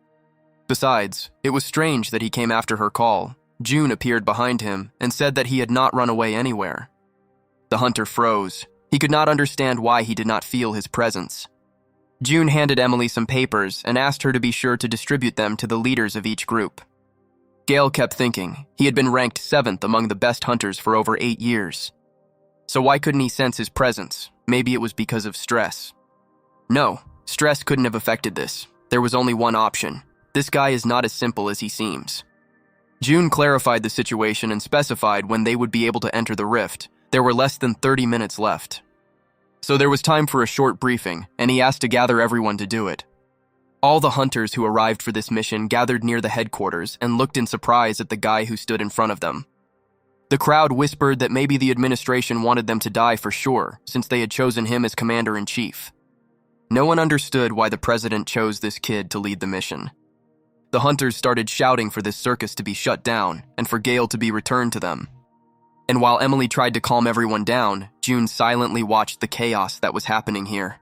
Speaker 1: Besides, it was strange that he came after her call. June appeared behind him and said that he had not run away anywhere. The hunter froze. He could not understand why he did not feel his presence. June handed Emily some papers and asked her to be sure to distribute them to the leaders of each group. Gail kept thinking. He had been ranked 7th among the best hunters for over 8 years. So why couldn't he sense his presence? Maybe it was because of stress. No, stress couldn't have affected this. There was only one option. This guy is not as simple as he seems. June clarified the situation and specified when they would be able to enter the rift. There were less than 30 minutes left. So there was time for a short briefing, and he asked to gather everyone to do it. All the hunters who arrived for this mission gathered near the headquarters and looked in surprise at the guy who stood in front of them. The crowd whispered that maybe the administration wanted them to die for sure, since they had chosen him as commander-in-chief. No one understood why the president chose this kid to lead the mission. The hunters started shouting for this circus to be shut down and for Gail to be returned to them. And while Emily tried to calm everyone down, June silently watched the chaos that was happening here.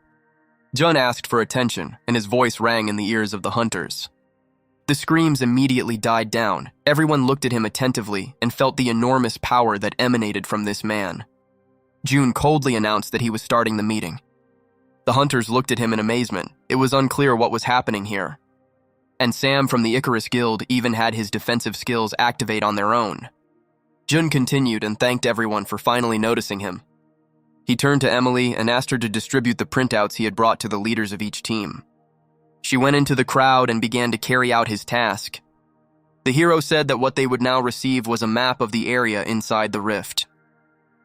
Speaker 1: Jun asked for attention, and his voice rang in the ears of the hunters. The screams immediately died down. Everyone looked at him attentively and felt the enormous power that emanated from this man. June coldly announced that he was starting the meeting. The hunters looked at him in amazement. It was unclear what was happening here. And Sam from the Icarus Guild even had his defensive skills activate on their own. Jun continued and thanked everyone for finally noticing him. He turned to Emily and asked her to distribute the printouts he had brought to the leaders of each team. She went into the crowd and began to carry out his task. The hero said that what they would now receive was a map of the area inside the rift.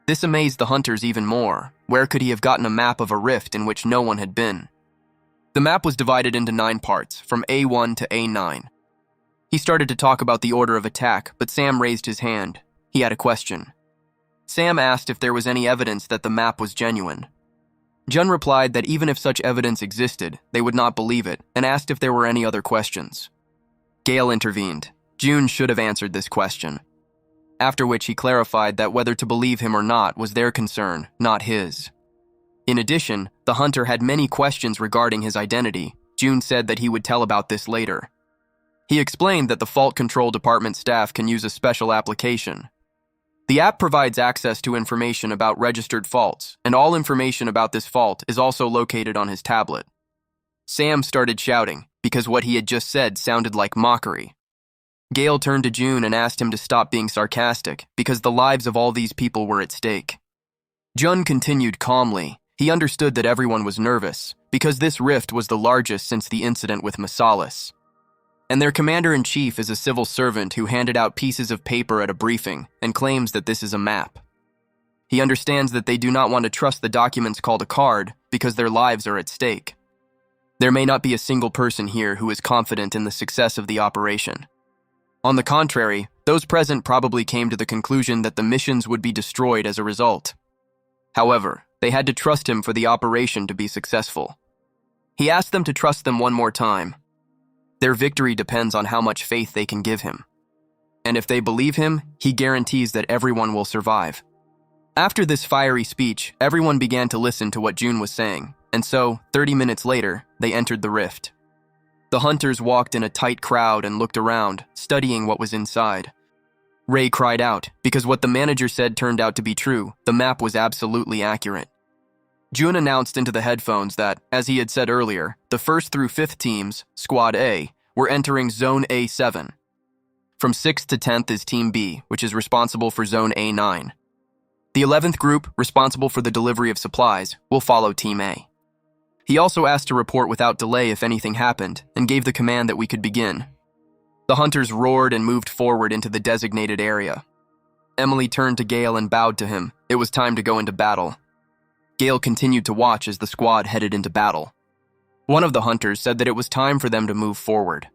Speaker 1: This amazed the hunters even more. Where could he have gotten a map of a rift in which no one had been? The map was divided into 9 parts, from A1 to A9. He started to talk about the order of attack, but Sam raised his hand. He had a question. Sam asked if there was any evidence that the map was genuine. Jun replied that even if such evidence existed, they would not believe it, and asked if there were any other questions. Gail intervened. June should have answered this question. After which he clarified that whether to believe him or not was their concern, not his. In addition, the hunter had many questions regarding his identity. June said that he would tell about this later. He explained that the Fault Control Department staff can use a special application. The app provides access to information about registered faults, and all information about this fault is also located on his tablet. Sam started shouting, because what he had just said sounded like mockery. Gail turned to June and asked him to stop being sarcastic, because the lives of all these people were at stake. Jun continued calmly. He understood that everyone was nervous, because this rift was the largest since the incident with Masalis. And their commander-in-chief is a civil servant who handed out pieces of paper at a briefing and claims that this is a map. He understands that they do not want to trust the documents called a card because their lives are at stake. There may not be a single person here who is confident in the success of the operation. On the contrary, those present probably came to the conclusion that the missions would be destroyed as a result. However, they had to trust him for the operation to be successful. He asked them to trust them one more time. Their victory depends on how much faith they can give him. And if they believe him, he guarantees that everyone will survive. After this fiery speech, everyone began to listen to what June was saying, and so, 30 minutes later, they entered the rift. The hunters walked in a tight crowd and looked around, studying what was inside. Ray cried out, because what the manager said turned out to be true. The map was absolutely accurate. June announced into the headphones that, as he had said earlier, the 1st through 5th teams, Squad A, were entering Zone A7. From 6th to 10th is Team B, which is responsible for Zone A9. The 11th group, responsible for the delivery of supplies, will follow Team A. He also asked to report without delay if anything happened, and gave the command that we could begin. The hunters roared and moved forward into the designated area. Emily turned to Gail and bowed to him. It was time to go into battle. Gail continued to watch as the squad headed into battle. One of the hunters said that it was time for them to move forward.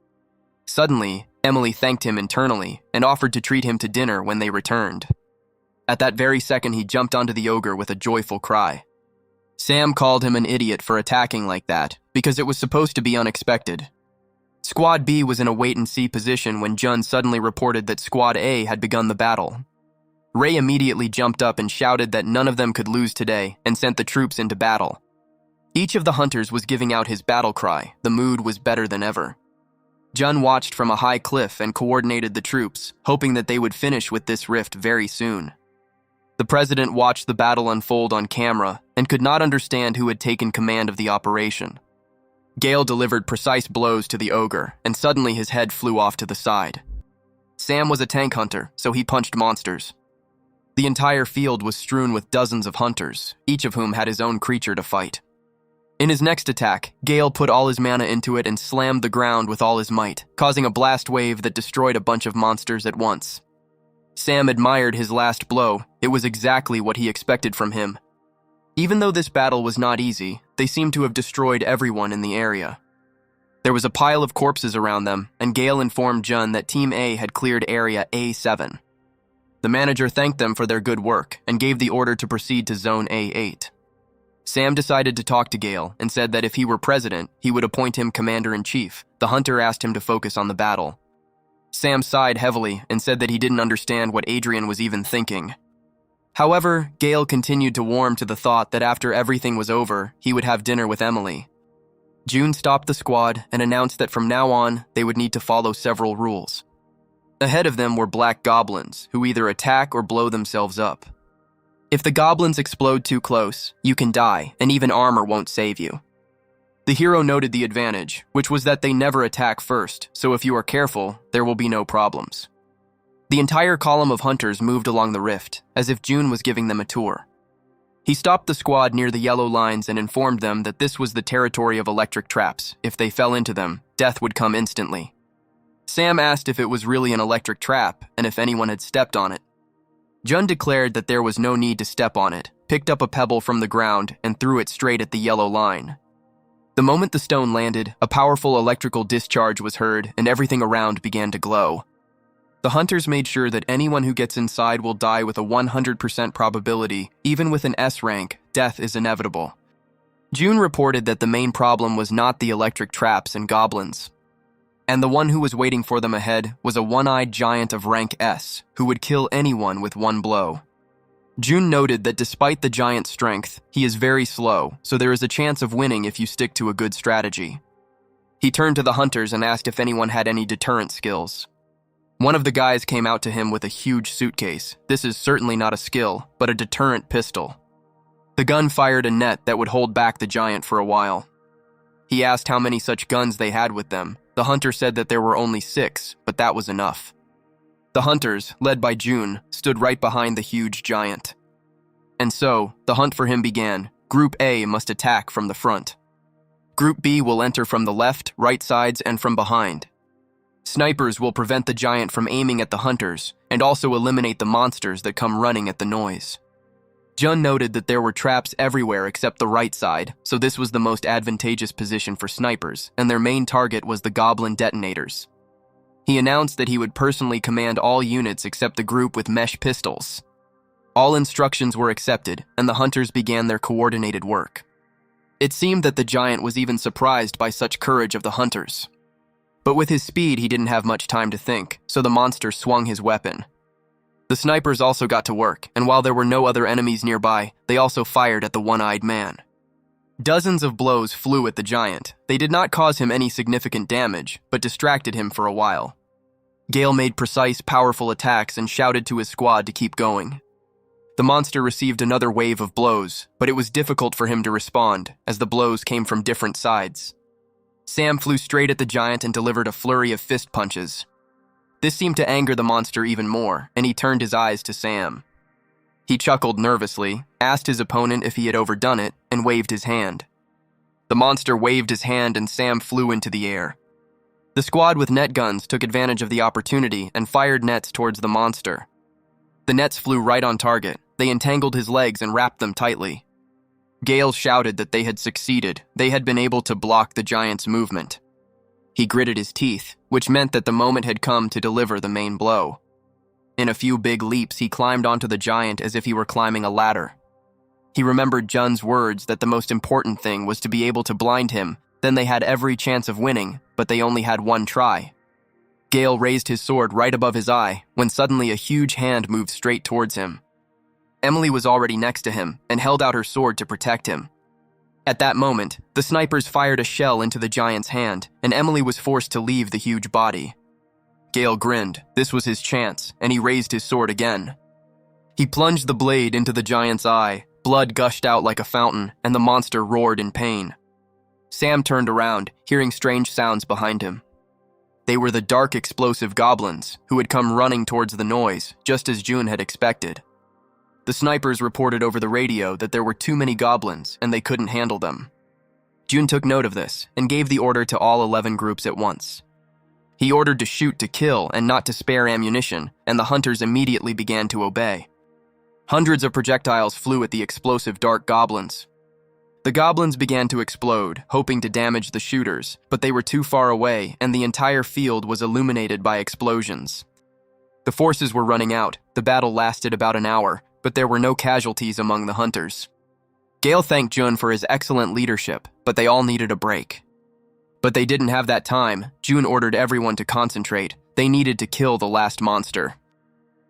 Speaker 1: Suddenly, Emily thanked him internally and offered to treat him to dinner when they returned. At that very second, he jumped onto the ogre with a joyful cry. Sam called him an idiot for attacking like that, because it was supposed to be unexpected. Squad B was in a wait-and-see position when Jun suddenly reported that Squad A had begun the battle. Ray immediately jumped up and shouted that none of them could lose today and sent the troops into battle. Each of the hunters was giving out his battle cry. The mood was better than ever. Jun watched from a high cliff and coordinated the troops, hoping that they would finish with this rift very soon. The president watched the battle unfold on camera and could not understand who had taken command of the operation. Gail delivered precise blows to the ogre, and suddenly his head flew off to the side. Sam was a tank hunter, so he punched monsters. The entire field was strewn with dozens of hunters, each of whom had his own creature to fight. In his next attack, Gail put all his mana into it and slammed the ground with all his might, causing a blast wave that destroyed a bunch of monsters at once. Sam admired his last blow. It was exactly what he expected from him. Even though this battle was not easy, they seemed to have destroyed everyone in the area. There was a pile of corpses around them, and Gail informed Jun that Team A had cleared Area A7. The manager thanked them for their good work and gave the order to proceed to Zone A8. Sam decided to talk to Gail and said that if he were president, he would appoint him commander-in-chief. The hunter asked him to focus on the battle. Sam sighed heavily and said that he didn't understand what Adrian was even thinking. However, Gail continued to warm to the thought that after everything was over, he would have dinner with Emily. June stopped the squad and announced that from now on, they would need to follow several rules. Ahead of them were black goblins, who either attack or blow themselves up. If the goblins explode too close, you can die, and even armor won't save you. The hero noted the advantage, which was that they never attack first, so if you are careful, there will be no problems. The entire column of hunters moved along the rift, as if June was giving them a tour. He stopped the squad near the yellow lines and informed them that this was the territory of electric traps. If they fell into them, death would come instantly. Sam asked if it was really an electric trap and if anyone had stepped on it. Jun declared that there was no need to step on it, picked up a pebble from the ground, and threw it straight at the yellow line. The moment the stone landed, a powerful electrical discharge was heard and everything around began to glow. The hunters made sure that anyone who gets inside will die with a 100% probability. Even with an S rank, death is inevitable. June reported that the main problem was not the electric traps and goblins, and the one who was waiting for them ahead was a one-eyed giant of rank S who would kill anyone with one blow. June noted that despite the giant's strength, he is very slow, so there is a chance of winning if you stick to a good strategy. He turned to the hunters and asked if anyone had any deterrent skills. One of the guys came out to him with a huge suitcase. This is certainly not a skill, but a deterrent pistol. The gun fired a net that would hold back the giant for a while. He asked how many such guns they had with them. The hunter said that there were only 6, but that was enough. The hunters, led by June, stood right behind the huge giant. And so, the hunt for him began. Group A must attack from the front. Group B will enter from the left, right sides, and from behind. Snipers will prevent the giant from aiming at the hunters, and also eliminate the monsters that come running at the noise. Jun noted that there were traps everywhere except the right side, so this was the most advantageous position for snipers, and their main target was the goblin detonators. He announced that he would personally command all units except the group with mesh pistols. All instructions were accepted, and the hunters began their coordinated work. It seemed that the giant was even surprised by such courage of the hunters. But with his speed, he didn't have much time to think, so the monster swung his weapon. The snipers also got to work, and while there were no other enemies nearby, they also fired at the one-eyed man. Dozens of blows flew at the giant. They did not cause him any significant damage, but distracted him for a while. Gail made precise, powerful attacks and shouted to his squad to keep going. The monster received another wave of blows, but it was difficult for him to respond, as the blows came from different sides. Sam flew straight at the giant and delivered a flurry of fist punches. This seemed to anger the monster even more, and he turned his eyes to Sam. He chuckled nervously, asked his opponent if he had overdone it, and waved his hand. The monster waved his hand and Sam flew into the air. The squad with net guns took advantage of the opportunity and fired nets towards the monster. The nets flew right on target. They entangled his legs and wrapped them tightly. Gail shouted that they had succeeded. They had been able to block the giant's movement. He gritted his teeth, which meant that the moment had come to deliver the main blow. In a few big leaps, he climbed onto the giant as if he were climbing a ladder. He remembered Jun's words that the most important thing was to be able to blind him. Then they had every chance of winning, but they only had one try. Gail raised his sword right above his eye, when suddenly a huge hand moved straight towards him. Emily was already next to him and held out her sword to protect him. At that moment, the snipers fired a shell into the giant's hand, and Emily was forced to leave the huge body. Gail grinned. This was his chance, and he raised his sword again. He plunged the blade into the giant's eye. Blood gushed out like a fountain, and the monster roared in pain. Sam turned around, hearing strange sounds behind him. They were the dark, explosive goblins, who had come running towards the noise, just as June had expected. The snipers reported over the radio that there were too many goblins and they couldn't handle them. June took note of this and gave the order to all 11 groups at once. He ordered to shoot to kill and not to spare ammunition, and the hunters immediately began to obey. Hundreds of projectiles flew at the explosive dark goblins. The goblins began to explode, hoping to damage the shooters, but they were too far away and the entire field was illuminated by explosions. The forces were running out. The battle lasted about an hour, but there were no casualties among the hunters. Gail thanked June for his excellent leadership, but they all needed a break. But they didn't have that time. June ordered everyone to concentrate. They needed to kill the last monster.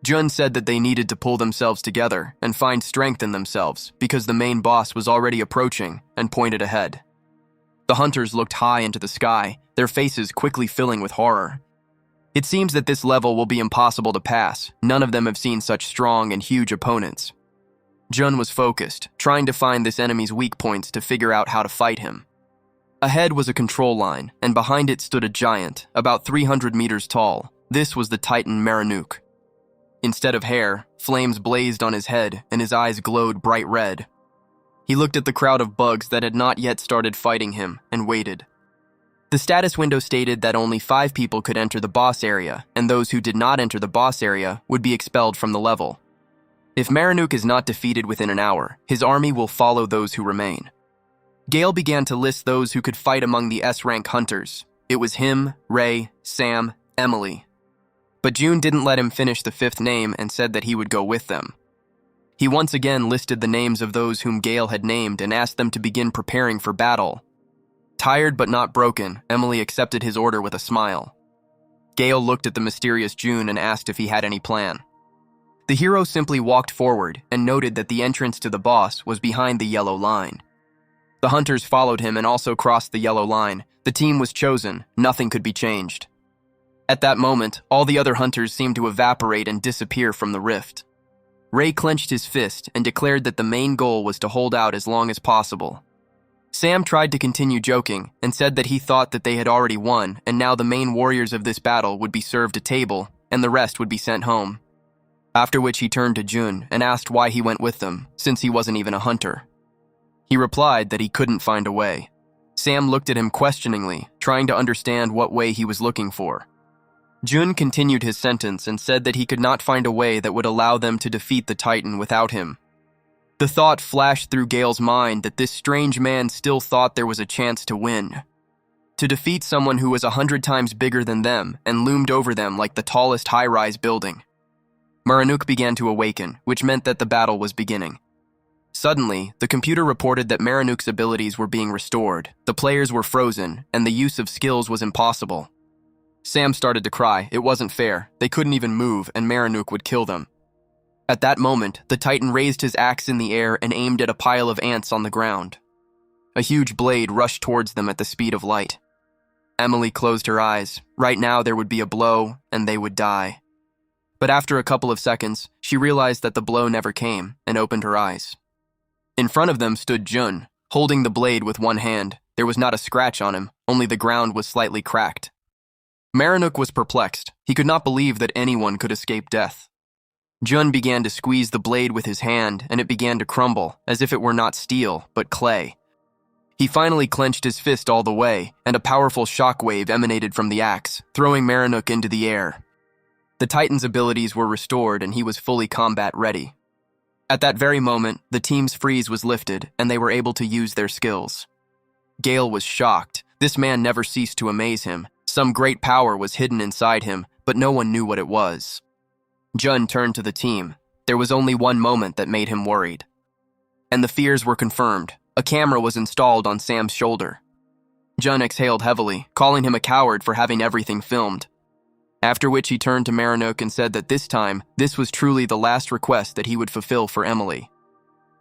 Speaker 1: Jun said that they needed to pull themselves together and find strength in themselves because the main boss was already approaching and pointed ahead. The hunters looked high into the sky, their faces quickly filling with horror. It seems that this level will be impossible to pass. None of them have seen such strong and huge opponents. Jun was focused, trying to find this enemy's weak points to figure out how to fight him. Ahead was a control line, and behind it stood a giant, about 300 meters tall. This was the Titan Maranuk. Instead of hair, flames blazed on his head, and his eyes glowed bright red. He looked at the crowd of bugs that had not yet started fighting him, and waited. The status window stated that only 5 people could enter the boss area, and those who did not enter the boss area would be expelled from the level. If Maranuk is not defeated within an hour, his army will follow those who remain. Gail began to list those who could fight among the S-rank hunters. It was him, Ray, Sam, Emily. But June didn't let him finish the 5th name and said that he would go with them. He once again listed the names of those whom Gail had named and asked them to begin preparing for battle. Tired but not broken, Emily accepted his order with a smile. Gail looked at the mysterious June and asked if he had any plan. The hero simply walked forward and noted that the entrance to the boss was behind the yellow line. The hunters followed him and also crossed the yellow line. The team was chosen. Nothing could be changed. At that moment, all the other hunters seemed to evaporate and disappear from the rift. Ray clenched his fist and declared that the main goal was to hold out as long as possible. Sam tried to continue joking and said that he thought that they had already won and now the main warriors of this battle would be served a table and the rest would be sent home. After which he turned to Jun and asked why he went with them, since he wasn't even a hunter. He replied that he couldn't find a way. Sam looked at him questioningly, trying to understand what way he was looking for. Jun continued his sentence and said that he could not find a way that would allow them to defeat the Titan without him. The thought flashed through Gail's mind that this strange man still thought there was a chance to win. To defeat someone who was 100 times bigger than them and loomed over them like the tallest high-rise building. Maranuk began to awaken, which meant that the battle was beginning. Suddenly, the computer reported that Maranuk's abilities were being restored, the players were frozen, and the use of skills was impossible. Sam started to cry. It wasn't fair. They couldn't even move, and Maranuk would kill them. At that moment, the Titan raised his axe in the air and aimed at a pile of ants on the ground. A huge blade rushed towards them at the speed of light. Emily closed her eyes. Right now there would be a blow, and they would die. But after a couple of seconds, she realized that the blow never came, and opened her eyes. In front of them stood Jun, holding the blade with one hand. There was not a scratch on him, only the ground was slightly cracked. Maranuk was perplexed. He could not believe that anyone could escape death. Jun began to squeeze the blade with his hand, and it began to crumble, as if it were not steel, but clay. He finally clenched his fist all the way, and a powerful shockwave emanated from the axe, throwing Maranuk into the air. The Titan's abilities were restored, and he was fully combat ready. At that very moment, the team's freeze was lifted, and they were able to use their skills. Gail was shocked. This man never ceased to amaze him. Some great power was hidden inside him, but no one knew what it was. Jun turned to the team. There was only one moment that made him worried. And the fears were confirmed. A camera was installed on Sam's shoulder. Jun exhaled heavily, calling him a coward for having everything filmed. After which he turned to Maranuk and said that this time, this was truly the last request that he would fulfill for Emily.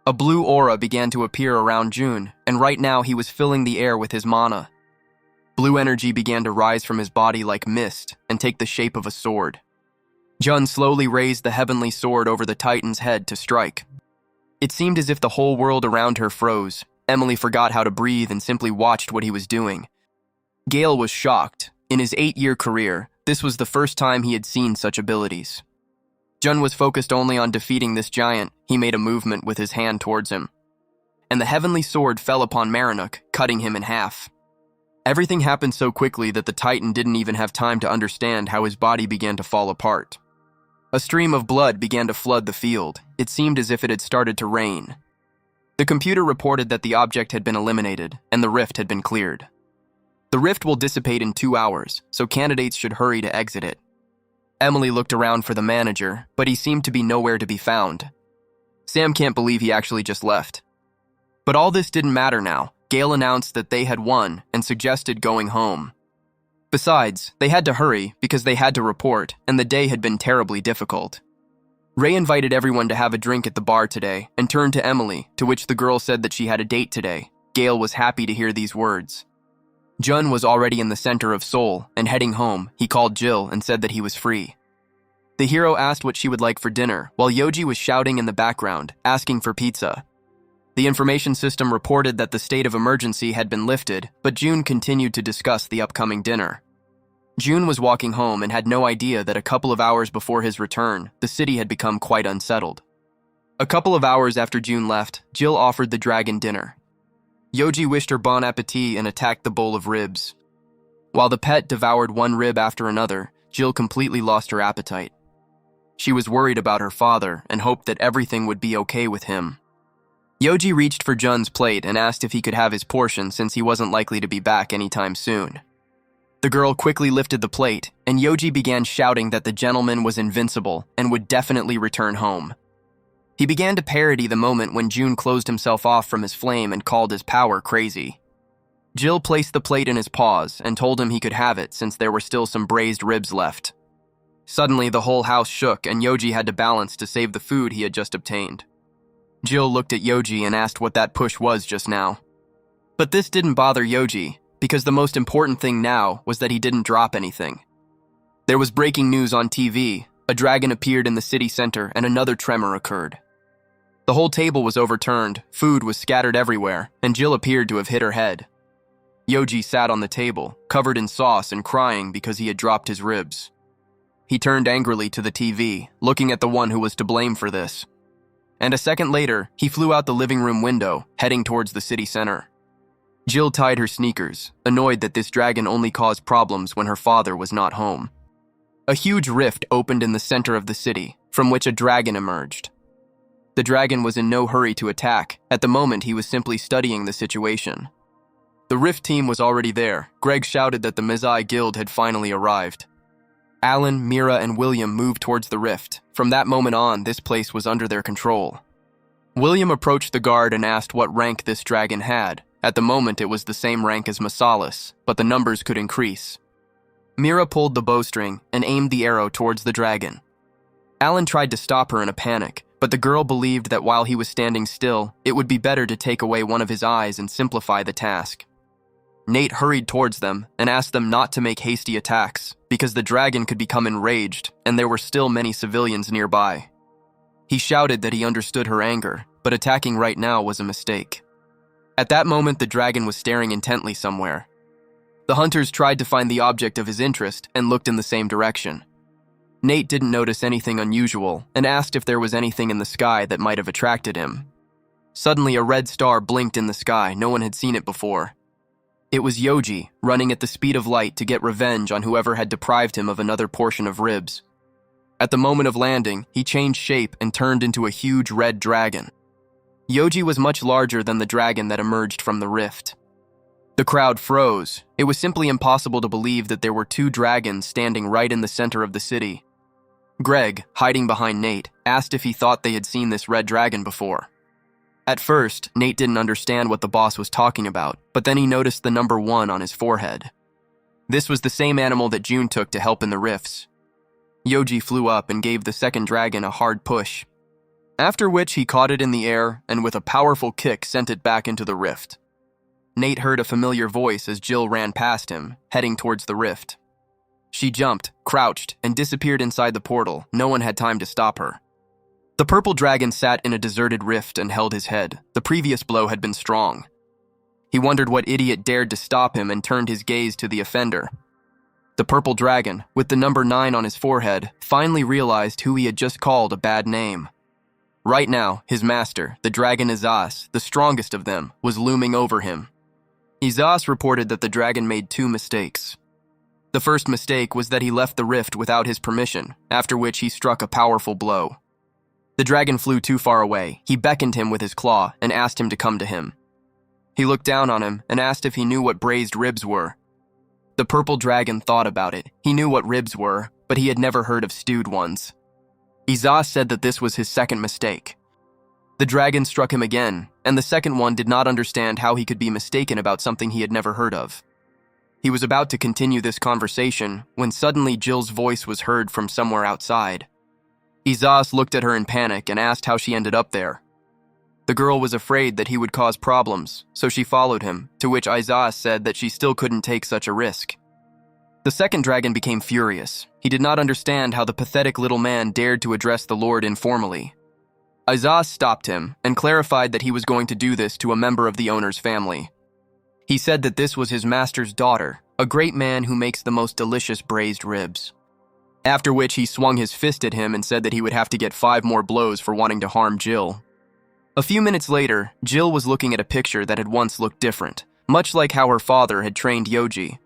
Speaker 1: A blue aura began to appear around Jun, and right now he was filling the air with his mana. Blue energy began to rise from his body like mist and take the shape of a sword. Jun slowly raised the heavenly sword over the Titan's head to strike. It seemed as if the whole world around her froze. Emily forgot how to breathe and simply watched what he was doing. Gail was shocked. In his 8-year career, this was the first time he had seen such abilities. Jun was focused only on defeating this giant. He made a movement with his hand towards him. And the heavenly sword fell upon Maranuk, cutting him in half. Everything happened so quickly that the Titan didn't even have time to understand how his body began to fall apart. A stream of blood began to flood the field. It seemed as if it had started to rain. The computer reported that the object had been eliminated, and the rift had been cleared. The rift will dissipate in 2 hours, so candidates should hurry to exit it. Emily looked around for the manager, but he seemed to be nowhere to be found. Sam can't believe he actually just left. But all this didn't matter now. Gail announced that they had won and suggested going home. Besides, they had to hurry because they had to report, and the day had been terribly difficult. Ray invited everyone to have a drink at the bar today and turned to Emily, to which the girl said that she had a date today. Gail was happy to hear these words. Jun was already in the center of Seoul, and heading home, he called Jill and said that he was free. The hero asked what she would like for dinner, while Yoji was shouting in the background, asking for pizza. The information system reported that the state of emergency had been lifted, but June continued to discuss the upcoming dinner. June was walking home and had no idea that a couple of hours before his return, the city had become quite unsettled. A couple of hours after June left, Jill offered the dragon dinner. Yoji wished her bon appetit and attacked the bowl of ribs. While the pet devoured one rib after another, Jill completely lost her appetite. She was worried about her father and hoped that everything would be okay with him. Yoji reached for Jun's plate and asked if he could have his portion since he wasn't likely to be back anytime soon. The girl quickly lifted the plate, and Yoji began shouting that the gentleman was invincible and would definitely return home. He began to parody the moment when June closed himself off from his flame and called his power crazy. Jill placed the plate in his paws and told him he could have it since there were still some braised ribs left. Suddenly, the whole house shook and Yoji had to balance to save the food he had just obtained. Jill looked at Yoji and asked what that push was just now. But this didn't bother Yoji, because the most important thing now was that he didn't drop anything. There was breaking news on TV. A dragon appeared in the city center and another tremor occurred. The whole table was overturned, food was scattered everywhere, and Jill appeared to have hit her head. Yoji sat on the table, covered in sauce and crying because he had dropped his ribs. He turned angrily to the TV, looking at the one who was to blame for this. And a second later, he flew out the living room window, heading towards the city center. Jill tied her sneakers, annoyed that this dragon only caused problems when her father was not home. A huge rift opened in the center of the city, from which a dragon emerged. The dragon was in no hurry to attack. At the moment, he was simply studying the situation. The rift team was already there. Greg shouted that the Mizai guild had finally arrived. Alan, Mira, and William moved towards the rift. From that moment on, this place was under their control. William approached the guard and asked what rank this dragon had. At the moment, it was the same rank as Masalis, but the numbers could increase. Mira pulled the bowstring and aimed the arrow towards the dragon. Alan tried to stop her in a panic, but the girl believed that while he was standing still, it would be better to take away one of his eyes and simplify the task. Nate hurried towards them and asked them not to make hasty attacks, because the dragon could become enraged and there were still many civilians nearby. He shouted that he understood her anger, but attacking right now was a mistake. At that moment, the dragon was staring intently somewhere. The hunters tried to find the object of his interest and looked in the same direction. Nate didn't notice anything unusual and asked if there was anything in the sky that might have attracted him. Suddenly, a red star blinked in the sky. No one had seen it before. It was Yoji, running at the speed of light to get revenge on whoever had deprived him of another portion of ribs. At the moment of landing, he changed shape and turned into a huge red dragon. Yoji was much larger than the dragon that emerged from the rift. The crowd froze. It was simply impossible to believe that there were two dragons standing right in the center of the city. Greg, hiding behind Nate, asked if he thought they had seen this red dragon before. At first, Nate didn't understand what the boss was talking about, but then he noticed the number 1 on his forehead. This was the same animal that June took to help in the rifts. Yoji flew up and gave the second dragon a hard push, after which he caught it in the air and with a powerful kick sent it back into the rift. Nate heard a familiar voice as Jill ran past him, heading towards the rift. She jumped, crouched, and disappeared inside the portal. No one had time to stop her. The purple dragon sat in a deserted rift and held his head. The previous blow had been strong. He wondered what idiot dared to stop him and turned his gaze to the offender. The purple dragon, with the number 9 on his forehead, finally realized who he had just called a bad name. Right now, his master, the dragon Izas, the strongest of them, was looming over him. Izas reported that the dragon made 2 mistakes. The first mistake was that he left the rift without his permission, after which he struck a powerful blow. The dragon flew too far away. He beckoned him with his claw and asked him to come to him. He looked down on him and asked if he knew what braised ribs were. The purple dragon thought about it. He knew what ribs were, but he had never heard of stewed ones. Izas said that this was his second mistake. The dragon struck him again, and the second one did not understand how he could be mistaken about something he had never heard of. He was about to continue this conversation when suddenly Jill's voice was heard from somewhere outside. Izas looked at her in panic and asked how she ended up there. The girl was afraid that he would cause problems, so she followed him, to which Izas said that she still couldn't take such a risk. The second dragon became furious. He did not understand how the pathetic little man dared to address the Lord informally. Izaz stopped him and clarified that he was going to do this to a member of the owner's family. He said that this was his master's daughter, a great man who makes the most delicious braised ribs. After which he swung his fist at him and said that he would have to get 5 more blows for wanting to harm Jill. A few minutes later, Jill was looking at a picture that had once looked different, much like how her father had trained Yoji.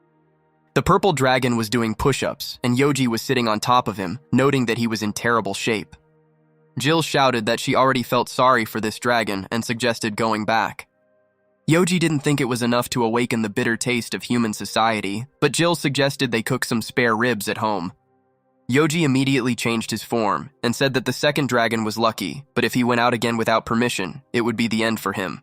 Speaker 1: The purple dragon was doing push-ups, and Yoji was sitting on top of him, noting that he was in terrible shape. Jill shouted that she already felt sorry for this dragon and suggested going back. Yoji didn't think it was enough to awaken the bitter taste of human society, but Jill suggested they cook some spare ribs at home. Yoji immediately changed his form and said that the second dragon was lucky, but if he went out again without permission, it would be the end for him.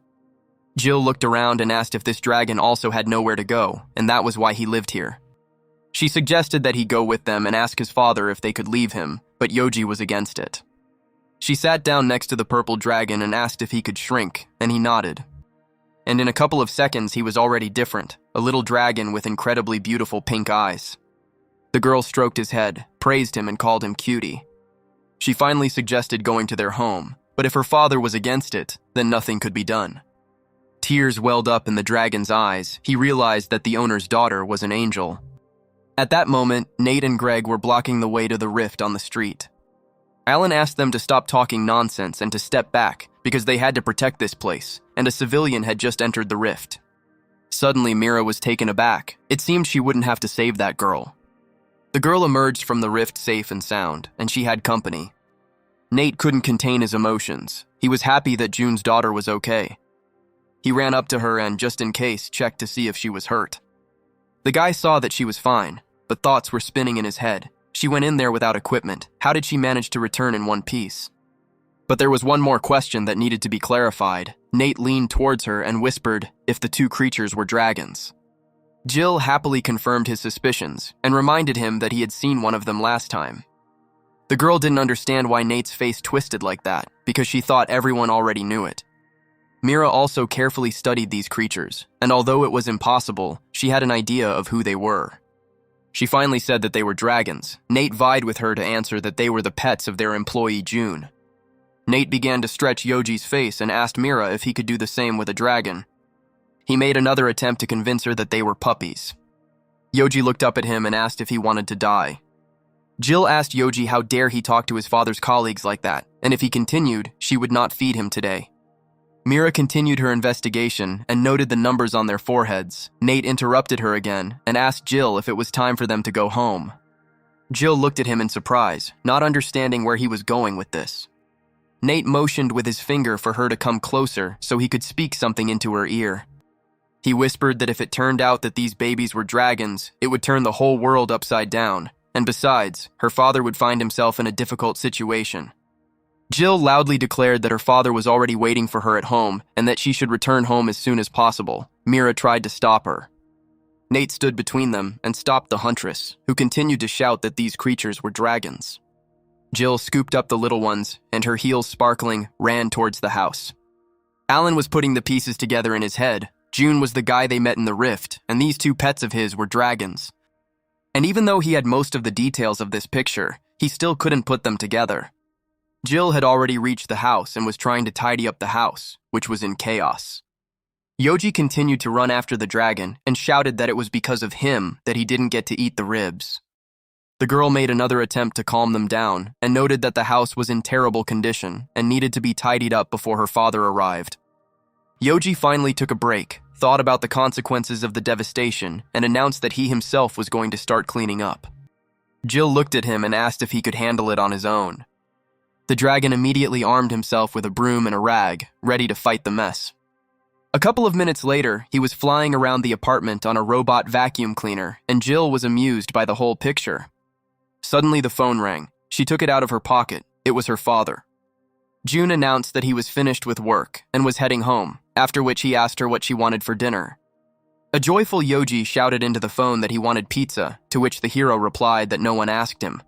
Speaker 1: Jill looked around and asked if this dragon also had nowhere to go, and that was why he lived here. She suggested that he go with them and ask his father if they could leave him, but Yoji was against it. She sat down next to the purple dragon and asked if he could shrink, and he nodded. And in a couple of seconds he was already different, a little dragon with incredibly beautiful pink eyes. The girl stroked his head, praised him, and called him cutie. She finally suggested going to their home, but if her father was against it, then nothing could be done. Tears welled up in the dragon's eyes. He realized that the owner's daughter was an angel. At that moment, Nate and Greg were blocking the way to the rift on the street. Alan asked them to stop talking nonsense and to step back because they had to protect this place, and a civilian had just entered the rift. Suddenly, Mira was taken aback. It seemed she wouldn't have to save that girl. The girl emerged from the rift safe and sound, and she had company. Nate couldn't contain his emotions. He was happy that June's daughter was okay. He ran up to her and, just in case, checked to see if she was hurt. The guy saw that she was fine, but thoughts were spinning in his head. She went in there without equipment. How did she manage to return in one piece? But there was one more question that needed to be clarified. Nate leaned towards her and whispered if the 2 creatures were dragons. Jill happily confirmed his suspicions and reminded him that he had seen one of them last time. The girl didn't understand why Nate's face twisted like that, because she thought everyone already knew it. Mira also carefully studied these creatures, and although it was impossible, she had an idea of who they were. She finally said that they were dragons. Nate vied with her to answer that they were the pets of their employee June. Nate began to stretch Yoji's face and asked Mira if he could do the same with a dragon. He made another attempt to convince her that they were puppies. Yoji looked up at him and asked if he wanted to die. Jill asked Yoji how dare he talk to his father's colleagues like that, and if he continued, she would not feed him today. Mira continued her investigation and noted the numbers on their foreheads. Nate interrupted her again and asked Jill if it was time for them to go home. Jill looked at him in surprise, not understanding where he was going with this. Nate motioned with his finger for her to come closer so he could speak something into her ear. He whispered that if it turned out that these babies were dragons, it would turn the whole world upside down, and besides, her father would find himself in a difficult situation. Jill loudly declared that her father was already waiting for her at home and that she should return home as soon as possible. Mira tried to stop her. Nate stood between them and stopped the huntress, who continued to shout that these creatures were dragons. Jill scooped up the little ones, and her heels sparkling, ran towards the house. Alan was putting the pieces together in his head. June was the guy they met in the rift, and these 2 pets of his were dragons. And even though he had most of the details of this picture, he still couldn't put them together. Jill had already reached the house and was trying to tidy up the house, which was in chaos. Yoji continued to run after the dragon and shouted that it was because of him that he didn't get to eat the ribs. The girl made another attempt to calm them down and noted that the house was in terrible condition and needed to be tidied up before her father arrived. Yoji finally took a break, thought about the consequences of the devastation, and announced that he himself was going to start cleaning up. Jill looked at him and asked if he could handle it on his own. The dragon immediately armed himself with a broom and a rag, ready to fight the mess. A couple of minutes later, he was flying around the apartment on a robot vacuum cleaner, and Jill was amused by the whole picture. Suddenly the phone rang. She took it out of her pocket. It was her father. June announced that he was finished with work and was heading home, after which he asked her what she wanted for dinner. A joyful Yoji shouted into the phone that he wanted pizza, to which the hero replied that no one asked him.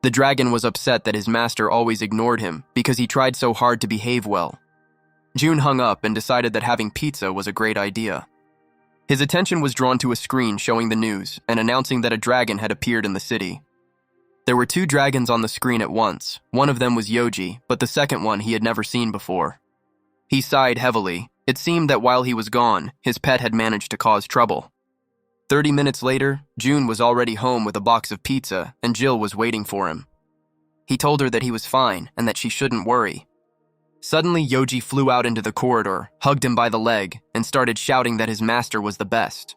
Speaker 1: The dragon was upset that his master always ignored him because he tried so hard to behave well. June hung up and decided that having pizza was a great idea. His attention was drawn to a screen showing the news and announcing that a dragon had appeared in the city. There were 2 dragons on the screen at once. One of them was Yoji, but the second one he had never seen before. He sighed heavily. It seemed that while he was gone, his pet had managed to cause trouble. 30 minutes later, June was already home with a box of pizza, and Jill was waiting for him. He told her that he was fine and that she shouldn't worry. Suddenly, Yoji flew out into the corridor, hugged him by the leg, and started shouting that his master was the best.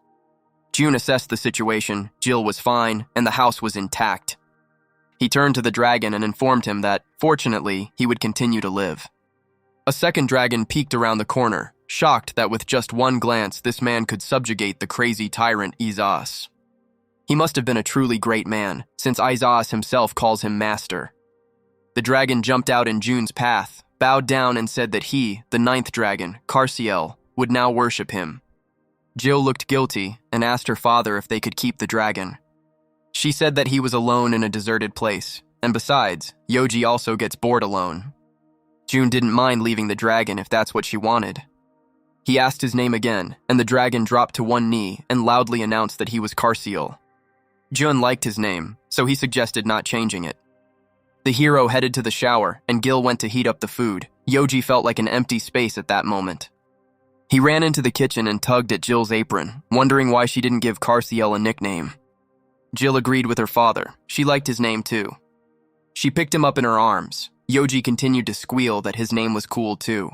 Speaker 1: June assessed the situation, Jill was fine, and the house was intact. He turned to the dragon and informed him that, fortunately, he would continue to live. A second dragon peeked around the corner, shocked that with just one glance this man could subjugate the crazy tyrant Izaas. He must have been a truly great man, since Izaas himself calls him master. The dragon jumped out in June's path, bowed down and said that he, the 9th dragon, Carciel, would now worship him. Jill looked guilty and asked her father if they could keep the dragon. She said that he was alone in a deserted place, and besides, Yoji also gets bored alone. June didn't mind leaving the dragon if that's what she wanted. He asked his name again, and the dragon dropped to one knee and loudly announced that he was Carciel. June liked his name, so he suggested not changing it. The hero headed to the shower, and Gil went to heat up the food. Yoji felt like an empty space at that moment. He ran into the kitchen and tugged at Jill's apron, wondering why she didn't give Carciel a nickname. Jill agreed with her father. She liked his name too. She picked him up in her arms. Yoji continued to squeal that his name was cool too.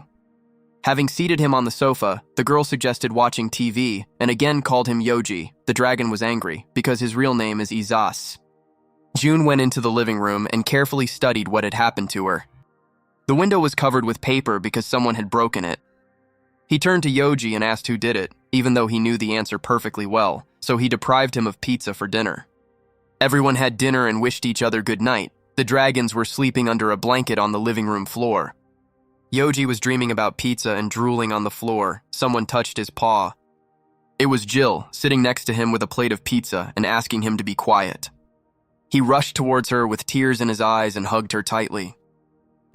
Speaker 1: Having seated him on the sofa, the girl suggested watching TV and again called him Yoji. The dragon was angry because his real name is Izaas. June went into the living room and carefully studied what had happened to her. The window was covered with paper because someone had broken it. He turned to Yoji and asked who did it, even though he knew the answer perfectly well, so he deprived him of pizza for dinner. Everyone had dinner and wished each other good night. The dragons were sleeping under a blanket on the living room floor. Yoji was dreaming about pizza and drooling on the floor. Someone touched his paw. It was Jill, sitting next to him with a plate of pizza and asking him to be quiet. He rushed towards her with tears in his eyes and hugged her tightly.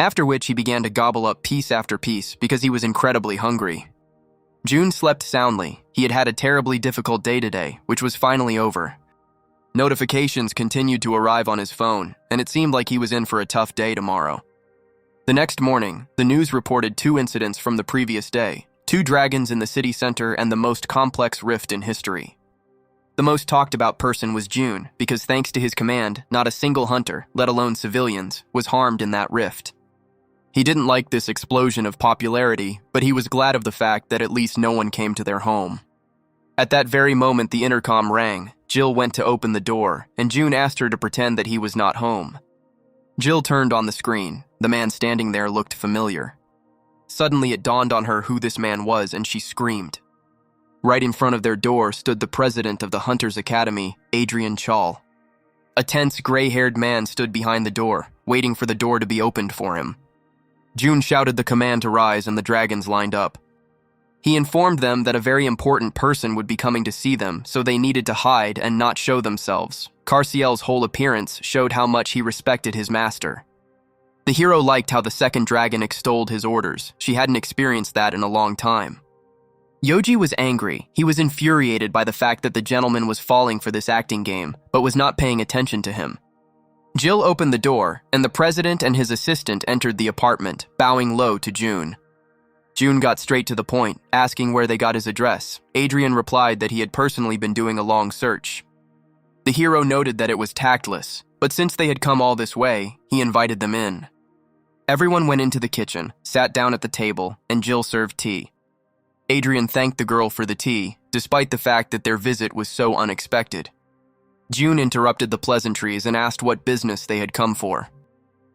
Speaker 1: After which he began to gobble up piece after piece because he was incredibly hungry. June slept soundly. He had had a terribly difficult day today, which was finally over. Notifications continued to arrive on his phone, and it seemed like he was in for a tough day tomorrow. The next morning, the news reported 2 incidents from the previous day, 2 dragons in the city center and the most complex rift in history. The most talked about person was June, because thanks to his command, not a single hunter, let alone civilians, was harmed in that rift. He didn't like this explosion of popularity, but he was glad of the fact that at least no one came to their home. At that very moment the intercom rang. Jill went to open the door, and June asked her to pretend that he was not home. Jill turned on the screen. The man standing there looked familiar. Suddenly it dawned on her who this man was, and she screamed. Right in front of their door stood the president of the Hunters Academy, Adrian Chal. A tense, gray-haired man stood behind the door, waiting for the door to be opened for him. June shouted the command to rise, and the dragons lined up. He informed them that a very important person would be coming to see them, so they needed to hide and not show themselves. Carciel's whole appearance showed how much he respected his master. The hero liked how the second dragon extolled his orders. She hadn't experienced that in a long time. Yoji was angry. He was infuriated by the fact that the gentleman was falling for this acting game, but was not paying attention to him. Jill opened the door, and the president and his assistant entered the apartment, bowing low to June. June got straight to the point, asking where they got his address. Adrian replied that he had personally been doing a long search. The hero noted that it was tactless, but since they had come all this way, he invited them in. Everyone went into the kitchen, sat down at the table, and Jill served tea. Adrian thanked the girl for the tea, despite the fact that their visit was so unexpected. June interrupted the pleasantries and asked what business they had come for.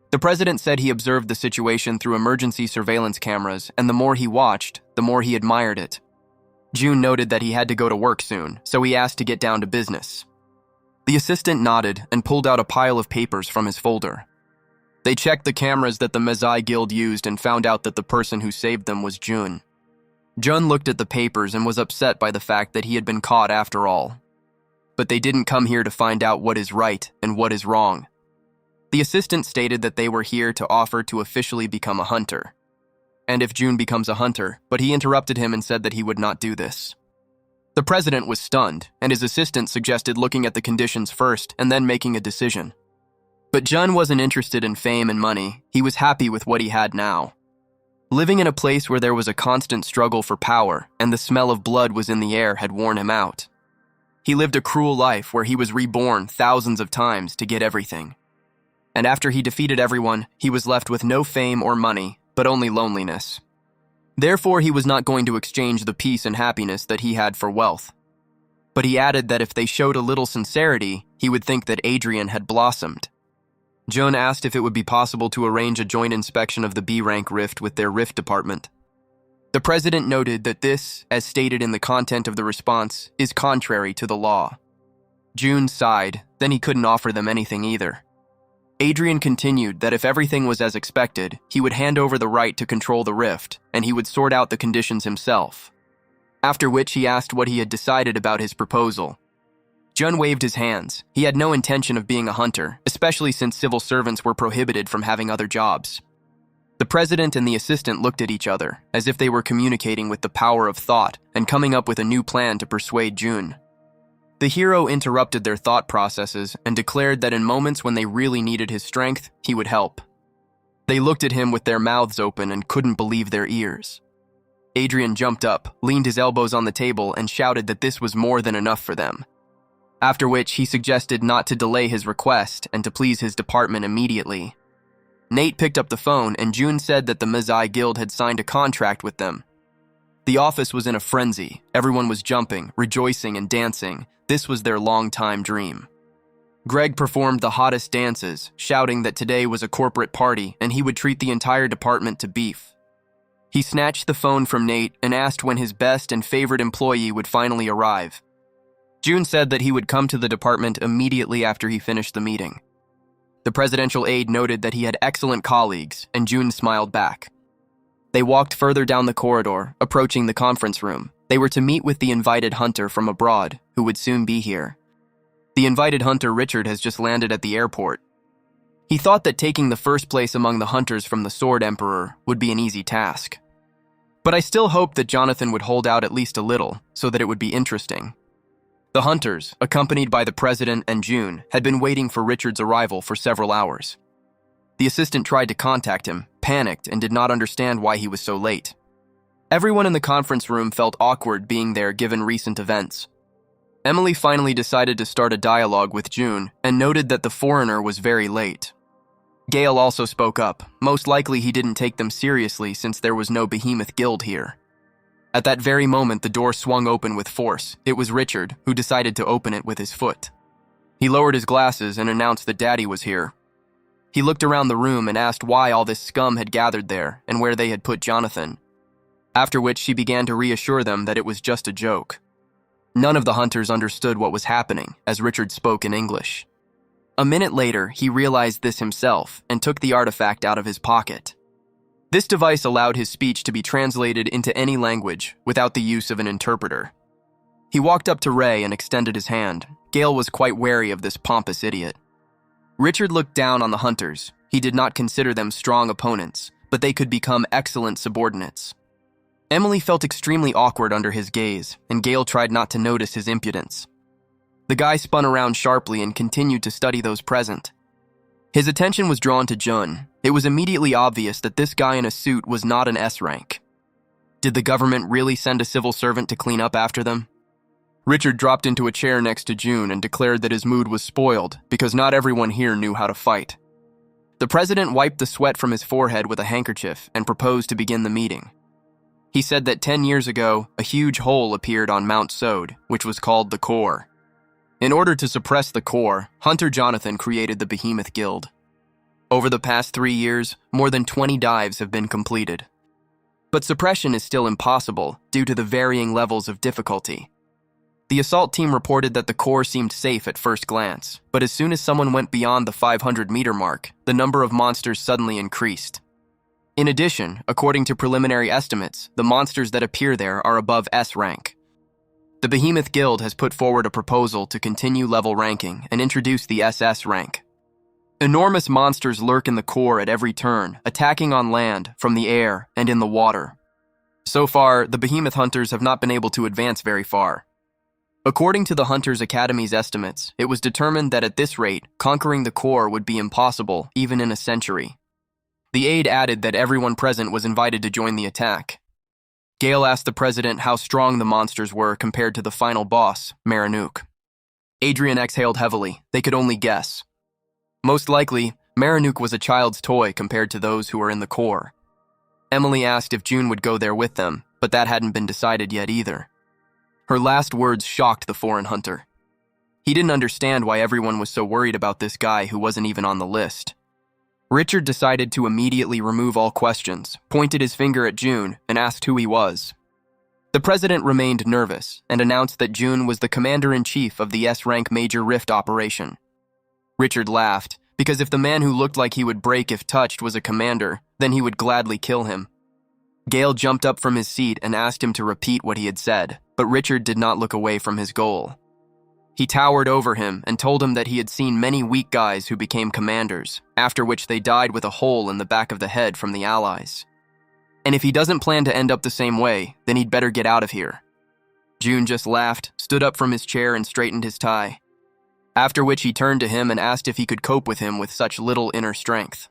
Speaker 1: The president said he observed the situation through emergency surveillance cameras, and the more he watched, the more he admired it. June noted that he had to go to work soon, so he asked to get down to business. The assistant nodded and pulled out a pile of papers from his folder. They checked the cameras that the Mezai Guild used and found out that the person who saved them was June. Jun looked at the papers and was upset by the fact that he had been caught after all. But they didn't come here to find out what is right and what is wrong. The assistant stated that they were here to offer to officially become a hunter. And if June becomes a hunter, but he interrupted him and said that he would not do this. The president was stunned, and his assistant suggested looking at the conditions first and then making a decision. But Jun wasn't interested in fame and money. He was happy with what he had now. Living in a place where there was a constant struggle for power and the smell of blood was in the air had worn him out. He lived a cruel life where he was reborn thousands of times to get everything. And after he defeated everyone, he was left with no fame or money, but only loneliness. Therefore, he was not going to exchange the peace and happiness that he had for wealth. But he added that if they showed a little sincerity, he would think that Adrian had blossomed. Jun asked if it would be possible to arrange a joint inspection of the B-rank rift with their rift department. The president noted that this, as stated in the content of the response, is contrary to the law. Jun sighed, then he couldn't offer them anything either. Adrian continued that if everything was as expected, he would hand over the right to control the rift, and he would sort out the conditions himself. After which he asked what he had decided about his proposal. Jun waved his hands. He had no intention of being a hunter, especially since civil servants were prohibited from having other jobs. The president and the assistant looked at each other, as if they were communicating with the power of thought and coming up with a new plan to persuade Jun. The hero interrupted their thought processes and declared that in moments when they really needed his strength, he would help. They looked at him with their mouths open and couldn't believe their ears. Adrian jumped up, leaned his elbows on the table, and shouted that this was more than enough for them. After which he suggested not to delay his request and to please his department immediately. Nate picked up the phone and Jun said that the Mazai Guild had signed a contract with them. The office was in a frenzy. Everyone was jumping, rejoicing, and dancing. This was their long-time dream. Greg performed the hottest dances, shouting that today was a corporate party and he would treat the entire department to beef. He snatched the phone from Nate and asked when his best and favorite employee would finally arrive. Jun said that he would come to the department immediately after he finished the meeting. The presidential aide noted that he had excellent colleagues, and Jun smiled back. They walked further down the corridor, approaching the conference room. They were to meet with the invited hunter from abroad, who would soon be here. The invited hunter Richard has just landed at the airport. He thought that taking the first place among the hunters from the Sword Emperor would be an easy task. But I still hoped that Jonathan would hold out at least a little, so that it would be interesting. The hunters, accompanied by the president and Jun, had been waiting for Richard's arrival for several hours. The assistant tried to contact him, panicked, and did not understand why he was so late. Everyone in the conference room felt awkward being there given recent events. Emily finally decided to start a dialogue with Jun and noted that the foreigner was very late. Gail also spoke up. Most likely he didn't take them seriously since there was no behemoth guild here. At that very moment, the door swung open with force. It was Richard, who decided to open it with his foot. He lowered his glasses and announced that Daddy was here. He looked around the room and asked why all this scum had gathered there and where they had put Jonathan. After which she began to reassure them that it was just a joke. None of the hunters understood what was happening, as Richard spoke in English. A minute later, he realized this himself and took the artifact out of his pocket. This device allowed his speech to be translated into any language without the use of an interpreter. He walked up to Ray and extended his hand. Gail was quite wary of this pompous idiot. Richard looked down on the hunters. He did not consider them strong opponents, but they could become excellent subordinates. Emily felt extremely awkward under his gaze, and Gail tried not to notice his impudence. The guy spun around sharply and continued to study those present. His attention was drawn to Jun. It was immediately obvious that this guy in a suit was not an S rank. Did the government really send a civil servant to clean up after them? Richard dropped into a chair next to Jun and declared that his mood was spoiled because not everyone here knew how to fight. The president wiped the sweat from his forehead with a handkerchief and proposed to begin the meeting. He said that 10 years ago, a huge hole appeared on Mount Sode, which was called the Core. In order to suppress the Core, Hunter Jonathan created the Behemoth Guild. Over the past 3 years, more than 20 dives have been completed. But suppression is still impossible due to the varying levels of difficulty. The assault team reported that the core seemed safe at first glance, but as soon as someone went beyond the 500-meter mark, the number of monsters suddenly increased. In addition, according to preliminary estimates, the monsters that appear there are above S rank. The Behemoth Guild has put forward a proposal to continue level ranking and introduce the SS rank. Enormous monsters lurk in the core at every turn, attacking on land, from the air, and in the water. So far, the Behemoth Hunters have not been able to advance very far. According to the Hunters Academy's estimates, it was determined that at this rate, conquering the core would be impossible, even in a century. The aide added that everyone present was invited to join the attack. Gail asked the president how strong the monsters were compared to the final boss, Maranook. Adrian exhaled heavily. They could only guess. Most likely, Maranook was a child's toy compared to those who were in the core. Emily asked if June would go there with them, but that hadn't been decided yet either. Her last words shocked the foreign hunter. He didn't understand why everyone was so worried about this guy who wasn't even on the list. Richard decided to immediately remove all questions, pointed his finger at June, and asked who he was. The president remained nervous and announced that June was the commander-in-chief of the S-rank Major Rift operation. Richard laughed, because if the man who looked like he would break if touched was a commander, then he would gladly kill him. Gail jumped up from his seat and asked him to repeat what he had said, but Richard did not look away from his goal. He towered over him and told him that he had seen many weak guys who became commanders, after which they died with a hole in the back of the head from the Allies. And if he doesn't plan to end up the same way, then he'd better get out of here. June just laughed, stood up from his chair and straightened his tie. After which he turned to him and asked if he could cope with him with such little inner strength.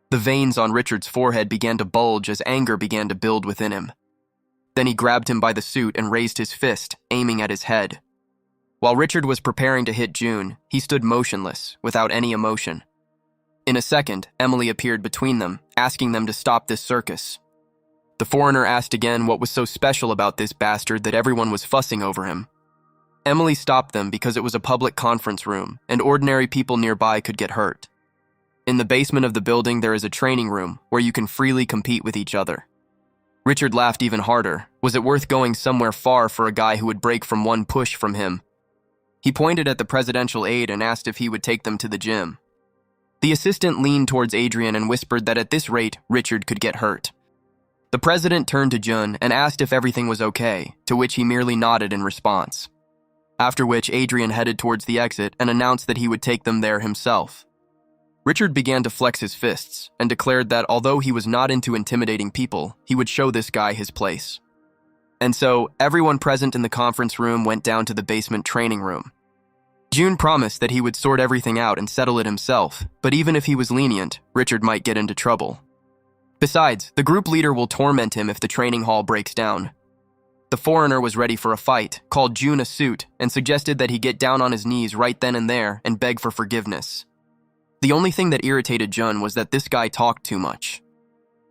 Speaker 1: The veins on Richard's forehead began to bulge as anger began to build within him. Then he grabbed him by the suit and raised his fist, aiming at his head. While Richard was preparing to hit June, he stood motionless, without any emotion. In a second, Emily appeared between them, asking them to stop this circus. The foreigner asked again what was so special about this bastard that everyone was fussing over him. Emily stopped them because it was a public conference room, and ordinary people nearby could get hurt. In the basement of the building, there is a training room where you can freely compete with each other. Richard laughed even harder. Was it worth going somewhere far for a guy who would break from one push from him? He pointed at the presidential aide and asked if he would take them to the gym. The assistant leaned towards Adrian and whispered that at this rate, Richard could get hurt. The president turned to Jun and asked if everything was okay, to which he merely nodded in response. After which, Adrian headed towards the exit and announced that he would take them there himself. Richard began to flex his fists and declared that although he was not into intimidating people, he would show this guy his place. And so, everyone present in the conference room went down to the basement training room. June promised that he would sort everything out and settle it himself, but even if he was lenient, Richard might get into trouble. Besides, the group leader will torment him if the training hall breaks down. The foreigner was ready for a fight, called June a suit, and suggested that he get down on his knees right then and there and beg for forgiveness. The only thing that irritated Jun was that this guy talked too much.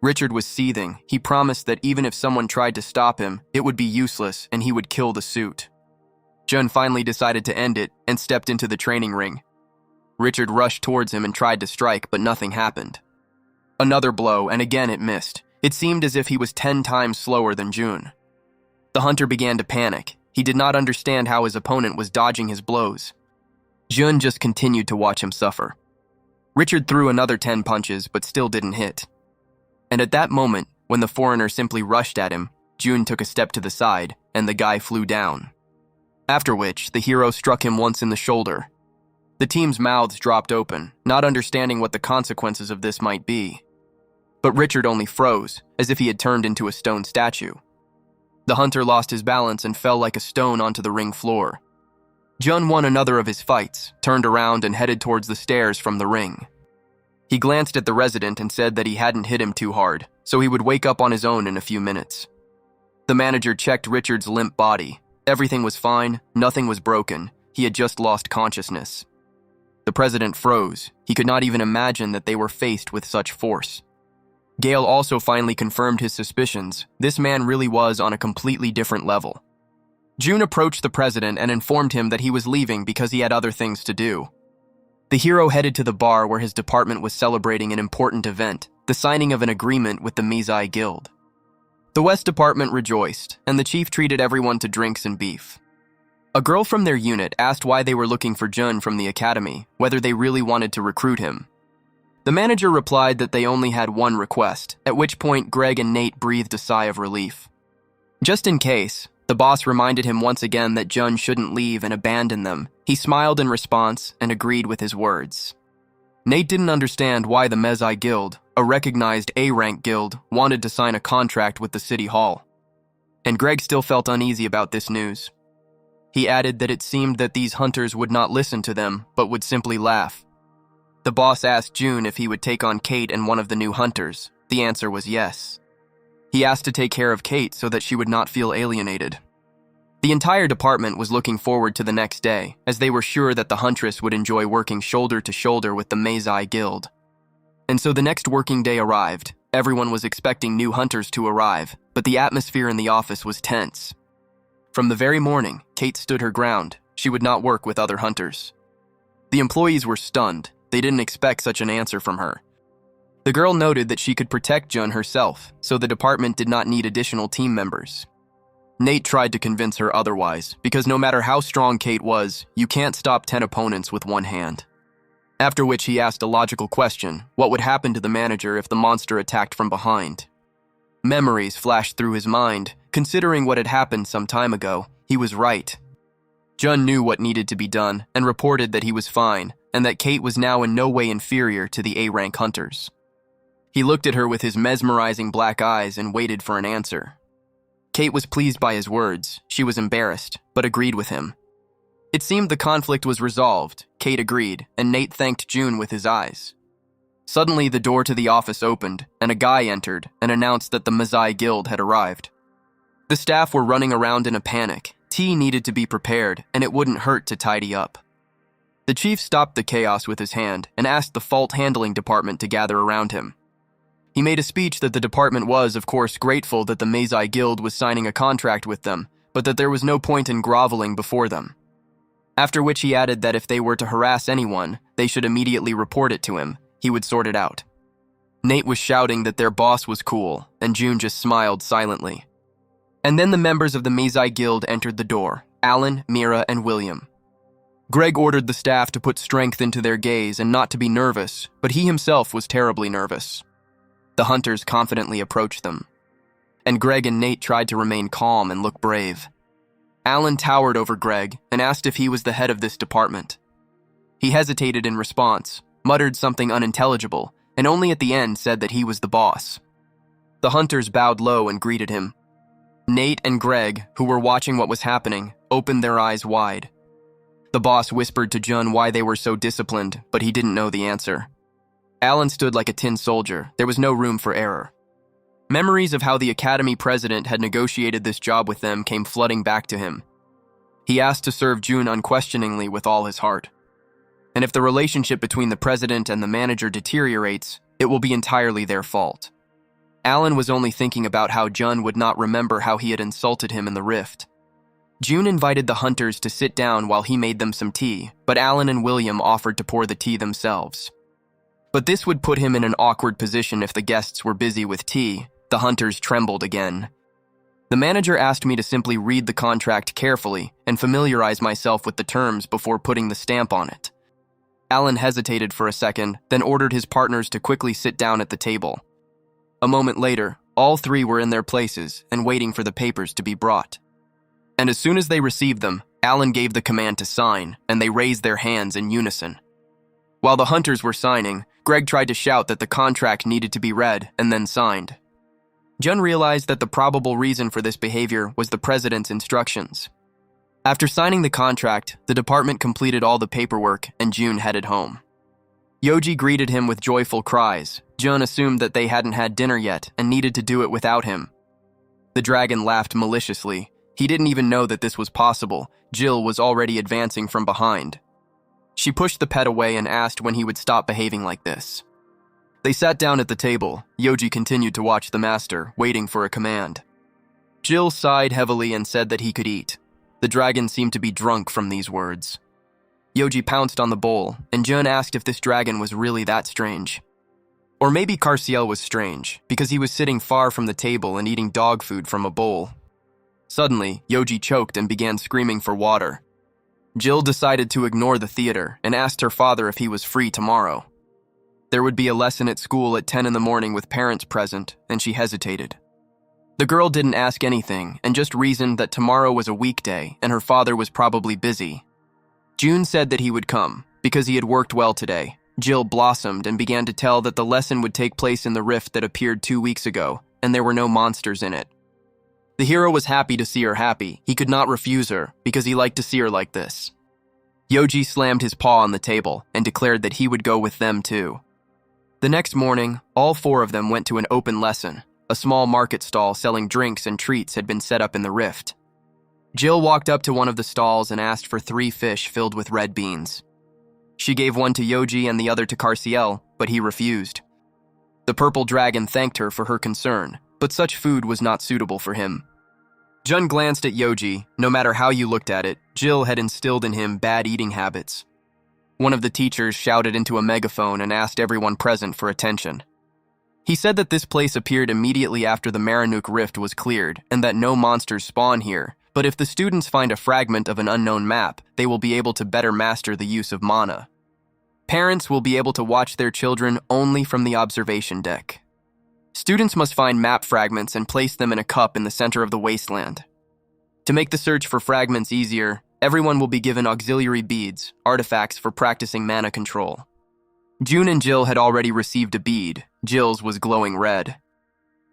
Speaker 1: Richard was seething. He promised that even if someone tried to stop him, it would be useless and he would kill the suit. Jun finally decided to end it and stepped into the training ring. Richard rushed towards him and tried to strike, but nothing happened. Another blow, and again it missed. It seemed as if he was 10 times slower than Jun. The hunter began to panic. He did not understand how his opponent was dodging his blows. Jun just continued to watch him suffer. Richard threw another 10 punches, but still didn't hit. And at that moment, when the foreigner simply rushed at him, Jun took a step to the side, and the guy flew down. After which, the hero struck him once in the shoulder. The team's mouths dropped open, not understanding what the consequences of this might be. But Richard only froze, as if he had turned into a stone statue. The hunter lost his balance and fell like a stone onto the ring floor. Jun won another of his fights, turned around and headed towards the stairs from the ring. He glanced at the resident and said that he hadn't hit him too hard, so he would wake up on his own in a few minutes. The manager checked Richard's limp body. Everything was fine, nothing was broken. He had just lost consciousness. The president froze. He could not even imagine that they were faced with such force. Gail also finally confirmed his suspicions. This man really was on a completely different level. June approached the president and informed him that he was leaving because he had other things to do. The hero headed to the bar where his department was celebrating an important event, the signing of an agreement with the Mizai Guild. The West Department rejoiced, and the chief treated everyone to drinks and beef. A girl from their unit asked why they were looking for Jun from the academy, whether they really wanted to recruit him. The manager replied that they only had one request, at which point Greg and Nate breathed a sigh of relief. Just in case, the boss reminded him once again that Jun shouldn't leave and abandon them. He smiled in response and agreed with his words. Nate didn't understand why the Mezai Guild, a recognized A-rank guild, wanted to sign a contract with the city hall. And Greg still felt uneasy about this news. He added that it seemed that these hunters would not listen to them, but would simply laugh. The boss asked June if he would take on Kate and one of the new hunters. The answer was yes. He asked to take care of Kate so that she would not feel alienated. The entire department was looking forward to the next day, as they were sure that the huntress would enjoy working shoulder to shoulder with the Meizai Guild. And so the next working day arrived. Everyone was expecting new hunters to arrive, but the atmosphere in the office was tense. From the very morning, Kate stood her ground. She would not work with other hunters. The employees were stunned. They didn't expect such an answer from her. The girl noted that she could protect Jun herself, so the department did not need additional team members. Nate tried to convince her otherwise, because no matter how strong Kate was, you can't stop 10 opponents with one hand. After which he asked a logical question: what would happen to the manager if the monster attacked from behind? Memories flashed through his mind. Considering what had happened some time ago, he was right. Jun knew what needed to be done and reported that he was fine, and that Kate was now in no way inferior to the A-rank hunters. He looked at her with his mesmerizing black eyes and waited for an answer. Kate was pleased by his words. She was embarrassed, but agreed with him. It seemed the conflict was resolved. Kate agreed, and Nate thanked June with his eyes. Suddenly, the door to the office opened, and a guy entered and announced that the Meizai Guild had arrived. The staff were running around in a panic. Tea needed to be prepared, and it wouldn't hurt to tidy up. The chief stopped the chaos with his hand and asked the fault handling department to gather around him. He made a speech that the department was, of course, grateful that the Meizai Guild was signing a contract with them, but that there was no point in groveling before them. After which he added that if they were to harass anyone, they should immediately report it to him. He would sort it out. Nate was shouting that their boss was cool, and June just smiled silently. And then the members of the Meizai Guild entered the door: Alan, Mira, and William. Greg ordered the staff to put strength into their gaze and not to be nervous, but he himself was terribly nervous. The hunters confidently approached them, and Greg and Nate tried to remain calm and look brave. Alan towered over Greg and asked if he was the head of this department. He hesitated in response, muttered something unintelligible, and only at the end said that he was the boss. The hunters bowed low and greeted him. Nate and Greg, who were watching what was happening, opened their eyes wide. The boss whispered to Jun why they were so disciplined, but he didn't know the answer. Alan stood like a tin soldier. There was no room for error. Memories of how the academy president had negotiated this job with them came flooding back to him. He asked to serve June unquestioningly with all his heart. And if the relationship between the president and the manager deteriorates, it will be entirely their fault. Alan was only thinking about how Jun would not remember how he had insulted him in the rift. June invited the hunters to sit down while he made them some tea, but Alan and William offered to pour the tea themselves. But this would put him in an awkward position if the guests were busy with tea. The hunters trembled again. The manager asked me to simply read the contract carefully and familiarize myself with the terms before putting the stamp on it. Alan hesitated for a second, then ordered his partners to quickly sit down at the table. A moment later, all three were in their places and waiting for the papers to be brought. And as soon as they received them, Alan gave the command to sign, and they raised their hands in unison. While the hunters were signing, Greg tried to shout that the contract needed to be read and then signed. Jun realized that the probable reason for this behavior was the president's instructions. After signing the contract, the department completed all the paperwork and Jun headed home. Yoji greeted him with joyful cries. Jun assumed that they hadn't had dinner yet and needed to do it without him. The dragon laughed maliciously. He didn't even know that this was possible. Jill was already advancing from behind. She pushed the pet away and asked when he would stop behaving like this. They sat down at the table. Yoji continued to watch the master, waiting for a command. Jill sighed heavily and said that he could eat. The dragon seemed to be drunk from these words. Yoji pounced on the bowl, and Jun asked if this dragon was really that strange. Or maybe Carciel was strange, because he was sitting far from the table and eating dog food from a bowl. Suddenly, Yoji choked and began screaming for water. Jill decided to ignore the theater and asked her father if he was free tomorrow. There would be a lesson at school at 10 in the morning with parents present, and she hesitated. The girl didn't ask anything and just reasoned that tomorrow was a weekday and her father was probably busy. June said that he would come, because he had worked well today. Jill blossomed and began to tell that the lesson would take place in the rift that appeared 2 weeks ago, and there were no monsters in it. The hero was happy to see her happy. He could not refuse her because he liked to see her like this. Yoji slammed his paw on the table and declared that he would go with them too. The next morning, all four of them went to an open lesson. A small market stall selling drinks and treats had been set up in the rift. Jill walked up to one of the stalls and asked for 3 fish filled with red beans. She gave one to Yoji and the other to Carciel, but he refused. The purple dragon thanked her for her concern, but such food was not suitable for him. Jun glanced at Yoji. No matter how you looked at it, Jill had instilled in him bad eating habits. One of the teachers shouted into a megaphone and asked everyone present for attention. He said that this place appeared immediately after the Maranuk rift was cleared and that no monsters spawn here, but if the students find a fragment of an unknown map, they will be able to better master the use of mana. Parents will be able to watch their children only from the observation deck. Students must find map fragments and place them in a cup in the center of the wasteland. To make the search for fragments easier, everyone will be given auxiliary beads, artifacts for practicing mana control. June and Jill had already received a bead. Jill's was glowing red.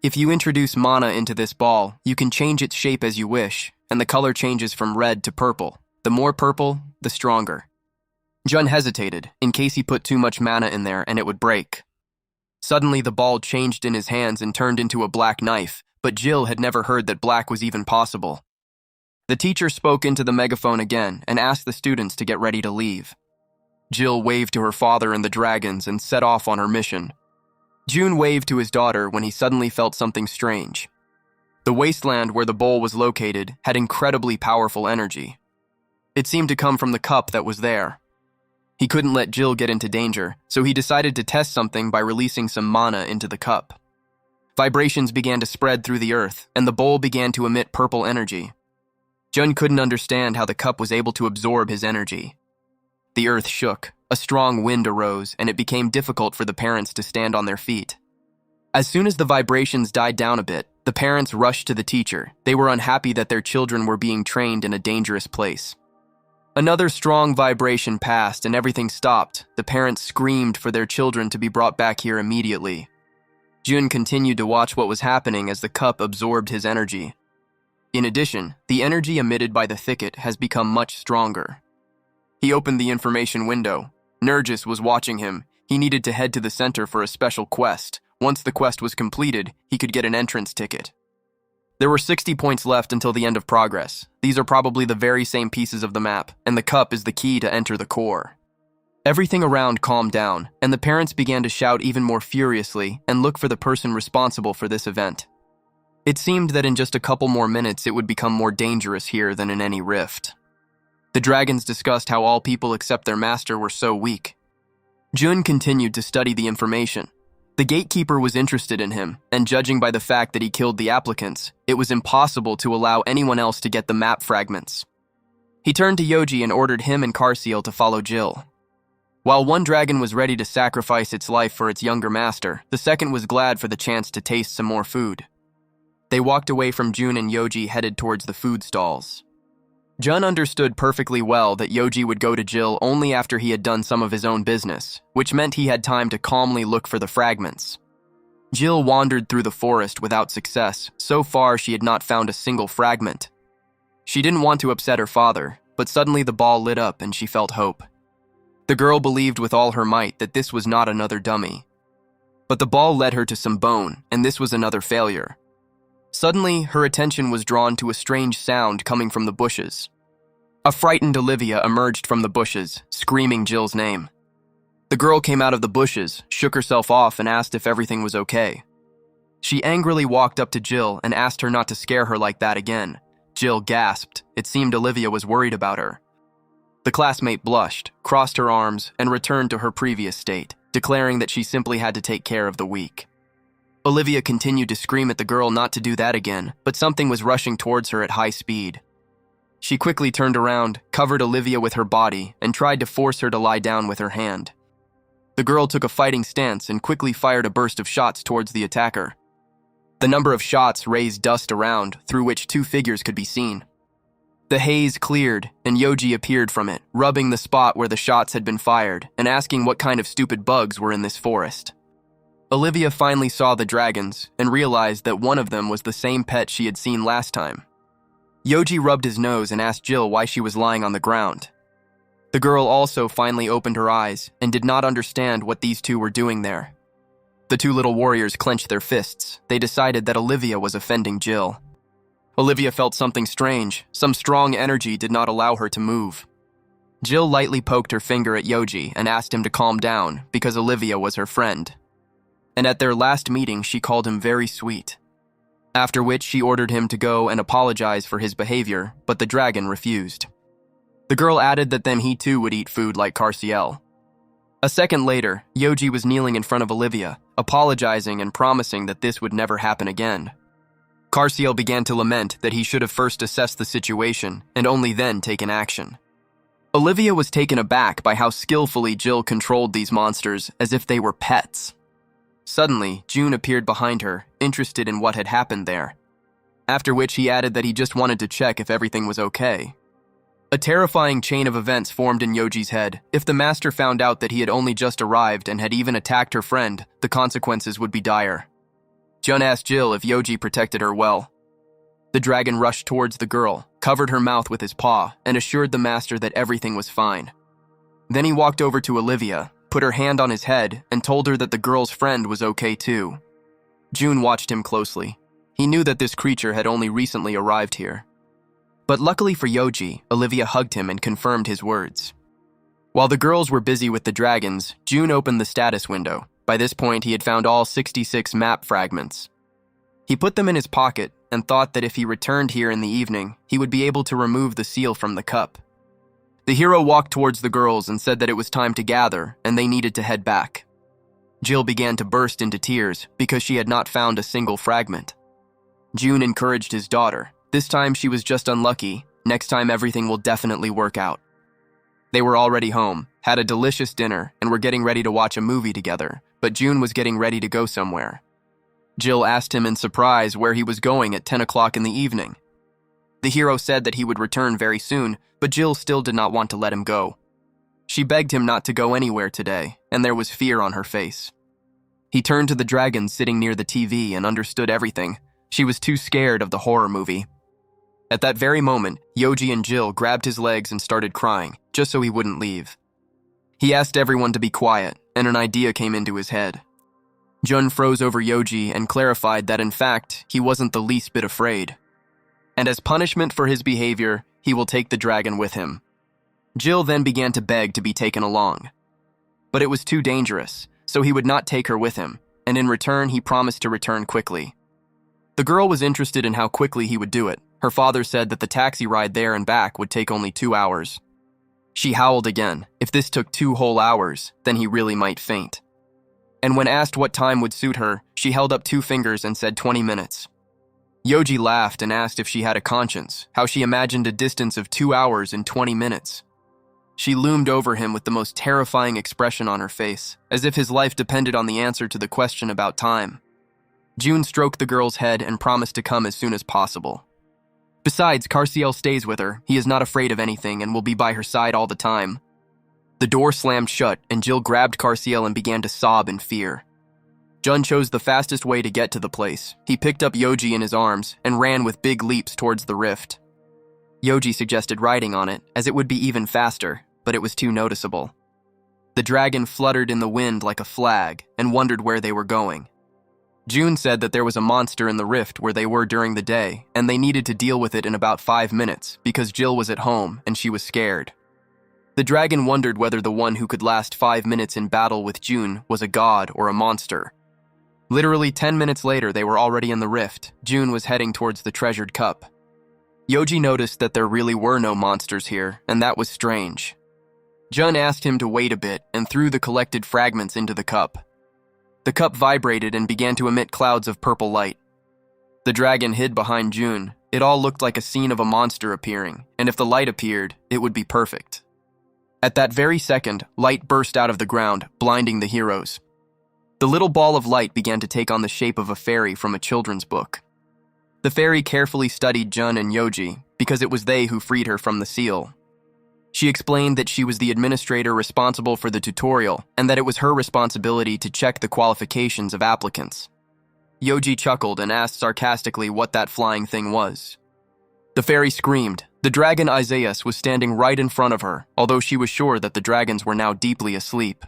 Speaker 1: If you introduce mana into this ball, you can change its shape as you wish, and the color changes from red to purple. The more purple, the stronger. Jun hesitated, in case he put too much mana in there and it would break. Suddenly the ball changed in his hands and turned into a black knife, but Jill had never heard that black was even possible. The teacher spoke into the megaphone again and asked the students to get ready to leave. Jill waved to her father and the dragons and set off on her mission. June waved to his daughter when he suddenly felt something strange. The wasteland where the bowl was located had incredibly powerful energy. It seemed to come from the cup that was there. He couldn't let Jill get into danger, so he decided to test something by releasing some mana into the cup. Vibrations began to spread through the earth, and the bowl began to emit purple energy. Jun couldn't understand how the cup was able to absorb his energy. The earth shook, a strong wind arose, and it became difficult for the parents to stand on their feet. As soon as the vibrations died down a bit, the parents rushed to the teacher. They were unhappy that their children were being trained in a dangerous place. Another strong vibration passed and everything stopped. The parents screamed for their children to be brought back here immediately. Jun continued to watch what was happening as the cup absorbed his energy. In addition, the energy emitted by the thicket has become much stronger. He opened the information window. Nergis was watching him. He needed to head to the center for a special quest. Once the quest was completed, he could get an entrance ticket. There were 60 points left until the end of progress. These are probably the very same pieces of the map, and the cup is the key to enter the core. Everything around calmed down, and the parents began to shout even more furiously and look for the person responsible for this event. It seemed that in just a couple more minutes it would become more dangerous here than in any rift. The dragons discussed how all people except their master were so weak. Jun continued to study the information. The gatekeeper was interested in him, and judging by the fact that he killed the applicants, it was impossible to allow anyone else to get the map fragments. He turned to Yoji and ordered him and Carciel to follow Jill. While one dragon was ready to sacrifice its life for its younger master, the second was glad for the chance to taste some more food. They walked away from Jun and Yoji headed towards the food stalls. Jun understood perfectly well that Yoji would go to Jill only after he had done some of his own business, which meant he had time to calmly look for the fragments. Jill wandered through the forest without success. So far, she had not found a single fragment. She didn't want to upset her father, but suddenly the ball lit up and she felt hope. The girl believed with all her might that this was not another dummy. But the ball led her to some bone, and this was another failure. Suddenly, her attention was drawn to a strange sound coming from the bushes. A frightened Olivia emerged from the bushes, screaming Jill's name. The girl came out of the bushes, shook herself off, and asked if everything was okay. She angrily walked up to Jill and asked her not to scare her like that again. Jill gasped. It seemed Olivia was worried about her. The classmate blushed, crossed her arms, and returned to her previous state, declaring that she simply had to take care of the weak. Olivia continued to scream at the girl not to do that again, but something was rushing towards her at high speed. She quickly turned around, covered Olivia with her body, and tried to force her to lie down with her hand. The girl took a fighting stance and quickly fired a burst of shots towards the attacker. The number of shots raised dust around, through which 2 figures could be seen. The haze cleared, and Yoji appeared from it, rubbing the spot where the shots had been fired and asking what kind of stupid bugs were in this forest. Olivia finally saw the dragons and realized that one of them was the same pet she had seen last time. Yoji rubbed his nose and asked Jill why she was lying on the ground. The girl also finally opened her eyes and did not understand what these two were doing there. The two little warriors clenched their fists. They decided that Olivia was offending Jill. Olivia felt something strange. Some strong energy did not allow her to move. Jill lightly poked her finger at Yoji and asked him to calm down because Olivia was her friend. And at their last meeting, she called him very sweet. After which she ordered him to go and apologize for his behavior, but the dragon refused. The girl added that then he too would eat food like Carciel. A second later, Yoji was kneeling in front of Olivia, apologizing and promising that this would never happen again. Carciel began to lament that he should have first assessed the situation and only then taken action. Olivia was taken aback by how skillfully Jill controlled these monsters as if they were pets. Suddenly, June appeared behind her, interested in what had happened there. After which he added that he just wanted to check if everything was okay. A terrifying chain of events formed in Yoji's head. If the master found out that he had only just arrived and had even attacked her friend, the consequences would be dire. Jun asked Jill if Yoji protected her well. The dragon rushed towards the girl, covered her mouth with his paw, and assured the master that everything was fine. Then he walked over to Olivia, put her hand on his head, and told her that the girl's friend was okay too. June watched him closely. He knew that this creature had only recently arrived here. But luckily for Yoji, Olivia hugged him and confirmed his words. While the girls were busy with the dragons, June opened the status window. By this point, he had found all 66 map fragments. He put them in his pocket and thought that if he returned here in the evening, he would be able to remove the seal from the cup. The hero walked towards the girls and said that it was time to gather and they needed to head back. Jill began to burst into tears because she had not found a single fragment. June encouraged his daughter. This time she was just unlucky. Next time everything will definitely work out. They were already home, had a delicious dinner, and were getting ready to watch a movie together, but June was getting ready to go somewhere. Jill asked him in surprise where he was going at 10 o'clock in the evening. The hero said that he would return very soon, but Jill still did not want to let him go. She begged him not to go anywhere today, and there was fear on her face. He turned to the dragon sitting near the TV and understood everything. She was too scared of the horror movie. At that very moment, Yoji and Jill grabbed his legs and started crying, just so he wouldn't leave. He asked everyone to be quiet, and an idea came into his head. Jun froze over Yoji and clarified that in fact, he wasn't the least bit afraid. And as punishment for his behavior, he will take the dragon with him. Jill then began to beg to be taken along. But it was too dangerous, so he would not take her with him, and in return he promised to return quickly. The girl was interested in how quickly he would do it. Her father said that the taxi ride there and back would take only 2 hours. She howled again. If this took 2 whole hours, then he really might faint. And when asked what time would suit her, she held up 2 fingers and said 20 minutes. Yoji laughed and asked if she had a conscience, how she imagined a distance of 2 hours in 20 minutes. She loomed over him with the most terrifying expression on her face, as if his life depended on the answer to the question about time. June stroked the girl's head and promised to come as soon as possible. Besides, Carciel stays with her. He is not afraid of anything and will be by her side all the time. The door slammed shut, and Jill grabbed Carciel and began to sob in fear. Jun chose the fastest way to get to the place. He picked up Yoji in his arms and ran with big leaps towards the rift. Yoji suggested riding on it, as it would be even faster, but it was too noticeable. The dragon fluttered in the wind like a flag and wondered where they were going. June said that there was a monster in the rift where they were during the day, and they needed to deal with it in about 5 minutes because Jill was at home and she was scared. The dragon wondered whether the one who could last 5 minutes in battle with June was a god or a monster. Literally 10 minutes later, they were already in the rift. June was heading towards the treasured cup. Yoji noticed that there really were no monsters here, and that was strange. Jun asked him to wait a bit and threw the collected fragments into the cup. The cup vibrated and began to emit clouds of purple light. The dragon hid behind June. It all looked like a scene of a monster appearing, and if the light appeared, it would be perfect. At that very second, light burst out of the ground, blinding the heroes. The little ball of light began to take on the shape of a fairy from a children's book. The fairy carefully studied Jun and Yoji because it was they who freed her from the seal. She explained that she was the administrator responsible for the tutorial and that it was her responsibility to check the qualifications of applicants. Yoji chuckled and asked sarcastically what that flying thing was. The fairy screamed. The dragon Isaias was standing right in front of her, although she was sure that the dragons were now deeply asleep.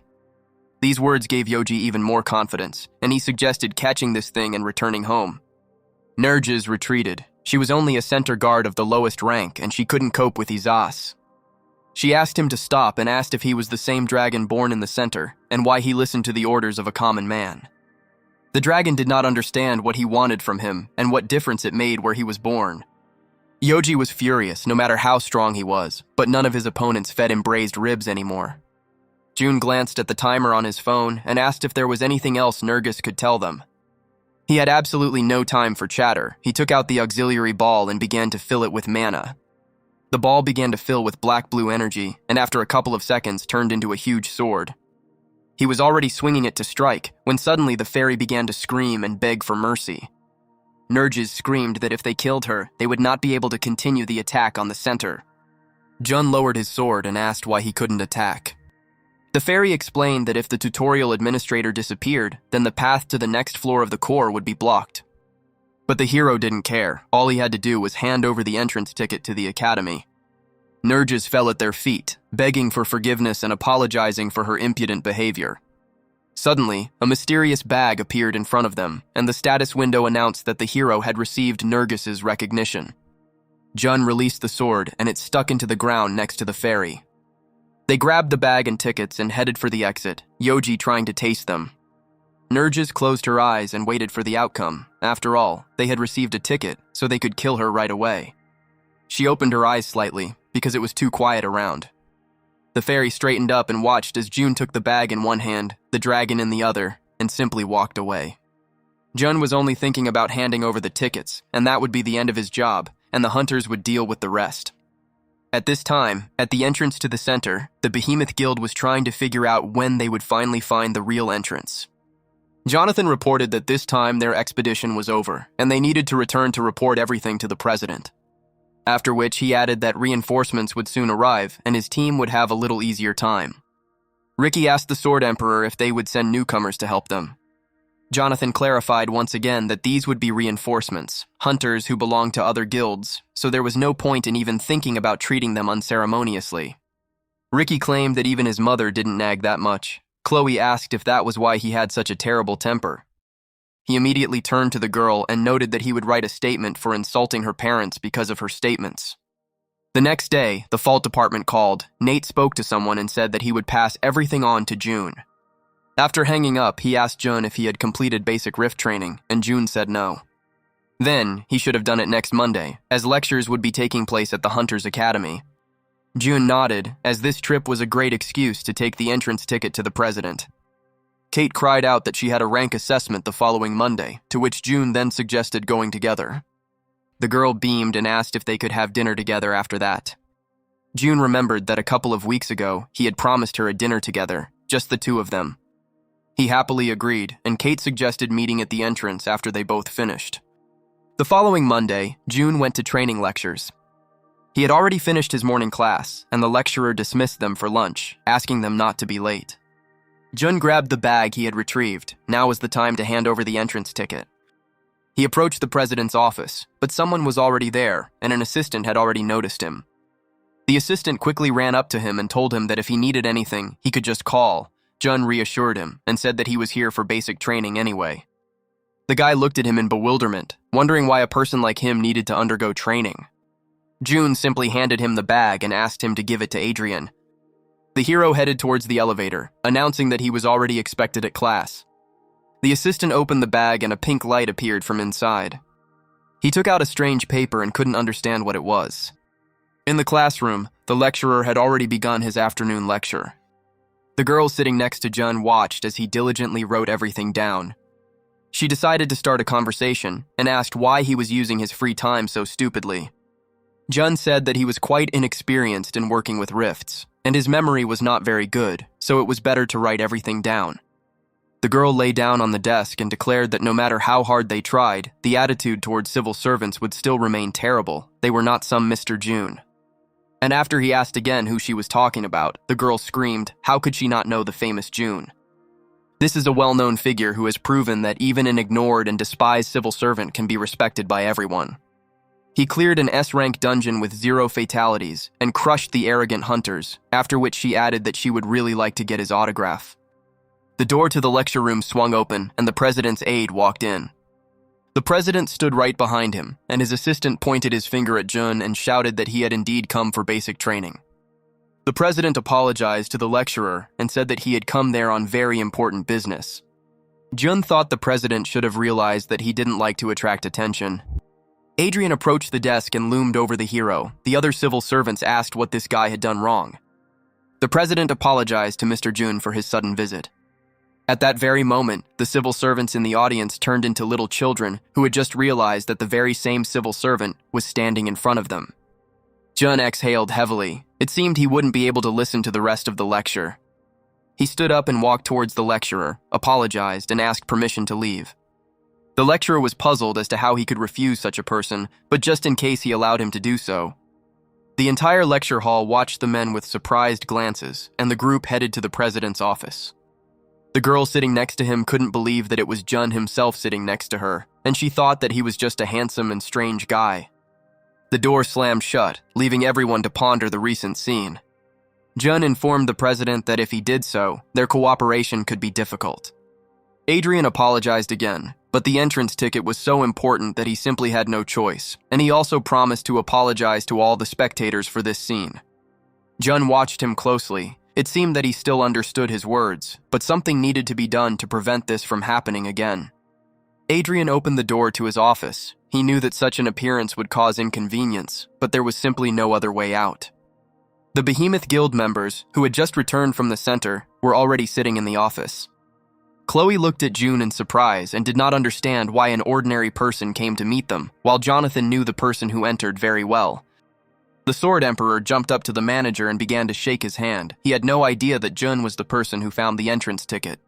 Speaker 1: These words gave Yoji even more confidence, and he suggested catching this thing and returning home. Nerges retreated. She was only a center guard of the lowest rank, and she couldn't cope with Izas. She asked him to stop and asked if he was the same dragon born in the center, and why he listened to the orders of a common man. The dragon did not understand what he wanted from him and what difference it made where he was born. Yoji was furious, no matter how strong he was, but none of his opponents fed him braised ribs anymore. June glanced at the timer on his phone and asked if there was anything else Nergis could tell them. He had absolutely no time for chatter. He took out the auxiliary ball and began to fill it with mana. The ball began to fill with black-blue energy, and after a couple of seconds turned into a huge sword. He was already swinging it to strike, when suddenly the fairy began to scream and beg for mercy. Nerges screamed that if they killed her, they would not be able to continue the attack on the center. Jun lowered his sword and asked why he couldn't attack. The fairy explained that if the tutorial administrator disappeared, then the path to the next floor of the core would be blocked. But the hero didn't care. All he had to do was hand over the entrance ticket to the academy. Nerges fell at their feet, begging for forgiveness and apologizing for her impudent behavior. Suddenly, a mysterious bag appeared in front of them, and the status window announced that the hero had received Nergis's recognition. Jun released the sword, and it stuck into the ground next to the fairy. They grabbed the bag and tickets and headed for the exit, Yoji trying to taste them. Nerges closed her eyes and waited for the outcome. After all, they had received a ticket, so they could kill her right away. She opened her eyes slightly, because it was too quiet around. The fairy straightened up and watched as June took the bag in one hand, the dragon in the other, and simply walked away. Jun was only thinking about handing over the tickets, and that would be the end of his job, and the hunters would deal with the rest. At this time, at the entrance to the center, the Behemoth Guild was trying to figure out when they would finally find the real entrance. Jonathan reported that this time their expedition was over, and they needed to return to report everything to the president. After which he added that reinforcements would soon arrive, and his team would have a little easier time. Ricky asked the Sword Emperor if they would send newcomers to help them. Jonathan clarified once again that these would be reinforcements, hunters who belonged to other guilds, so there was no point in even thinking about treating them unceremoniously. Ricky claimed that even his mother didn't nag that much. Chloe asked if that was why he had such a terrible temper. He immediately turned to the girl and noted that he would write a statement for insulting her parents because of her statements. The next day, the Fault Department called. Nate spoke to someone and said that he would pass everything on to June. After hanging up, he asked Jun if he had completed basic rift training, and June said no. Then, he should have done it next Monday, as lectures would be taking place at the Hunters Academy. June nodded, as this trip was a great excuse to take the entrance ticket to the president. Kate cried out that she had a rank assessment the following Monday, to which June then suggested going together. The girl beamed and asked if they could have dinner together after that. June remembered that a couple of weeks ago, he had promised her a dinner together, just the two of them. He happily agreed, and Kate suggested meeting at the entrance after they both finished. The following Monday, June went to training lectures. He had already finished his morning class, and the lecturer dismissed them for lunch, asking them not to be late. Jun grabbed the bag he had retrieved. Now was the time to hand over the entrance ticket. He approached the president's office, but someone was already there, and an assistant had already noticed him. The assistant quickly ran up to him and told him that if he needed anything, he could just call. Jun reassured him and said that he was here for basic training anyway. The guy looked at him in bewilderment, wondering why a person like him needed to undergo training. June simply handed him the bag and asked him to give it to Adrian. The hero headed towards the elevator, announcing that he was already expected at class. The assistant opened the bag and a pink light appeared from inside. He took out a strange paper and couldn't understand what it was. In the classroom, the lecturer had already begun his afternoon lecture. The girl sitting next to Jun watched as he diligently wrote everything down. She decided to start a conversation and asked why he was using his free time so stupidly. Jun said that he was quite inexperienced in working with rifts, and his memory was not very good, so it was better to write everything down. The girl lay down on the desk and declared that no matter how hard they tried, the attitude towards civil servants would still remain terrible. They were not some Mr. June. And after he asked again who she was talking about, the girl screamed, how could she not know the famous June? This is a well-known figure who has proven that even an ignored and despised civil servant can be respected by everyone. He cleared an S-rank dungeon with 0 fatalities and crushed the arrogant hunters, after which she added that she would really like to get his autograph. The door to the lecture room swung open and the president's aide walked in. The president stood right behind him, and his assistant pointed his finger at Jun and shouted that he had indeed come for basic training. The president apologized to the lecturer and said that he had come there on very important business. Jun thought the president should have realized that he didn't like to attract attention. Adrian approached the desk and loomed over the hero. The other civil servants asked what this guy had done wrong. The president apologized to Mr. Jun for his sudden visit. At that very moment, the civil servants in the audience turned into little children who had just realized that the very same civil servant was standing in front of them. Jun exhaled heavily. It seemed he wouldn't be able to listen to the rest of the lecture. He stood up and walked towards the lecturer, apologized, and asked permission to leave. The lecturer was puzzled as to how he could refuse such a person, but just in case he allowed him to do so. The entire lecture hall watched the men with surprised glances, and the group headed to the president's office. The girl sitting next to him couldn't believe that it was Jun himself sitting next to her, and she thought that he was just a handsome and strange guy. The door slammed shut, leaving everyone to ponder the recent scene. Jun informed the president that if he did so, their cooperation could be difficult. Adrian apologized again, but the entrance ticket was so important that he simply had no choice, and he also promised to apologize to all the spectators for this scene. Jun watched him closely. It seemed that he still understood his words, but something needed to be done to prevent this from happening again. Adrian opened the door to his office. He knew that such an appearance would cause inconvenience, but there was simply no other way out. The Behemoth Guild members, who had just returned from the center, were already sitting in the office. Chloe looked at June in surprise and did not understand why an ordinary person came to meet them, while Jonathan knew the person who entered very well. The Sword Emperor jumped up to the manager and began to shake his hand. He had no idea that Jun was the person who found the entrance ticket.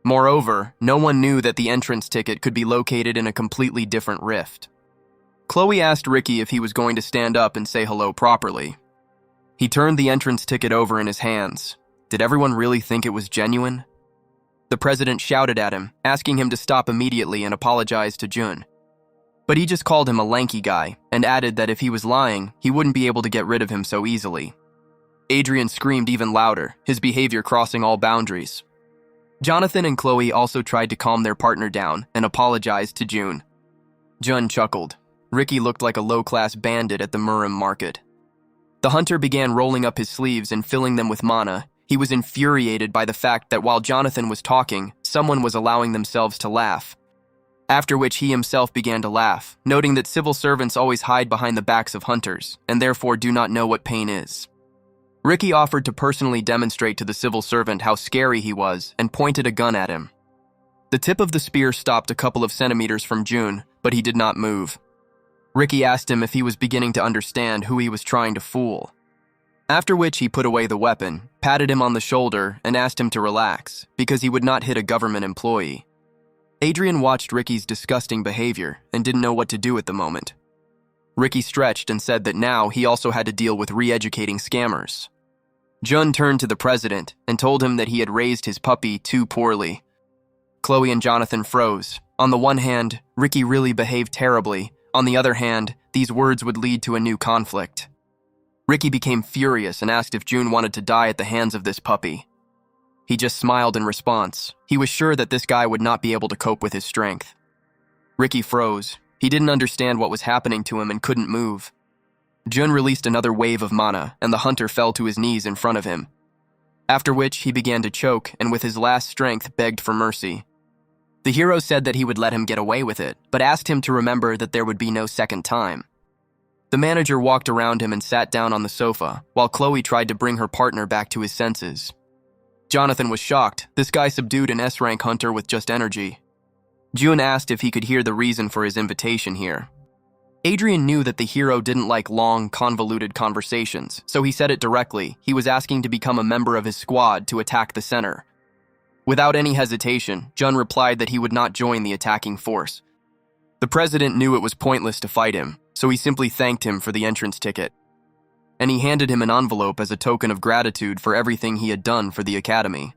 Speaker 1: Moreover, no one knew that the entrance ticket could be located in a completely different rift. Chloe asked Ricky if he was going to stand up and say hello properly. He turned the entrance ticket over in his hands. Did everyone really think it was genuine? The president shouted at him, asking him to stop immediately and apologize to Jun. But he just called him a lanky guy and added that if he was lying, he wouldn't be able to get rid of him so easily. Adrian screamed even louder, his behavior crossing all boundaries. Jonathan and Chloe also tried to calm their partner down and apologized to Jun. Jun chuckled. Ricky looked like a low-class bandit at the Murim market. The hunter began rolling up his sleeves and filling them with mana. He was infuriated by the fact that while Jonathan was talking, someone was allowing themselves to laugh. After which he himself began to laugh, noting that civil servants always hide behind the backs of hunters, and therefore do not know what pain is. Ricky offered to personally demonstrate to the civil servant how scary he was and pointed a gun at him. The tip of the spear stopped a couple of centimeters from Jun, but he did not move. Ricky asked him if he was beginning to understand who he was trying to fool. After which he put away the weapon, patted him on the shoulder, and asked him to relax, because he would not hit a government employee. Adrian watched Ricky's disgusting behavior and didn't know what to do at the moment. Ricky stretched and said that now he also had to deal with re-educating scammers. Jun turned to the president and told him that he had raised his puppy too poorly. Chloe and Jonathan froze. On the one hand, Ricky really behaved terribly. On the other hand, these words would lead to a new conflict. Ricky became furious and asked if Jun wanted to die at the hands of this puppy. He just smiled in response. He was sure that this guy would not be able to cope with his strength. Ricky froze. He didn't understand what was happening to him and couldn't move. Jun released another wave of mana, and the hunter fell to his knees in front of him. After which, he began to choke, and with his last strength begged for mercy. The hero said that he would let him get away with it, but asked him to remember that there would be no second time. The manager walked around him and sat down on the sofa, while Chloe tried to bring her partner back to his senses. Jonathan was shocked. This guy subdued an S-rank hunter with just energy. Jun asked if he could hear the reason for his invitation here. Adrian knew that the hero didn't like long, convoluted conversations, so he said it directly. He was asking to become a member of his squad to attack the center. Without any hesitation, Jun replied that he would not join the attacking force. The president knew it was pointless to fight him, so he simply thanked him for the entrance ticket. and he handed him an envelope as a token of gratitude for everything he had done for the academy.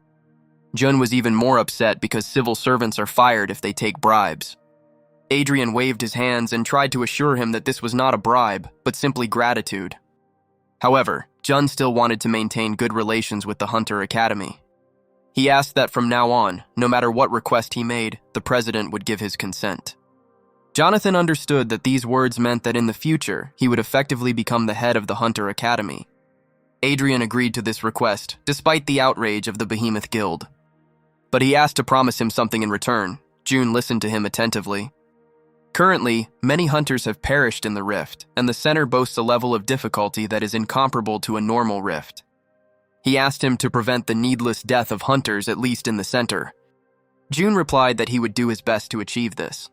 Speaker 1: Jun was even more upset because civil servants are fired if they take bribes. Adrian waved his hands and tried to assure him that this was not a bribe, but simply gratitude. However, Jun still wanted to maintain good relations with the Hunter Academy. He asked that from now on, no matter what request he made, the president would give his consent. Jonathan understood that these words meant that in the future, he would effectively become the head of the Hunter Academy. Adrian agreed to this request, despite the outrage of the Behemoth Guild. But he asked to promise him something in return. June listened to him attentively. Currently, many hunters have perished in the rift, and the center boasts a level of difficulty that is incomparable to a normal rift. He asked him to prevent the needless death of hunters, at least in the center. June replied that he would do his best to achieve this.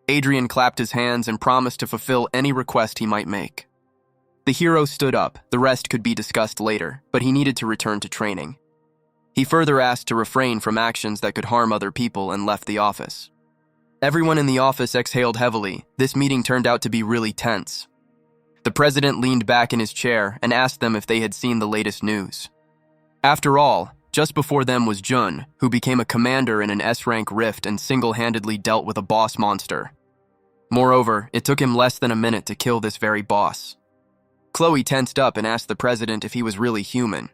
Speaker 1: Adrian clapped his hands and promised to fulfill any request he might make. The hero stood up. The rest could be discussed later, but he needed to return to training. He further asked to refrain from actions that could harm other people and left the office. Everyone in the office exhaled heavily. This meeting turned out to be really tense. The president leaned back in his chair and asked them if they had seen the latest news. After all, just before them was Jun, who became a commander in an S-rank rift and single-handedly dealt with a boss monster. Moreover, it took him less than a minute to kill this very boss. Chloe tensed up and asked the president if he was really human.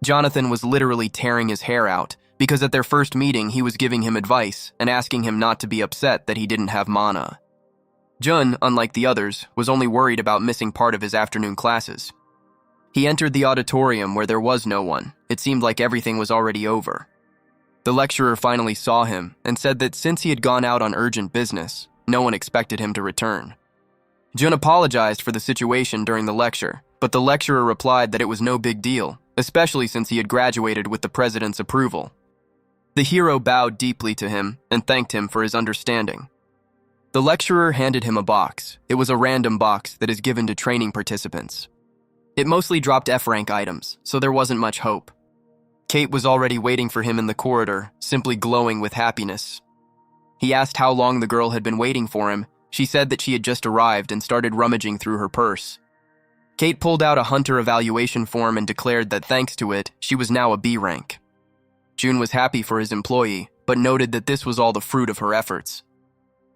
Speaker 1: Jonathan was literally tearing his hair out, because at their first meeting he was giving him advice and asking him not to be upset that he didn't have mana. Jun, unlike the others, was only worried about missing part of his afternoon classes. He entered the auditorium where there was no one. It seemed like everything was already over. The lecturer finally saw him and said that since he had gone out on urgent business, no one expected him to return. Jun apologized for the situation during the lecture, but the lecturer replied that it was no big deal, especially since he had graduated with the president's approval. The hero bowed deeply to him and thanked him for his understanding. The lecturer handed him a box. It was a random box that is given to training participants. It mostly dropped F-rank items, so there wasn't much hope. Kate was already waiting for him in the corridor, simply glowing with happiness. He asked how long the girl had been waiting for him. She said that she had just arrived and started rummaging through her purse. Kate pulled out a hunter evaluation form and declared that thanks to it, she was now a B rank. June was happy for his employee, but noted that this was all the fruit of her efforts.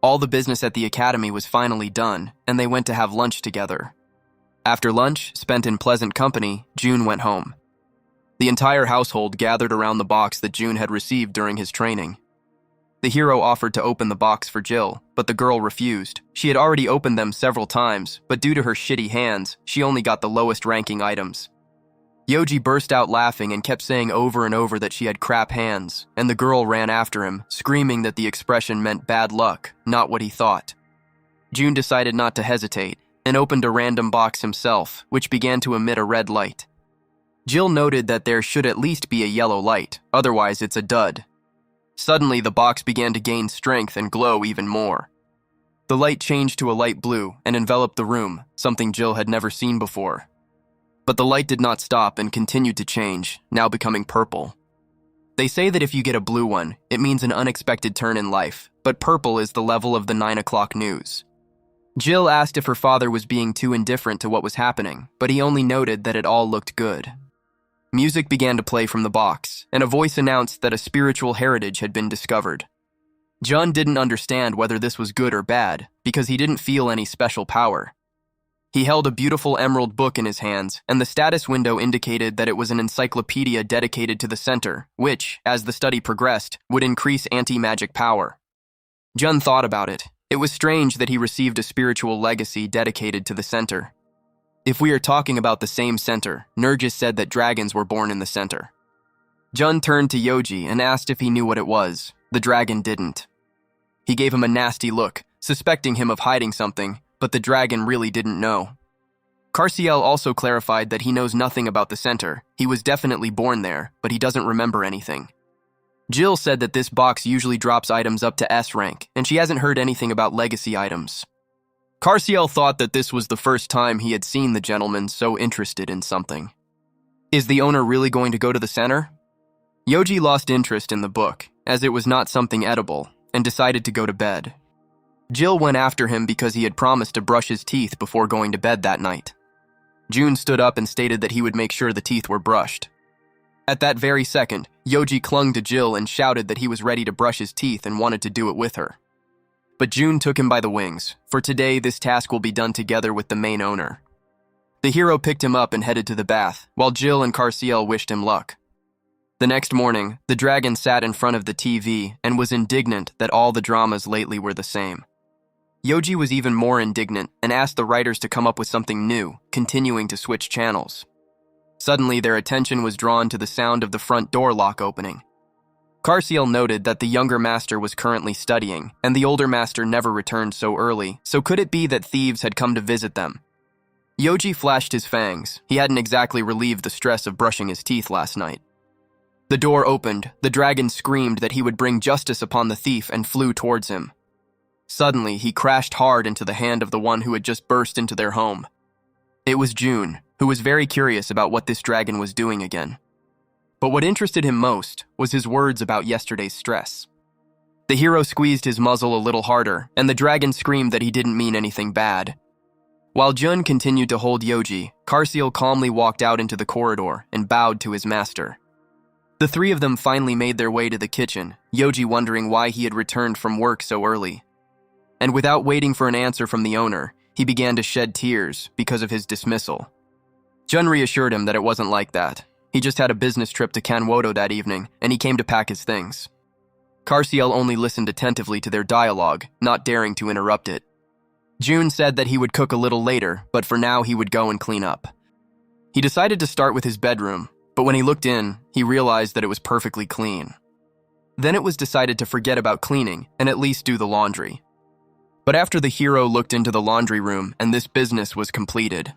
Speaker 1: All the business at the academy was finally done, and they went to have lunch together. After lunch, spent in pleasant company, June went home. The entire household gathered around the box that June had received during his training. The hero offered to open the box for Jill, but the girl refused. She had already opened them several times, but due to her shitty hands, she only got the lowest ranking items. Yoji burst out laughing and kept saying over and over that she had crap hands, and the girl ran after him, screaming that the expression meant bad luck, not what he thought. June decided not to hesitate, and opened a random box himself, which began to emit a red light. Jill noted that there should at least be a yellow light, otherwise it's a dud. Suddenly, the box began to gain strength and glow even more. The light changed to a light blue and enveloped the room, something Jill had never seen before. But the light did not stop and continued to change, now becoming purple. They say that if you get a blue one, it means an unexpected turn in life, but purple is the level of the 9 o'clock news. Jill asked if her father was being too indifferent to what was happening, but he only noted that it all looked good. Music began to play from the box, and a voice announced that a spiritual heritage had been discovered. Jun didn't understand whether this was good or bad, because he didn't feel any special power. He held a beautiful emerald book in his hands, and the status window indicated that it was an encyclopedia dedicated to the center, which, as the study progressed, would increase anti-magic power. Jun thought about it. It was strange that he received a spiritual legacy dedicated to the center. If we are talking about the same center, Nergis said that dragons were born in the center. Jun turned to Yoji and asked if he knew what it was. The dragon didn't. He gave him a nasty look, suspecting him of hiding something, but the dragon really didn't know. Carciel also clarified that he knows nothing about the center. He was definitely born there, but he doesn't remember anything. Jill said that this box usually drops items up to S rank, and she hasn't heard anything about legacy items. Carciel thought that this was the first time he had seen the gentleman so interested in something. Is the owner really going to go to the center? Yoji lost interest in the book, as it was not something edible, and decided to go to bed. Jill went after him because he had promised to brush his teeth before going to bed that night. June stood up and stated that he would make sure the teeth were brushed. At that very second, Yoji clung to Jill and shouted that he was ready to brush his teeth and wanted to do it with her. But June took him by the wings. For today, this task will be done together with the main owner. The hero picked him up and headed to the bath, while Jill and Carciel wished him luck. The next morning, the dragon sat in front of the TV and was indignant that all the dramas lately were the same. Yoji was even more indignant and asked the writers to come up with something new, continuing to switch channels. Suddenly, their attention was drawn to the sound of the front door lock opening. Carciel noted that the younger master was currently studying, and the older master never returned so early, so could it be that thieves had come to visit them? Yoji flashed his fangs. He hadn't exactly relieved the stress of brushing his teeth last night. The door opened, the dragon screamed that he would bring justice upon the thief and flew towards him. Suddenly, he crashed hard into the hand of the one who had just burst into their home. It was June, who was very curious about what this dragon was doing again. But what interested him most was his words about yesterday's stress. The hero squeezed his muzzle a little harder, and the dragon screamed that he didn't mean anything bad. While Jun continued to hold Yoji, Carciel calmly walked out into the corridor and bowed to his master. The three of them finally made their way to the kitchen, Yoji wondering why he had returned from work so early. And without waiting for an answer from the owner, he began to shed tears because of his dismissal. Jun reassured him that it wasn't like that. He just had a business trip to Kanwodo that evening, and he came to pack his things. Carciel only listened attentively to their dialogue, not daring to interrupt it. June said that he would cook a little later, but for now he would go and clean up. He decided to start with his bedroom, but when he looked in, he realized that it was perfectly clean. Then it was decided to forget about cleaning and at least do the laundry. But after the hero looked into the laundry room and this business was completed.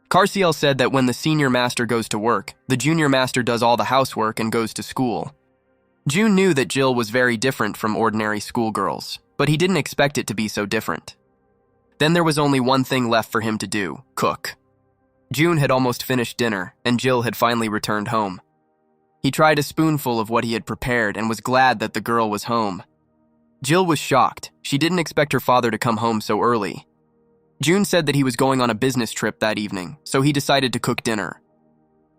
Speaker 1: Carciel said that when the senior master goes to work, the junior master does all the housework and goes to school. June knew that Jill was very different from ordinary schoolgirls, but he didn't expect it to be so different. Then there was only one thing left for him to do, cook. June had almost finished dinner, and Jill had finally returned home. He tried a spoonful of what he had prepared and was glad that the girl was home. Jill was shocked. She didn't expect her father to come home so early. June said that he was going on a business trip that evening, so he decided to cook dinner.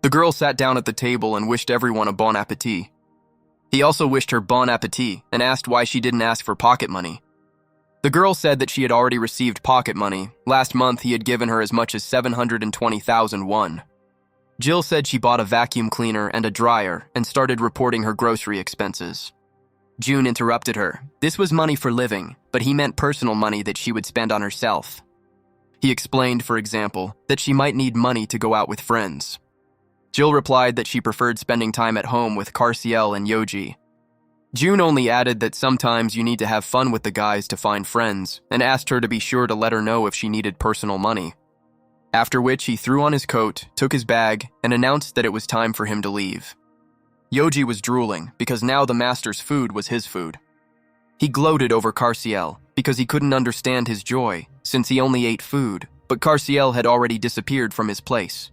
Speaker 1: The girl sat down at the table and wished everyone a bon appetit. He also wished her bon appetit and asked why she didn't ask for pocket money. The girl said that she had already received pocket money. Last month he had given her as much as 720,000 won. Jill said she bought a vacuum cleaner and a dryer and started reporting her grocery expenses. June interrupted her. This was money for living, but he meant personal money that she would spend on herself. He explained, for example, that she might need money to go out with friends. Jill replied that she preferred spending time at home with Carciel and Yoji. June only added that sometimes you need to have fun with the guys to find friends, and asked her to be sure to let her know if she needed personal money. After which he threw on his coat, took his bag, and announced that it was time for him to leave. Yoji was drooling because now the master's food was his food. He gloated over Carciel because he couldn't understand his joy since he only ate food, but Carciel had already disappeared from his place.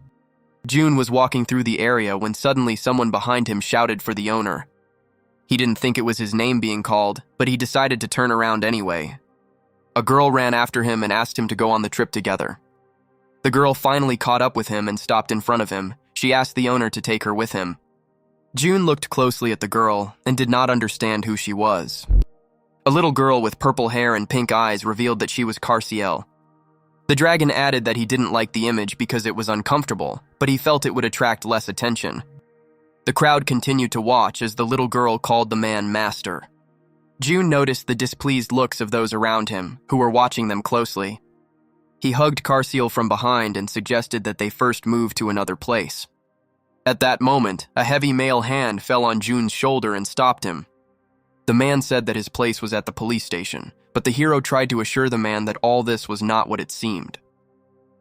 Speaker 1: June was walking through the area when suddenly someone behind him shouted for the owner. He didn't think it was his name being called, but he decided to turn around anyway. A girl ran after him and asked him to go on the trip together. The girl finally caught up with him and stopped in front of him. She asked the owner to take her with him. June looked closely at the girl and did not understand who she was. A little girl with purple hair and pink eyes revealed that she was Carciel. The dragon added that he didn't like the image because it was uncomfortable, but he felt it would attract less attention. The crowd continued to watch as the little girl called the man master. June noticed the displeased looks of those around him, who were watching them closely. He hugged Carciel from behind and suggested that they first move to another place. At that moment, a heavy male hand fell on June's shoulder and stopped him. The man said that his place was at the police station, but the hero tried to assure the man that all this was not what it seemed.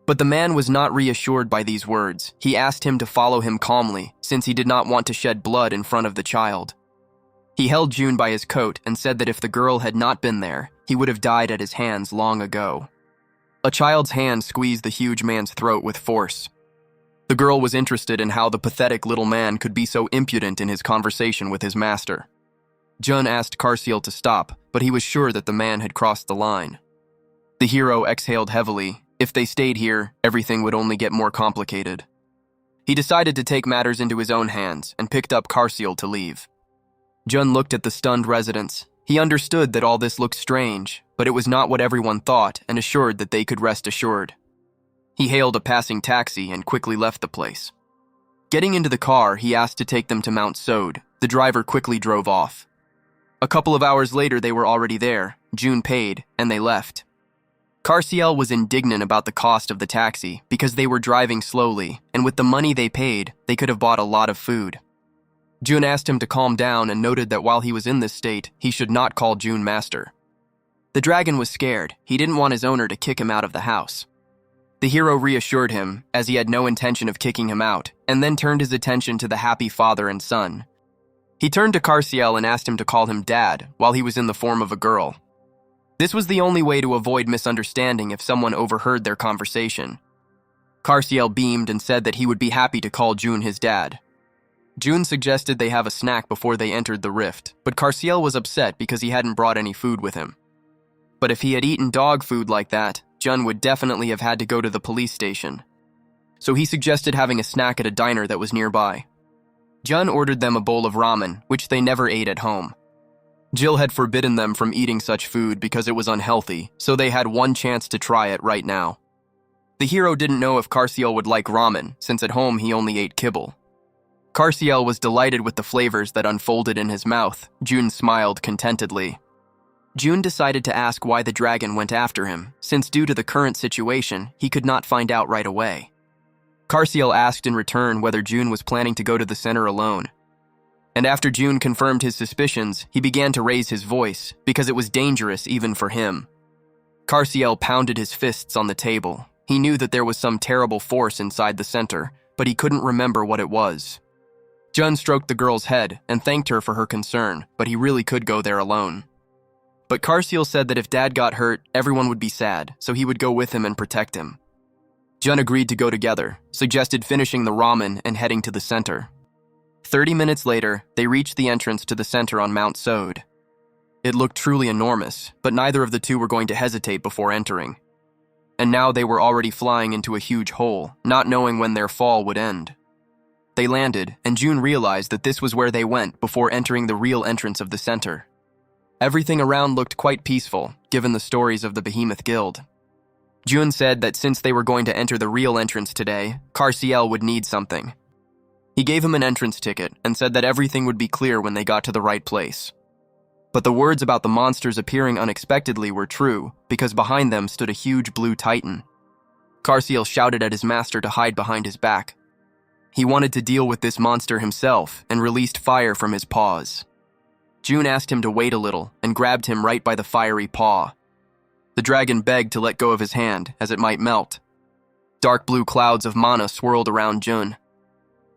Speaker 1: But the man was not reassured by these words. He asked him to follow him calmly, since he did not want to shed blood in front of the child. He held June by his coat and said that if the girl had not been there, he would have died at his hands long ago. A child's hand squeezed the huge man's throat with force. The girl was interested in how the pathetic little man could be so impudent in his conversation with his master. Jun asked Carciel to stop, but he was sure that the man had crossed the line. The hero exhaled heavily. If they stayed here, everything would only get more complicated. He decided to take matters into his own hands and picked up Karsiel to leave. Jun looked at the stunned residents. He understood that all this looked strange, but it was not what everyone thought and assured that they could rest assured. He hailed a passing taxi and quickly left the place. Getting into the car, he asked to take them to Mount Sode. The driver quickly drove off. A couple of hours later, they were already there. June paid, and they left. Karsiel was indignant about the cost of the taxi because they were driving slowly, and with the money they paid, they could have bought a lot of food. June asked him to calm down and noted that while he was in this state, he should not call June master. The dragon was scared. He didn't want his owner to kick him out of the house. The hero reassured him, as he had no intention of kicking him out, and then turned his attention to the happy father and son. He turned to Karsiel and asked him to call him Dad while he was in the form of a girl. This was the only way to avoid misunderstanding if someone overheard their conversation. Karsiel beamed and said that he would be happy to call June his dad. June suggested they have a snack before they entered the rift, but Karsiel was upset because he hadn't brought any food with him. But if he had eaten dog food like that, Jun would definitely have had to go to the police station. So he suggested having a snack at a diner that was nearby. Jun ordered them a bowl of ramen, which they never ate at home. Jill had forbidden them from eating such food because it was unhealthy, so they had one chance to try it right now. The hero didn't know if Karsiel would like ramen, since at home he only ate kibble. Karsiel was delighted with the flavors that unfolded in his mouth. June smiled contentedly. June decided to ask why the dragon went after him, since due to the current situation, he could not find out right away. Karsiel asked in return whether June was planning to go to the center alone. And after June confirmed his suspicions, he began to raise his voice, because it was dangerous even for him. Karsiel pounded his fists on the table. He knew that there was some terrible force inside the center, but he couldn't remember what it was. Jun stroked the girl's head and thanked her for her concern, but he really could go there alone. But Karsiel said that if Dad got hurt, everyone would be sad, so he would go with him and protect him. Jun agreed to go together, suggested finishing the ramen and heading to the center. 30 minutes later, they reached the entrance to the center on Mount Sode. It looked truly enormous, but neither of the two were going to hesitate before entering. And now they were already flying into a huge hole, not knowing when their fall would end. They landed, and June realized that this was where they went before entering the real entrance of the center. Everything around looked quite peaceful, given the stories of the Behemoth Guild. June said that since they were going to enter the real entrance today, Karsiel would need something. He gave him an entrance ticket and said that everything would be clear when they got to the right place. But the words about the monsters appearing unexpectedly were true, because behind them stood a huge blue titan. Karsiel shouted at his master to hide behind his back. He wanted to deal with this monster himself and released fire from his paws. June asked him to wait a little and grabbed him right by the fiery paw. The dragon begged to let go of his hand, as it might melt. Dark blue clouds of mana swirled around Jun.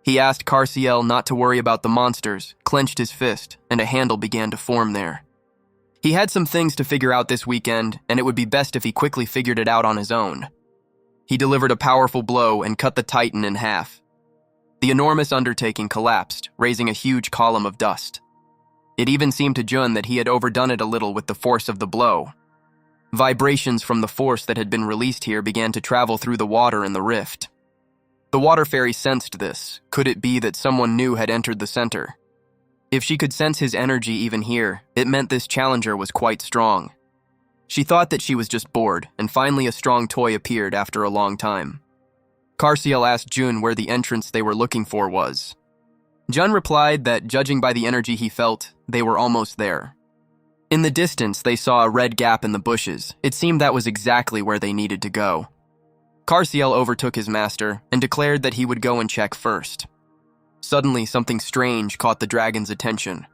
Speaker 1: He asked Karsiel not to worry about the monsters, clenched his fist, and a handle began to form there. He had some things to figure out this weekend, and it would be best if he quickly figured it out on his own. He delivered a powerful blow and cut the titan in half. The enormous undertaking collapsed, raising a huge column of dust. It even seemed to Jun that he had overdone it a little with the force of the blow. Vibrations from the force that had been released here began to travel through the water in the rift. The water fairy sensed this. Could it be that someone new had entered the center? If she could sense his energy even here, it meant this challenger was quite strong. She thought that she was just bored, and finally a strong toy appeared after a long time. Karsiel asked Jun where the entrance they were looking for was. Jun replied that, judging by the energy he felt, they were almost there. In the distance, they saw a red gap in the bushes. It seemed that was exactly where they needed to go. Karsiel overtook his master and declared that he would go and check first. Suddenly, something strange caught the dragon's attention.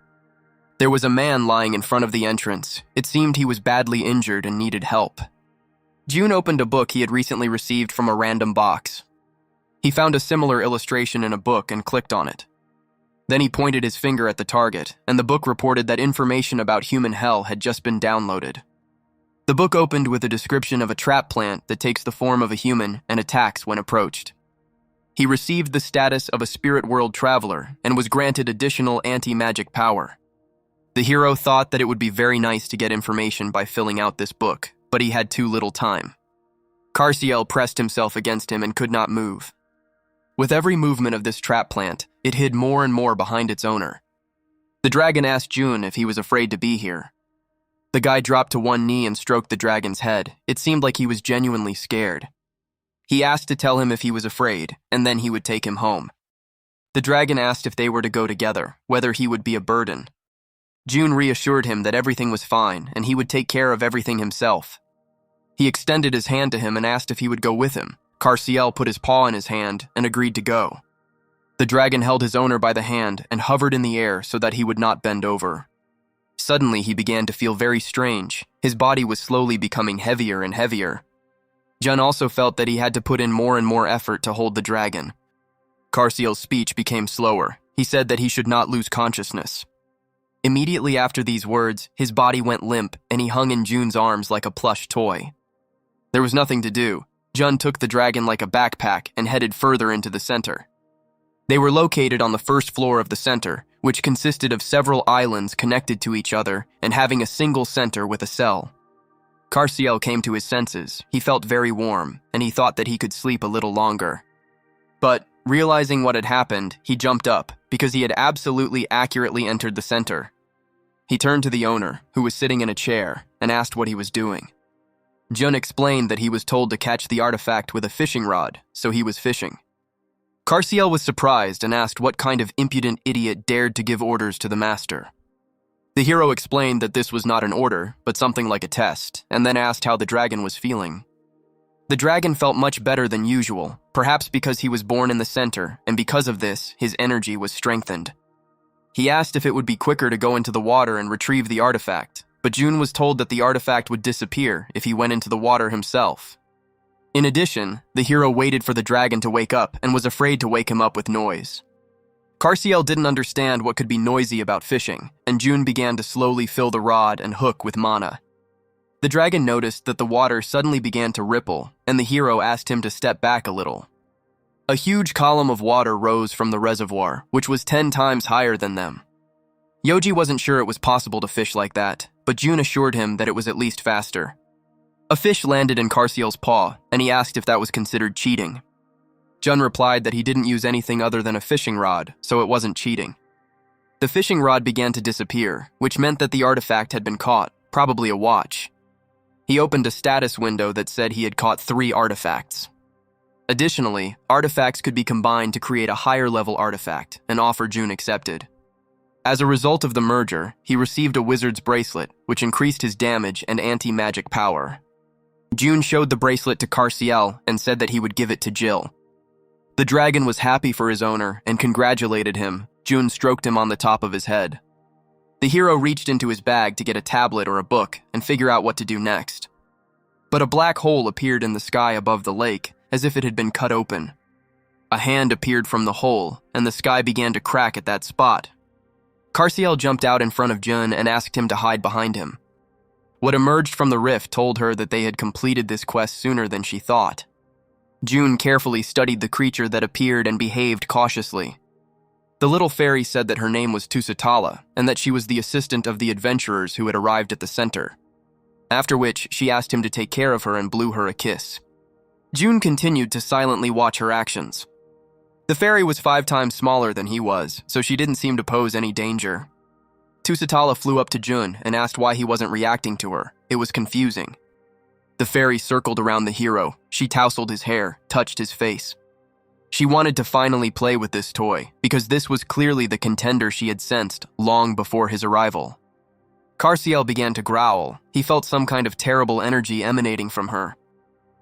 Speaker 1: There was a man lying in front of the entrance. It seemed he was badly injured and needed help. Jun opened a book he had recently received from a random box. He found a similar illustration in a book and clicked on it. Then he pointed his finger at the target, and the book reported that information about human hell had just been downloaded. The book opened with a description of a trap plant that takes the form of a human and attacks when approached. He received the status of a spirit world traveler and was granted additional anti-magic power. The hero thought that it would be very nice to get information by filling out this book, but he had too little time. Carciel pressed himself against him and could not move. With every movement of this trap plant, it hid more and more behind its owner. The dragon asked June if he was afraid to be here. The guy dropped to one knee and stroked the dragon's head. It seemed like he was genuinely scared. He asked to tell him if he was afraid, and then he would take him home. The dragon asked if they were to go together, whether he would be a burden. June reassured him that everything was fine and he would take care of everything himself. He extended his hand to him and asked if he would go with him. Carciel put his paw in his hand and agreed to go. The dragon held his owner by the hand and hovered in the air so that he would not bend over. Suddenly, he began to feel very strange. His body was slowly becoming heavier and heavier. Jun also felt that he had to put in more and more effort to hold the dragon. Carciel's speech became slower. He said that he should not lose consciousness. Immediately after these words, his body went limp and he hung in Jun's arms like a plush toy. There was nothing to do. Jun took the dragon like a backpack and headed further into the center. They were located on the first floor of the center, which consisted of several islands connected to each other and having a single center with a cell. Carciel came to his senses. He felt very warm, and he thought that he could sleep a little longer. But, realizing what had happened, he jumped up, because he had absolutely accurately entered the center. He turned to the owner, who was sitting in a chair, and asked what he was doing. Jun explained that he was told to catch the artifact with a fishing rod, so he was fishing. Carciel was surprised and asked what kind of impudent idiot dared to give orders to the master. The hero explained that this was not an order, but something like a test, and then asked how the dragon was feeling. The dragon felt much better than usual, perhaps because he was born in the center, and because of this, his energy was strengthened. He asked if it would be quicker to go into the water and retrieve the artifact, but Jun was told that the artifact would disappear if he went into the water himself. In addition, the hero waited for the dragon to wake up and was afraid to wake him up with noise. Carciel didn't understand what could be noisy about fishing, and Jun began to slowly fill the rod and hook with mana. The dragon noticed that the water suddenly began to ripple, and the hero asked him to step back a little. A huge column of water rose from the reservoir, which was 10 times higher than them. Yoji wasn't sure it was possible to fish like that, but Jun assured him that it was at least faster. A fish landed in Carciel's paw, and he asked if that was considered cheating. Jun replied that he didn't use anything other than a fishing rod, so it wasn't cheating. The fishing rod began to disappear, which meant that the artifact had been caught, probably a watch. He opened a status window that said he had caught 3 artifacts. Additionally, artifacts could be combined to create a higher-level artifact, an offer Jun accepted. As a result of the merger, he received a wizard's bracelet, which increased his damage and anti-magic power. Jun showed the bracelet to Carciel and said that he would give it to Jill. The dragon was happy for his owner and congratulated him. Jun stroked him on the top of his head. The hero reached into his bag to get a tablet or a book and figure out what to do next. But a black hole appeared in the sky above the lake, as if it had been cut open. A hand appeared from the hole, and the sky began to crack at that spot. Carciel jumped out in front of Jun and asked him to hide behind him. What emerged from the rift told her that they had completed this quest sooner than she thought. Jun carefully studied the creature that appeared and behaved cautiously. The little fairy said that her name was Tusitala, and that she was the assistant of the adventurers who had arrived at the center. After which, she asked him to take care of her and blew her a kiss. Jun continued to silently watch her actions. The fairy was 5 times smaller than he was, so she didn't seem to pose any danger. Tusitala flew up to Jun and asked why he wasn't reacting to her. It was confusing. The fairy circled around the hero. She tousled his hair, touched his face. She wanted to finally play with this toy, because this was clearly the contender she had sensed long before his arrival. Carciel began to growl. He felt some kind of terrible energy emanating from her.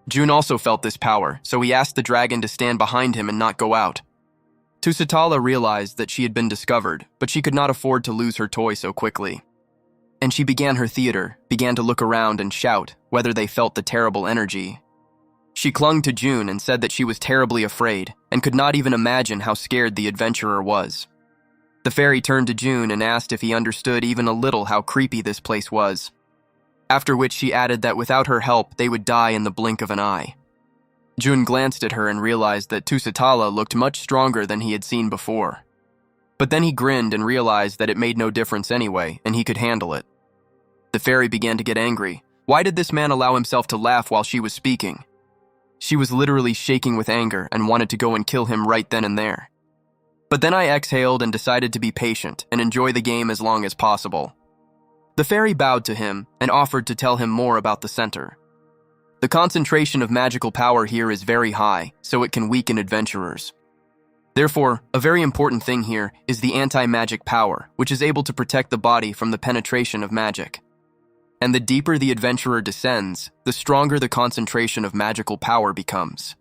Speaker 1: Jun also felt this power, so he asked the dragon to stand behind him and not go out. Tusitala realized that she had been discovered, but she could not afford to lose her toy so quickly. And she began her theater, began to look around and shout, whether they felt the terrible energy. She clung to Jun and said that she was terribly afraid, and could not even imagine how scared the adventurer was. The fairy turned to Jun and asked if he understood even a little how creepy this place was. After which she added that without her help, they would die in the blink of an eye. Jun glanced at her and realized that Tusitala looked much stronger than he had seen before. But then he grinned and realized that it made no difference anyway, and he could handle it. The fairy began to get angry. Why did this man allow himself to laugh while she was speaking? She was literally shaking with anger and wanted to go and kill him right then and there. But then I exhaled and decided to be patient and enjoy the game as long as possible. The fairy bowed to him and offered to tell him more about the center. The concentration of magical power here is very high, so it can weaken adventurers. Therefore, a very important thing here is the anti-magic power, which is able to protect the body from the penetration of magic. And the deeper the adventurer descends, the stronger the concentration of magical power becomes.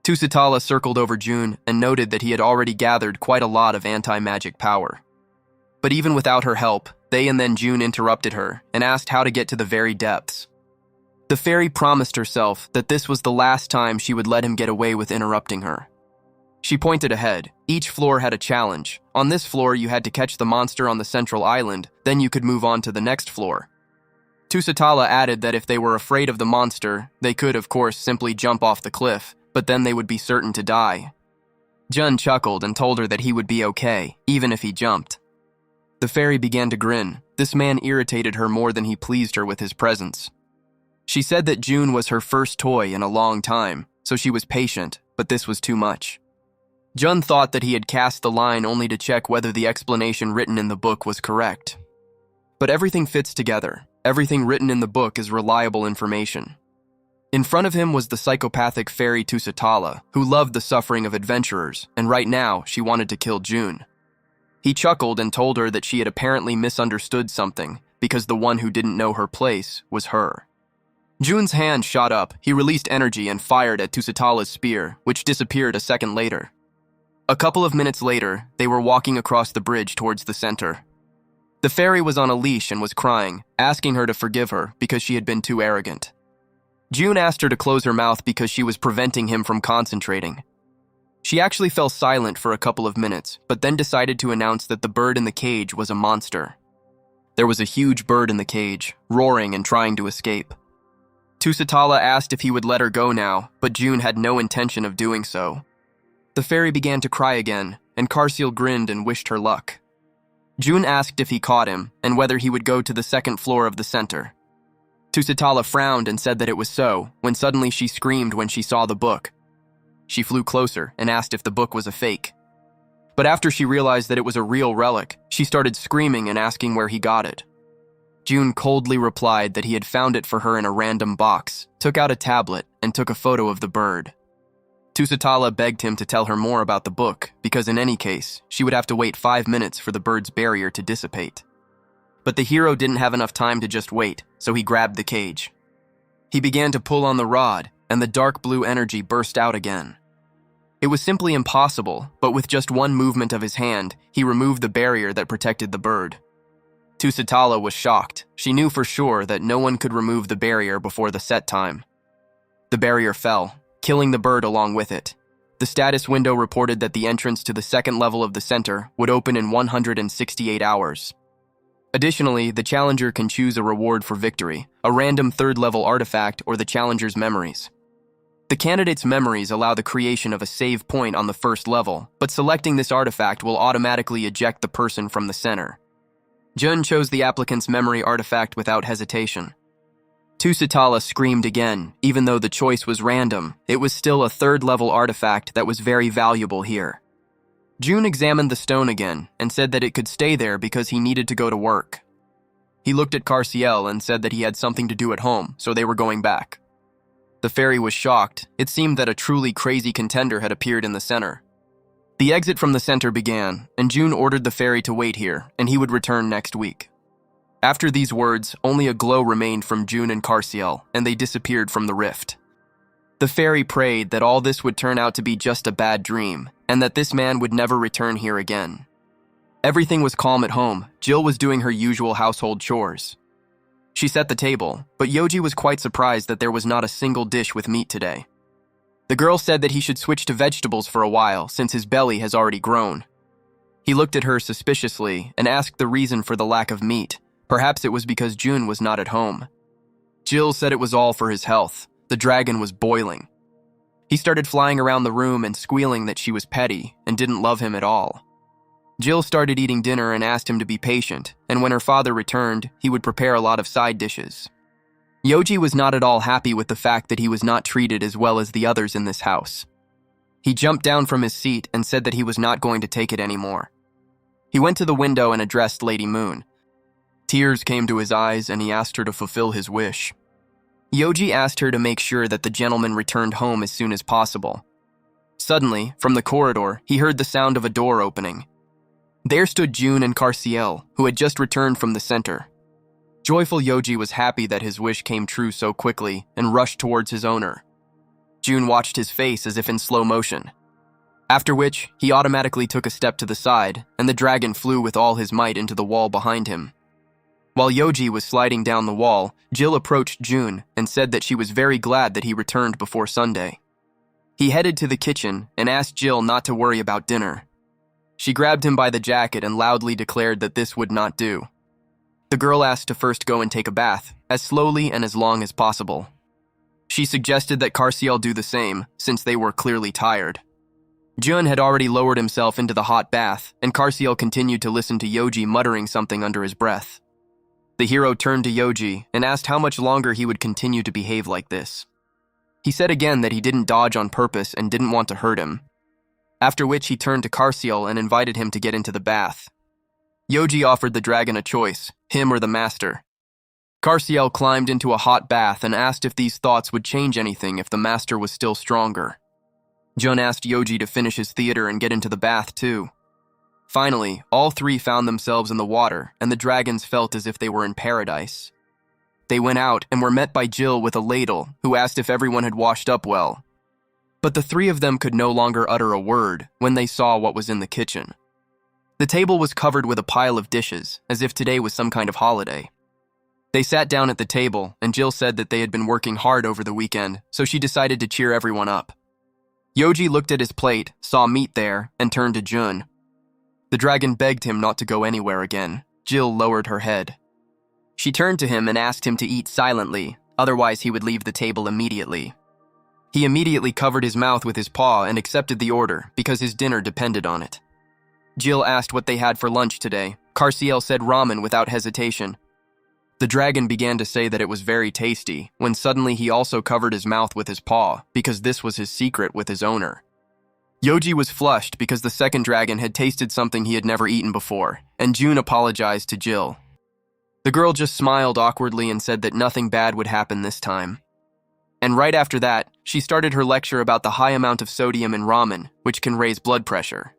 Speaker 1: Tusitala circled over June and noted that he had already gathered quite a lot of anti-magic power. But even without her help, they and then June interrupted her and asked how to get to the very depths. The fairy promised herself that this was the last time she would let him get away with interrupting her. She pointed ahead. Each floor had a challenge. On this floor, you had to catch the monster on the central island, then you could move on to the next floor. Tusitala added that if they were afraid of the monster, they could, of course, simply jump off the cliff, but then they would be certain to die. Jun chuckled and told her that he would be okay, even if he jumped. The fairy began to grin. This man irritated her more than he pleased her with his presence. She said that June was her first toy in a long time, so she was patient, but this was too much. Jun thought that he had cast the line only to check whether the explanation written in the book was correct. But everything fits together. Everything written in the book is reliable information. In front of him was the psychopathic fairy Tusitala, who loved the suffering of adventurers, and right now she wanted to kill June. He chuckled and told her that she had apparently misunderstood something, because the one who didn't know her place was her. June's hand shot up. He released energy and fired at Tusitala's spear, which disappeared a second later. A couple of minutes later, they were walking across the bridge towards the center. The fairy was on a leash and was crying, asking her to forgive her because she had been too arrogant. June asked her to close her mouth because she was preventing him from concentrating. She actually fell silent for a couple of minutes, but then decided to announce that the bird in the cage was a monster. There was a huge bird in the cage, roaring and trying to escape. Tusitala asked if he would let her go now, but June had no intention of doing so. The fairy began to cry again, and Karsiel grinned and wished her luck. June asked if he caught him, and whether he would go to the second floor of the center. Tusitala frowned and said that it was so, when suddenly she screamed when she saw the book. She flew closer and asked if the book was a fake. But after she realized that it was a real relic, she started screaming and asking where he got it. June coldly replied that he had found it for her in a random box, took out a tablet, and took a photo of the bird. Tusitala begged him to tell her more about the book, because in any case, she would have to wait 5 minutes for the bird's barrier to dissipate. But the hero didn't have enough time to just wait, so he grabbed the cage. He began to pull on the rod, and the dark blue energy burst out again. It was simply impossible, but with just one movement of his hand, he removed the barrier that protected the bird. Tusitala was shocked. She knew for sure that no one could remove the barrier before the set time. The barrier fell, killing the bird along with it. The status window reported that the entrance to the second level of the center would open in 168 hours. Additionally, the challenger can choose a reward for victory, a random third-level artifact, or the challenger's memories. The candidate's memories allow the creation of a save point on the first level, but selecting this artifact will automatically eject the person from the center. Jun chose the applicant's memory artifact without hesitation. Tusitala screamed again. Even though the choice was random, it was still a third-level artifact that was very valuable here. June examined the stone again and said that it could stay there because he needed to go to work. He looked at Karsiel and said that he had something to do at home, so they were going back. The fairy was shocked. It seemed that a truly crazy contender had appeared in the center. The exit from the center began, and June ordered the fairy to wait here, and he would return next week. After these words, only a glow remained from June and Karsiel, and they disappeared from the rift. The fairy prayed that all this would turn out to be just a bad dream, and that this man would never return here again. Everything was calm at home. Jill was doing her usual household chores. She set the table, but Yoji was quite surprised that there was not a single dish with meat today. The girl said that he should switch to vegetables for a while since his belly has already grown. He looked at her suspiciously and asked the reason for the lack of meat. Perhaps it was because June was not at home. Jill said it was all for his health. The dragon was boiling. He started flying around the room and squealing that she was petty and didn't love him at all. Jill started eating dinner and asked him to be patient, and when her father returned, he would prepare a lot of side dishes. Yoji was not at all happy with the fact that he was not treated as well as the others in this house. He jumped down from his seat and said that he was not going to take it anymore. He went to the window and addressed Lady Moon. Tears came to his eyes and he asked her to fulfill his wish. Yoji asked her to make sure that the gentleman returned home as soon as possible. Suddenly, from the corridor, he heard the sound of a door opening. There stood June and Carciel, who had just returned from the center. Joyful Yoji was happy that his wish came true so quickly and rushed towards his owner. June watched his face as if in slow motion. After which, he automatically took a step to the side, and the dragon flew with all his might into the wall behind him. While Yoji was sliding down the wall, Jill approached June and said that she was very glad that he returned before Sunday. He headed to the kitchen and asked Jill not to worry about dinner. She grabbed him by the jacket and loudly declared that this would not do. The girl asked to first go and take a bath, as slowly and as long as possible. She suggested that Carciel do the same, since they were clearly tired. Jun had already lowered himself into the hot bath, and Carciel continued to listen to Yoji muttering something under his breath. The hero turned to Yoji and asked how much longer he would continue to behave like this. He said again that he didn't dodge on purpose and didn't want to hurt him. After which he turned to Carciel and invited him to get into the bath. Yoji offered the dragon a choice, him or the master. Carciel climbed into a hot bath and asked if these thoughts would change anything if the master was still stronger. Jun asked Yoji to finish his theater and get into the bath too. Finally, all three found themselves in the water, and the dragons felt as if they were in paradise. They went out and were met by Jill with a ladle, who asked if everyone had washed up well. But the three of them could no longer utter a word when they saw what was in the kitchen. The table was covered with a pile of dishes, as if today was some kind of holiday. They sat down at the table, and Jill said that they had been working hard over the weekend, so she decided to cheer everyone up. Yoji looked at his plate, saw meat there, and turned to Jun. The dragon begged him not to go anywhere again. Jill lowered her head. She turned to him and asked him to eat silently, otherwise he would leave the table immediately. He immediately covered his mouth with his paw and accepted the order because his dinner depended on it. Jill asked what they had for lunch today. Carciel said ramen without hesitation. The dragon began to say that it was very tasty, when suddenly he also covered his mouth with his paw, because this was his secret with his owner. Yoji was flushed because the second dragon had tasted something he had never eaten before, and June apologized to Jill. The girl just smiled awkwardly and said that nothing bad would happen this time. And right after that, she started her lecture about the high amount of sodium in ramen, which can raise blood pressure.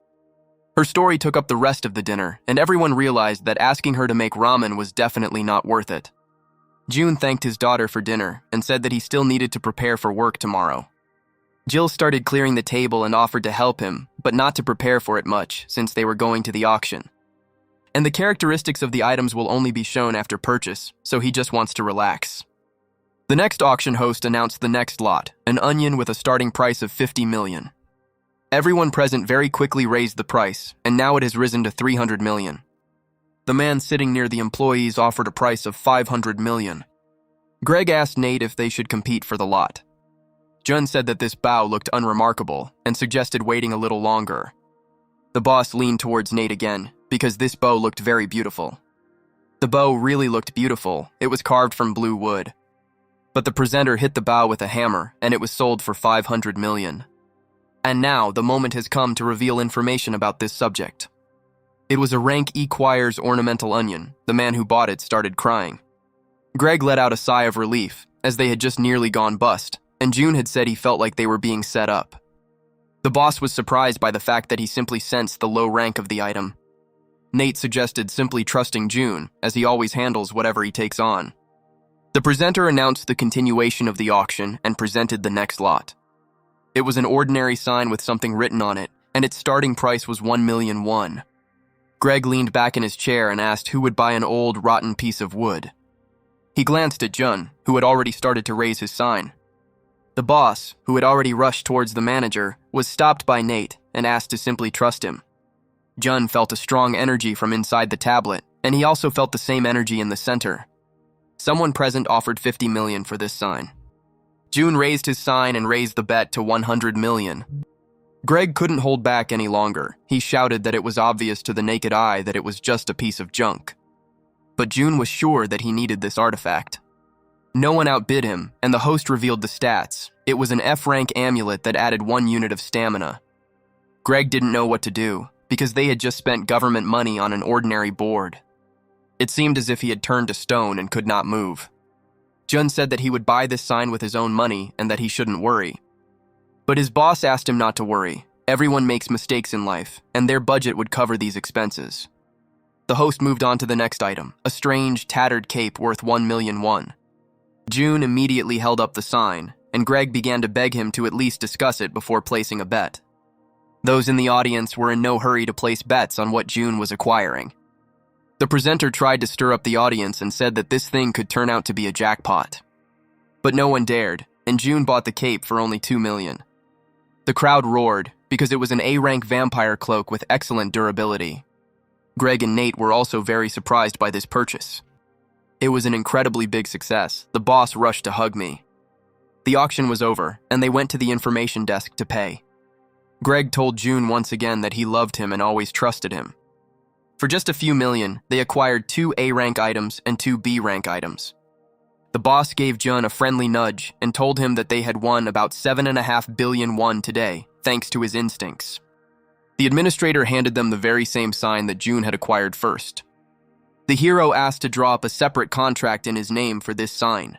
Speaker 1: Her story took up the rest of the dinner, and everyone realized that asking her to make ramen was definitely not worth it. June thanked his daughter for dinner and said that he still needed to prepare for work tomorrow. Jill started clearing the table and offered to help him, but not to prepare for it much, since they were going to the auction. And the characteristics of the items will only be shown after purchase, so he just wants to relax. The next auction host announced the next lot, an onion with a starting price of 50 million. Everyone present very quickly raised the price, and now it has risen to 300 million. The man sitting near the employees offered a price of 500 million. Greg asked Nate if they should compete for the lot. Jun said that this bow looked unremarkable and suggested waiting a little longer. The boss leaned towards Nate again, because this bow looked very beautiful. The bow really looked beautiful. It was carved from blue wood. But the presenter hit the bow with a hammer, and it was sold for 500 million. And now, the moment has come to reveal information about this subject. It was a rank E-Choir's ornamental onion. The man who bought it started crying. Greg let out a sigh of relief, as they had just nearly gone bust, and June had said he felt like they were being set up. The boss was surprised by the fact that he simply sensed the low rank of the item. Nate suggested simply trusting June, as he always handles whatever he takes on. The presenter announced the continuation of the auction and presented the next lot. It was an ordinary sign with something written on it, and its starting price was 1 million won. Greg leaned back in his chair and asked who would buy an old, rotten piece of wood. He glanced at Jun, who had already started to raise his sign. The boss, who had already rushed towards the manager, was stopped by Nate and asked to simply trust him. Jun felt a strong energy from inside the tablet, and he also felt the same energy in the center. Someone present offered 50 million for this sign. June raised his sign and raised the bet to 100 million. Greg couldn't hold back any longer. He shouted that it was obvious to the naked eye that it was just a piece of junk. But June was sure that he needed this artifact. No one outbid him, and the host revealed the stats. It was an F-rank amulet that added 1 unit of stamina. Greg didn't know what to do, because they had just spent government money on an ordinary board. It seemed as if he had turned to stone and could not move. Jun said that he would buy this sign with his own money and that he shouldn't worry. But his boss asked him not to worry. Everyone makes mistakes in life, and their budget would cover these expenses. The host moved on to the next item, a strange, tattered cape worth 1,000,000 won. June immediately held up the sign, and Greg began to beg him to at least discuss it before placing a bet. Those in the audience were in no hurry to place bets on what June was acquiring. The presenter tried to stir up the audience and said that this thing could turn out to be a jackpot. But no one dared, and June bought the cape for only 2 million. The crowd roared, because it was an A-rank vampire cloak with excellent durability. Greg and Nate were also very surprised by this purchase. It was an incredibly big success. The boss rushed to hug me. The auction was over, and they went to the information desk to pay. Greg told June once again that he loved him and always trusted him. For just a few million, they acquired 2 A-rank items and 2 B-rank items. The boss gave Jun a friendly nudge and told him that they had won about 7.5 billion won today, thanks to his instincts. The administrator handed them the very same sign that June had acquired first. The hero asked to draw up a separate contract in his name for this sign.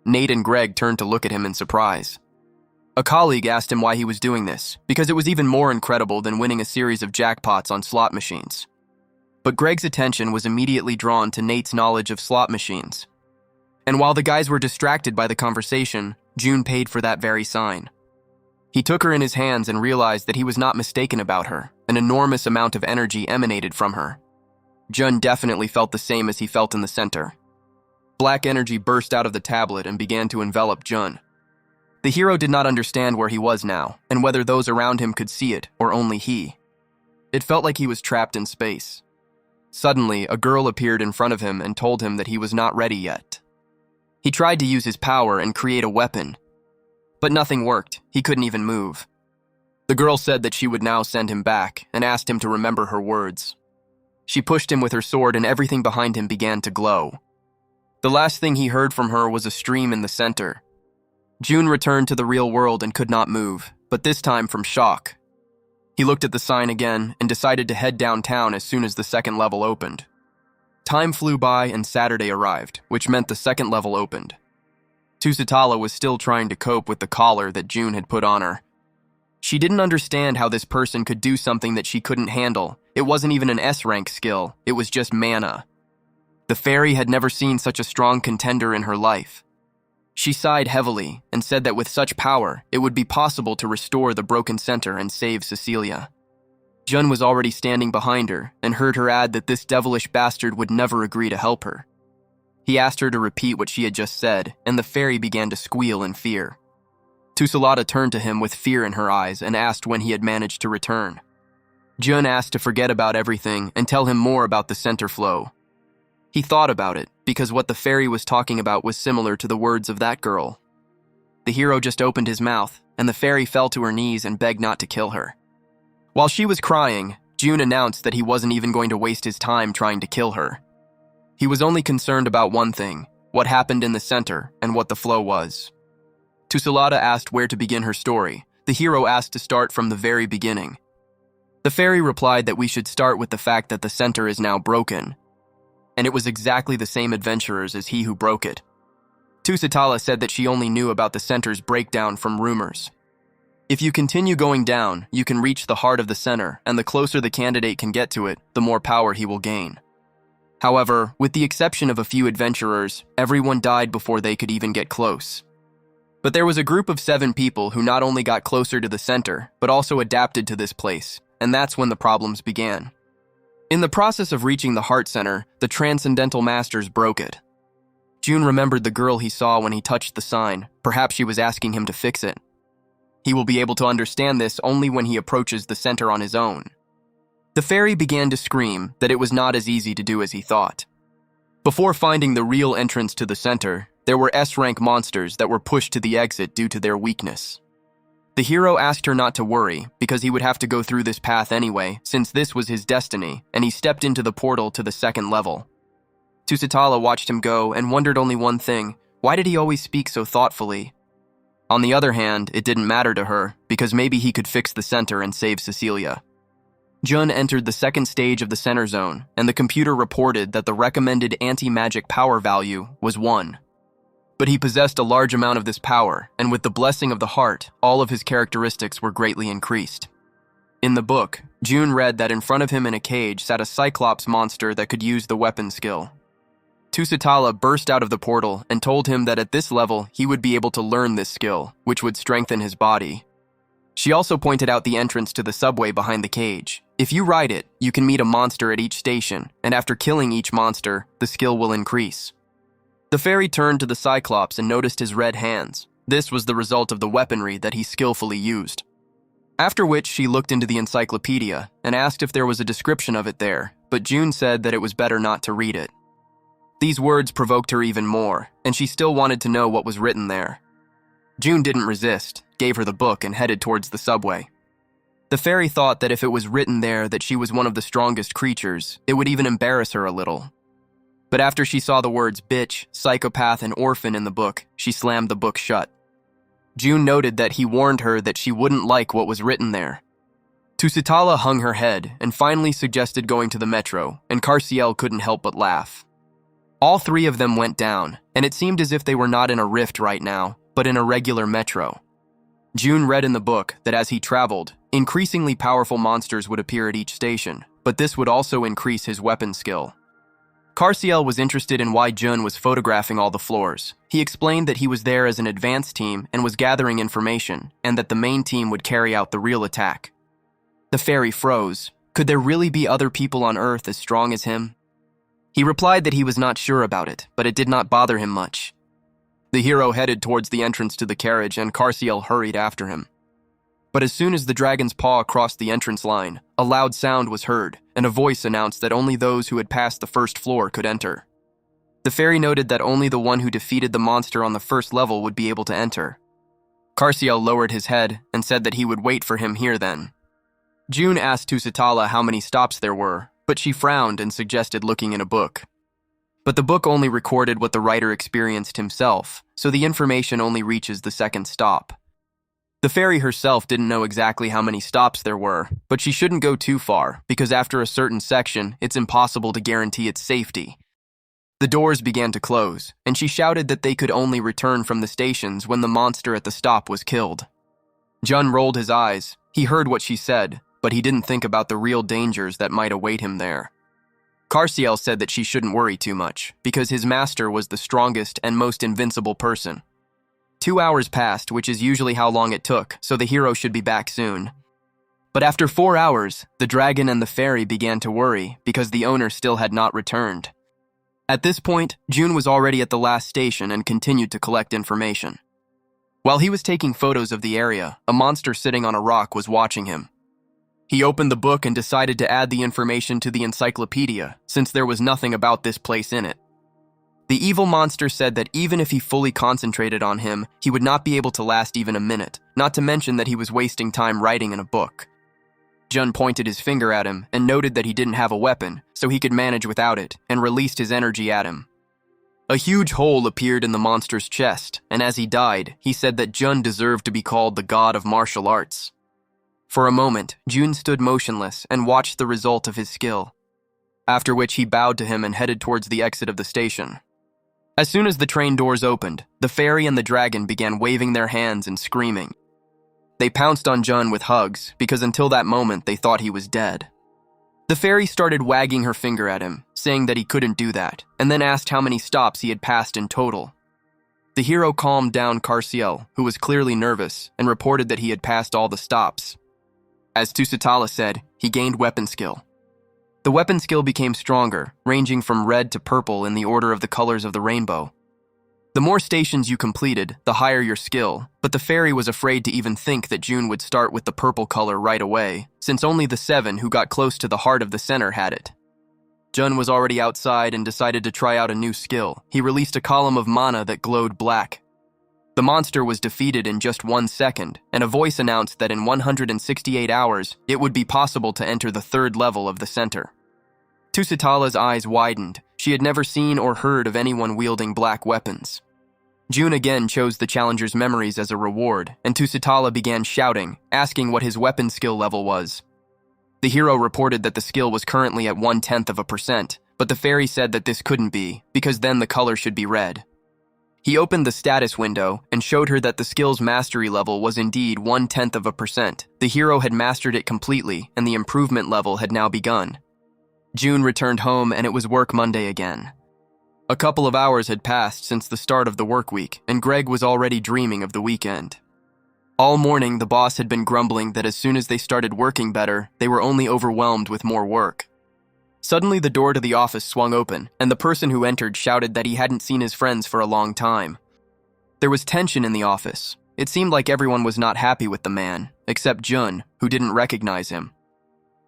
Speaker 1: Nate and Greg turned to look at him in surprise. A colleague asked him why he was doing this, because it was even more incredible than winning a series of jackpots on slot machines. But Greg's attention was immediately drawn to Nate's knowledge of slot machines. And while the guys were distracted by the conversation, June paid for that very sign. He took her in his hands and realized that he was not mistaken about her. An enormous amount of energy emanated from her. Jun definitely felt the same as he felt in the center. Black energy burst out of the tablet and began to envelop Jun. The hero did not understand where he was now, and whether those around him could see it, or only he. It felt like he was trapped in space. Suddenly, a girl appeared in front of him and told him that he was not ready yet. He tried to use his power and create a weapon, but nothing worked. He couldn't even move. The girl said that she would now send him back and asked him to remember her words. She pushed him with her sword and everything behind him began to glow. The last thing he heard from her was a stream in the center. June returned to the real world and could not move, but this time from shock. He looked at the sign again and decided to head downtown as soon as the second level opened. Time flew by and Saturday arrived, which meant the second level opened. Tusitala was still trying to cope with the collar that June had put on her. She didn't understand how this person could do something that she couldn't handle. It wasn't even an S-rank skill, it was just mana. The fairy had never seen such a strong contender in her life. She sighed heavily and said that with such power, it would be possible to restore the broken center and save Cecilia. Jun was already standing behind her and heard her add that this devilish bastard would never agree to help her. He asked her to repeat what she had just said, and the fairy began to squeal in fear. Tusalata turned to him with fear in her eyes and asked when he had managed to return. Jun asked to forget about everything and tell him more about the center flow. He thought about it, because what the fairy was talking about was similar to the words of that girl. The hero just opened his mouth, and the fairy fell to her knees and begged not to kill her. While she was crying, June announced that he wasn't even going to waste his time trying to kill her. He was only concerned about one thing, what happened in the center and what the flow was. Tusalata asked where to begin her story. The hero asked to start from the very beginning. The fairy replied that we should start with the fact that the center is now broken, and it was exactly the same adventurers as he who broke it. Tusitala said that she only knew about the center's breakdown from rumors. If you continue going down, you can reach the heart of the center, and the closer the candidate can get to it, the more power he will gain. However, with the exception of a few adventurers, everyone died before they could even get close. But there was a group of 7 people who not only got closer to the center, but also adapted to this place, and that's when the problems began. In the process of reaching the heart center, the Transcendental Masters broke it. June remembered the girl he saw when he touched the sign. Perhaps she was asking him to fix it. He will be able to understand this only when he approaches the center on his own. The fairy began to scream that it was not as easy to do as he thought. Before finding the real entrance to the center, there were S-rank monsters that were pushed to the exit due to their weakness. The hero asked her not to worry, because he would have to go through this path anyway, since this was his destiny, and he stepped into the portal to the second level. Tusitala watched him go and wondered only one thing, Why did he always speak so thoughtfully? On the other hand, it didn't matter to her, because maybe he could fix the center and save Cecilia. Jun entered the second stage of the center zone, and the computer reported that the recommended anti-magic power value was 1. But he possessed a large amount of this power, and with the blessing of the heart, all of his characteristics were greatly increased. In the book, Jun read that in front of him in a cage sat a Cyclops monster that could use the weapon skill. Tusitala burst out of the portal and told him that at this level he would be able to learn this skill, which would strengthen his body. She also pointed out the entrance to the subway behind the cage. If you ride it, you can meet a monster at each station, and after killing each monster, the skill will increase. The fairy turned to the Cyclops and noticed his red hands. This was the result of the weaponry that he skillfully used. After which she looked into the encyclopedia and asked if there was a description of it there, but Jun said that it was better not to read it. These words provoked her even more, and she still wanted to know what was written there. Jun didn't resist, gave her the book, and headed towards the subway. The fairy thought that if it was written there that she was one of the strongest creatures, it would even embarrass her a little. But after she saw the words bitch, psychopath, and orphan in the book, she slammed the book shut. Jun noted that he warned her that she wouldn't like what was written there. Tusitala hung her head and finally suggested going to the metro, and Carciel couldn't help but laugh. All three of them went down, and it seemed as if they were not in a rift right now, but in a regular metro. Jun read in the book that as he traveled, increasingly powerful monsters would appear at each station, but this would also increase his weapon skill. Carciel was interested in why Jun was photographing all the floors. He explained that he was there as an advance team and was gathering information, and that the main team would carry out the real attack. The fairy froze. Could there really be other people on Earth as strong as him? He replied that he was not sure about it, but it did not bother him much. The hero headed towards the entrance to the carriage, and Carciel hurried after him. But as soon as the dragon's paw crossed the entrance line, a loud sound was heard, and a voice announced that only those who had passed the first floor could enter. The fairy noted that only the one who defeated the monster on the first level would be able to enter. Carciel lowered his head and said that he would wait for him here then. Jun asked Tusitala how many stops there were, but she frowned and suggested looking in a book. But the book only recorded what the writer experienced himself, so the information only reaches the second stop. The fairy herself didn't know exactly how many stops there were, but she shouldn't go too far, because after a certain section, it's impossible to guarantee its safety. The doors began to close, and she shouted that they could only return from the stations when the monster at the stop was killed. Jun rolled his eyes. He heard what she said, but he didn't think about the real dangers that might await him there. Carciel said that she shouldn't worry too much, because his master was the strongest and most invincible person. 2 hours passed, which is usually how long it took, so the hero should be back soon. But after 4 hours, the dragon and the fairy began to worry because the owner still had not returned. At this point, Jun was already at the last station and continued to collect information. While he was taking photos of the area, a monster sitting on a rock was watching him. He opened the book and decided to add the information to the encyclopedia, since there was nothing about this place in it. The evil monster said that even if he fully concentrated on him, he would not be able to last even a minute, not to mention that he was wasting time writing in a book. Jun pointed his finger at him and noted that he didn't have a weapon, so he could manage without it, and released his energy at him. A huge hole appeared in the monster's chest, and as he died, he said that Jun deserved to be called the god of martial arts. For a moment, Jun stood motionless and watched the result of his skill, after which he bowed to him and headed towards the exit of the station. As soon as the train doors opened, the fairy and the dragon began waving their hands and screaming. They pounced on Jun with hugs, because until that moment they thought he was dead. The fairy started wagging her finger at him, saying that he couldn't do that, and then asked how many stops he had passed in total. The hero calmed down Carciel, who was clearly nervous, and reported that he had passed all the stops. As Tusitala said, he gained weapon skill. The weapon skill became stronger, ranging from red to purple in the order of the colors of the rainbow. The more stations you completed, the higher your skill, but the fairy was afraid to even think that Jun would start with the purple color right away, since only the 7 who got close to the heart of the center had it. Jun was already outside and decided to try out a new skill. He released a column of mana that glowed black. The monster was defeated in just 1 second, and a voice announced that in 168 hours, it would be possible to enter the 3rd level of the center. Tusitala's eyes widened. She had never seen or heard of anyone wielding black weapons. June again chose the challenger's memories as a reward, and Tusitala began shouting, asking what his weapon skill level was. The hero reported that the skill was currently at 0.1%, but the fairy said that this couldn't be, because then the color should be red. He opened the status window and showed her that the skill's mastery level was indeed 0.1%. The hero had mastered it completely, and the improvement level had now begun. June returned home, and it was work Monday again. A couple of hours had passed since the start of the work week, and Greg was already dreaming of the weekend. All morning, the boss had been grumbling that as soon as they started working better, they were only overwhelmed with more work. Suddenly, the door to the office swung open, and the person who entered shouted that he hadn't seen his friends for a long time. There was tension in the office. It seemed like everyone was not happy with the man, except Jun, who didn't recognize him.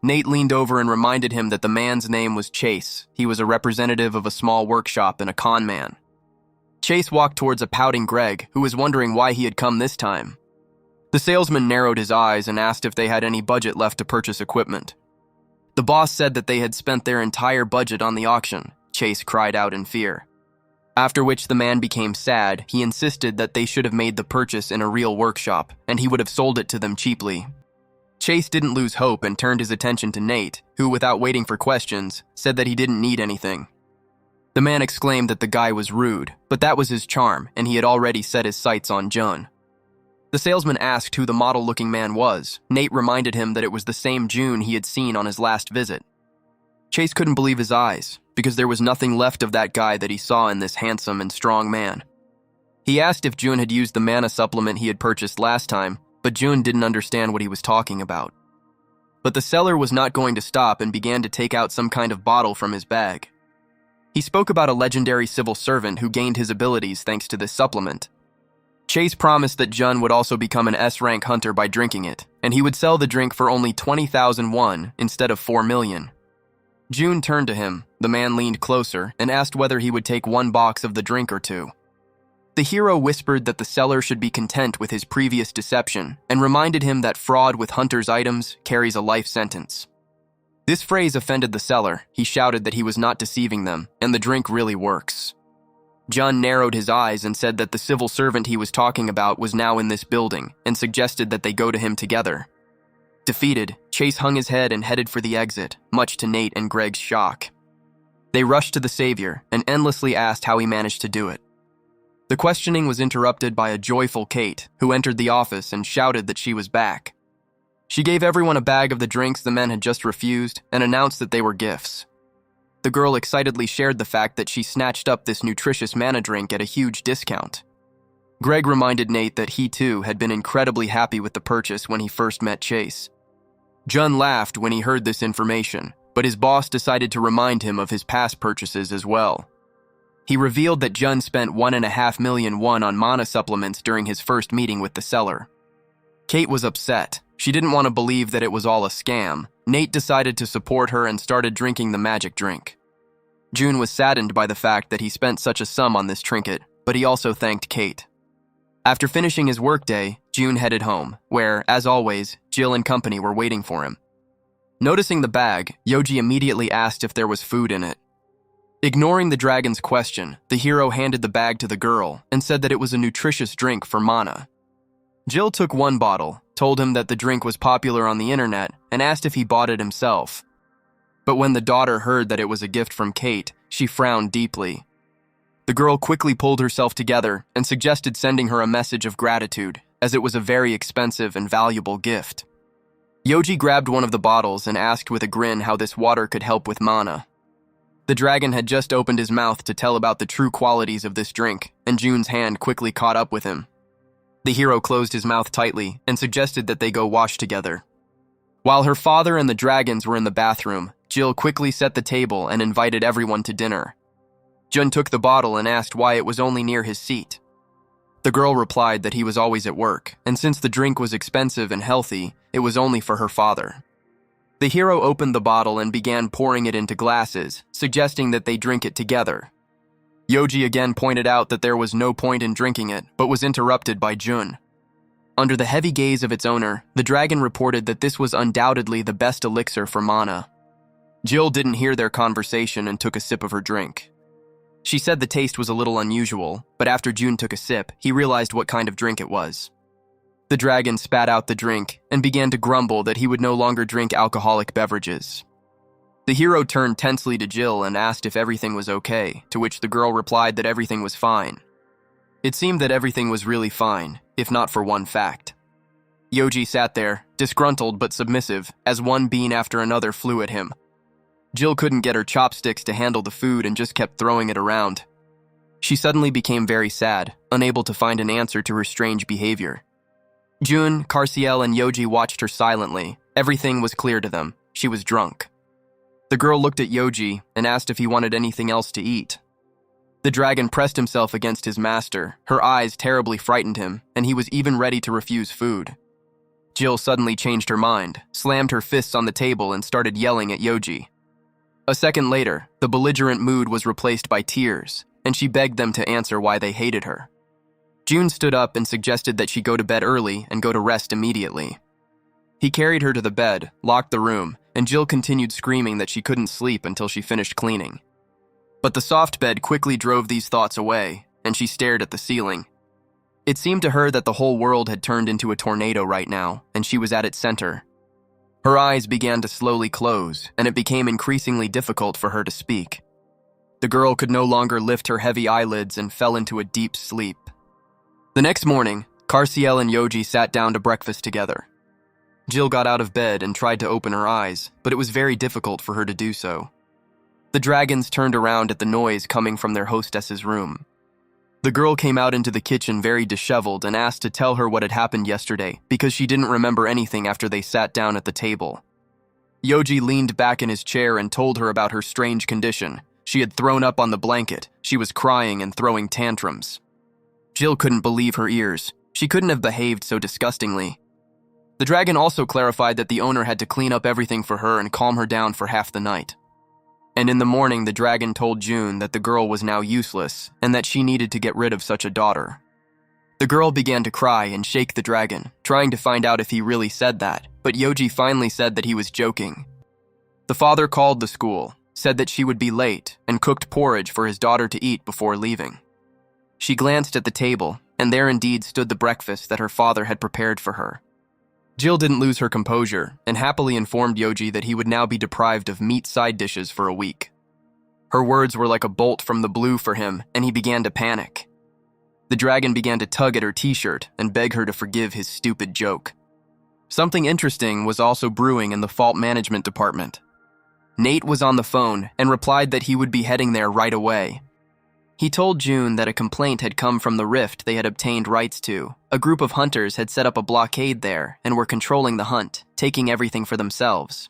Speaker 1: Nate leaned over and reminded him that the man's name was Chase. He was a representative of a small workshop and a con man. Chase walked towards a pouting Greg, who was wondering why he had come this time. The salesman narrowed his eyes and asked if they had any budget left to purchase equipment. The boss said that they had spent their entire budget on the auction. Chase cried out in fear. After which the man became sad. He insisted that they should have made the purchase in a real workshop, and he would have sold it to them cheaply. Chase didn't lose hope and turned his attention to Nate, who, without waiting for questions, said that he didn't need anything. The man exclaimed that the guy was rude, but that was his charm, and he had already set his sights on Jun. The salesman asked who the model-looking man was. Nate reminded him that it was the same June he had seen on his last visit. Chase couldn't believe his eyes, because there was nothing left of that guy that he saw in this handsome and strong man. He asked if June had used the mana supplement he had purchased last time, but June didn't understand what he was talking about. But the seller was not going to stop and began to take out some kind of bottle from his bag. He spoke about a legendary civil servant who gained his abilities thanks to this supplement. Chase promised that Jun would also become an S-rank hunter by drinking it, and he would sell the drink for only 20,000 won instead of 4 million. June turned to him. The man leaned closer and asked whether he would take one box of the drink or two. The hero whispered that the seller should be content with his previous deception and reminded him that fraud with hunter's items carries a life sentence. This phrase offended the seller. He shouted that he was not deceiving them, and the drink really works. Jun narrowed his eyes and said that the civil servant he was talking about was now in this building and suggested that they go to him together. Defeated, Chase hung his head and headed for the exit, much to Nate and Greg's shock. They rushed to the savior and endlessly asked how he managed to do it. The questioning was interrupted by a joyful Kate, who entered the office and shouted that she was back. She gave everyone a bag of the drinks the men had just refused and announced that they were gifts. The girl excitedly shared the fact that she snatched up this nutritious mana drink at a huge discount. Greg reminded Nate that he too had been incredibly happy with the purchase when he first met Chase. Jun laughed when he heard this information, but his boss decided to remind him of his past purchases as well. He revealed that Jun spent 1.5 million won on mana supplements during his first meeting with the seller. Kate was upset. She didn't want to believe that it was all a scam. Nate decided to support her and started drinking the magic drink. June was saddened by the fact that he spent such a sum on this trinket, but he also thanked Kate. After finishing his workday, June headed home, where, as always, Jill and company were waiting for him. Noticing the bag, Yoji immediately asked if there was food in it. Ignoring the dragon's question, the hero handed the bag to the girl and said that it was a nutritious drink for mana. Jill took one bottle, told him that the drink was popular on the internet, and asked if he bought it himself. But when the daughter heard that it was a gift from Kate, she frowned deeply. The girl quickly pulled herself together and suggested sending her a message of gratitude, as it was a very expensive and valuable gift. Yoji grabbed one of the bottles and asked with a grin how this water could help with mana. The dragon had just opened his mouth to tell about the true qualities of this drink, and June's hand quickly caught up with him. The hero closed his mouth tightly and suggested that they go wash together. While her father and the dragons were in the bathroom, Jill quickly set the table and invited everyone to dinner. Jun took the bottle and asked why it was only near his seat. The girl replied that he was always at work, and since the drink was expensive and healthy, it was only for her father. The hero opened the bottle and began pouring it into glasses, suggesting that they drink it together. Yoji again pointed out that there was no point in drinking it, but was interrupted by Jun. Under the heavy gaze of its owner, the dragon reported that this was undoubtedly the best elixir for mana. Jill didn't hear their conversation and took a sip of her drink. She said the taste was a little unusual, but after June took a sip, he realized what kind of drink it was. The dragon spat out the drink and began to grumble that he would no longer drink alcoholic beverages. The hero turned tensely to Jill and asked if everything was okay, to which the girl replied that everything was fine. It seemed that everything was really fine, if not for one fact. Yoji sat there, disgruntled but submissive, as one bean after another flew at him. Jill couldn't get her chopsticks to handle the food and just kept throwing it around. She suddenly became very sad, unable to find an answer to her strange behavior. June, Carciel, and Yoji watched her silently. Everything was clear to them. She was drunk. The girl looked at Yoji and asked if he wanted anything else to eat. The dragon pressed himself against his master. Her eyes terribly frightened him, and he was even ready to refuse food. Jill suddenly changed her mind, slammed her fists on the table, and started yelling at Yoji. A second later, the belligerent mood was replaced by tears, and she begged them to answer why they hated her. June stood up and suggested that she go to bed early and go to rest immediately. He carried her to the bed, locked the room, and Jill continued screaming that she couldn't sleep until she finished cleaning. But the soft bed quickly drove these thoughts away, and she stared at the ceiling. It seemed to her that the whole world had turned into a tornado right now, and she was at its center. Her eyes began to slowly close, and it became increasingly difficult for her to speak. The girl could no longer lift her heavy eyelids and fell into a deep sleep. The next morning, Carciel and Yoji sat down to breakfast together. Jill got out of bed and tried to open her eyes, but it was very difficult for her to do so. The dragons turned around at the noise coming from their hostess's room. The girl came out into the kitchen very disheveled and asked to tell her what had happened yesterday because she didn't remember anything after they sat down at the table. Yoji leaned back in his chair and told her about her strange condition. She had thrown up on the blanket, she was crying and throwing tantrums. Jill couldn't believe her ears. She couldn't have behaved so disgustingly. The dragon also clarified that the owner had to clean up everything for her and calm her down for half the night. And in the morning, the dragon told June that the girl was now useless and that she needed to get rid of such a daughter. The girl began to cry and shake the dragon, trying to find out if he really said that, but Yoji finally said that he was joking. The father called the school, said that she would be late, and cooked porridge for his daughter to eat before leaving. She glanced at the table, and there indeed stood the breakfast that her father had prepared for her. Jill didn't lose her composure and happily informed Yoji that he would now be deprived of meat side dishes for a week. Her words were like a bolt from the blue for him, and he began to panic. The dragon began to tug at her t-shirt and beg her to forgive his stupid joke. Something interesting was also brewing in the fault management department. Nate was on the phone and replied that he would be heading there right away. He told June that a complaint had come from the rift they had obtained rights to. A group of hunters had set up a blockade there and were controlling the hunt, taking everything for themselves.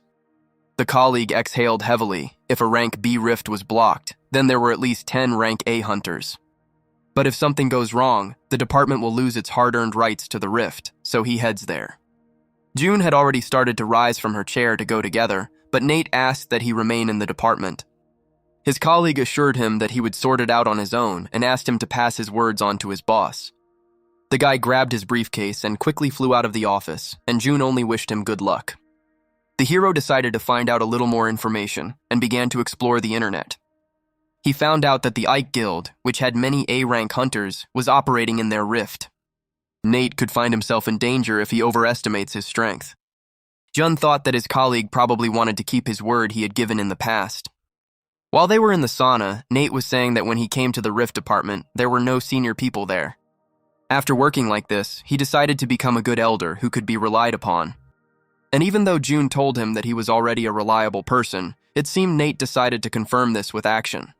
Speaker 1: The colleague exhaled heavily. If a rank B rift was blocked, then there were at least 10 rank A hunters. But if something goes wrong, the department will lose its hard-earned rights to the rift, so he heads there. June had already started to rise from her chair to go together, but Nate asked that he remain in the department. His colleague assured him that he would sort it out on his own and asked him to pass his words on to his boss. The guy grabbed his briefcase and quickly flew out of the office, and June only wished him good luck. The hero decided to find out a little more information and began to explore the internet. He found out that the Ike Guild, which had many A-rank hunters, was operating in their rift. Nate could find himself in danger if he overestimates his strength. Jun thought that his colleague probably wanted to keep his word he had given in the past. While they were in the sauna, Nate was saying that when he came to the rift department, there were no senior people there. After working like this, he decided to become a good elder who could be relied upon. And even though June told him that he was already a reliable person, it seemed Nate decided to confirm this with action.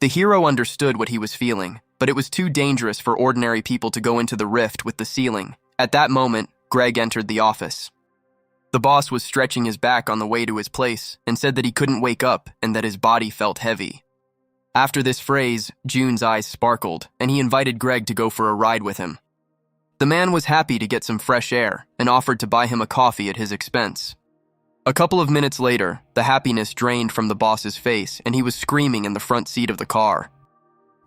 Speaker 1: The hero understood what he was feeling, but it was too dangerous for ordinary people to go into the rift with the ceiling. At that moment, Greg entered the office. The boss was stretching his back on the way to his place and said that he couldn't wake up and that his body felt heavy. After this phrase, June's eyes sparkled, and he invited Greg to go for a ride with him. The man was happy to get some fresh air and offered to buy him a coffee at his expense. A couple of minutes later, the happiness drained from the boss's face and he was screaming in the front seat of the car.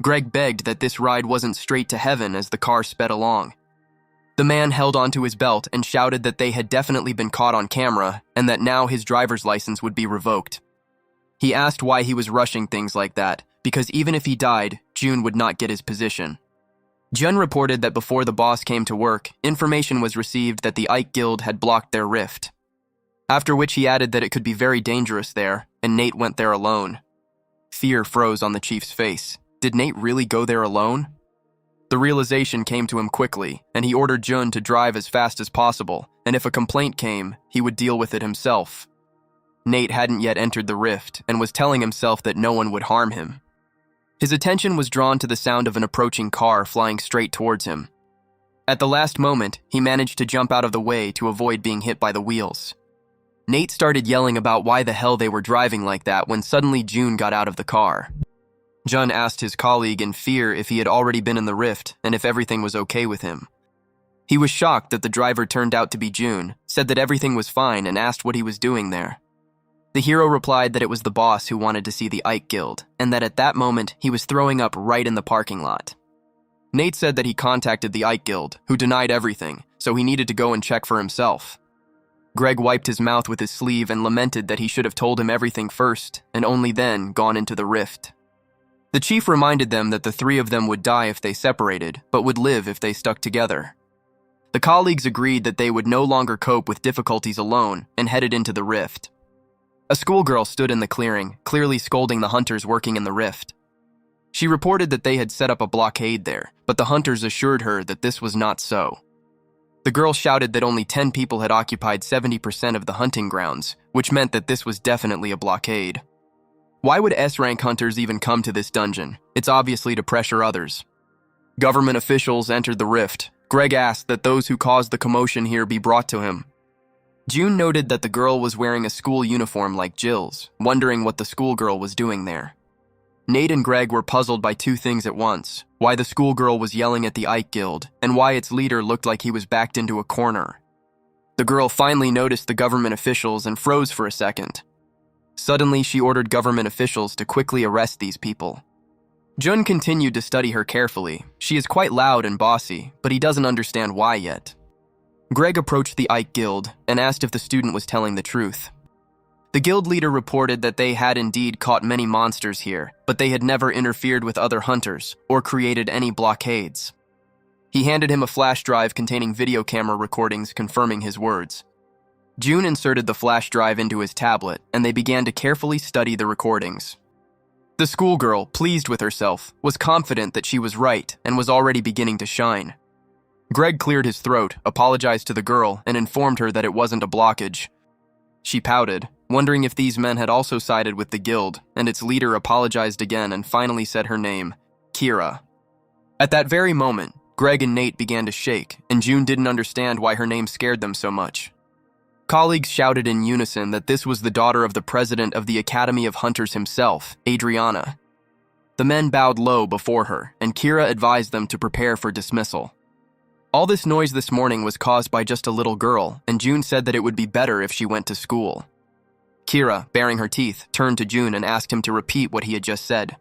Speaker 1: Greg begged that this ride wasn't straight to heaven as the car sped along. The man held onto his belt and shouted that they had definitely been caught on camera and that now his driver's license would be revoked. He asked why he was rushing things like that, because even if he died, Jun would not get his position. Jun reported that before the boss came to work, information was received that the Ike Guild had blocked their rift. After which he added that it could be very dangerous there, and Nate went there alone. Fear froze on the chief's face. Did Nate really go there alone? The realization came to him quickly, and he ordered Jun to drive as fast as possible, and if a complaint came, he would deal with it himself. Nate hadn't yet entered the rift, and was telling himself that no one would harm him. His attention was drawn to the sound of an approaching car flying straight towards him. At the last moment, he managed to jump out of the way to avoid being hit by the wheels. Nate started yelling about why the hell they were driving like that when suddenly Jun got out of the car. Jun asked his colleague in fear if he had already been in the rift and if everything was okay with him. He was shocked that the driver turned out to be Jun, said that everything was fine, and asked what he was doing there. The hero replied that it was the boss who wanted to see the Ike Guild, and that at that moment he was throwing up right in the parking lot. Nate said that he contacted the Ike Guild, who denied everything, so he needed to go and check for himself. Greg wiped his mouth with his sleeve and lamented that he should have told him everything first, and only then gone into the rift. The chief reminded them that the three of them would die if they separated, but would live if they stuck together. The colleagues agreed that they would no longer cope with difficulties alone and headed into the rift. A schoolgirl stood in the clearing, clearly scolding the hunters working in the rift. She reported that they had set up a blockade there, but the hunters assured her that this was not so. The girl shouted that only 10 people had occupied 70% of the hunting grounds, which meant that this was definitely a blockade. Why would S-rank hunters even come to this dungeon? It's obviously to pressure others. Government officials entered the rift. Greg asked that those who caused the commotion here be brought to him. Jun noted that the girl was wearing a school uniform like Jill's, wondering what the schoolgirl was doing there. Nate and Greg were puzzled by two things at once: why the schoolgirl was yelling at the Ike Guild, and why its leader looked like he was backed into a corner. The girl finally noticed the government officials and froze for a second. Suddenly, she ordered government officials to quickly arrest these people. Jun continued to study her carefully. She is quite loud and bossy, but he doesn't understand why yet. Greg approached the Ike Guild and asked if the student was telling the truth. The guild leader reported that they had indeed caught many monsters here, but they had never interfered with other hunters or created any blockades. He handed him a flash drive containing video camera recordings confirming his words. Jun inserted the flash drive into his tablet, and they began to carefully study the recordings. The schoolgirl, pleased with herself, was confident that she was right and was already beginning to shine. Greg cleared his throat, apologized to the girl, and informed her that it wasn't a blockage. She pouted, wondering if these men had also sided with the guild, and its leader apologized again and finally said her name, Kira. At that very moment, Greg and Nate began to shake, and Jun didn't understand why her name scared them so much. Colleagues shouted in unison that this was the daughter of the president of the Academy of Hunters himself, Adriana. The men bowed low before her, and Kira advised them to prepare for dismissal. All this noise this morning was caused by just a little girl, and Jun said that it would be better if she went to school. Kira, baring her teeth, turned to Jun and asked him to repeat what he had just said.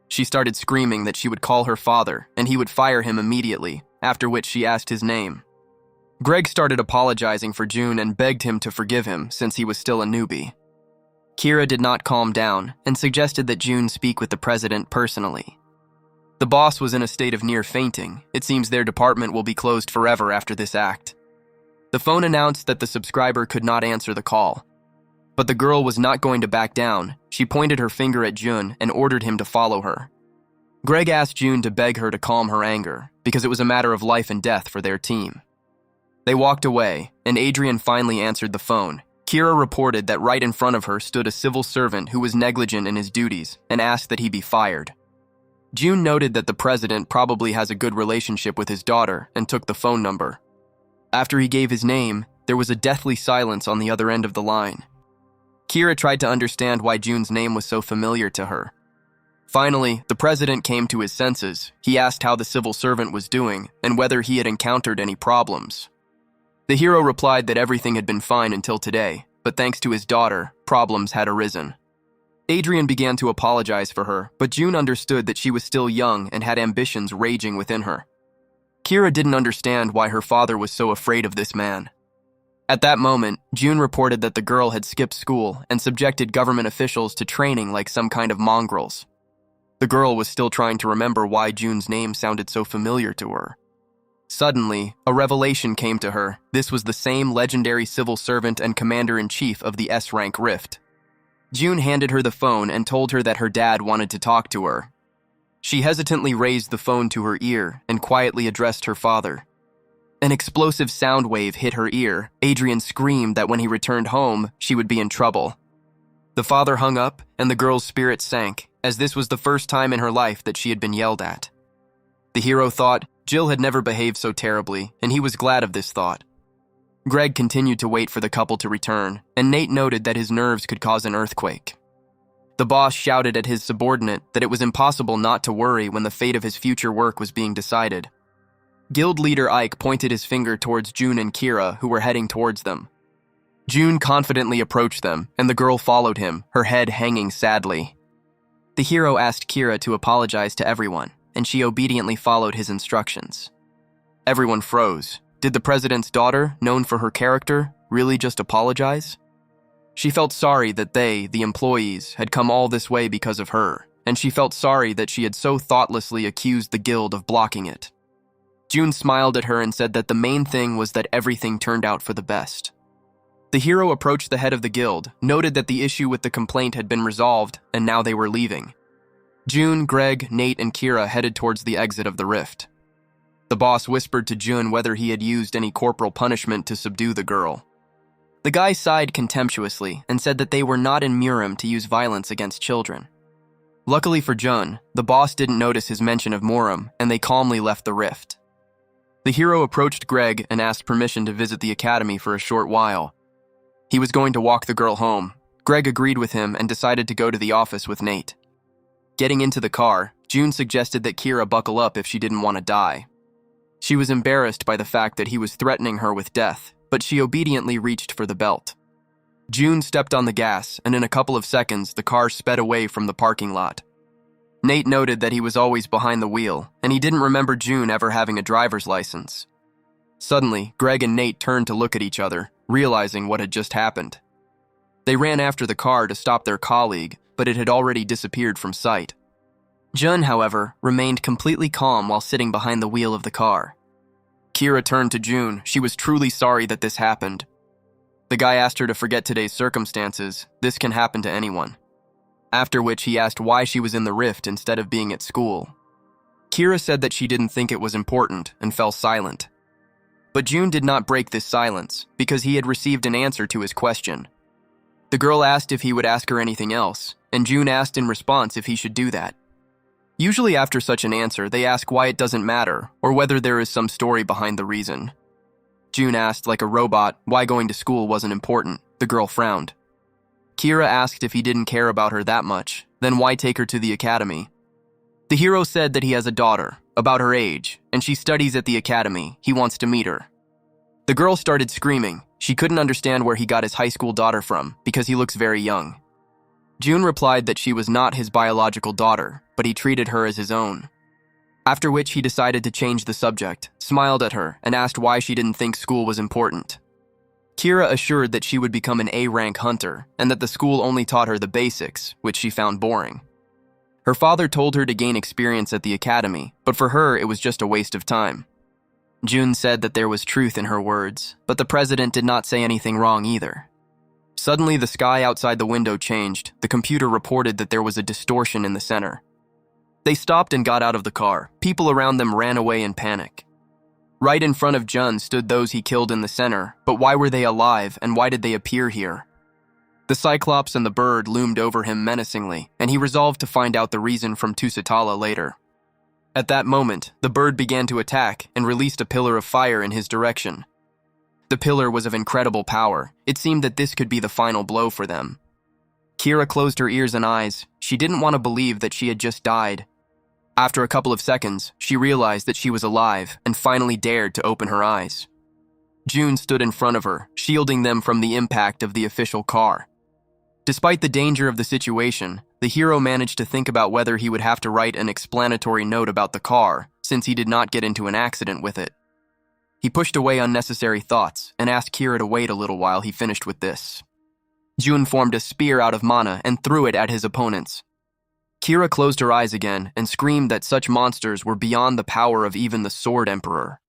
Speaker 1: She started screaming that she would call her father, and he would fire him immediately, after which she asked his name. Greg started apologizing for Jun and begged him to forgive him since he was still a newbie. Kira did not calm down and suggested that Jun speak with the president personally. The boss was in a state of near fainting. It seems their department will be closed forever after this act. The phone announced that the subscriber could not answer the call. But the girl was not going to back down. She pointed her finger at Jun and ordered him to follow her. Greg asked Jun to beg her to calm her anger, because it was a matter of life and death for their team. They walked away, and Adrian finally answered the phone. Kira reported that right in front of her stood a civil servant who was negligent in his duties and asked that he be fired. Jun noted that the president probably has a good relationship with his daughter and took the phone number. After he gave his name, there was a deathly silence on the other end of the line. Kira tried to understand why Jun's name was so familiar to her. Finally, the president came to his senses. He asked how the civil servant was doing and whether he had encountered any problems. The hero replied that everything had been fine until today, but thanks to his daughter, problems had arisen. Adrian began to apologize for her, but Jun understood that she was still young and had ambitions raging within her. Kira didn't understand why her father was so afraid of this man. At that moment, Jun reported that the girl had skipped school and subjected government officials to training like some kind of mongrels. The girl was still trying to remember why June's name sounded so familiar to her. Suddenly, a revelation came to her. This was the same legendary civil servant and commander-in-chief of the S-rank Rift. June handed her the phone and told her that her dad wanted to talk to her. She hesitantly raised the phone to her ear and quietly addressed her father. An explosive sound wave hit her ear. Adrian screamed that when he returned home, she would be in trouble. The father hung up, and the girl's spirit sank, as this was the first time in her life that she had been yelled at. The hero thought Jill had never behaved so terribly, and he was glad of this thought. Greg continued to wait for the couple to return, and Nate noted that his nerves could cause an earthquake. The boss shouted at his subordinate that it was impossible not to worry when the fate of his future work was being decided. Guild leader Ike pointed his finger towards June and Kira, who were heading towards them. June confidently approached them, and the girl followed him, her head hanging sadly. The hero asked Kira to apologize to everyone, and she obediently followed his instructions. Everyone froze. Did the president's daughter, known for her character, really just apologize? She felt sorry that they, the employees, had come all this way because of her, and she felt sorry that she had so thoughtlessly accused the guild of blocking it. June smiled at her and said that the main thing was that everything turned out for the best. The hero approached the head of the guild, noted that the issue with the complaint had been resolved, and now they were leaving. June, Greg, Nate, and Kira headed towards the exit of the rift. The boss whispered to June whether he had used any corporal punishment to subdue the girl. The guy sighed contemptuously and said that they were not in Murim to use violence against children. Luckily for June, the boss didn't notice his mention of Murim, and they calmly left the rift. The hero approached Greg and asked permission to visit the academy for a short while. He was going to walk the girl home. Greg agreed with him and decided to go to the office with Nate. Getting into the car, June suggested that Kira buckle up if she didn't want to die. She was embarrassed by the fact that he was threatening her with death, but she obediently reached for the belt. June stepped on the gas, and in a couple of seconds, the car sped away from the parking lot. Nate noted that he was always behind the wheel, and he didn't remember June ever having a driver's license. Suddenly, Greg and Nate turned to look at each other, realizing what had just happened. They ran after the car to stop their colleague, but it had already disappeared from sight. Jun, however, remained completely calm while sitting behind the wheel of the car. Kira turned to June. She was truly sorry that this happened. The guy asked her to forget today's circumstances. This can happen to anyone. After which he asked why she was in the rift instead of being at school. Kira said that she didn't think it was important and fell silent. But June did not break this silence because he had received an answer to his question. The girl asked if he would ask her anything else, and June asked in response if he should do that. Usually after such an answer, they ask why it doesn't matter or whether there is some story behind the reason. June asked like a robot why going to school wasn't important. The girl frowned. Kira asked if he didn't care about her that much, then why take her to the academy? The hero said that he has a daughter, about her age, and she studies at the academy. He wants to meet her. The girl started screaming. She couldn't understand where he got his high school daughter from because he looks very young. June replied that she was not his biological daughter, but he treated her as his own. After which he decided to change the subject, smiled at her, and asked why she didn't think school was important. Kira assured that she would become an A-rank hunter, and that the school only taught her the basics, which she found boring. Her father told her to gain experience at the academy, but for her it was just a waste of time. June said that there was truth in her words, but the president did not say anything wrong either. Suddenly, the sky outside the window changed. The computer reported that there was a distortion in the center. They stopped and got out of the car. People around them ran away in panic. Right in front of Jun stood those he killed in the center, but why were they alive and why did they appear here? The Cyclops and the bird loomed over him menacingly, and he resolved to find out the reason from Tusitala later. At that moment, the bird began to attack and released a pillar of fire in his direction. The pillar was of incredible power. It seemed that this could be the final blow for them. Kira closed her ears and eyes. She didn't want to believe that she had just died. After a couple of seconds, she realized that she was alive and finally dared to open her eyes. June stood in front of her, shielding them from the impact of the official car. Despite the danger of the situation, the hero managed to think about whether he would have to write an explanatory note about the car, since he did not get into an accident with it. He pushed away unnecessary thoughts and asked Kira to wait a little while he finished with this. June formed a spear out of mana and threw it at his opponents. Kira closed her eyes again and screamed that such monsters were beyond the power of even the Sword Emperor.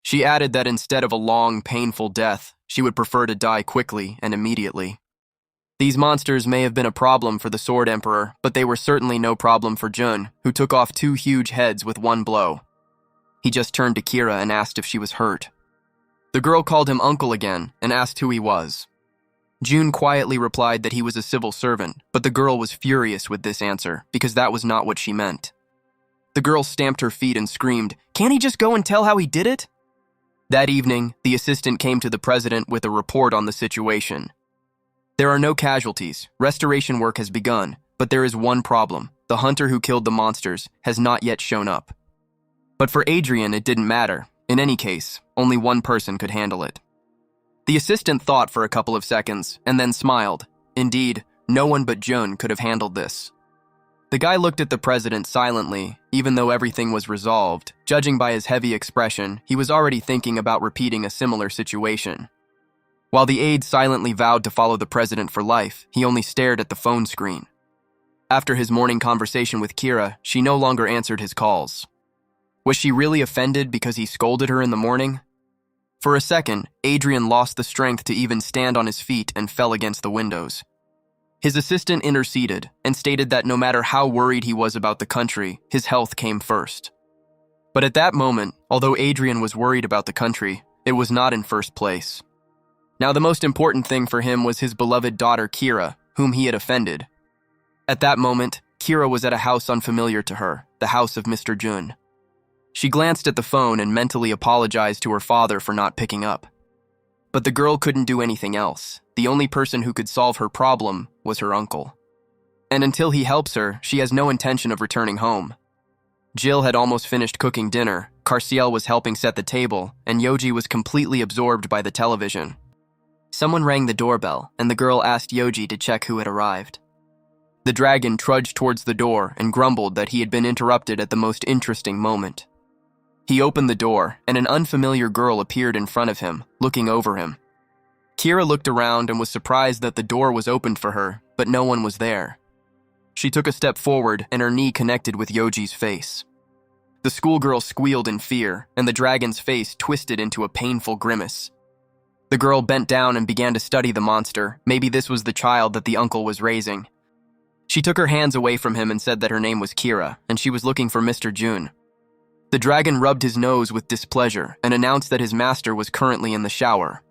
Speaker 1: She added that instead of a long, painful death, she would prefer to die quickly and immediately. These monsters may have been a problem for the Sword Emperor, but they were certainly no problem for Jun, who took off 2 huge heads with one blow. He just turned to Kira and asked if she was hurt. The girl called him uncle again and asked who he was. Jun quietly replied that he was a civil servant, but the girl was furious with this answer because that was not what she meant. The girl stamped her feet and screamed, "Can't he just go and tell how he did it?" That evening, the assistant came to the president with a report on the situation. There are no casualties, restoration work has begun, but there is one problem. The hunter who killed the monsters has not yet shown up. But for Adrian, it didn't matter. In any case, only one person could handle it. The assistant thought for a couple of seconds and then smiled. Indeed, no one but Jun could have handled this. The guy looked at the president silently, even though everything was resolved. Judging by his heavy expression, he was already thinking about repeating a similar situation. While the aide silently vowed to follow the president for life, he only stared at the phone screen. After his morning conversation with Kira, she no longer answered his calls. Was she really offended because he scolded her in the morning? For a second, Adrian lost the strength to even stand on his feet and fell against the windows. His assistant interceded and stated that no matter how worried he was about the country, his health came first. But at that moment, although Adrian was worried about the country, it was not in first place. Now the most important thing for him was his beloved daughter Kira, whom he had offended. At that moment, Kira was at a house unfamiliar to her, the house of Mr. Jun. She glanced at the phone and mentally apologized to her father for not picking up. But the girl couldn't do anything else. The only person who could solve her problem was her uncle. And until he helps her, she has no intention of returning home. Jill had almost finished cooking dinner, Carciel was helping set the table, and Yoji was completely absorbed by the television. Someone rang the doorbell, and the girl asked Yoji to check who had arrived. The dragon trudged towards the door and grumbled that he had been interrupted at the most interesting moment. He opened the door, and an unfamiliar girl appeared in front of him, looking over him. Kira looked around and was surprised that the door was opened for her, but no one was there. She took a step forward, and her knee connected with Yoji's face. The schoolgirl squealed in fear, and the dragon's face twisted into a painful grimace. The girl bent down and began to study the monster. Maybe this was the child that the uncle was raising. She took her hands away from him and said that her name was Kira, and she was looking for Mr. Jun. The dragon rubbed his nose with displeasure and announced that his master was currently in the shower,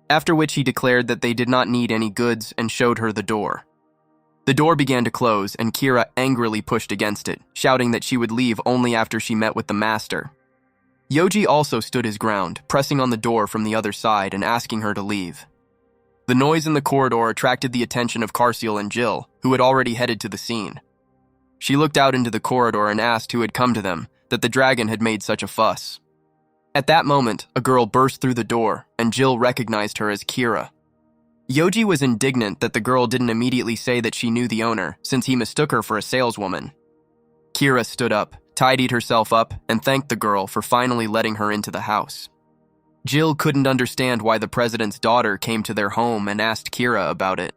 Speaker 1: after which he declared that they did not need any goods and showed her the door. The door began to close, and Kira angrily pushed against it, shouting that she would leave only after she met with the master. Yoji also stood his ground, pressing on the door from the other side and asking her to leave. The noise in the corridor attracted the attention of Carciel and Jill, who had already headed to the scene. She looked out into the corridor and asked who had come to them, that the dragon had made such a fuss. At that moment, a girl burst through the door, and Jill recognized her as Kira. Yoji was indignant that the girl didn't immediately say that she knew the owner, since he mistook her for a saleswoman. Kira stood up, tidied herself up, and thanked the girl for finally letting her into the house. Jill couldn't understand why the president's daughter came to their home and asked Kira about it.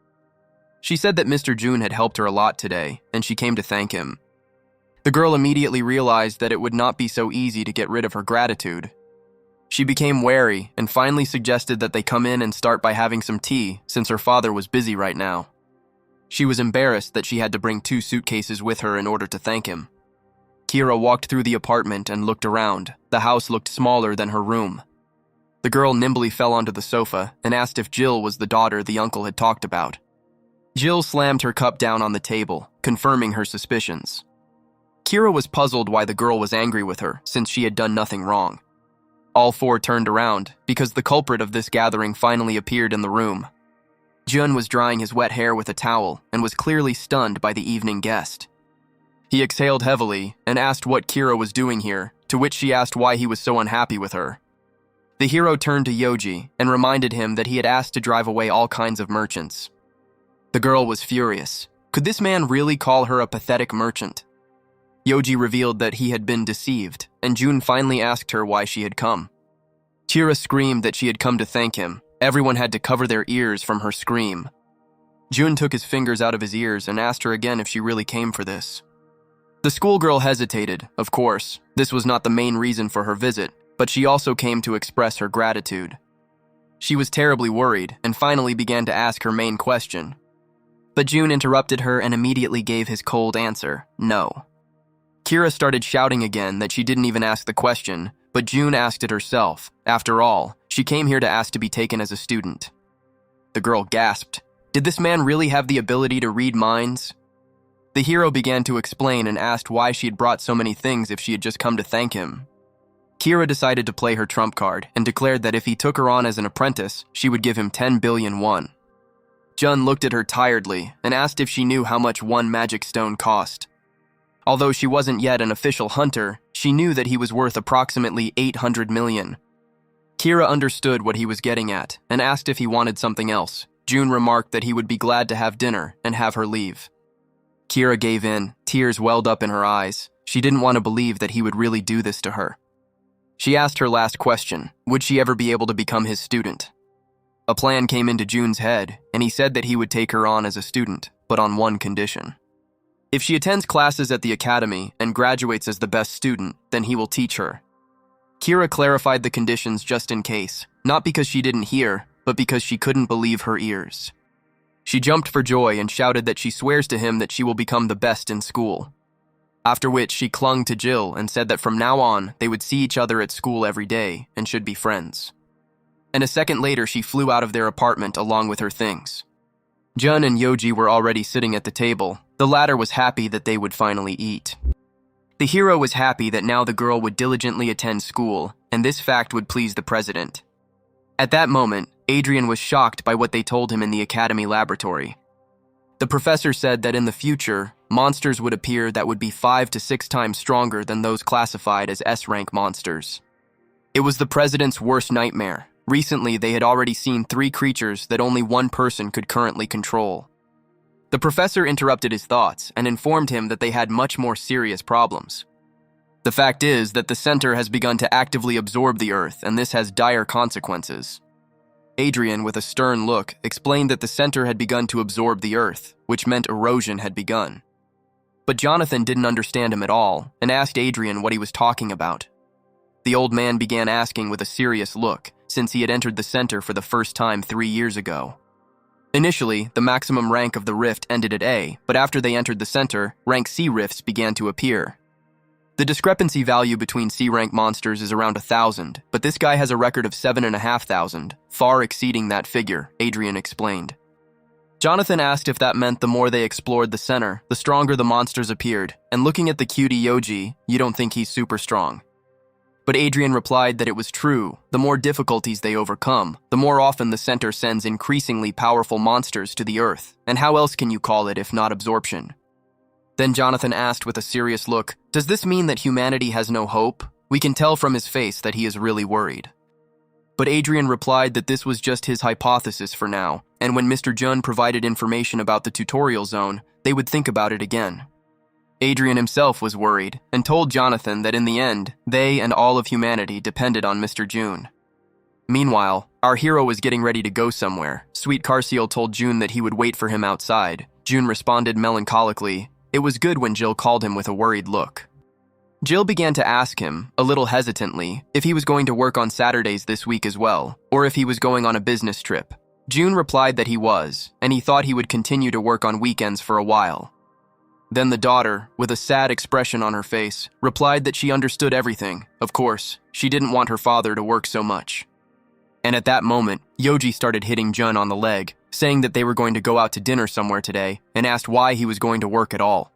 Speaker 1: She said that Mr. Jun had helped her a lot today, and she came to thank him. The girl immediately realized that it would not be so easy to get rid of her gratitude. She became wary and finally suggested that they come in and start by having some tea, since her father was busy right now. She was embarrassed that she had to bring 2 suitcases with her in order to thank him. Kira walked through the apartment and looked around. The house looked smaller than her room. The girl nimbly fell onto the sofa and asked if Jill was the daughter the uncle had talked about. Jill slammed her cup down on the table, confirming her suspicions. Kira was puzzled why the girl was angry with her, since she had done nothing wrong. All 4 turned around, because the culprit of this gathering finally appeared in the room. Jun was drying his wet hair with a towel, and was clearly stunned by the evening guest. He exhaled heavily, and asked what Kira was doing here, to which she asked why he was so unhappy with her. The hero turned to Yoji, and reminded him that he had asked to drive away all kinds of merchants. The girl was furious. Could this man really call her a pathetic merchant? Yoji revealed that he had been deceived, and Jun finally asked her why she had come. Kira screamed that she had come to thank him. Everyone had to cover their ears from her scream. June took his fingers out of his ears and asked her again if she really came for this. The schoolgirl hesitated, of course. This was not the main reason for her visit, but she also came to express her gratitude. She was terribly worried and finally began to ask her main question. But June interrupted her and immediately gave his cold answer, no. Kira started shouting again that she didn't even ask the question, but June asked it herself. After all, she came here to ask to be taken as a student. The girl gasped. Did this man really have the ability to read minds? The hero began to explain and asked why she had brought so many things if she had just come to thank him. Kira decided to play her trump card and declared that if he took her on as an apprentice, she would give him 10 billion won. Jun looked at her tiredly and asked if she knew how much one magic stone cost. Although she wasn't yet an official hunter, she knew that he was worth approximately 800 million. Kira understood what he was getting at and asked if he wanted something else. June remarked that he would be glad to have dinner and have her leave. Kira gave in, tears welled up in her eyes. She didn't want to believe that he would really do this to her. She asked her last question, would she ever be able to become his student? A plan came into June's head, and he said that he would take her on as a student, but on one condition. If she attends classes at the academy and graduates as the best student, then he will teach her. Kira clarified the conditions just in case, not because she didn't hear, but because she couldn't believe her ears. She jumped for joy and shouted that she swears to him that she will become the best in school. After which she clung to Jill and said that from now on they would see each other at school every day and should be friends. And a second later she flew out of their apartment along with her things. Jun and Yoji were already sitting at the table. The latter was happy that they would finally eat. The hero was happy that now the girl would diligently attend school, and this fact would please the president. At that moment, Adrian was shocked by what they told him in the academy laboratory. The professor said that in the future, monsters would appear that would be 5 to 6 times stronger than those classified as S-rank monsters. It was the president's worst nightmare. Recently, they had already seen 3 creatures that only one person could currently control. The professor interrupted his thoughts and informed him that they had much more serious problems. The fact is that the center has begun to actively absorb the Earth, and this has dire consequences. Adrian, with a stern look, explained that the center had begun to absorb the Earth, which meant erosion had begun. But Jonathan didn't understand him at all, and asked Adrian what he was talking about. The old man began asking with a serious look, since he had entered the center for the first time 3 years ago. Initially, the maximum rank of the rift ended at A, but after they entered the center, rank C rifts began to appear. The discrepancy value between C-rank monsters is around 1,000, but this guy has a record of 7,500, far exceeding that figure, Adrian explained. Jonathan asked if that meant the more they explored the center, the stronger the monsters appeared, and looking at the cutie Yoji, you don't think he's super strong. But Adrian replied that it was true. The more difficulties they overcome, the more often the center sends increasingly powerful monsters to the Earth, and how else can you call it if not absorption? Then Jonathan asked with a serious look, does this mean that humanity has no hope? We can tell from his face that he is really worried. But Adrian replied that this was just his hypothesis for now, and when Mr. Jun provided information about the tutorial zone, they would think about it again. Adrian himself was worried, and told Jonathan that in the end, they and all of humanity depended on Mr. June. Meanwhile, our hero was getting ready to go somewhere. Sweet Carciel told June that he would wait for him outside. June responded melancholically. It was good when Jill called him with a worried look. Jill began to ask him, a little hesitantly, if he was going to work on Saturdays this week as well, or if he was going on a business trip. June replied that he was, and he thought he would continue to work on weekends for a while. Then the daughter, with a sad expression on her face, replied that she understood everything. Of course, she didn't want her father to work so much. And at that moment, Yoji started hitting Jun on the leg, saying that they were going to go out to dinner somewhere today, and asked why he was going to work at all.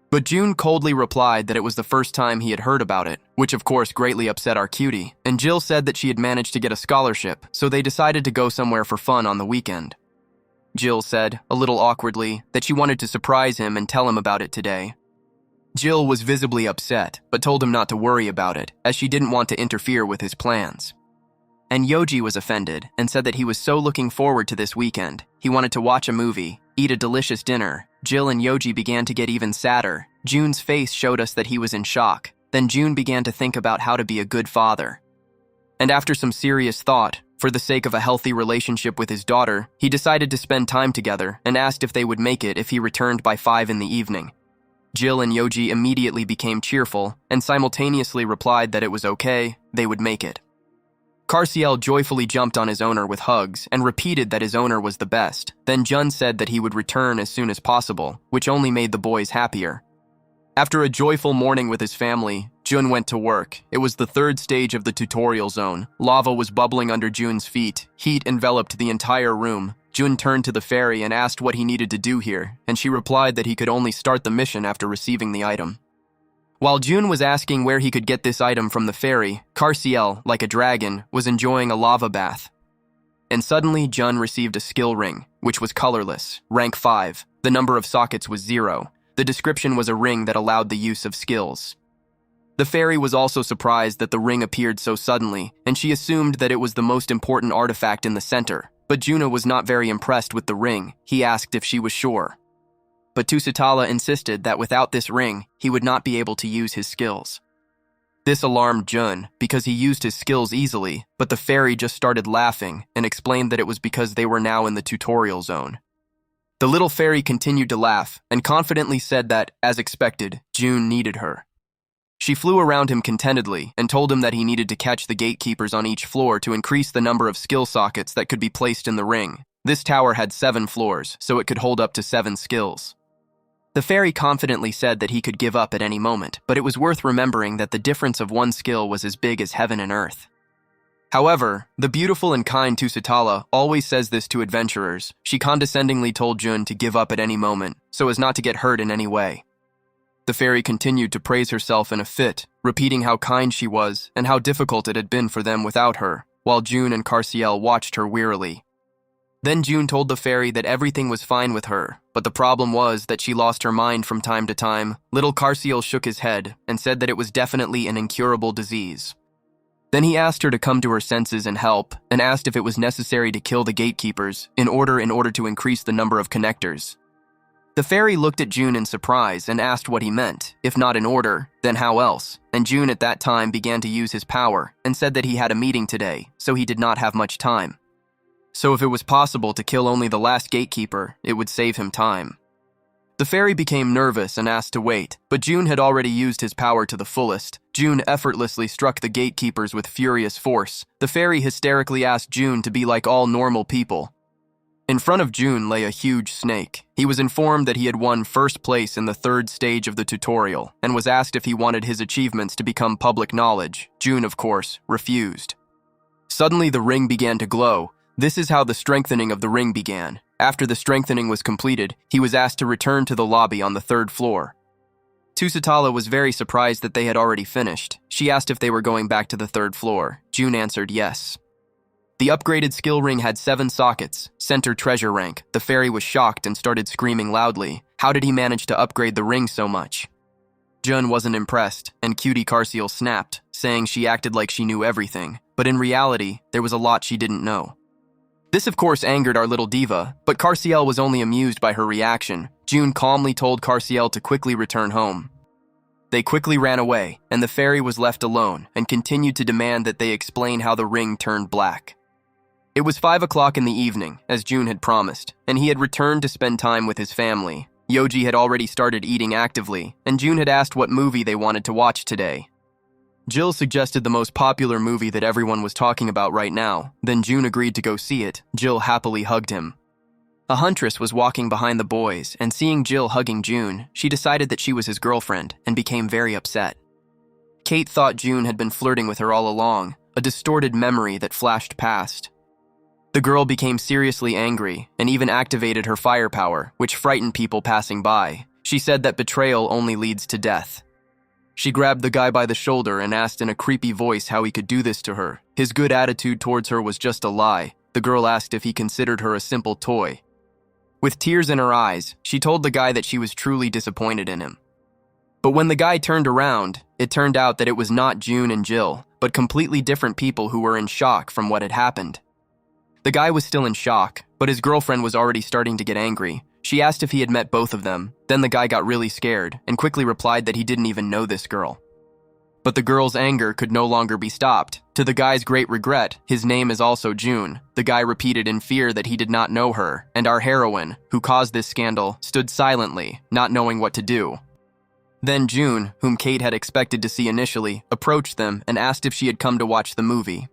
Speaker 1: But June coldly replied that it was the first time he had heard about it, which of course greatly upset our cutie, and Jill said that she had managed to get a scholarship, so they decided to go somewhere for fun on the weekend. Jill said, a little awkwardly, that she wanted to surprise him and tell him about it today. Jill was visibly upset, but told him not to worry about it, as she didn't want to interfere with his plans. And Yoji was offended and said that he was so looking forward to this weekend. He wanted to watch a movie, eat a delicious dinner. Jill and Yoji began to get even sadder. June's face showed us that he was in shock. Then June began to think about how to be a good father. And after some serious thought, For the sake of a healthy relationship with his daughter, he decided to spend time together and asked if they would make it if he returned by 5 in the evening. Jill and Yoji immediately became cheerful and simultaneously replied that it was okay, they would make it. Carciel joyfully jumped on his owner with hugs and repeated that his owner was the best. Then Jun said that he would return as soon as possible, which only made the boys happier. After a joyful morning with his family, Jun went to work. It was the 3rd stage of the tutorial zone. Lava was bubbling under Jun's feet. Heat enveloped the entire room. Jun turned to the fairy and asked what he needed to do here, and she replied that he could only start the mission after receiving the item. While Jun was asking where he could get this item from the fairy, Carciel, like a dragon, was enjoying a lava bath. And suddenly, Jun received a skill ring, which was colorless, rank 5. The number of sockets was 0. The description was a ring that allowed the use of skills. The fairy was also surprised that the ring appeared so suddenly, and she assumed that it was the most important artifact in the center. But Juna was not very impressed with the ring. He asked if she was sure. But Tusitala insisted that without this ring, he would not be able to use his skills. This alarmed Jun, because he used his skills easily, but the fairy just started laughing and explained that it was because they were now in the tutorial zone. The little fairy continued to laugh and confidently said that, as expected, Jun needed her. She flew around him contentedly and told him that he needed to catch the gatekeepers on each floor to increase the number of skill sockets that could be placed in the ring. This tower had 7 floors, so it could hold up to 7 skills. The fairy confidently said that he could give up at any moment, but it was worth remembering that the difference of one skill was as big as heaven and earth. However, the beautiful and kind Tusitala always says this to adventurers. She condescendingly told Jun to give up at any moment, so as not to get hurt in any way. The fairy continued to praise herself in a fit, repeating how kind she was and how difficult it had been for them without her, while Jun and Carciel watched her wearily. Then Jun told the fairy that everything was fine with her, but the problem was that she lost her mind from time to time. Little Carciel shook his head and said that it was definitely an incurable disease. Then he asked her to come to her senses and help, and asked if it was necessary to kill the gatekeepers in order to increase the number of connectors. The fairy looked at Jun in surprise and asked what he meant. If not in order, then how else? And Jun at that time began to use his power and said that he had a meeting today, so he did not have much time. So if it was possible to kill only the last gatekeeper, it would save him time. The fairy became nervous and asked to wait, but Jun had already used his power to the fullest. Jun effortlessly struck the gatekeepers with furious force. The fairy hysterically asked Jun to be like all normal people. In front of Jun lay a huge snake. He was informed that he had won first place in the 3rd stage of the tutorial and was asked if he wanted his achievements to become public knowledge. Jun, of course, refused. Suddenly the ring began to glow. This is how the strengthening of the ring began. After the strengthening was completed, he was asked to return to the lobby on the 3rd floor. Tusitala was very surprised that they had already finished. She asked if they were going back to the 3rd floor. Jun answered yes. The upgraded skill ring had 7 sockets, center treasure rank. The fairy was shocked and started screaming loudly. How did he manage to upgrade the ring so much? Jun wasn't impressed, and Cutie Carciel snapped, saying she acted like she knew everything. But in reality, there was a lot she didn't know. This of course angered our little diva, but Carciel was only amused by her reaction. Jun calmly told Carciel to quickly return home. They quickly ran away, and the fairy was left alone and continued to demand that they explain how the ring turned black. It was 5 o'clock in the evening, as Jun had promised, and he had returned to spend time with his family. Yoji had already started eating actively, and Jun had asked what movie they wanted to watch today. Jill suggested the most popular movie that everyone was talking about right now. Then Jun agreed to go see it. Jill happily hugged him. A huntress was walking behind the boys, and seeing Jill hugging Jun, she decided that she was his girlfriend and became very upset. Kate thought Jun had been flirting with her all along, a distorted memory that flashed past. The girl became seriously angry and even activated her firepower, which frightened people passing by. She said that betrayal only leads to death. She grabbed the guy by the shoulder and asked in a creepy voice how he could do this to her. His good attitude towards her was just a lie. The girl asked if he considered her a simple toy. With tears in her eyes, she told the guy that she was truly disappointed in him. But when the guy turned around, it turned out that it was not Jun and Jill, but completely different people who were in shock from what had happened. The guy was still in shock, but his girlfriend was already starting to get angry. She asked if he had met both of them. Then the guy got really scared and quickly replied that he didn't even know this girl. But the girl's anger could no longer be stopped. To the guy's great regret, his name is also June. The guy repeated in fear that he did not know her, and our heroine, who caused this scandal, stood silently, not knowing what to do. Then June, whom Kate had expected to see initially, approached them and asked if she had come to watch the movie.